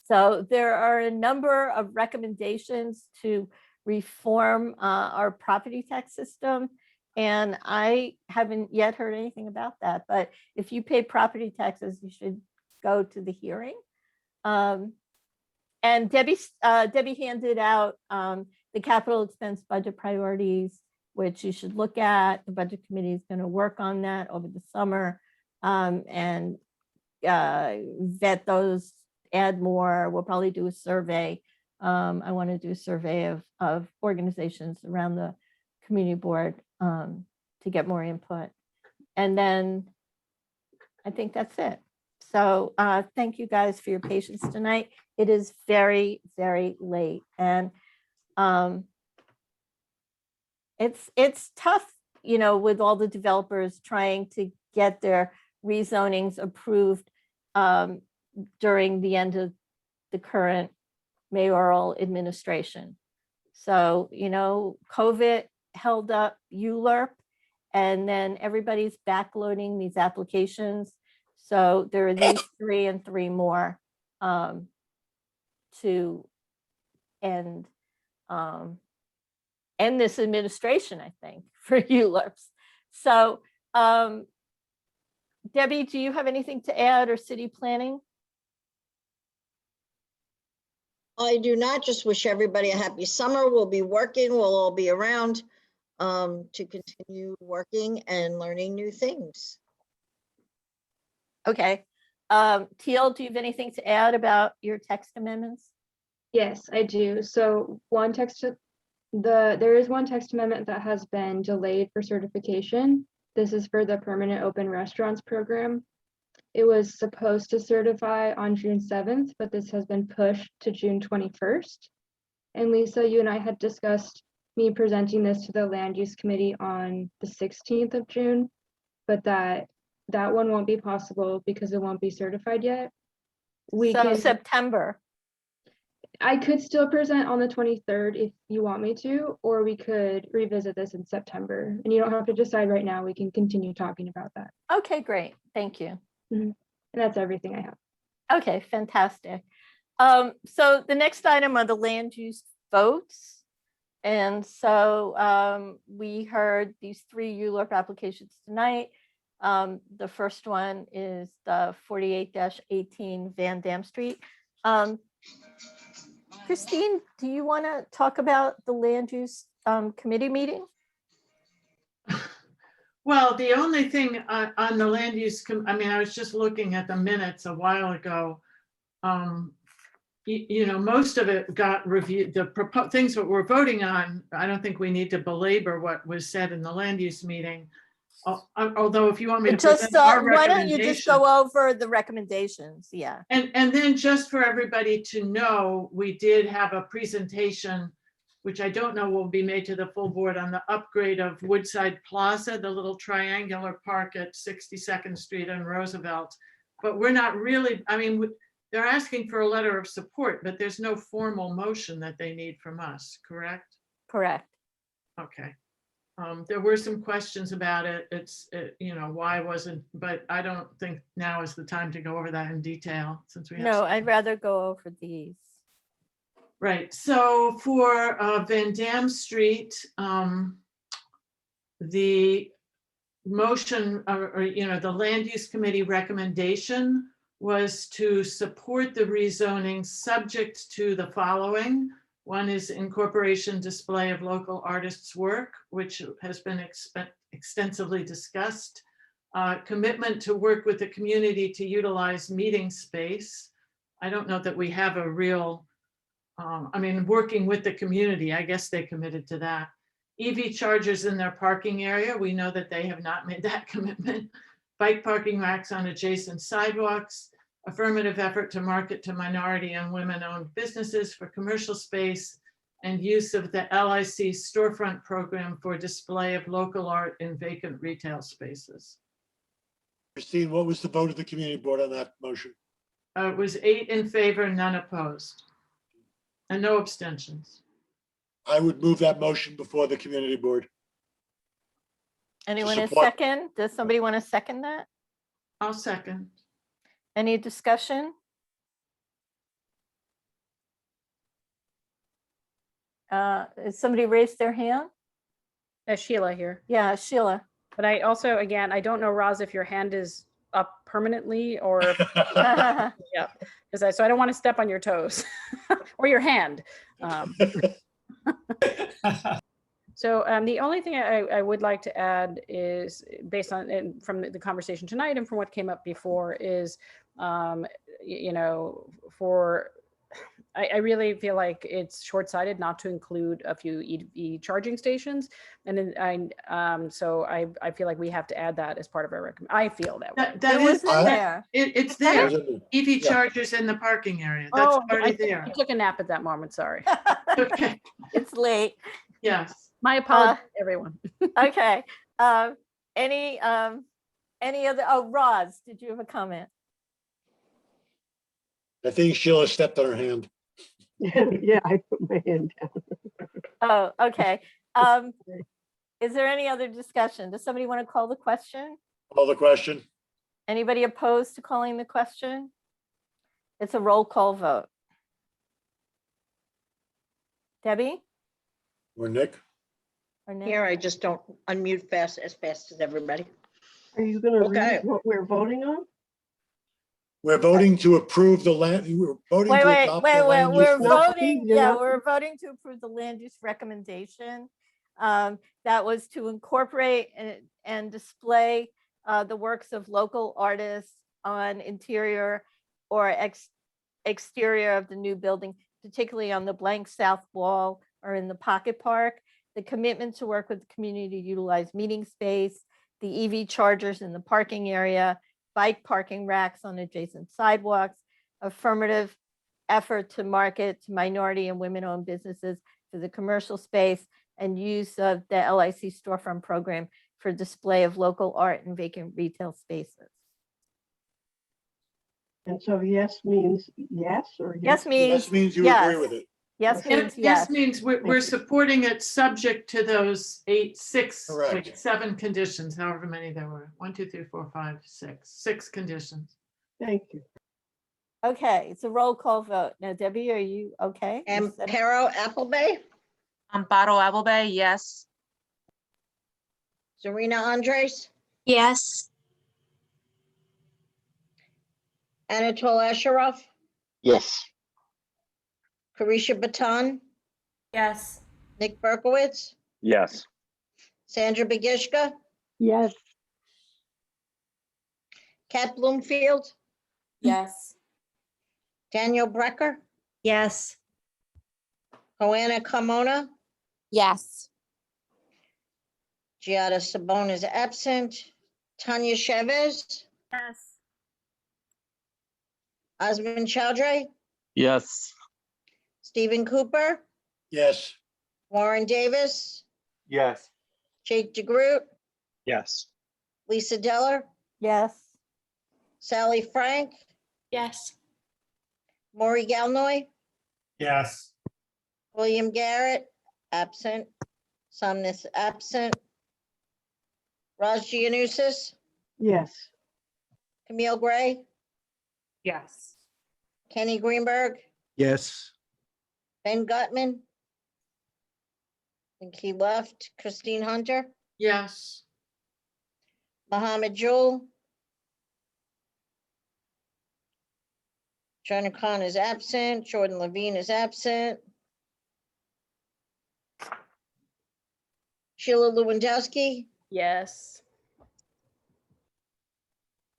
So there are a number of recommendations to reform our property tax system. And I haven't yet heard anything about that. But if you pay property taxes, you should go to the hearing. And Debbie handed out the capital expense budget priorities, which you should look at. The budget committee is going to work on that over the summer and vet those, add more. We'll probably do a survey. I want to do a survey of organizations around the community board to get more input. And then I think that's it. So thank you guys for your patience tonight. It is very, very late. And it's tough, you know, with all the developers trying to get their rezonings approved during the end of the current mayoral administration. So, you know, COVID held up ULURP, and then everybody's backloading these applications. So there are these 3 and 3 more to end this administration, I think, for ULURPs. So Debbie, do you have anything to add, or city planning? I do not. Just wish everybody a happy summer. We'll be working. We'll all be around to continue working and learning new things. Okay. Teal, do you have anything to add about your text amendments? Yes, I do. So there is one text amendment that has been delayed for certification. This is for the permanent open restaurants program. It was supposed to certify on June 7th, but this has been pushed to June 21st. And Lisa, you and I had discussed me presenting this to the land use committee on the 16th of June, but that one won't be possible because it won't be certified yet. So September. I could still present on the 23rd if you want me to, or we could revisit this in September. And you don't have to decide right now. We can continue talking about that. Okay, great. Thank you. And that's everything I have. Okay, fantastic. So the next item are the land use votes. And so we heard these 3 ULURP applications tonight. The first one is the 48-18 Van Dam Street. Christine, do you want to talk about the land use committee meeting? Well, the only thing on the land use, I mean, I was just looking at the minutes a while ago. You know, most of it got reviewed. The things that we're voting on, I don't think we need to belabor what was said in the land use meeting. Although if you want me to just present our why don't you just go over the recommendations? Yeah. And then just for everybody to know, we did have a presentation, which I don't know will be made to the full board, on the upgrade of Woodside Plaza, the little triangular park at 62nd Street and Roosevelt. But we're not really, I mean, they're asking for a letter of support, but there's no formal motion that they need from us, correct? Correct. Okay. There were some questions about it. Why wasn't, but I don't think now is the time to go over that in detail since we have. No, I'd rather go over these. Right, so for Van Dam Street, the motion or the land use committee recommendation was to support the rezoning subject to the following. One is incorporation display of local artists' work, which has been extensively discussed. Commitment to work with the community to utilize meeting space. I don't know that we have a real, working with the community, I guess they committed to that. EV chargers in their parking area. We know that they have not made that commitment. Bike parking racks on adjacent sidewalks. Affirmative effort to market to minority and women-owned businesses for commercial space, and use of the LIC storefront program for display of local art in vacant retail spaces. Christine, what was the vote of the community board on that motion? It was 8 in favor, none opposed, and no abstentions. I would move that motion before the community board. Anyone a support. second? Does somebody want to second that? I'll second. Any discussion? Has somebody raised their hand? Sheila here. Yeah, Sheila. But I also, again, I don't know, Roz, if your hand is up permanently or if, yeah, because so I don't want to step on your toes or your hand. So the only thing I would like to add is based on and from the conversation tonight and from what came up before is, I really feel like it's short-sighted not to include a few EV charging stations, and then so I feel like we have to add that as part of our recommend. I feel that way. That is there. It's there. EV Yeah. chargers in the parking area. That's already there. I took a nap at that moment. Sorry. Okay. It's late. Yes. My apologies, everyone. Okay. Any other? Oh, Roz, did you have a comment? I think Sheila stepped on her hand. Yeah, I put my hand down. Oh, okay. Is there any other discussion? Does somebody want to call the question? Call the question. Anybody opposed to calling the question? It's a roll call vote. Debbie Or Nick? or Nick? Here, I just don't unmute as fast as everybody. Are you gonna Okay. read what we're voting on? We're voting to approve the land, we're voting Wait, to wait, adopt wait, the wait, land use we're plan. voting, You're yeah, not- we're voting to approve the land use recommendation. That was to incorporate and display the works of local artists on interior or exterior of the new building, particularly on the blank south wall or in the pocket park. The commitment to work with the community to utilize meeting space, the EV chargers in the parking area, bike parking racks on adjacent sidewalks, affirmative effort to market to minority and women-owned businesses for the commercial space, and use of the LIC storefront program for display of local art in vacant retail spaces. And so yes means yes or Yes means Yes means you yes. agree with it. Yes means Yes yes. means we're supporting it subject to those Correct. 7 conditions, however many there were. 1, 2, 3, 4, 5, 6 conditions. Thank you. Okay, it's a roll call vote. Now, Debbie, are you okay? You And said- Pero Applebay, Amparo Applebay, yes. Serena Andres, Yes. Anatol Asheroff, Yes. Carisha Baton, Yes. Nick Berkowitz, Yes. Sandra Begishka, Yes. Kat Bloomfield, Yes. Daniel Brecker, Yes. Joanna Carmona, Yes. Giada Sabone is absent, Tanya Chavez, Yes. Osmond Chowdhury, Yes. Stephen Cooper, Yes. Warren Davis, Yes. Jake DeGroot, Yes. Lisa Deller, Yes. Sally Frank, Yes. Maury Galnoy, Yes. William Garrett, absent, Somnus absent. Raj Giannusis, Yes. Camille Gray, Yes. Kenny Greenberg, Yes. Ben Gutman. I think he left. Christine Hunter, Yes. Mohammed Jewel. Joanna Khan is absent. Jordan Levine is absent. Sheila Lewandowski, Yes.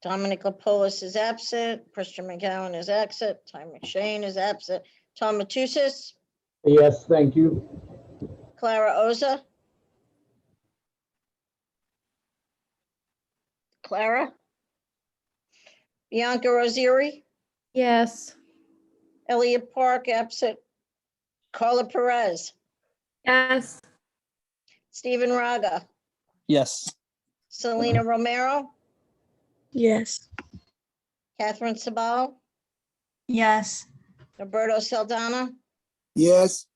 Dominic Lapolis is absent. Christian McGowan is absent. Ty McShane is absent. Tom Matussis, Yes, thank you. Clara Oza. Clara. Bianca Rosieri, Yes. Elliot Park absent. Carla Perez, Yes. Stephen Raga, Yes. Selena Romero, Yes. Catherine Sabal, Yes. Roberto Saldana, Yes.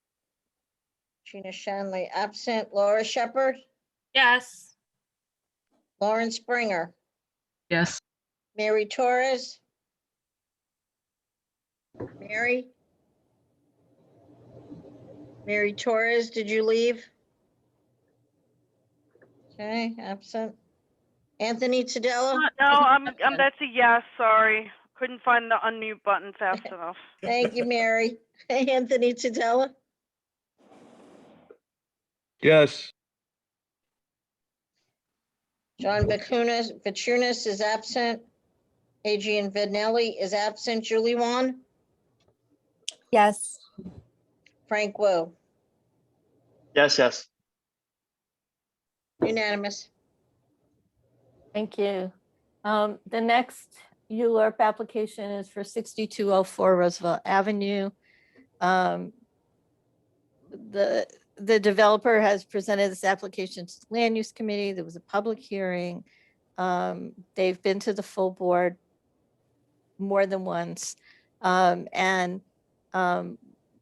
Gina Shanley absent. Laura Shepherd, Yes. Lauren Springer, Yes. Mary Torres. Mary Torres, did you leave? Okay, absent. Anthony Tadella, No, that's a yes, sorry. Couldn't find the unmute button fast enough. thank you, Mary. Anthony Tadella, Yes. John Vacunas is absent. Adrian Vinelli is absent. Julie Wan, Yes. Frank Wu, Yes. unanimous. Thank you. The next ULURP application is for 6204 Roosevelt Avenue. The developer has presented this application to the Land Use Committee. There was a public hearing. They've been to the full board more than once.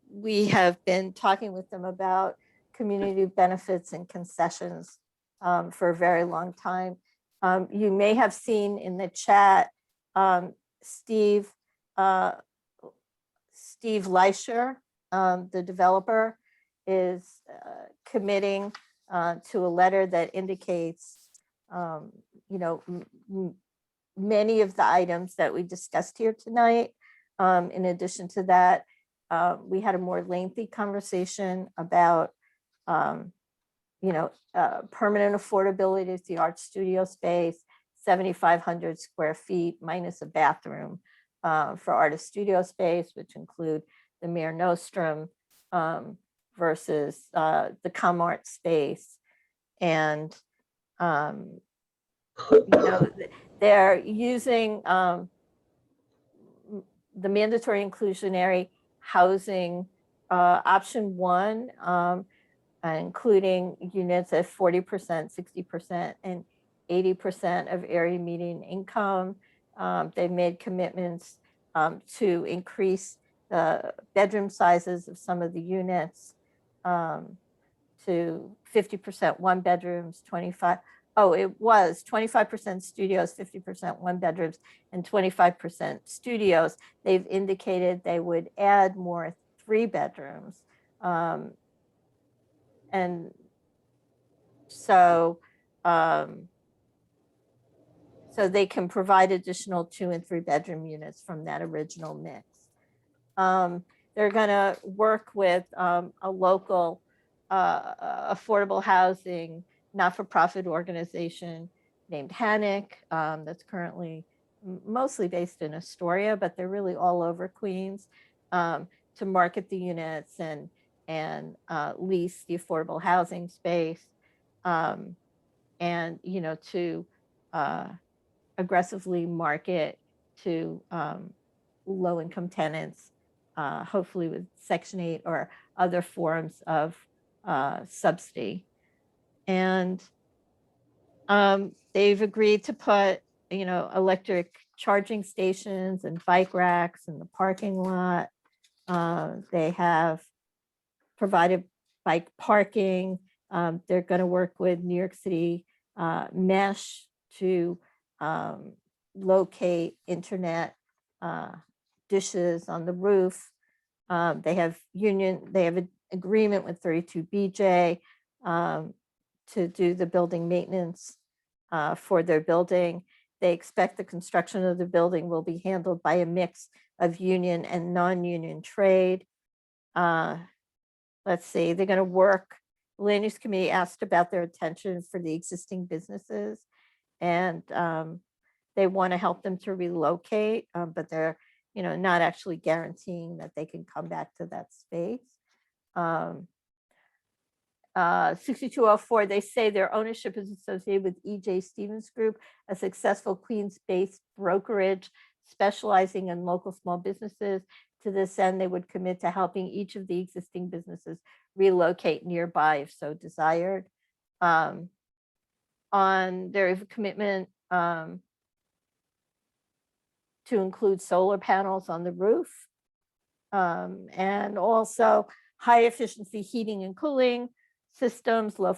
We have been talking with them about community benefits and concessions for a very long time. You may have seen in the chat, Steve Leischer, the developer, is committing to a letter that indicates, many of the items that we discussed here tonight. In addition to that, we had a more lengthy conversation about, permanent affordability of the art studio space, 7,500 square feet minus a bathroom for artist studio space, which include the Mayor Nostrum versus the ComArt space. And, they're using the mandatory inclusionary housing option 1, including units at 40%, 60%, and 80% of area median income. They've made commitments to increase the bedroom sizes of some of the units to 50% one bedrooms, 25% studios, 50% one bedrooms, and 25% studios. They've indicated they would add more 3 bedrooms. And so they can provide additional 2 and 3 bedroom units from that original mix. They're gonna work with a local affordable housing not-for-profit organization named HANIC that's currently mostly based in Astoria, but they're really all over Queens, to market the units and lease the affordable housing space, and to aggressively market to low-income tenants, hopefully with Section 8 or other forms of subsidy. And they've agreed to put, electric charging stations and bike racks in the parking lot. They have provided bike parking They're going to work with New York City Mesh to locate internet dishes on the roof. They have an agreement with 32BJ to do the building maintenance for their building. They expect the construction of the building will be handled by a mix of union and non-union trade. Let's see, they're going to work. The Land Use Committee asked about their attention for the existing businesses, and they want to help them to relocate, but they're not actually guaranteeing that they can come back to that space. 6204, they say their ownership is associated with E.J. Stevens Group, a successful Queens-based brokerage specializing in local small businesses. To this end, they would commit to helping each of the existing businesses relocate nearby if so desired. There is a commitment to include solar panels on the roof, and also high efficiency heating and cooling systems, low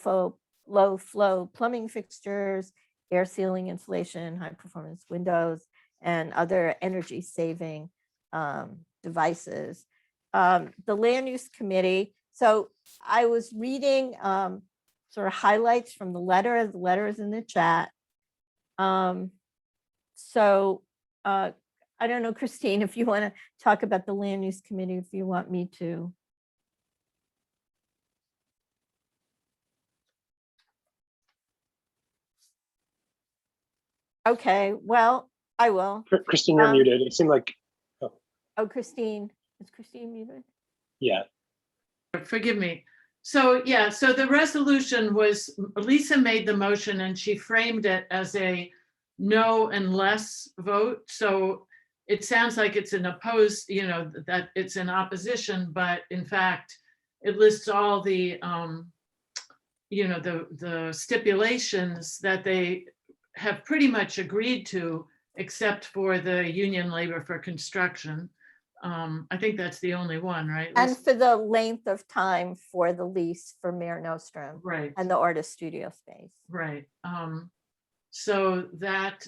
flow plumbing fixtures, air sealing insulation, high performance windows, and other energy saving devices. The Land Use Committee, so I was reading sort of highlights from the letter. The letter is in the chat. I don't know, Christine, if you want to talk about the Land Use Committee, if you want me to. Okay, well, I will. Christine, you're muted. It seemed like. Oh, Christine. Is Christine muted? Yeah. Forgive me. So yeah, so the resolution was, Lisa made the motion and she framed it as a no unless vote. So it sounds like it's an opposed, that it's an opposition, but in fact, it lists all the, the stipulations that they have pretty much agreed to, except for the union labor for construction. I think that's the only one, right? And for the length of time for the lease for Mare Nostrum. Right. And the artist studio space. Right. So that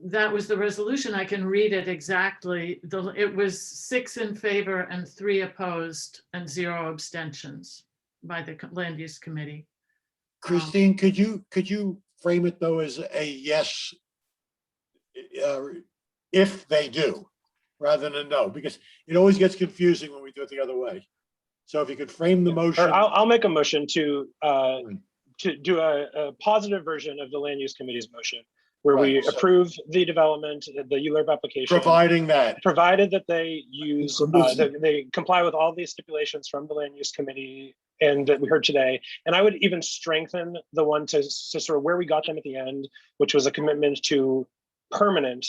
that was the resolution. I can read it exactly. It was 6 in favor and 3 opposed and 0 abstentions by the Land Use Committee. Christine, could you frame it though as a yes if they do, rather than no, because it always gets confusing when we do it the other way. So if you could frame the motion. Or I'll make a motion to do a positive version of the Land Use Committee's motion, where we approve the development, the ULURP application. Provided that they use, that they comply with all these stipulations from the Land Use Committee and that we heard today. And I would even strengthen the one to sort of where we got them at the end, which was a commitment to permanent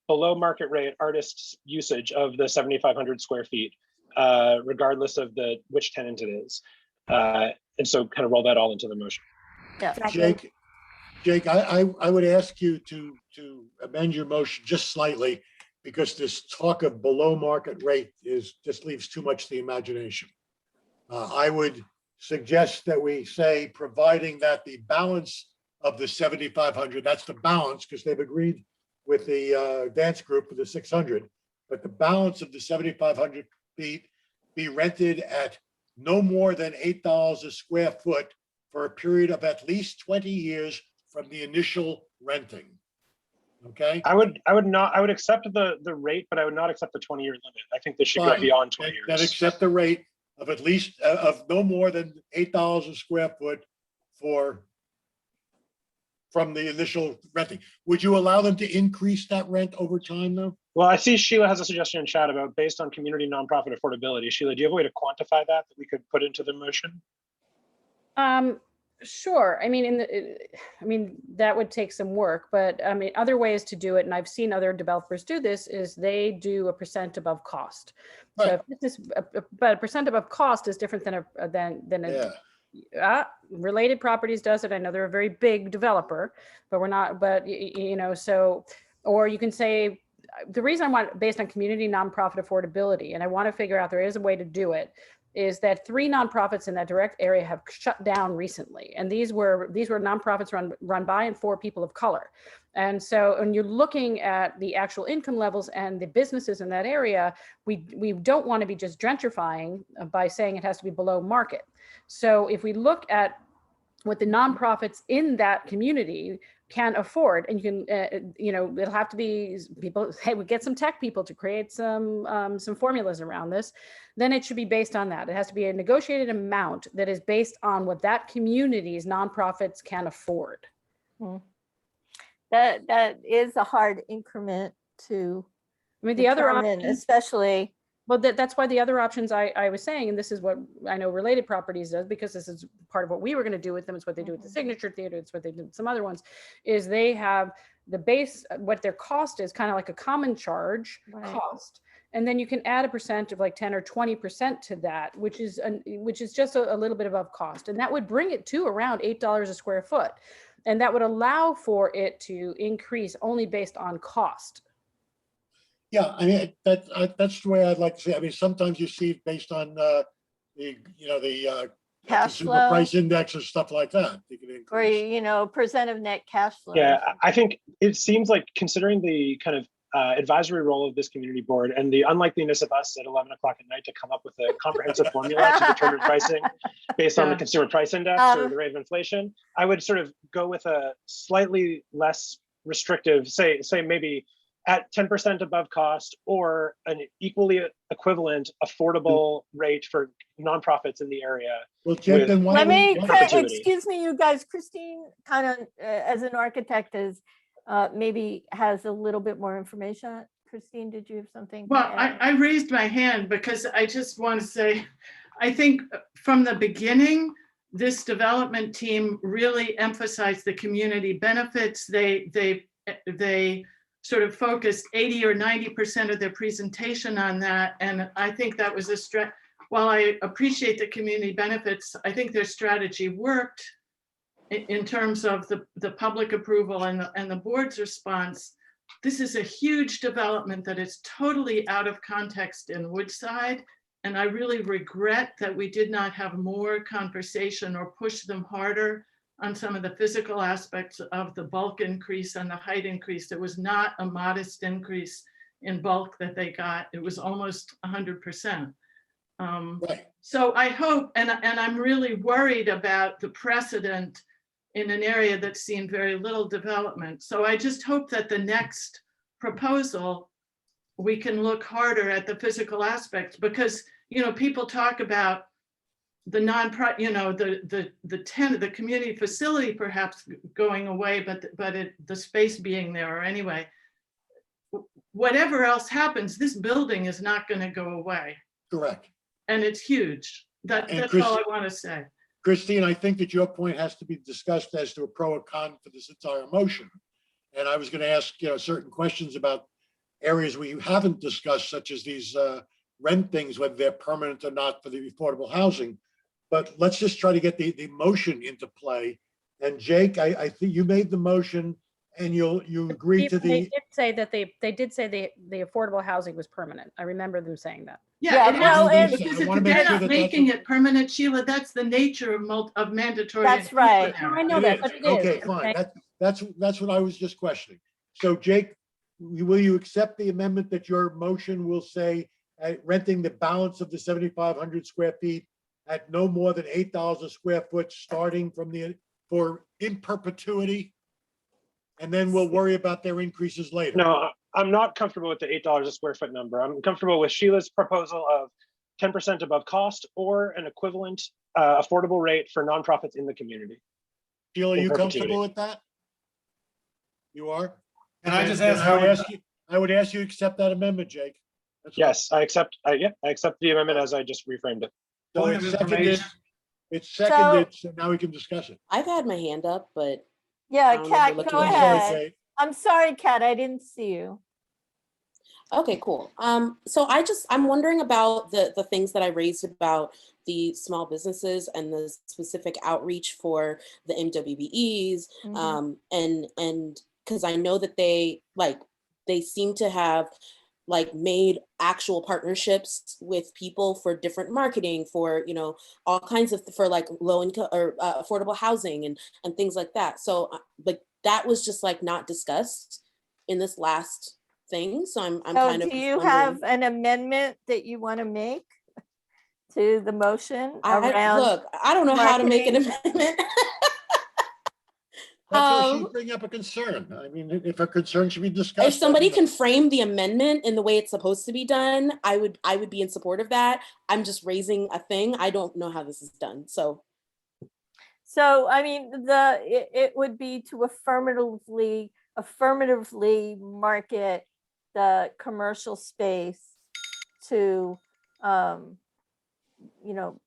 below market rate artists usage of the 7,500 square feet, regardless of which tenant it is. And so kind of roll that all into the motion. Yeah. Jake, I would ask you to amend your motion just slightly, because this talk of below market rate just leaves too much to the imagination. I would suggest that we say, providing that the balance of the 7,500, that's the balance, because they've agreed with the dance group for the 600, but the balance of the 7,500 feet be rented at no more than $8 a square foot for a period of at least 20 years from the initial renting. Okay. I would accept the rate, but I would not accept the 20-year limit. I think this should go beyond 20 years. Then accept the rate of at least of no more than $8 a square foot from the initial renting. Would you allow them to increase that rent over time though? Well, I see Sheila has a suggestion in chat about based on community nonprofit affordability. Sheila, do you have a way to quantify that we could put into the motion? Sure. I mean, that would take some work, but I mean, other ways to do it, and I've seen other developers do this, is they do a percent above cost. Right. So if this is, but a percent above cost is different than Related Properties does it. I know they're a very big developer, but we're not. But so, or you can say, the reason I want based on community nonprofit affordability, and I want to figure out there is a way to do it, is that 3 nonprofits in that direct area have shut down recently. And these were nonprofits run by and for people of color. And so when you're looking at the actual income levels and the businesses in that area, we don't want to be just gentrifying by saying it has to be below market. So if we look at what the nonprofits in that community can afford, and you can, it'll have to be people, hey, we get some tech people to create some formulas around this, then it should be based on that. It has to be a negotiated amount that is based on what that community's nonprofits can afford. That is a hard increment to the other determine, option, especially. Well, that's why the other options I was saying, and this is what I know Related Properties does, because this is part of what we were going to do with them. It's what they do with the Signature Theater. It's what they do with some other ones, is they have the base, what their cost is, kind of like a common charge cost. And then you can add a percent of like 10 or 20% to that, which is just a little bit above cost. And that would bring it to around $8 a square foot. And that would allow for it to increase only based on cost. Yeah, I mean, that's the way I'd like to see it. I mean, sometimes you see it based on the Cash consumer flow. price index or stuff like that. Or, percent of net cash flow. Yeah, I think it seems like, considering the kind of advisory role of this community board and the unlikeliness of us at 11 o'clock at night to come up with a comprehensive formula to determine pricing based on the consumer price index or the rate of inflation, I would sort of go with a slightly less restrictive, say maybe at 10% above cost, or an equally equivalent affordable rate for nonprofits in the area. Well, Jake, then Let me, excuse me, you guys, Christine kind of, as an architect, is maybe has a little bit more information. Christine, did you have something? Well, I raised my hand because I just want to say, I think from the beginning, this development team really emphasized the community benefits. They sort of focused 80 or 90% of their presentation on that. And I think that was while I appreciate the community benefits, I think their strategy worked in terms of the public approval and the board's response. This is a huge development that is totally out of context in Woodside. And I really regret that we did not have more conversation or push them harder on some of the physical aspects of the bulk increase and the height increase. It was not a modest increase in bulk that they got. It was almost 100%. So I hope, and I'm really worried about the precedent in an area that's seen very little development. So I just hope that the next proposal, we can look harder at the physical aspects, because, people talk about the the community facility perhaps going away, but the space being there, or anyway, whatever else happens, this building is not going to go away. Correct. And it's huge. That's all I want to say. Christine, I think that your point has to be discussed as to a pro or con for this entire motion. And I was going to ask, certain questions about areas we haven't discussed, such as these rent things, whether they're permanent or not for the affordable housing. But let's just try to get the motion into play. And Jake, I think you made the motion, and you agreed to the. They did say that they did say the affordable housing was permanent. I remember them saying that. Yeah, they're not making it permanent, Sheila. That's the nature of mandatory. That's right. No, I know that, but it is. Okay, fine. That's what I was just questioning. So Jake, will you accept the amendment that your motion will say renting the balance of the 7,500 square feet at no more than $8 a square foot, starting from for in perpetuity? And then we'll worry about their increases later. No, I'm not comfortable with the $8 a square foot number. I'm comfortable with Sheila's proposal of 10% above cost, or an equivalent affordable rate for nonprofits in the community. Sheila, are you comfortable with that? You are? And I just ask I would ask you to accept that amendment, Jake. Yes, I accept. I accept the amendment as I just reframed it. So it's seconded, so now we can discuss it. I've had my hand up, but yeah, Kat, go ahead. I'm sorry, Kat, I didn't see you. Okay, cool. So I'm wondering about the things that I raised about the small businesses and the specific outreach for the MWBEs, and because I know that they seem to have like made actual partnerships with people for different marketing, for, you know, all kinds of, for like low income or affordable housing and things like that. So like that was just like not discussed in this last thing. So I'm So kind of do you wondering. have an amendment that you want to make to the motion around? Look, I don't know how to make an amendment. That's why she's bringing up a concern. I mean, if a concern should be discussed. If somebody can frame the amendment in the way it's supposed to be done, I would be in support of that. I'm just raising a thing. I don't know how this is done. So I mean, it would be to affirmatively market the commercial space to, you know,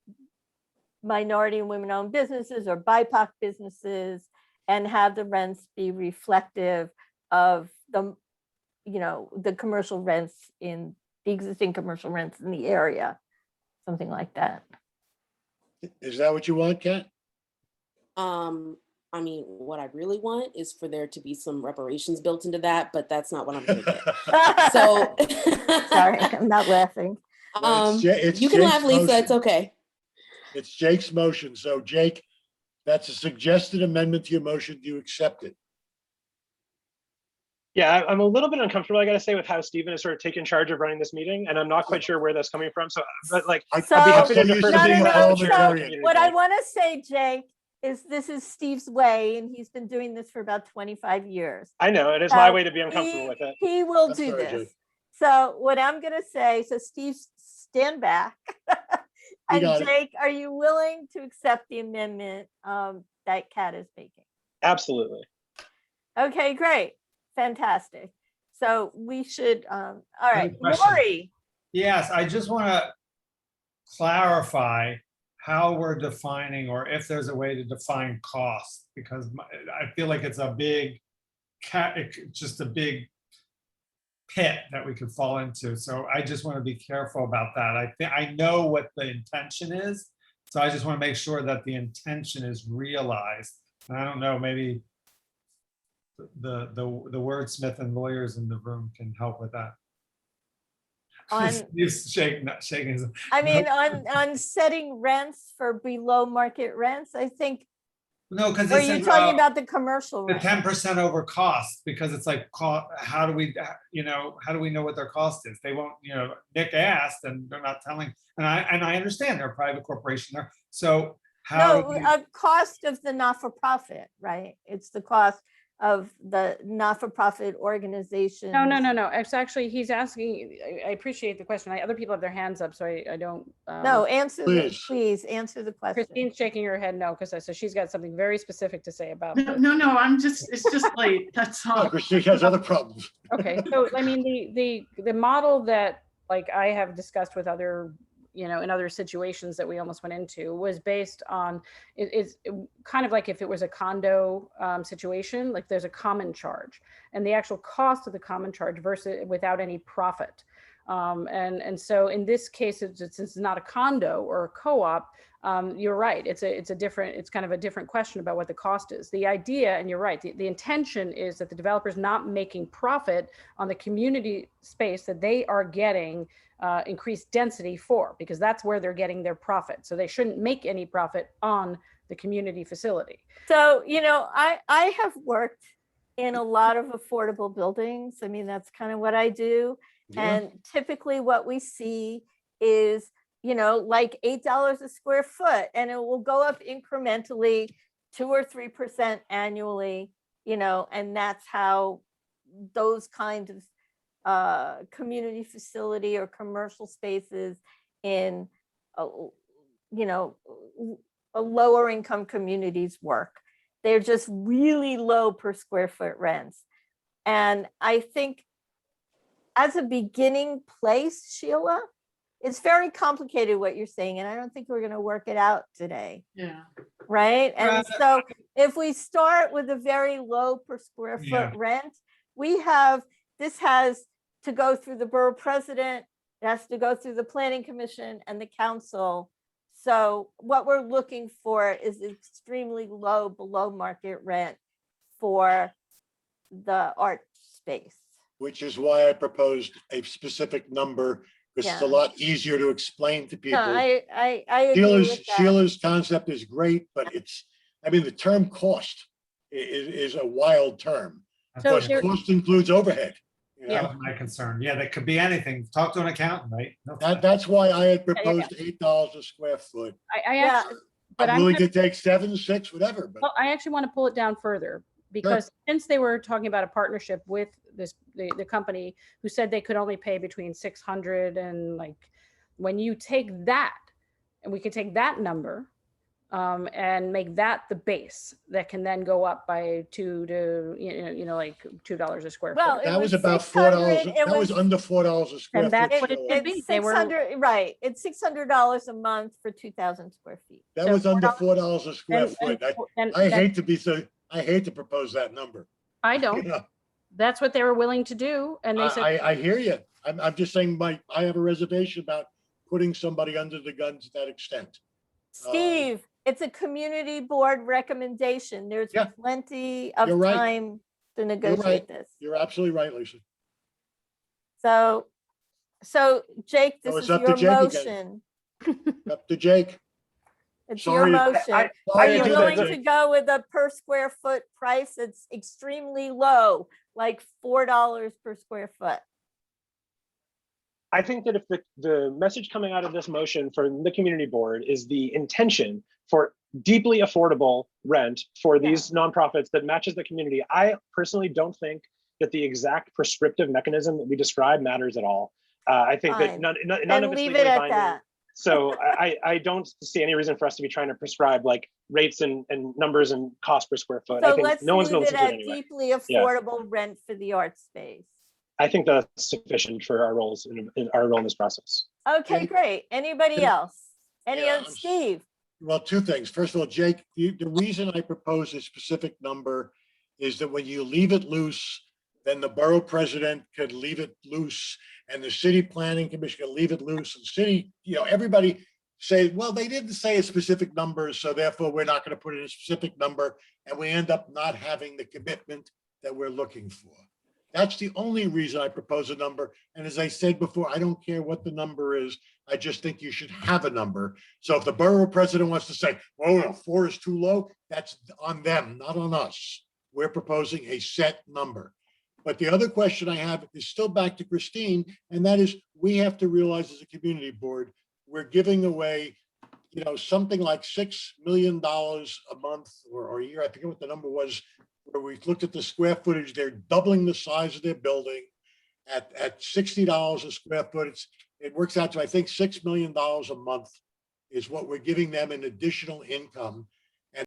minority and women-owned businesses or BIPOC businesses, and have the rents be reflective of the, you know, the commercial rents in the existing commercial rents in the area, something like that. Is that what you want, Kat? I mean, what I really want is for there to be some reparations built into that, but that's not what I'm gonna get. So sorry, I'm not laughing. You can laugh, Lisa, it's okay. It's Jake's motion. So Jake, that's a suggested amendment to your motion. Do you accept it? Yeah, I'm a little bit uncomfortable, I gotta say, with how Stephen has sort of taken charge of running this meeting, and I'm not quite sure where that's coming from. So, but like, I'd be happy to defer to What I want to say, Jake, is this is Steve's way, and he's been doing this for about 25 years. I know, it is my way to be uncomfortable with it. He will do this. So what I'm going to say, so Steve, stand back. And Jake, are you willing to accept the amendment that Kat is making? Absolutely. Okay, great. Fantastic. So we should, all right, Lori. Yes, I just want to clarify how we're defining, or if there's a way to define cost, because I feel like it's a big just a big pit that we could fall into. So I just want to be careful about that. I know what the intention is, so I just want to make sure that the intention is realized. And I don't know, maybe the wordsmith and lawyers in the room can help with that. He's shaking his. I mean, on setting rents for below market rents, I think. No, because are you talking about the commercial the rent? 10% over cost? Because it's like, how do we, you know, how do we know what their cost is? They won't, you know. Nick asked, and they're not telling. And I understand they're a private corporation there. So how? No, a cost of the not-for-profit, right? It's the cost of the not-for-profit organization. No. It's actually, he's asking, I appreciate the question. Other people have their hands up, so I don't. No, please answer the question. Christine's shaking her head no, because so she's got something very specific to say about No, it's just late, that's all. Christine has other problems. Okay, so I mean, the model that like I have discussed with other, you know, in other situations that we almost went into was based on, it's kind of like if it was a condo situation, like there's a common charge and the actual cost of the common charge versus without any profit. And so in this case, since it's not a condo or a co-op, you're right. It's kind of a different question about what the cost is. The idea, and you're right, the intention is that the developer's not making profit on the community space that they are getting increased density for, because that's where they're getting their profit. So they shouldn't make any profit on the community facility. So, you know, I have worked in a lot of affordable buildings. I mean, that's kind of what I do. Yeah. And typically what we see is, you know, like $8 a square foot, and it will go up incrementally 2 or 3% annually, you know, and that's how those kinds of community facility or commercial spaces in, you know, lower income communities work. They're just really low per square foot rents. And I think as a beginning place, Sheila, it's very complicated what you're saying, and I don't think we're going to work it out today. Yeah. Right. And so if we start with a very low per square foot rent, this has to go through the borough president, it has to go through the planning commission and the council. So what we're looking for is extremely low, below market rent for the art space. which is why I proposed a specific number, because it's a Yeah. lot easier to explain to No, people. I agree with that. Sheila's concept is great, but it's, I mean, the term cost is a wild term. So Because cost includes overhead. You know? That was my concern. Yeah, that could be anything. Talk to an accountant, right? No, That's why I had proposed $8 a square foot. I actually, but I'm I'm willing gonna- to take 7, 6, whatever, but Well, I actually want to pull it down further because since they were talking about a partnership with the company who said they could only pay between 600 and like, when you take that, and we could take that number and make that the base that can then go up by $2 to like $2 a square Well, foot. it that was was about $600, $4. That was under $4 a square And foot. that's what it Sheila. should be. It's They were 600, right, it's $600 a month for 2,000 square feet. That so was under $4 $4 a square and- foot. and I that- hate to be so, I hate to propose that number. I You don't. know, That's what they were willing to do. And they said, I hear you. I'm just saying, I have a reservation about putting somebody under the gun to that extent. Steve, it's a community board recommendation. There's Yeah. plenty of You're right. time to You're negotiate right. this. You're absolutely right, Lisa. So Jake, So this it's is up to your Jake again. motion. Up to Jake. It's Sorry your to- motion. Sorry Are to you do that, willing to Jake. go with a per square foot price that's extremely low, like $4 per square foot? I think that if the message coming out of this motion from the community board is the intention for deeply affordable rent for these nonprofits that matches the community, I personally don't think that the exact prescriptive mechanism that we describe matters at all. I think that Fine. none Then of it's leave it legally at binding. that. So I don't see any reason for us to be trying to prescribe like rates and numbers and cost per square foot. I So think let's no one's leave going to it listen to it at anyway. deeply Yeah. affordable rent for the art space. I think that's sufficient for our roles in our role in this process. Okay, great. Anybody else? Any Yeah, other, Steve? Well, two things. First of all, Jake, the reason I propose a specific number is that when you leave it loose, then the borough president could leave it loose and the city planning commission could leave it loose and city, everybody say, well, they didn't say a specific number, so therefore we're not going to put in a specific number. And we end up not having the commitment that we're looking for. That's the only reason I propose a number. And as I said before, I don't care what the number is. I just think you should have a number. So if the borough president wants to say, well, no, 4 is too low, that's on them, not on us. We're proposing a set number. But the other question I have is still back to Christine, and that is we have to realize as a community board, we're giving away, something like $6 million a month or a year. I forget what the number was, where we looked at the square footage. They're doubling the size of their building at $60 a square foot. It works out to, I think, $6 million a month is what we're giving them in additional income.